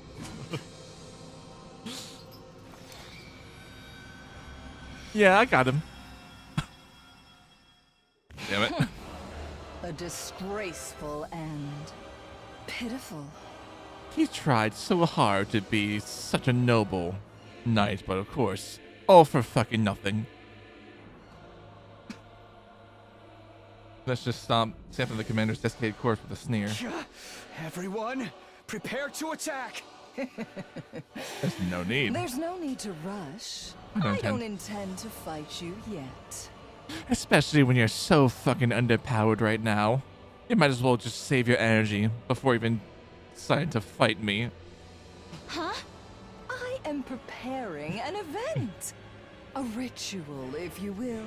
Yeah, I got him. Damn it. A disgraceful end. Pitiful. He tried so hard to be such a noble knight, but of course, all for fucking nothing. Let's just stamp on the commander's desiccated corpse with a sneer. Everyone, prepare to attack. There's no need. There's no need to rush. I I don't don't intend to fight you yet. Especially when you're so fucking underpowered right now. You might as well just save your energy before even deciding to fight me. Huh? I am preparing an event. A ritual, if you will,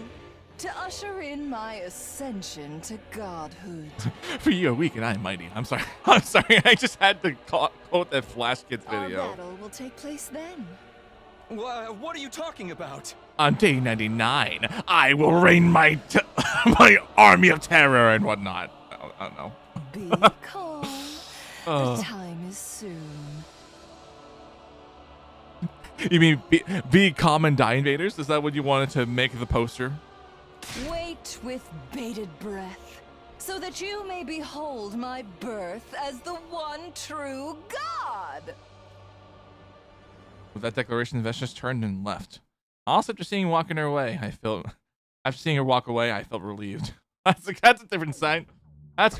to usher in my ascension to godhood. For you are weak and I am mighty. I'm sorry. I'm sorry. I just had to quote that Flash Kids Our video. battle will take place then. What are you talking about? On day 99, I will rain my my army of terror and whatnot. I don't know. Be calm. Oh. The time is soon. You mean be calm and die invaders? Is that what you wanted to make the poster? Wait with bated breath, so that you may behold my birth as the one true God. With that declaration, Vesh just turned and left. Also, after seeing her walking her way, after seeing her walk away, I felt relieved. That's a different sign. That's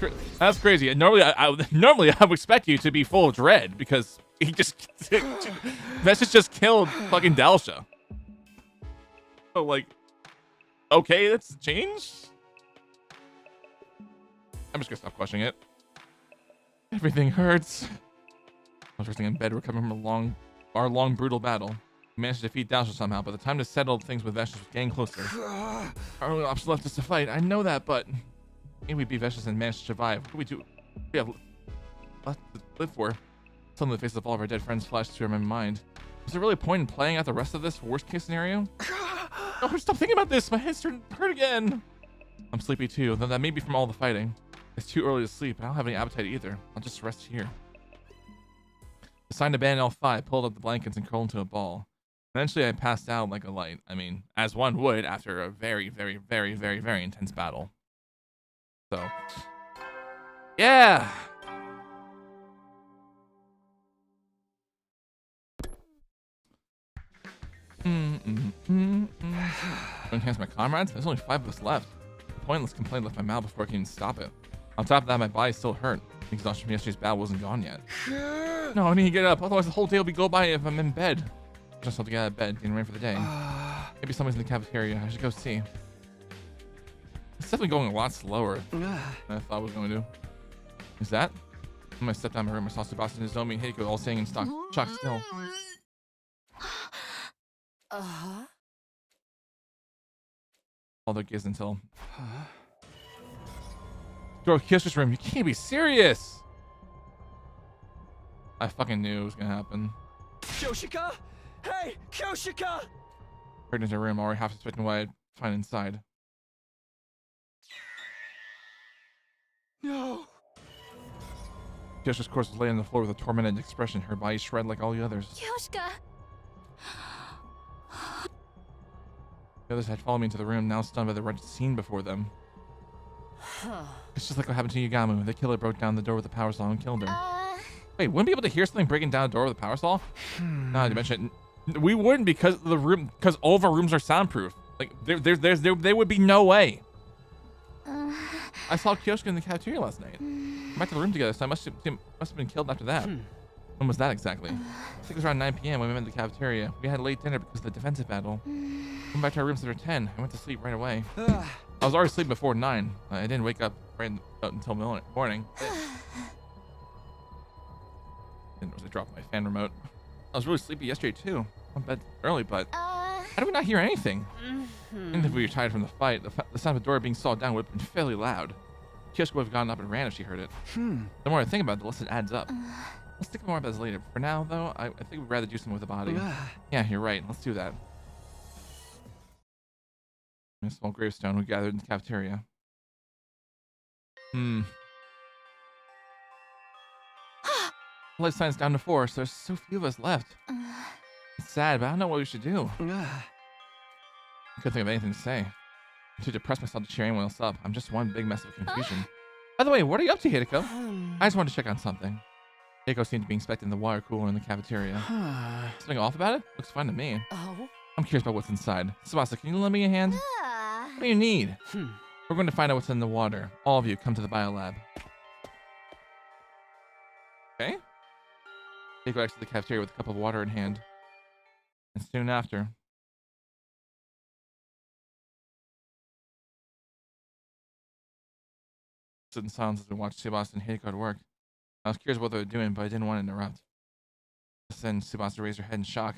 crazy. And normally, I would expect you to be full of dread because he just Vesh just killed fucking Dalsha. So like, okay, that's a change. I'm just gonna stop questioning it. Everything hurts. I was resting in bed, recovering from our long, brutal battle. We managed to defeat Dalsha somehow, but the time to settle things with Vesh was getting closer. Our only option left is to fight. I know that, but maybe we beat Vesh and manage to survive. What do we do? We have left to live for. Suddenly, the faces of all of our dead friends flashed through my mind. Was there really a point in playing out the rest of this worst-case scenario? Oh, stop thinking about this. My head's starting to hurt again. I'm sleepy too, though that may be from all the fighting. It's too early to sleep. I don't have any appetite either. I'll just rest here. Assigned to band L5, pulled up the blankets and curled into a ball. Eventually, I passed out like a light. I mean, as one would after a very, very, very, very, very intense battle. So, yeah. Enhance my comrades? There's only 5 of us left. The pointless complaint left my mouth before I can even stop it. On top of that, my body still hurt. The exhaustion from yesterday's battle wasn't gone yet. No, I need to get up. Otherwise, the whole day will go by if I'm in bed. Just have to get out of bed, getting ready for the day. Maybe someone's in the cafeteria. I should go see. It's definitely going a lot slower than I thought it was going to. Is that? When I stepped down my room, I saw Tsubasa and Nozomi and Hiko all staying in shock still. All their gaze until... Door Kyoshika's room. You can't be serious! I fucking knew it was gonna happen. Kyoshika? Hey, Kyoshika! Heard into her room, already half suspecting what I'd find inside. No. Kyoshika's corpse was laying on the floor with a tormented expression, her body shred like all the others. Kyoshika! The others had followed me into the room, now stunned by the wretched scene before them. It's just like what happened to Yugamu. The killer broke down the door with a power saw and killed her. Wait, wouldn't be able to hear something breaking down a door with a power saw? No, you mentioned we wouldn't because all of our rooms are soundproof. Like there would be no way. I saw Kyoshika in the cafeteria last night. Went back to the room together, so I must have been killed after that. When was that exactly? I think it was around 9 p.m. when we went to the cafeteria. We had late dinner because of the defensive battle. Went back to our rooms after 10. I went to sleep right away. I was already asleep before 9. I didn't wake up until morning. Didn't really drop my fan remote. I was really sleepy yesterday too. Went to bed early, but how did we not hear anything? Even if we were tired from the fight, the sound of the door being sawed down would have been fairly loud. Kyoshika would have gotten up and ran if she heard it. The more I think about it, the less it adds up. Let's think more about this later. For now, though, I think we'd rather do something with the body. Yeah, you're right. Let's do that. A small gravestone we gathered in the cafeteria. Life science down to 4, so there's so few of us left. It's sad, but I don't know what we should do. I couldn't think of anything to say. I'm too depressed myself to cheer anyone else up. I'm just one big mess of confusion. By the way, what are you up to, Hideko? I just wanted to check on something. Hideko seemed to be inspecting the water cooler in the cafeteria. Something off about it? Looks fine to me. I'm curious about what's inside. Tsubasa, can you lend me a hand? What do you need? We're going to find out what's in the water. All of you, come to the biolab. Okay. Hideko exited the cafeteria with a cup of water in hand. And soon after... stood in silence as we watched Tsubasa and Hideko at work. I was curious what they were doing, but I didn't want to interrupt. Just then, Tsubasa raised her head in shock.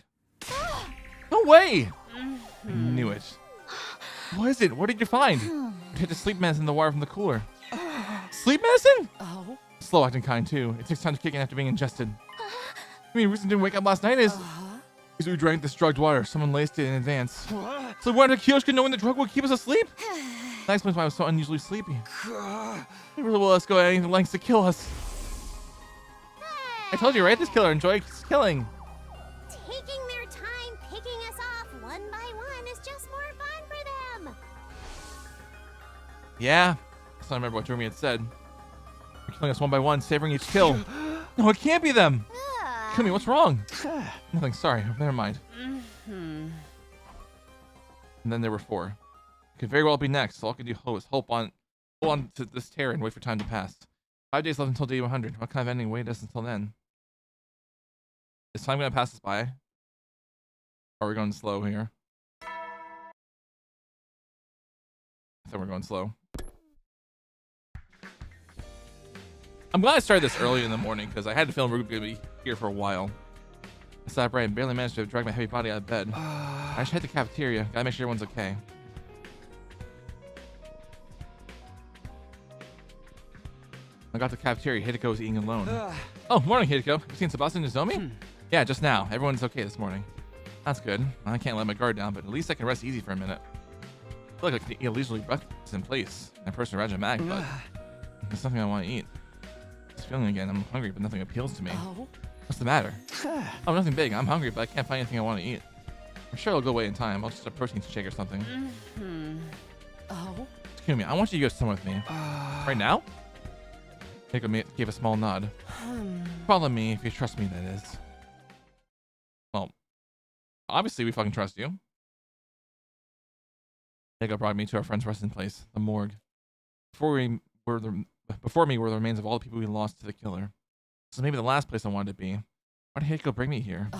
No way! I knew it. What is it? What did you find? We hid the sleep medicine in the water from the cooler. Sleep medicine? Slow acting kind, too. It takes time to kick in after being ingested. I mean, the reason I didn't wake up last night is because we drank this drugged water. Someone laced it in advance. So why did Kyoshika knowing the drug would keep us asleep? That explains why I was so unusually sleepy. They really will let us go at any lengths to kill us. I told you, right? This killer enjoys killing. Taking their time 1 by 1 is just more fun for them. Yeah. I still remember what Jeremy had said. They're killing us 1 by 1, savoring each kill. No, it can't be them. Kumi, what's wrong? Nothing, sorry. Never mind. And then there were 4. Could very well be next. All I can do is hold on to this terror and wait for time to pass. 5 days left until day 100. What kind of ending wait us until then? Is time gonna pass us by? Or are we going slow here? I thought we're going slow. I'm glad I started this early in the morning because I had a feeling we were gonna be here for a while. I sat upright and barely managed to drag my heavy body out of bed. I should head to the cafeteria. Gotta make sure everyone's okay. I got to the cafeteria. Hideko was eating alone. Oh, morning, Hideko. You seen Sebastian and Nozomi? Yeah, just now. Everyone's okay this morning. That's good. I can't let my guard down, but at least I can rest easy for a minute. I feel like I can eat leisurely breakfast in place. My personal Raja Mag, but there's something I want to eat. This feeling again. I'm hungry, but nothing appeals to me. What's the matter? Oh, nothing big. I'm hungry, but I can't find anything I want to eat. I'm sure it'll go away in time. I'll just have a protein shake or something. Excuse me, I want you to go somewhere with me. Right now? Hideko gave a small nod. Follow me if you trust me, that is. Well, obviously we fucking trust you. Hideko brought me to our friend's resting place, the morgue. Before me were the remains of all the people we lost to the killer. This is maybe the last place I wanted to be. Why did Hideko bring me here?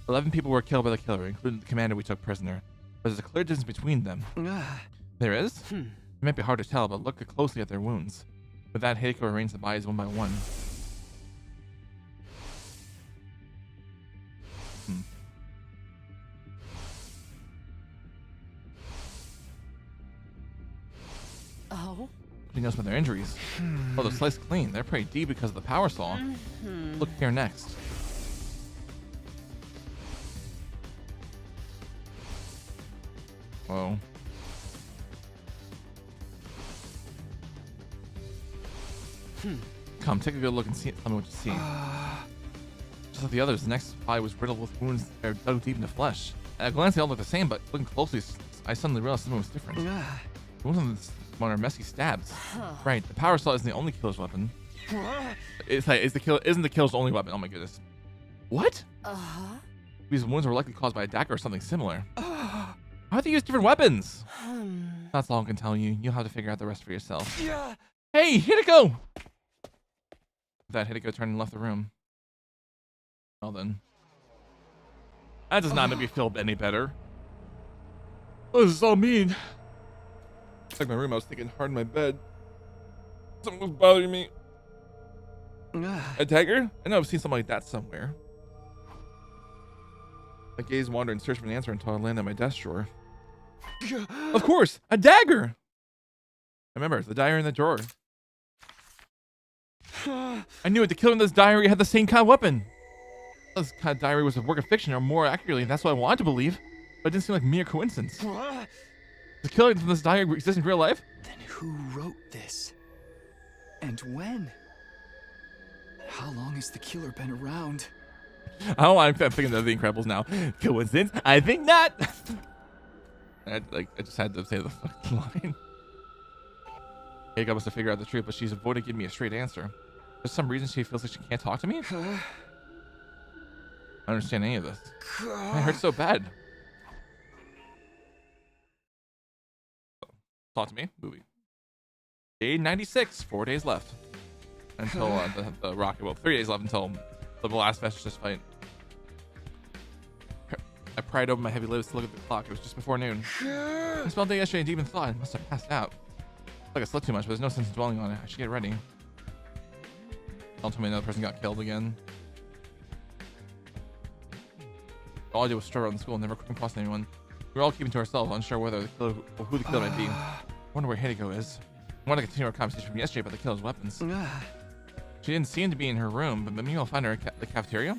11 people were killed by the killer, including the commander we took prisoner. But there's a clear distance between them. There is? It might be hard to tell, but look closely at their wounds. With that, Hideko arranged the bodies 1 by 1. He knows about their injuries. Oh, they're sliced clean. They're pretty deep because of the power saw. Look here next. Whoa. Come, take a good look and tell me what you see. Just like the others, the next body was riddled with wounds that are dug deep into flesh. At a glance, they all look the same, but looking closely, I suddenly realized something was different. The wounds on this one are messy stabs. Right, the power saw isn't the only killer's weapon. Isn't the killer's only weapon? Oh my goodness. What? These wounds were likely caused by a dagger or something similar. How do they use different weapons? That's all I can tell you. You'll have to figure out the rest for yourself. Hey, Hideko! With that, Hideko turned and left the room. Well then. That does not make me feel any better. What does this all mean? It's like my room. I was thinking hard in my bed. Something was bothering me. A dagger? I know I've seen something like that somewhere. My gaze wandered in search for an answer until I landed on my desk drawer. Of course! A dagger! Remember, the diary in the drawer. I knew it. The killer in this diary had the same kind of weapon. This kind of diary was a work of fiction, or more accurately, that's what I wanted to believe. But it didn't seem like mere coincidence. The killer in this diary exists in real life? Then who wrote this? And when? How long has the killer been around? Oh, I'm thinking of The Incredibles now. Coincidence? I think not. I just had to say the fucking line. Hideko must have figured out the truth, but she's avoided giving me a straight answer. For some reason, she feels like she can't talk to me? I don't understand any of this. It hurts so bad. Talk to me. Movie. Day 96. 4 days left. Until the rocket. Well, 3 days left until the last Vestige fight. I pried open my heavy lids to look at the clock. It was just before noon. I spent day yesterday in deep in thought. I must have passed out. Like I slept too much, but there's no sense in dwelling on it. I should get ready. Don't tell me another person got killed again. All I did was stroll around the school and never come across anyone. We were all keeping to ourselves, unsure who the killer might be. I wonder where Hideko is. I want to continue our conversation from yesterday about the killer's weapons. She didn't seem to be in her room, but maybe I'll find her at the cafeteria?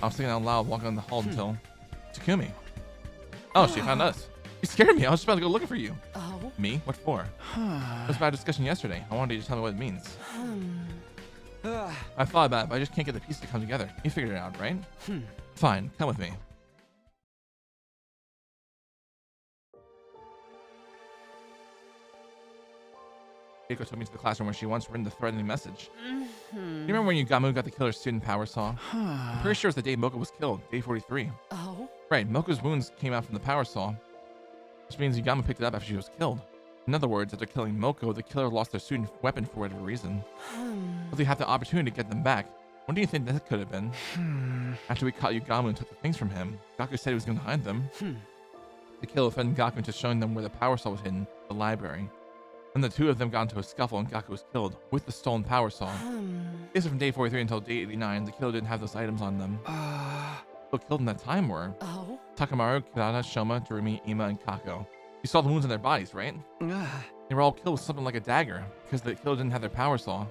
I was thinking out loud, walking down the hall until... Takumi. Oh, she found us. You scared me. I was just about to go looking for you. Me? What for? It was about a discussion yesterday. I wanted you to tell me what it means. I thought about it, but I just can't get the pieces to come together. You figured it out, right? Fine. Come with me. Hideko took me to the classroom where she once written the threatening message. You remember when Yugamu got the killer's student power saw? I'm pretty sure it was the day Mocha was killed, day 43. Oh? Right, Mocha's wounds came out from the power saw, which means Yugamu picked it up after she was killed. In other words, after killing Moko, the killer lost their student weapon for whatever reason. But they had the opportunity to get them back. What do you think that could have been? After we caught Yugamu and took the things from him, Gaku said he was going to hide them. The killer offended Gaku into showing them where the power saw was hidden, the library. Then the two of them got into a scuffle and Gaku was killed, with the stolen power saw. This was from day 43 until day 89, the killer didn't have those items on them. People killed in that time were Takamaru, Kirana, Shoma, Dorumi, Ima, and Kako. You saw the wounds on their bodies, right? They were all killed with something like a dagger, because the killer didn't have their power saw.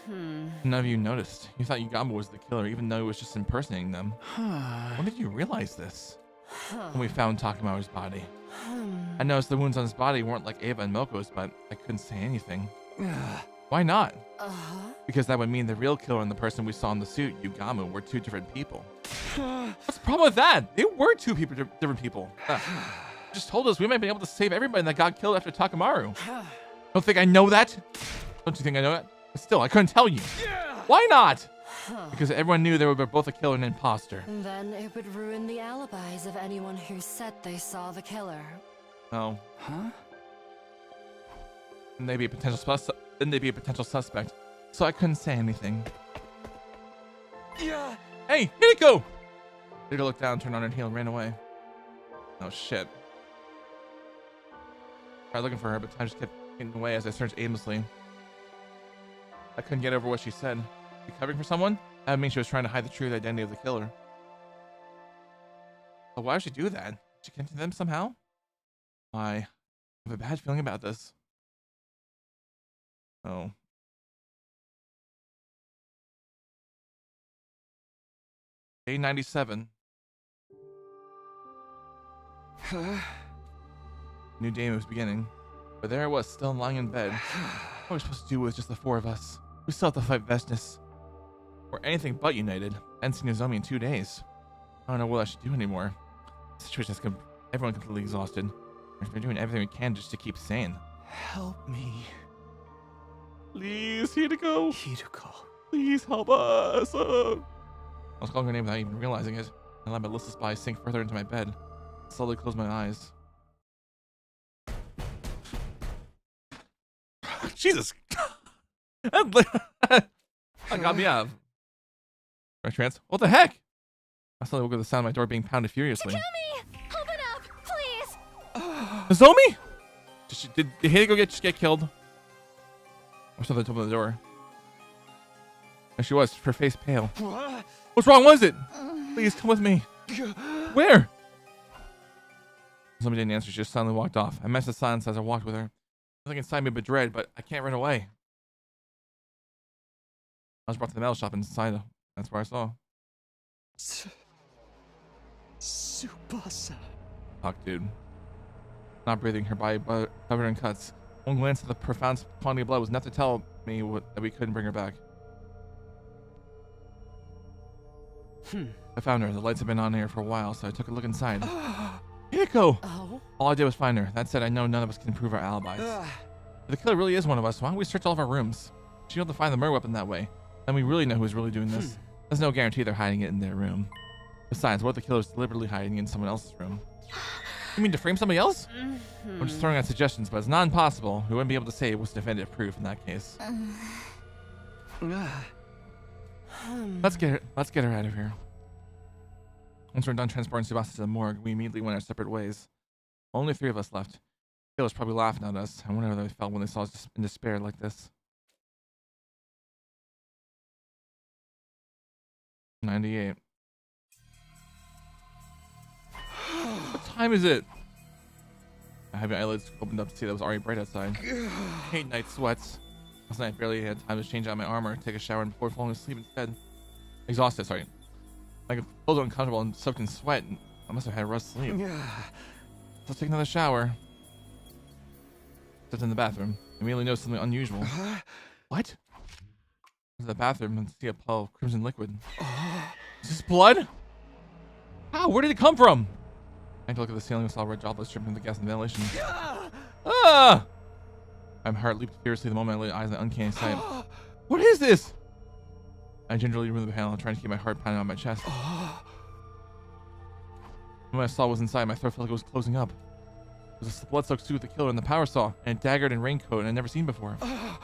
None of you noticed. You thought Yugamu was the killer, even though he was just impersonating them. When did you realize this? When we found Takamaru's body. I noticed the wounds on his body weren't like Eva and Moko's, but I couldn't say anything. Why not? Because that would mean the real killer and the person we saw in the suit, Yugamu, were two different people. What's the problem with that? They were two different people. Just told us we might be able to save everybody that got killed after Takamaru. Don't think I know that? Don't you think I know that? But still, I couldn't tell you. Why not? Because everyone knew they were both a killer and an imposter. Then it would ruin the alibis of anyone who said they saw the killer. Oh. And they'd be a potential suspect. So I couldn't say anything. Hey, Hideko! Hideko looked down, turned on her heel, and ran away. Oh shit. I tried looking for her, but time just kept getting away as I searched aimlessly. I couldn't get over what she said. You covering for someone? That would mean she was trying to hide the true identity of the killer. But why would she do that? Did she connect to them somehow? I have a bad feeling about this. Oh. Day 97. New day was beginning, but there I was, still lying in bed. What were we supposed to do with just the four of us? We still have to fight Vestness. We're anything but united. I haven't seen Nozomi in 2 days. I don't know what I should do anymore. The situation has everyone completely exhausted. We're doing everything we can just to keep sane. Help me. Please, Hideko. Hideko. Please help us. I was calling her name without even realizing it. I let my listless body sink further into my bed. I slowly closed my eyes. Jesus. That got me out. Right, trance. What the heck? I suddenly woke up with the sound of my door being pounded furiously. Takumi! Open up, please! Nozomi? Did Hideko just get killed? Or something to open the door. And she was, her face pale. What's wrong? What is it? Please come with me. Where? Somebody didn't answer. She just suddenly walked off. I messed the silence as I walked with her. Nothing inside me but dread, but I can't run away. I was brought to the metal shop inside. That's where I saw. Tsubasa. Fuck, dude. Not breathing, her body covered in cuts. One glance at the profound quantity of blood was enough to tell me that we couldn't bring her back. I found her. The lights had been on here for a while, so I took a look inside. Hideko! All I did was find her. That said, I know none of us can prove our alibis. If the killer really is one of us, why don't we search all of our rooms? She able to find the murder weapon that way. Then we really know who's really doing this. There's no guarantee they're hiding it in their room. Besides, what if the killer's deliberately hiding it in someone else's room? You mean to frame somebody else? I'm just throwing out suggestions, but it's not impossible. We wouldn't be able to say it was definitive proof in that case. Let's get her out of here. Once we're done transporting Tsubasa to the morgue, we immediately went our separate ways. Only 3 of us left. The killer's probably laughing at us. I wonder how they felt when they saw us in despair like this. 98. What time is it? I have my eyelids opened up to see that it was already bright outside. I hate night sweats. Last night I barely had time to change out my armor, take a shower, and before falling asleep instead. Exhausted, sorry. I could feel uncomfortable and soaked in sweat. And I must have had a rough sleep. So I'll take another shower. Stepped in the bathroom. I immediately noticed something unusual. What? I was in the bathroom and see a puddle of crimson liquid. Is this blood? How? Where did it come from? I had to look at the ceiling and saw red droplets dripping from the gas and ventilation. My heart leaped fiercely the moment I laid eyes on the uncanny sight. What is this? I gingerly removed the panel, trying to keep my heart pounding on my chest. When I saw what was inside, my throat felt like it was closing up. It was a blood-soaked suit with the killer and the power saw, and a dagger and raincoat I'd never seen before. How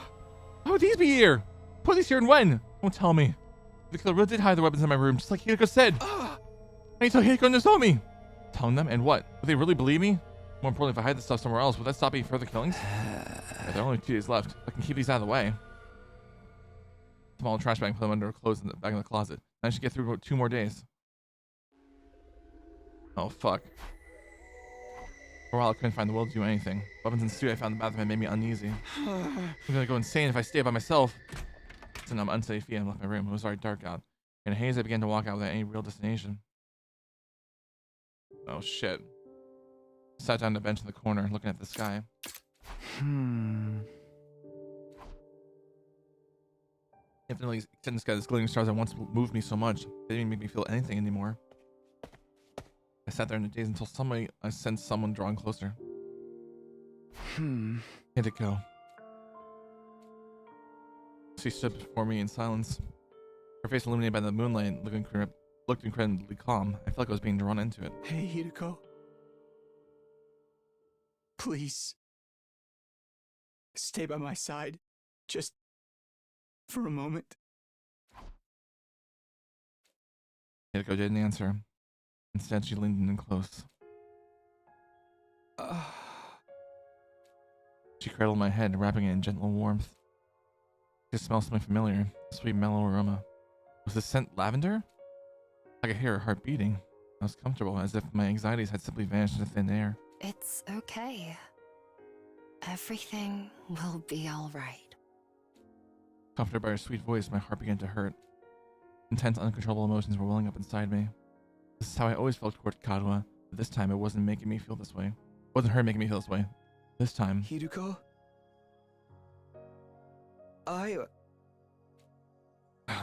would these be here? Put these here and when? Don't tell me. The killer really did hide the weapons in my room, just like Hideko said. I tell Hideko and Nozomi. Telling them, and what? Would they really believe me? More importantly, if I hide this stuff somewhere else, would that stop any further killings? Yeah, there are only 2 days left. I can keep these out of the way. Small trash bag, put them under clothes in the back of the closet. I should get through about 2 more days. Oh, fuck. For a while, I couldn't find the will to do anything. Weapons and suit I found in the bathroom had made me uneasy. I'm gonna go insane if I stay by myself. So I'm unsteady feet and left my room. It was already dark out. In a haze, I began to walk out without any real destination. Oh, shit. Sat down on the bench in the corner, looking at the sky. Infinitely extended sky, this glittering stars that once moved me so much. They didn't even make me feel anything anymore. I sat there in a daze until I sensed someone drawing closer. Hideko. She stood before me in silence. Her face illuminated by the moonlight looked incredibly calm. I felt like I was being drawn into it. Hey, Hideko. Please. Stay by my side. Just for a moment. Hideko didn't answer. Instead, she leaned in close. She cradled my head, wrapping it in gentle warmth. It smelled something familiar, a sweet mellow aroma. Was the scent lavender? I could hear her heart beating. I was comfortable, as if my anxieties had simply vanished into thin air. It's okay. Everything will be all right. Comforted by her sweet voice, my heart began to hurt. Intense, uncontrollable emotions were welling up inside me. This is how I always felt toward Kadoa, but this time it wasn't making me feel this way. It wasn't her making me feel this way. This time... Hideko? Oh,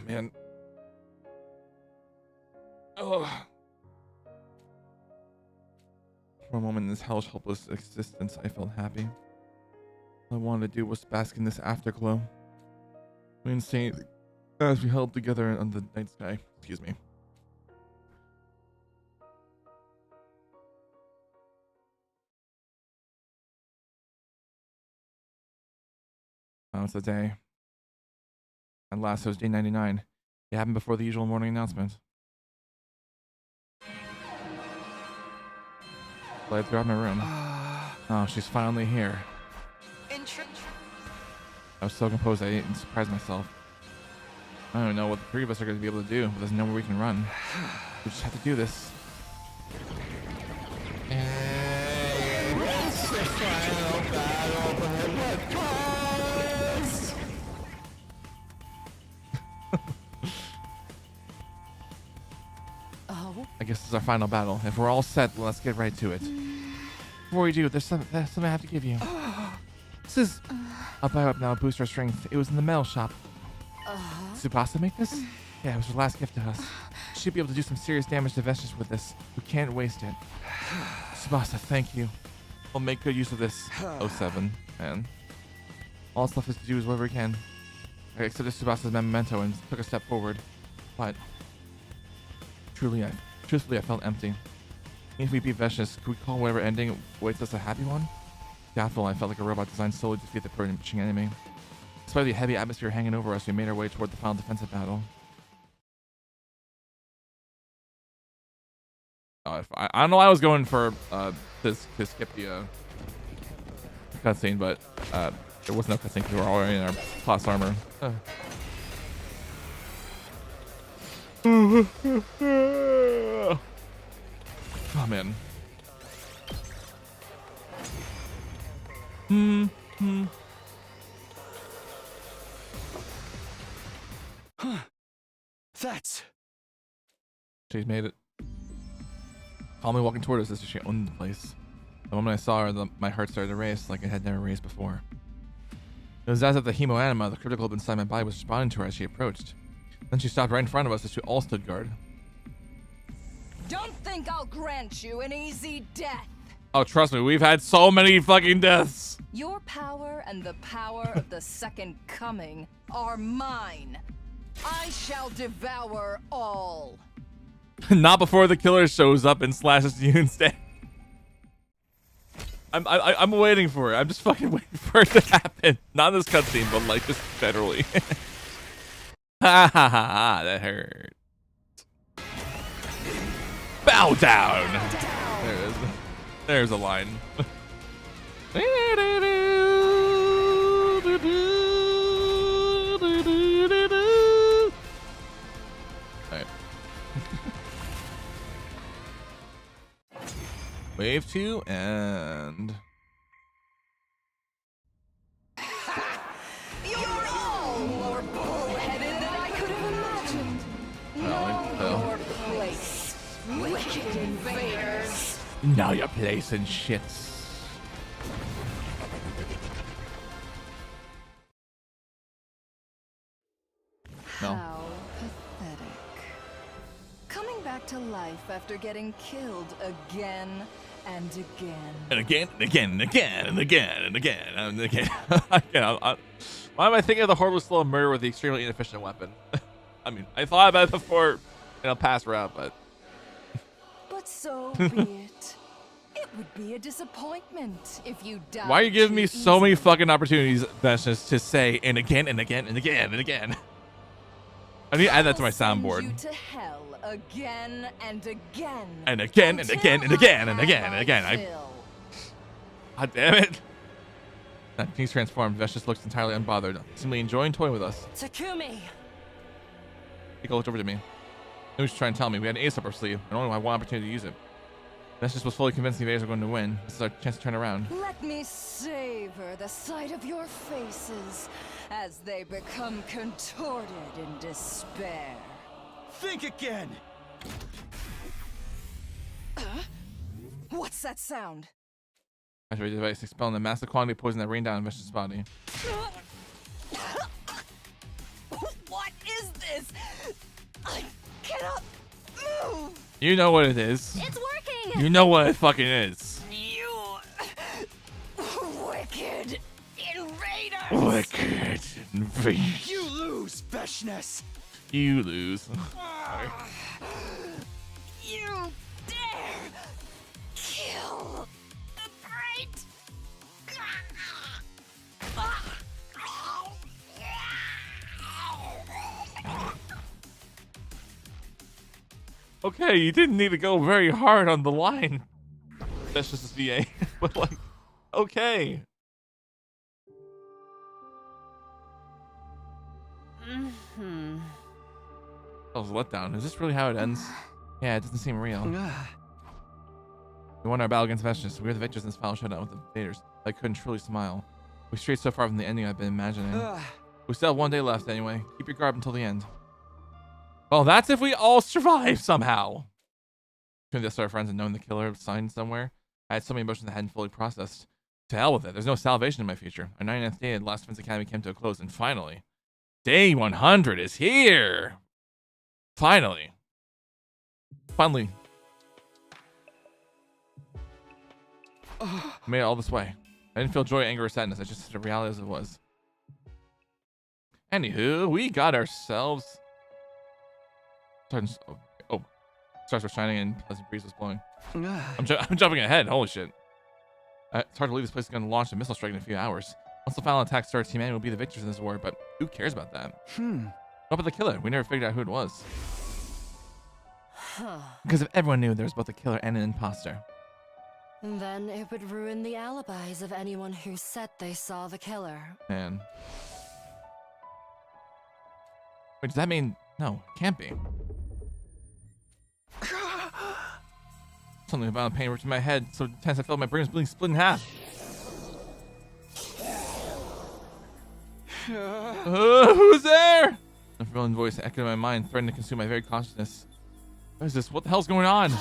man. Oh. For a moment in this helpless existence, I felt happy. All I wanted to do was bask in this afterglow. We didn't say anything as we held together under the night sky. Excuse me. That was the day. At last, it was day 99. It happened before the usual morning announcement. Glad throughout my room. Oh, she's finally here. I was so composed I didn't surprise myself. I don't know what the 3 of us are going to be able to do, but there's nowhere we can run. We just have to do this. And it's the final battle, but what cost? I guess this is our final battle. If we're all set, let's get right to it. Before we do, there's something I have to give you. This is... I'll buy up now, boost our strength. It was in the metal shop. Tsubasa make this? Yeah, it was her last gift to us. She'll be able to do some serious damage to Vestiges with this. We can't waste it. Tsubasa, thank you. We'll make good use of this. 07, man. All that's left is to do is whatever we can. I accepted Tsubasa's memento and took a step forward. But... truthfully, I felt empty. If we beat Vestiges, could we call whatever ending waits us a happy one? Doubtful, I felt like a robot designed solely to defeat the approaching enemy. Despite the heavy atmosphere hanging over us, we made our way toward the final defensive battle. I don't know why I was going for to skip the cutscene, but there was no cutscene because we were already in our class armor. Oh man. Huh. That's... She's made it. Calmly walking toward us as if she owned the place. The moment I saw her, my heart started to race like it had never raced before. It was as if the hemoanima, the critical globe inside my body, was responding to her as she approached. Then she stopped right in front of us as we all stood guard. Don't think I'll grant you an easy death. Oh, trust me, we've had so many fucking deaths. Your power and the power of the Second Coming are mine. I shall devour all. Not before the killer shows up and slashes you instead. I'm waiting for it. I'm just fucking waiting for it to happen. Not in this cutscene, but like just federally. Ha ha ha! That hurt. Bow down. There it is. There's a line. Alright. Wave 2 and You're all more bullheaded than I could have imagined. well, Your place, wicked invaders. now you're placing shits. No. How pathetic. Coming back to life after getting killed again and again. And again, and again, and again, and again, and again, and again. Why am I thinking of the horribly slow murder with the extremely inefficient weapon? I mean, I thought about it before, pass route, but. But so be it. It would be a disappointment if you died. Why are you giving me too so many easily. fucking opportunities, Vashnis, to say and again, and again, and again, and again? I need to add that to my I'll send soundboard. you to hell again and again. And again, and again, and again, and again, and again. God damn it. That he's transformed. Vashnis looks entirely unbothered, simply enjoying toying with us. Takumi! He looked over to me. He was trying to tell me we had an ace up our sleeve, and only had one opportunity to use it. Vashnis was fully convinced the invaders were going to win. This is our chance to turn around. Let me savor the sight of your faces as they become contorted in despair. Think again! What's that sound? Activated device expelling the massive quantity of poison that rained down on Vashnis' body. What is this? I cannot move! You know what it is. It's working! You know what it fucking is. You wicked invaders! Wicked invaders. You lose, Vashnis! You lose. You dare kill the bright. Okay, you didn't need to go very hard on the line. That's just his VA. But like, okay. Mm-hmm. That was a letdown. Is this really how it ends? Yeah, it doesn't seem real. We won our battle against Vashnis. We were the victors in this final showdown with the invaders. I couldn't truly smile. We strayed so far from the ending I've been imagining. We still have one day left anyway. Keep your guard until the end. Well, that's if we all survive somehow. Between this our friends and knowing the killer signed somewhere, I had so many emotions I hadn't fully processed. To hell with it. There's no salvation in my future. Our 99th day at Last Defense Academy came to a close, and finally, day 100 is here. Finally. Finally. I made it all this way. I didn't feel joy, anger, or sadness. I just said the reality as it was. Anywho, we got ourselves. Stars were shining and pleasant breeze was blowing. I'm jumping ahead. Holy shit. It's hard to believe this place is going to launch a missile strike in a few hours. Once the final attack starts, humanity will be the victors in this war, but who cares about that? What about the killer? We never figured out who it was. Because if everyone knew there was both a killer and an imposter. Then it would ruin the alibis of anyone who said they saw the killer. Man. Wait, does that mean... No, it can't be. Something about pain ripped in my head, so intense I felt my brain was being split in half. Who's there? A familiar voice echoed in my mind, threatening to consume my very consciousness. What is this? What the hell's going on?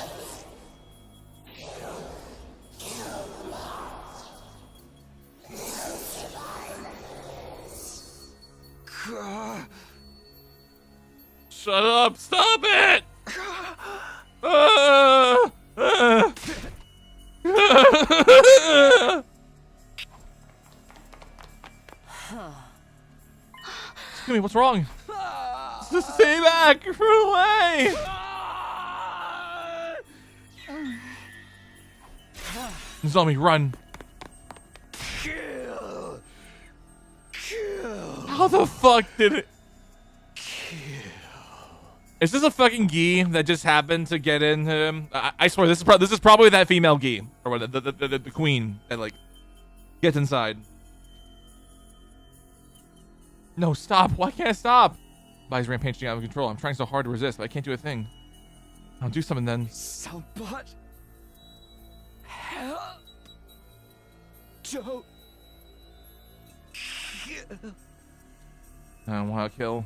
Shut up! Stop it! Excuse me, what's wrong? Stay back! Run away! Zombie, run! Kill! How the fuck did it? Is this a fucking Gi that just happened to get in him? I swear this is probably that female Gi or what, the queen that like gets inside. No, stop! Why can't I stop? Body's rampaging out of control. I'm trying so hard to resist, but I can't do a thing. I'll do something then. Somebody help! Don't kill. I don't want to kill.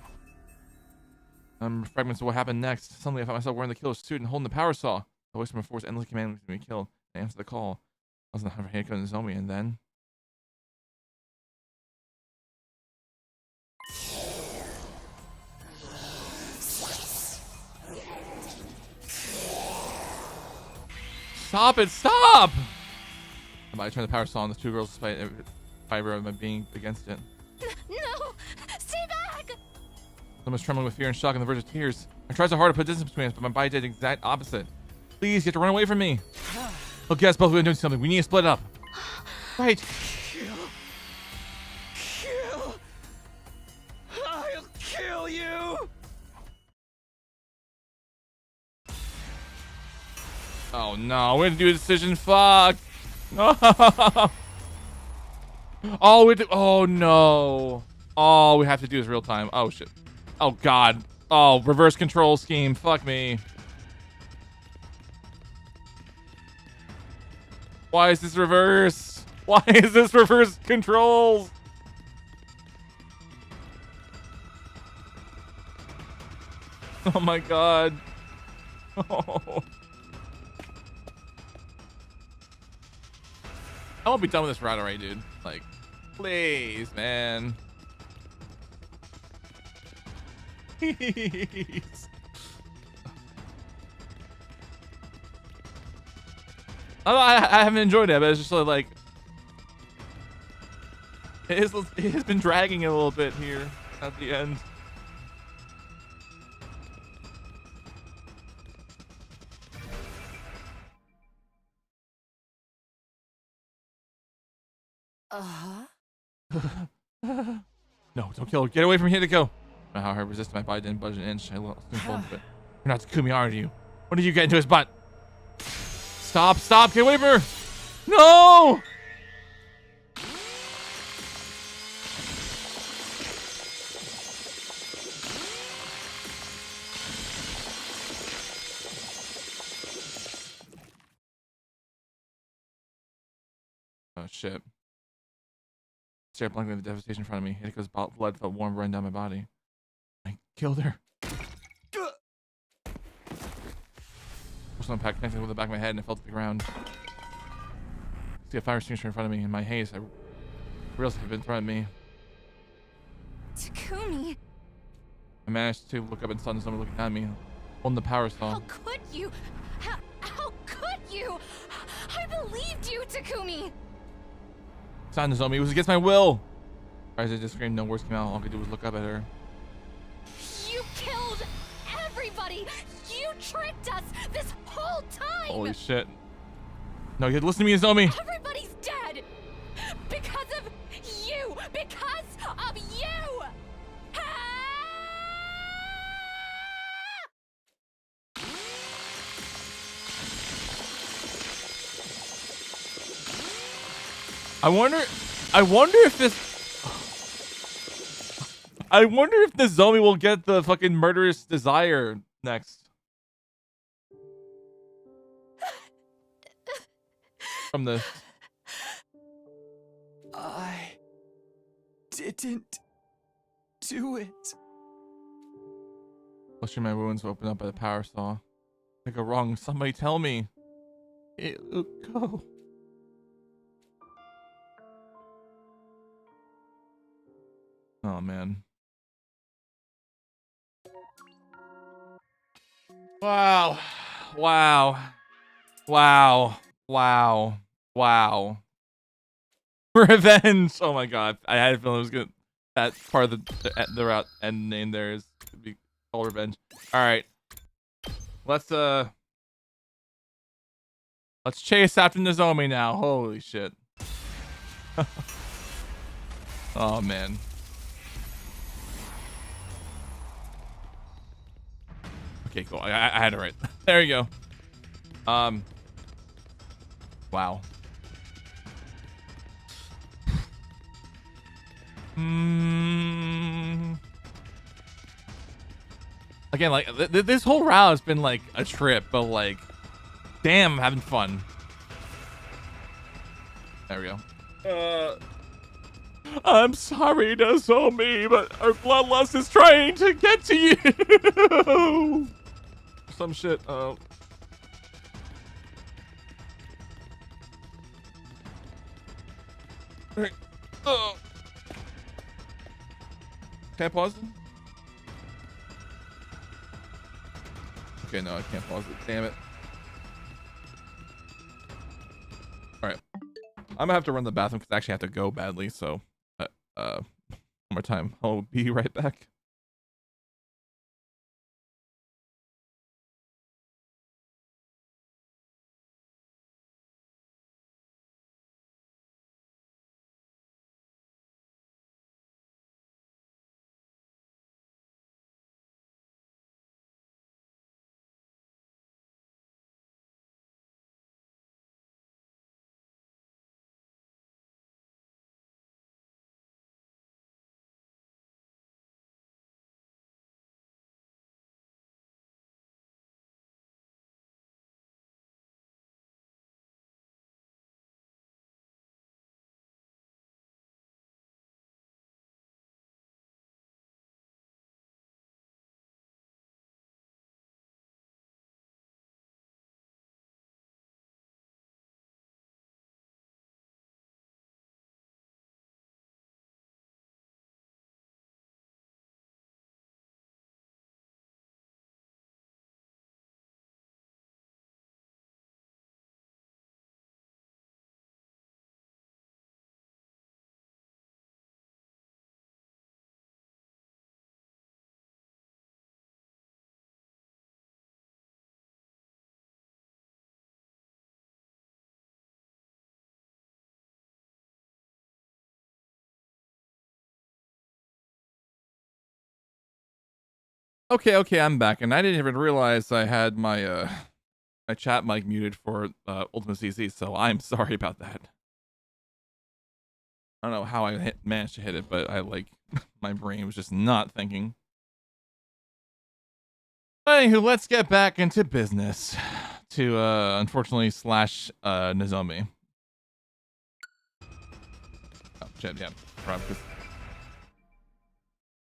Fragments of what happened next. Suddenly, I found myself wearing the killer's suit and holding the power saw. The voice from a force endlessly commanding me to kill. I answered the call. I was in the hunt for Hanako and Zomi, and then... Stop it! Stop! I turned the power saw on the two girls despite every fiber of my being against it. No! Stay back! I was trembling with fear and shock on the verge of tears. I tried so hard to put distance between us, but my body did the exact opposite. Please, you have to run away from me. Look, guys, both of us are doing something. We need to split up. Right. Kill! I'll kill you! Oh no, we're gonna do a decision. Fuck. Oh no. All we have to do is real time. Oh shit. Oh god. Oh, reverse control scheme. Fuck me. Why is this reverse? Why is this reverse controls? Oh my god. Oh. I won't be done with this route already, dude. Like, please, man. Please. I haven't enjoyed it, but it's just sort of like it has been dragging a little bit here at the end. No, don't kill her. Get away from here to go. I know how I resisted my body didn't budge an inch. I lost control of it. You're not Takumi, are you? What did you get into his butt? Stop, stop, get away from her! No! Oh shit. Stared blankly at the devastation in front of me. Hidiko's blood felt warm running down my body. I killed her. Personal impact connected with the back of my head and it fell to the ground. I see a fire extinguisher in front of me. In my haze, I realized it had been thrown at me. Takumi! I managed to look up and saw someone looking at me, holding the power saw. How could you? How could you? I believed you, Takumi! It's not Nozomi. It was against my will. As I just screamed, no words came out. All I could do was look up at her. You killed everybody! You tricked us this whole time! Holy shit. No, you had to listen to me, Nozomi. Everybody's dead! Because of you! Because of you! I wonder if Nozomi will get the fucking murderous desire next. From this. I didn't do it. Flushing my wounds were opened up by the power saw. I go wrong. Somebody tell me. It'll go. Oh man. Wow. Wow. Wow. Wow. Wow. Revenge. Oh my god. I had a feeling it was good. That part of the route end name there is to be called revenge. All right. Let's chase after Nozomi now. Holy shit. Oh man. Okay, cool. I had it right. There you go. Wow. Again, like this whole route has been like a trip, but like, damn, I'm having fun. There we go. I'm sorry, Nozomi, but our bloodlust is trying to get to you. Some shit. Right. Can I pause it? Okay, no, I can't pause it. Damn it. Alright. I'm gonna have to run to the bathroom because I actually have to go badly, so one more time. I'll be right back. Okay, I'm back, and I didn't even realize I had my my chat mic muted for Ultimate CC, so I'm sorry about that. I don't know how I managed to hit it, but I like my brain was just not thinking. Anywho, let's get back into business. To unfortunately slash Nozomi. Oh shit, yeah, probably.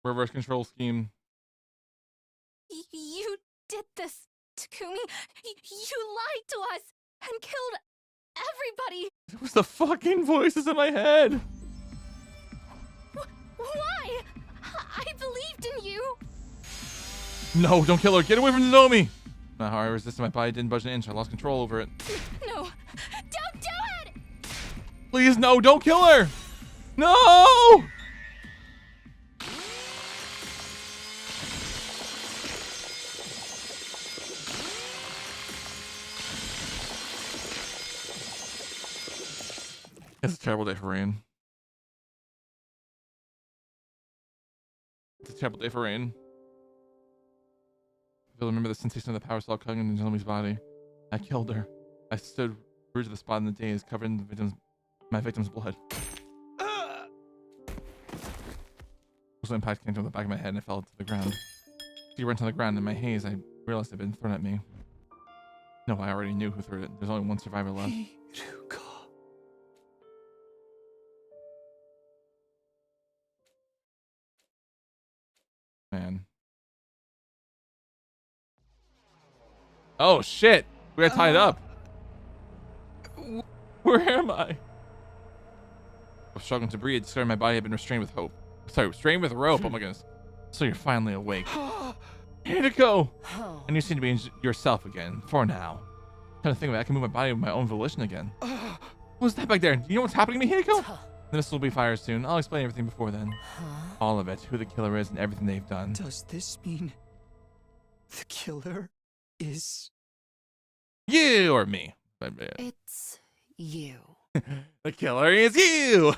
Reverse control scheme. You did this, Takumi. You lied to us and killed everybody. It was the fucking voices in my head. Why? I believed in you. No, don't kill her. Get away from Nozomi. How I resisted, my body didn't budge an inch. I lost control over it. No, don't do it. Please, no, don't kill her. No. It's a terrible day for rain. It's a terrible day for rain. You'll remember the sensation of the power cell cutting into Nozomi's body. I killed her. I stood rooted to the spot in the daze, covered in my victim's blood. Also, impact came from the back of my head and I fell to the ground. She went on the ground. In my haze, I realized it had been thrown at me. No, I already knew who threw it. There's only one survivor left. Man. Oh shit! We got tied up. Where am I? I was struggling to breathe. Discovered my body had been restrained with hope. Sorry, restrained with rope. Oh my goodness. So you're finally awake. Hideko! And you seem to be yourself again, for now. Kind of think about it, I can move my body with my own volition again. What's that back there? Do you know what's happening to me, Hideko? The missile will be fired soon. I'll explain everything before then. All of it. Who the killer is and everything they've done. Does this mean the killer is you or me? It's you. The killer is you!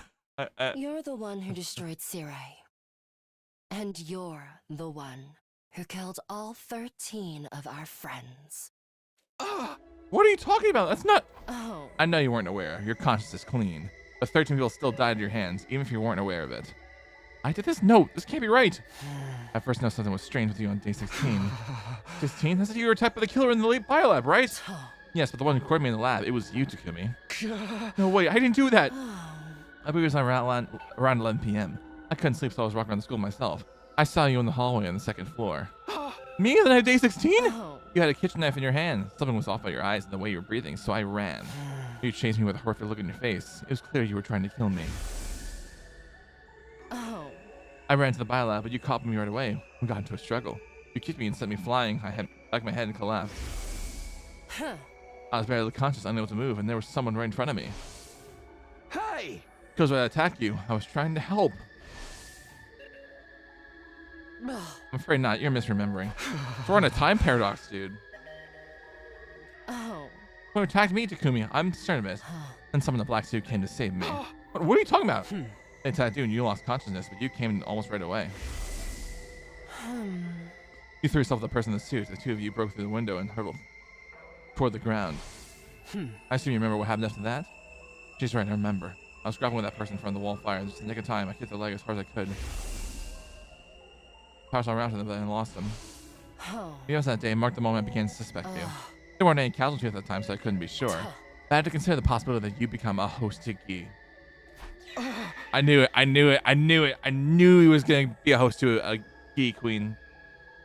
You're the one who destroyed Sirai. And you're the one who killed all 13 of our friends. What are you talking about? That's not... Oh. I know you weren't aware. Your conscience is clean. But 13 people still died at your hands, even if you weren't aware of it. I did this? No, this can't be right. I first know something was strange with you on day 16. 16? That's you were attacked by the killer in the late biolab, right? Yes, but the one who caught me in the lab, it was you, Takumi. No, wait, I didn't do that. I believe it was around 11 p.m. I couldn't sleep, so I was walking around the school myself. I saw you in the hallway on the second floor. Me on the night of day 16? You had a kitchen knife in your hand. Something was off by your eyes and the way you were breathing, so I ran. You chased me with a horrific look in your face. It was clear you were trying to kill me. I ran to the biolab, but you caught me right away. We got into a struggle. You kicked me and sent me flying. I had back my head and collapsed. I was barely conscious, unable to move, and there was someone right in front of me. Hey! Because when I attacked you, I was trying to help. I'm afraid not. You're misremembering. We're on a time paradox, dude. When you attacked me, Takumi, I'm concerned of it. And someone in the black suit came to save me. What are you talking about? They attacked you and you lost consciousness, but you came almost right away. You threw yourself at the person in the suit. The two of you broke through the window and hurtled toward the ground. I assume you remember what happened after that? She's right, I remember. I was grappling with that person in front of the wall fire, and just in the nick of time, I kicked their leg as hard as I could. Passed all around to them, but I lost them. The events that day marked the moment I began to suspect you. There weren't any casualties at the time, so I couldn't be sure. I had to consider the possibility that you become a host to Gi. I knew it. I knew it. I knew it. I knew he was going to be a host to a Gi queen.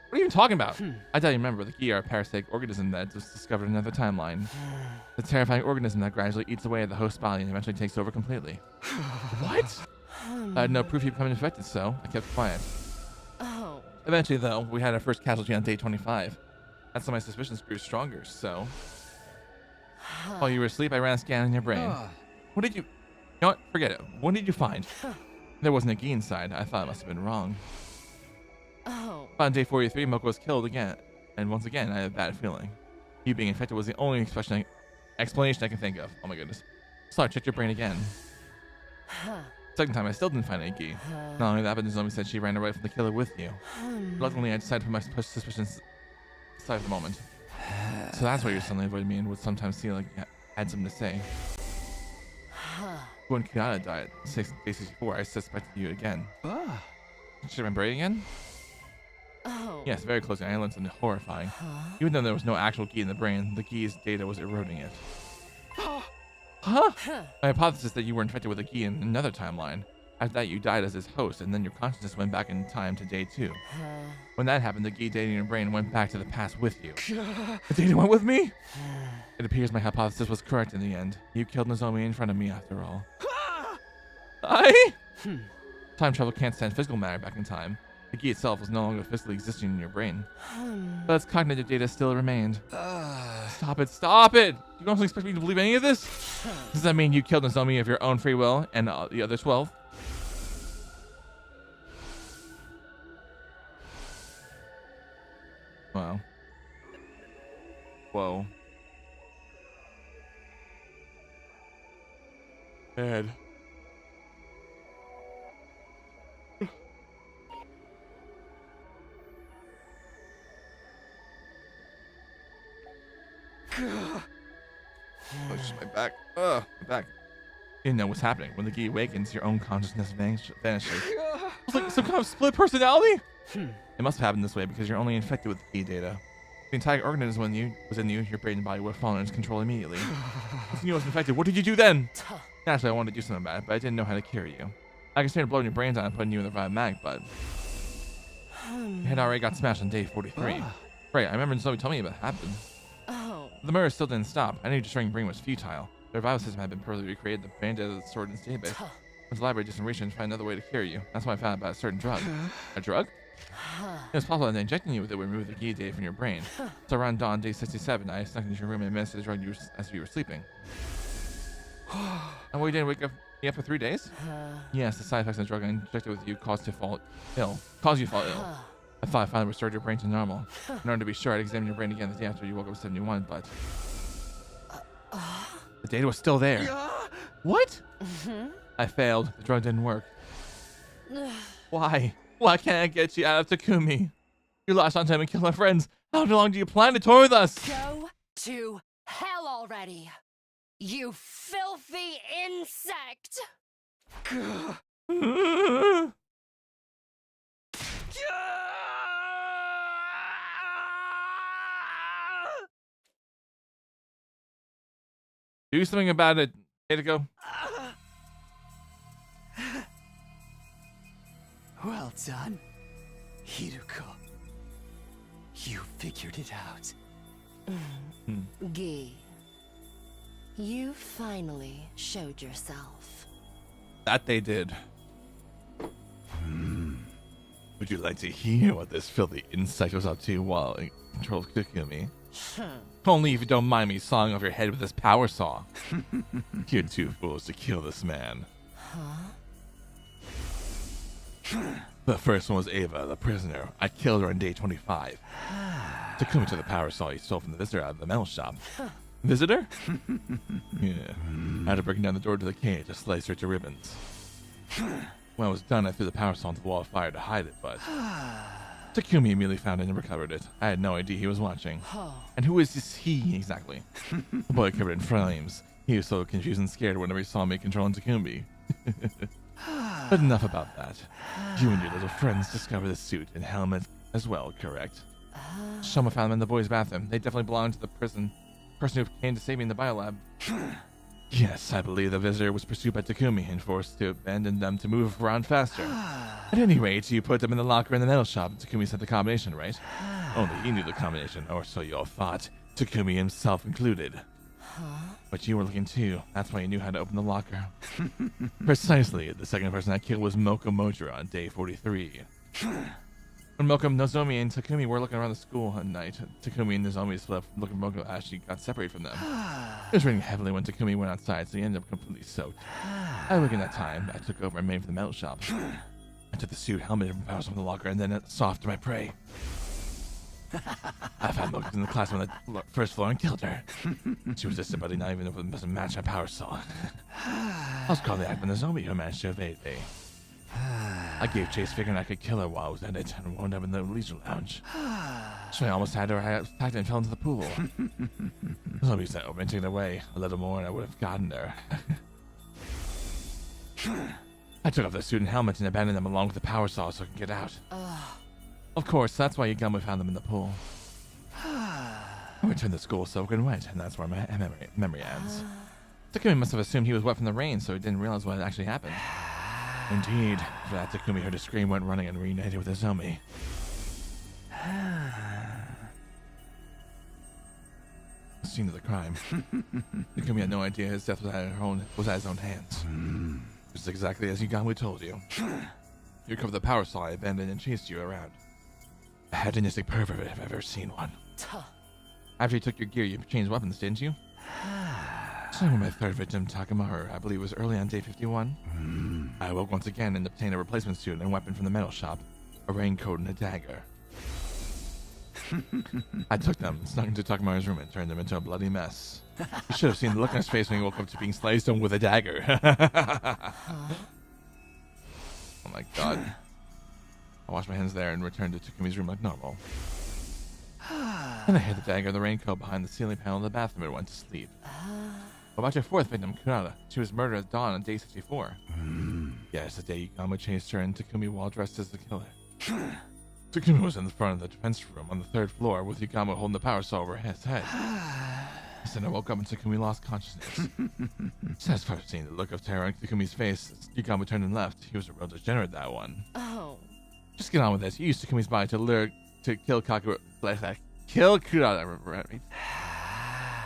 What are you even talking about? I doubt you remember. The Gi are a parasitic organism that was discovered in another timeline. The terrifying organism that gradually eats away at the host body and eventually takes over completely. What? I had no proof you become infected, so I kept quiet. Eventually, though, we had our first casualty on day 25. That's when my suspicions grew stronger, so... While you were asleep, I ran a scan in your brain. What did you... You know what? Forget it. What did you find? There wasn't a Gi inside. I thought it must have been wrong. On day 43, Moko was killed again. And once again, I had a bad feeling. You being infected was the only explanation I can think of. Oh my goodness. So I checked your brain again. Second time, I still didn't find any Gi. Not only that, but Nozomi said she ran away from the killer with you. Luckily, I decided to put my suspicions aside for the moment. So that's why you suddenly avoided me and would sometimes feel like you had something to say. When Kiana died, day 64, I suspected you again. Should I my brain again? Yes, very closely. I learned something horrifying. Even though there was no actual Gi in the brain, the Gi's data was eroding it. My hypothesis that you were infected with a Gi in another timeline. After that, you died as his host, and then your consciousness went back in time to day 2. When that happened, the Gi data in your brain went back to the past with you. The data went with me? It appears my hypothesis was correct in the end. You killed Nozomi in front of me, after all. Time travel can't send physical matter back in time. The Gi itself was no longer physically existing in your brain. But its cognitive data still remained. Stop it, stop it! You don't expect me to believe any of this? Does that mean you killed Nozomi of your own free will and the other 12? Wow. Whoa. Bad. Oh, just my back. My back. You know what's happening. When the Gi awakens, your own consciousness vanishes. It's like some kind of split personality? It must have happened this way because you're only infected with the Gi data. The entire organism was in you, your brain and body would have fallen into control immediately. Once you was infected, what did you do then? Naturally, I wanted to do something about it, but I didn't know how to cure you. I considered blowing your brains out and putting you in the Revive Mag, but... Your head already got smashed on day 43. Right, I remember somebody told me about it happened. The murder still didn't stop. I knew destroying your brain was futile. The revival system had been perfectly recreated. The brain data was stored in its database. Went to the library, did some research, and found another way to cure you. That's why I found out about a certain drug. A drug? It was possible that injecting you with it would remove the Gi data from your brain. So around dawn, day 67, I snuck into your room and administered the drug as you were sleeping. And we didn't wake up for 3 days? Yes, the side effects of the drug injected with you caused you to fall ill. I thought I finally restored your brain to normal. In order to be sure, I'd examine your brain again the day after you woke up at 71, but the data was still there. What? I failed. The drug didn't work. Why? Why can't I get you out of Takumi? You lost on time and killed my friends. How long do you plan to tour with us? Go to hell already, you filthy insect! Do something about it, Datako. Well done, Hiruko. You figured it out. Gi, you finally showed yourself. That they did. Would you like to hear what this filthy insect was up to while in control of Takumi? Only if you don't mind me sawing off your head with this power saw. You're too foolish to kill this man. The first one was Ava, the prisoner. I killed her on day 25. Takumi took the power saw he stole from the visitor out of the metal shop. Visitor? Yeah. After breaking down the door to the cage, I sliced her to ribbons. When I was done, I threw the power saw into the wall of fire to hide it, but Takumi immediately found it and recovered it. I had no idea he was watching. And who is this he exactly? The boy covered in flames. He was so confused and scared whenever he saw me controlling Takumi. But enough about that. You and your little friends discovered the suit and helmet as well, correct? Shoma found them in the boys' bathroom. They definitely belong to the person who came to save me in the biolab. Yes, I believe the visitor was pursued by Takumi and forced to abandon them to move around faster. At any rate, you put them in the locker in the metal shop. Takumi said the combination, right? Only he knew the combination, or so you all thought. Takumi himself included. But you were looking too. That's why you knew how to open the locker. Precisely. The second person I killed was Moko Mojiro on day 43. When Moko, Nozomi, and Takumi were looking around the school at night, Takumi and Nozomi split up looking at Moko as she got separated from them. It was raining heavily when Takumi went outside, so he ended up completely soaked. I awoke in that time. I took over and made for the metal shop. I took the suit, helmet, and powers from the locker, and then saw after my prey. I found Moko in the classroom on the first floor and killed her. She resisted, but not even if it doesn't match my power saw. I was called the Akuma Nozomi who managed to evade me. I gave chase figuring I could kill her while I was at it and wound up in the leisure lounge. So I almost had her. I attacked her and fell into the pool. Nozomi sent over and took it away. A little more and I would have gotten her. I took off the suit and helmet and abandoned them along with the power saw so I could get out. Of course, that's why Yagami found them in the pool. I returned to school soaking wet, and that's where my memory ends. Takumi must have assumed he was wet from the rain, so he didn't realize what had actually happened. Indeed. For that, Takumi heard a scream, went running, and reunited with Nozomi. Scene of the crime. Takumi had no idea his death was at his own hands. Just exactly as Yagami told you. You recovered the power saw I abandoned and chased you around. A hedonistic pervert if I've ever seen one. After you took your gear, you changed weapons, didn't you? So my third victim, Takamaru, I believe was early on day 51. I awoke once again and obtained a replacement suit and weapon from the metal shop, a raincoat and a dagger. I took them, snuck into Takamaru's room and turned them into a bloody mess. You should have seen the look on his face when he woke up to being sliced open with a dagger. Oh my god. I washed my hands there and returned to Takumi's room like normal. Then I hid the dagger and the raincoat behind the ceiling panel of the bathroom and went to sleep. What about your fourth victim, Kurata? She was murdered at dawn on day 64. Yes, the day Yagami chased her and Takumi while dressed as the killer. Takumi was in the front of the defense room on the third floor with Yagami holding the power saw over his head. Then I woke up and Takumi lost consciousness. Satisfied with seeing the look of terror on Takumi's face, Yagami turned and left. He was a real degenerate, that one. Just get on with this. You used Takumi's body to kill Kurata, right?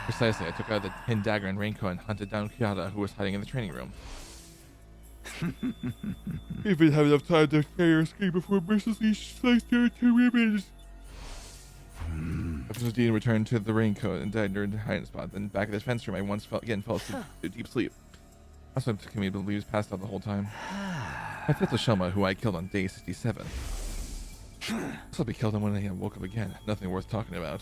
Precisely, I took out the tin dagger and raincoat and hunted down Kurata, who was hiding in the training room. If we have enough time to carry her escape before mercilessly sliced her into ribbons. After Dean returned to the raincoat and died during the hiding spot, then back at the defense room, I once fell asleep to deep sleep. Also, Takumi believes passed out the whole time. My fifth was Shoma, who I killed on day 67. So we killed him when I woke up again. Nothing worth talking about.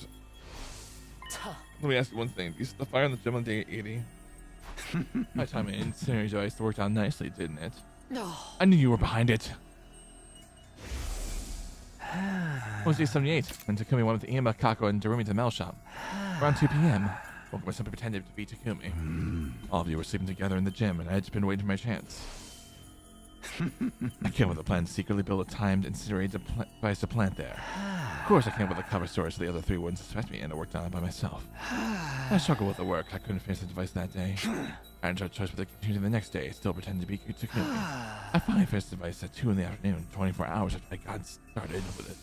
Let me ask you one thing. Do you set the fire in the gym on day 80? My time in incendiary device worked out nicely, didn't it? No. I knew you were behind it. It was day 78 when Takumi went with Ima, Kako, and Darumi to the mail shop. Around 2 p.m. Woke up and simply pretended to be Takumi. All of you were sleeping together in the gym, and I had just been waiting for my chance. I came with a plan to secretly build a timed incendiary device to plant there. Of course, I came with a cover story so the other three wouldn't suspect me, and I worked on it by myself. I struggled with the work. I couldn't finish the device that day. I had no choice but to continue the next day, still pretending to be Takumi. I finally finished the device at 2 in the afternoon, 24 hours after I got started with it.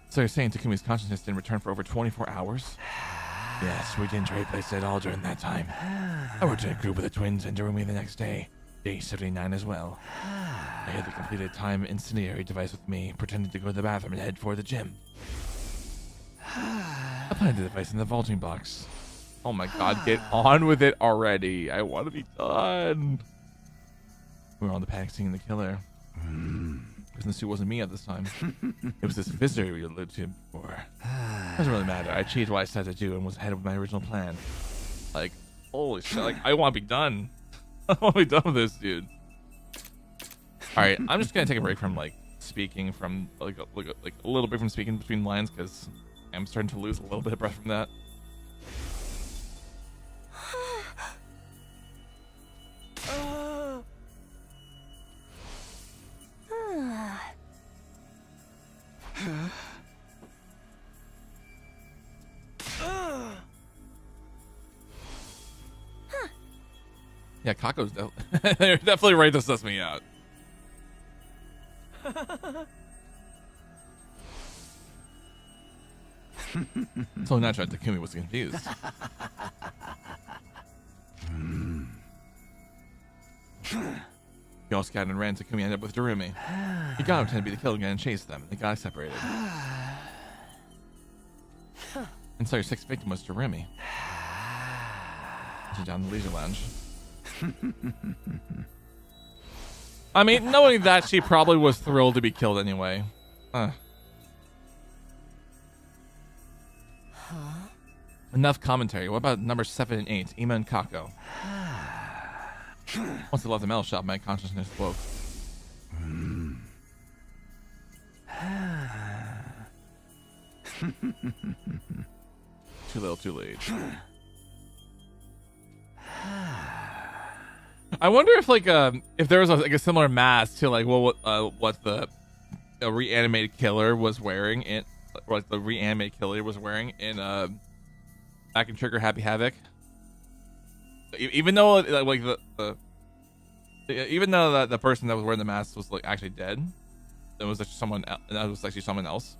So you're saying Takumi's consciousness didn't return for over 24 hours? Yes, we didn't trade places at all during that time. I worked in a group with the twins and Darumi the next day. Day 79 as well. I had the completed time incendiary device with me, pretending to go to the bathroom and head for the gym. I planted the device in the vaulting box. Oh my god, get on with it already. I want to be done. We were on the panic seeing the killer. Because the suit wasn't me at this time. It was this visitor we alluded to before. Doesn't really matter. I cheated what I said to do and was ahead of my original plan. Like, holy shit. Like, I want to be done. I want to be done with this, dude. Alright, I'm just going to take a break from, like, speaking from, like a little bit from speaking between lines, because I'm starting to lose a little bit of breath from that. Yeah, Kako's they're definitely right to suss me out. So natural that Takumi was confused. He all scattered and ran. Takumi ended up with Darumi. He got him to be the killer again and chased them. They got separated. And so your sixth victim was Darumi. She's down in the leisure lounge. I mean, knowing that, she probably was thrilled to be killed anyway. Enough commentary. What about number 7 and 8, Ima and Kako? Once I left the metal shop, my consciousness woke. Too little, too late. I wonder if if there was a similar mask to what the reanimated killer was wearing in what the reanimated killer was wearing in back in Trigger Happy Havoc. Even though even though the person that was wearing the mask was actually dead, it was someone that was actually someone else.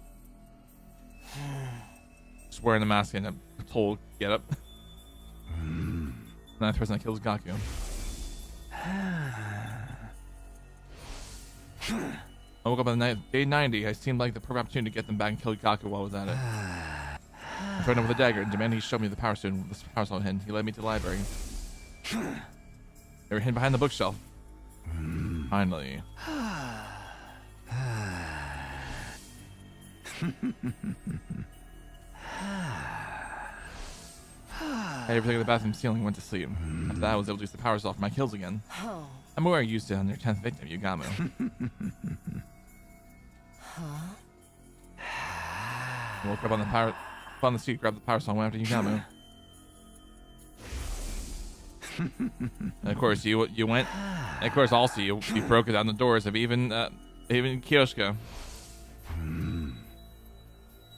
Just wearing the mask and a total get up. Not the person that kills Gaku. I woke up on day 90. I seemed like the perfect opportunity to get them back and kill Gaku while I was at it. I threatened him with a dagger and demanded he show me the power stone with the power stone hidden. He led me to the library. They were hidden behind the bookshelf. Finally. I had everything in the bathroom ceiling and went to sleep. After that, I was able to use the powers off my kills again. I'm aware I used it on your 10th victim, Yugamu. I woke up on the seat, grabbed the power stone, went after Yugamu. And of course, you went. And of course, also you broke down the doors of even Kyoshika.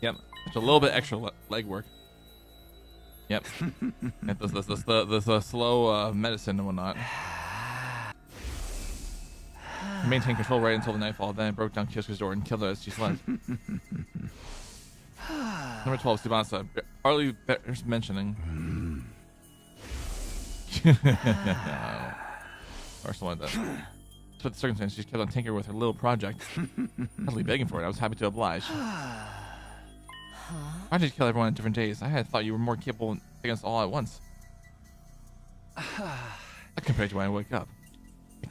Yep, just a little bit extra leg work. Yep, the slow medicine and whatnot. I maintained control right until the nightfall. Then I broke down Kyoshika's door and killed her as she slept. Number 12, Tsubasa. Hardly bears mentioning. Or something like that. Despite the circumstances, she kept on tinkering with her little project. Hardly begging for it. I was happy to oblige. Why did you kill everyone on different days? I had thought you were more capable against all at once. I compared to when I wake up.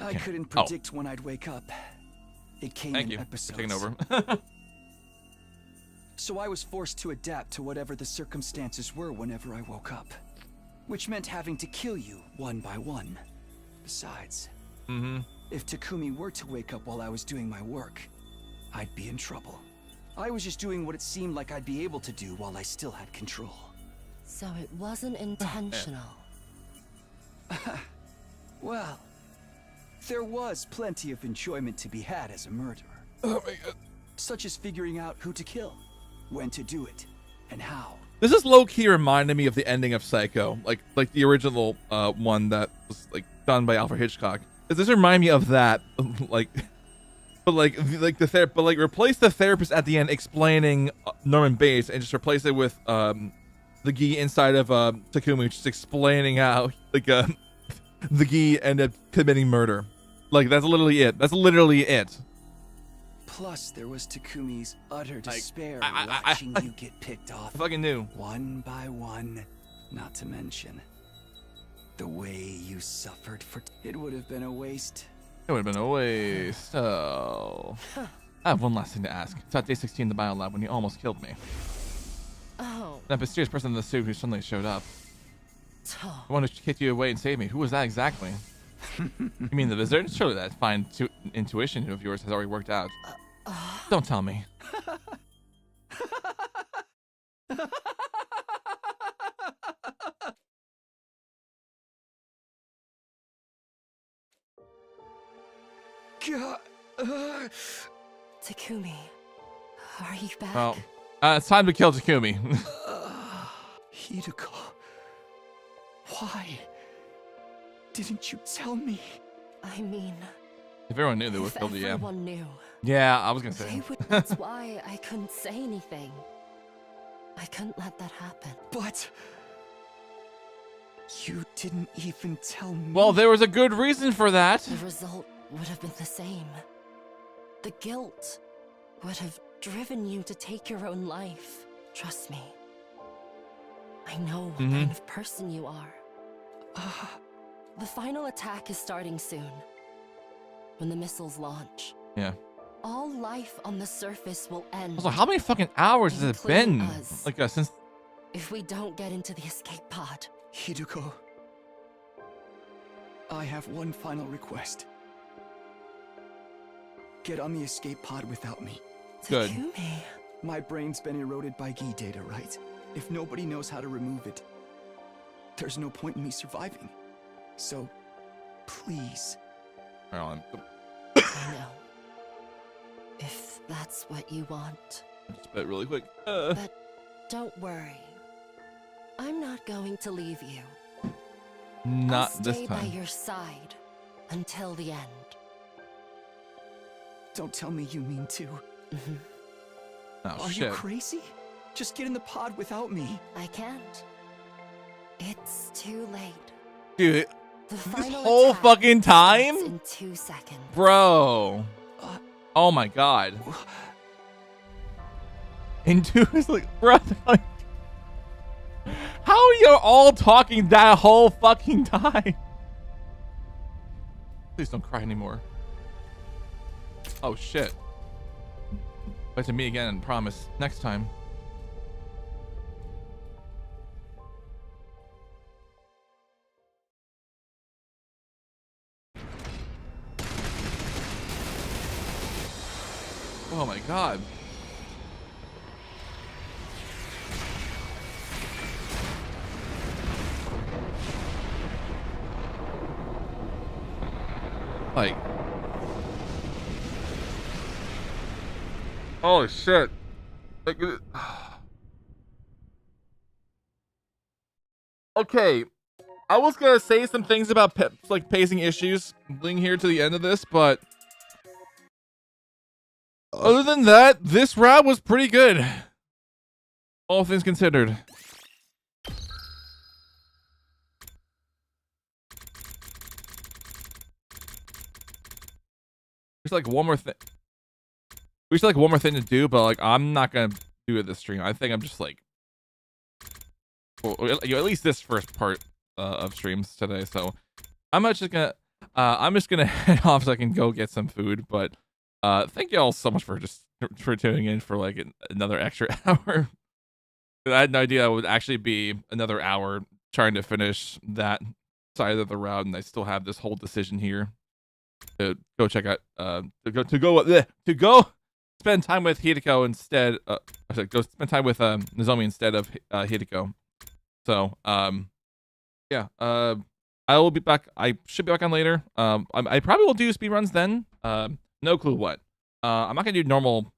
I couldn't predict when I'd wake up. It came in episodes. Taking over. So I was forced to adapt to whatever the circumstances were whenever I woke up. Which meant having to kill you one by one. Besides, if Takumi were to wake up while I was doing my work, I'd be in trouble. I was just doing what it seemed like I'd be able to do while I still had control. So it wasn't intentional. Well, there was plenty of enjoyment to be had as a murderer. Oh my god. Such as figuring out who to kill, when to do it, and how. This is low-key reminded me of the ending of Psycho, like the original one that was like done by Alfred Hitchcock. Does this remind me of that? Replace the therapist at the end explaining Norman Bates and just replace it with the Gi inside of Takumi just explaining how the Gi ended up committing murder. Like that's literally it. That's literally it. Plus, there was Takumi's utter despair watching you get picked off. I fucking knew. One by one. Not to mention the way you suffered for. It would have been a waste. It would have been a waste. Oh. I have one last thing to ask. It's at day 16 in the biolab when you almost killed me. Oh. That mysterious person in the suit who suddenly showed up. The one who kicked you away and saved me. Who was that exactly? You mean the visitor? Surely that fine intuition of yours has already worked out. Don't tell me. Takumi, are you back? Well, it's time to kill Takumi. Hideko, why didn't you tell me? I mean, if everyone knew, they would have killed you. Yeah. Everyone knew. Yeah, I was gonna say. That's why I couldn't say anything. I couldn't let that happen. But you didn't even tell me. Well, there was a good reason for that. The result would have been the same. The guilt would have driven you to take your own life. Trust me. I know what kind of person you are. The final attack is starting soon. When the missiles launch. Yeah. All life on the surface will end. Also, how many fucking hours has it been? Us. Like since. If we don't get into the escape pod. Hideko, I have one final request. Get on the escape pod without me. Good. Takumi. My brain's been eroded by Gi data, right? If nobody knows how to remove it, there's no point in me surviving. So, please. I know. If that's what you want. Just bet really quick. But don't worry. I'm not going to leave you. Not I'll this stay time. by your side until the end. Don't tell me you mean to. Oh, Are shit. you crazy? Just get in the pod without me. I can't. It's too late. Dude, The this final whole attack fucking time? starts in 2 seconds. Bro. Oh my god. And dude is like, bro. How are you all talking that whole fucking time? Please don't cry anymore. Oh shit. But to me again and promise next time. Oh my god. Like, holy shit. Like, okay, I was gonna say some things about like pacing issues leading here to the end of this, but other than that, this route was pretty good. All things considered. There's like one more thing. We should like one more thing to do, but like I'm not gonna do it this stream. I think I'm just like, well, at least this first part of streams today. So I'm just gonna head off so I can go get some food. But thank you all so much for tuning in for like another extra hour. I had no idea it would actually be another hour trying to finish that side of the route, and I still have this whole decision here to go check out to go spend time with Hideko instead. Go spend time with Nozomi instead of Hideko. So yeah, I will be back. I should be back on later. I probably will do speedruns then. No clue what. I'm not gonna do normal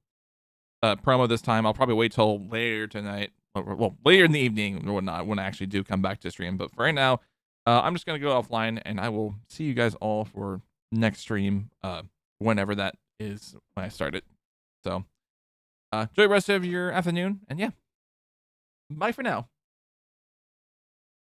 promo this time. I'll probably wait till later tonight. Well, later in the evening or whatnot when I actually do come back to stream. But for right now, I'm just gonna go offline, and I will see you guys all for next stream, whenever that is when I start it. So enjoy the rest of your afternoon, and yeah, bye for now.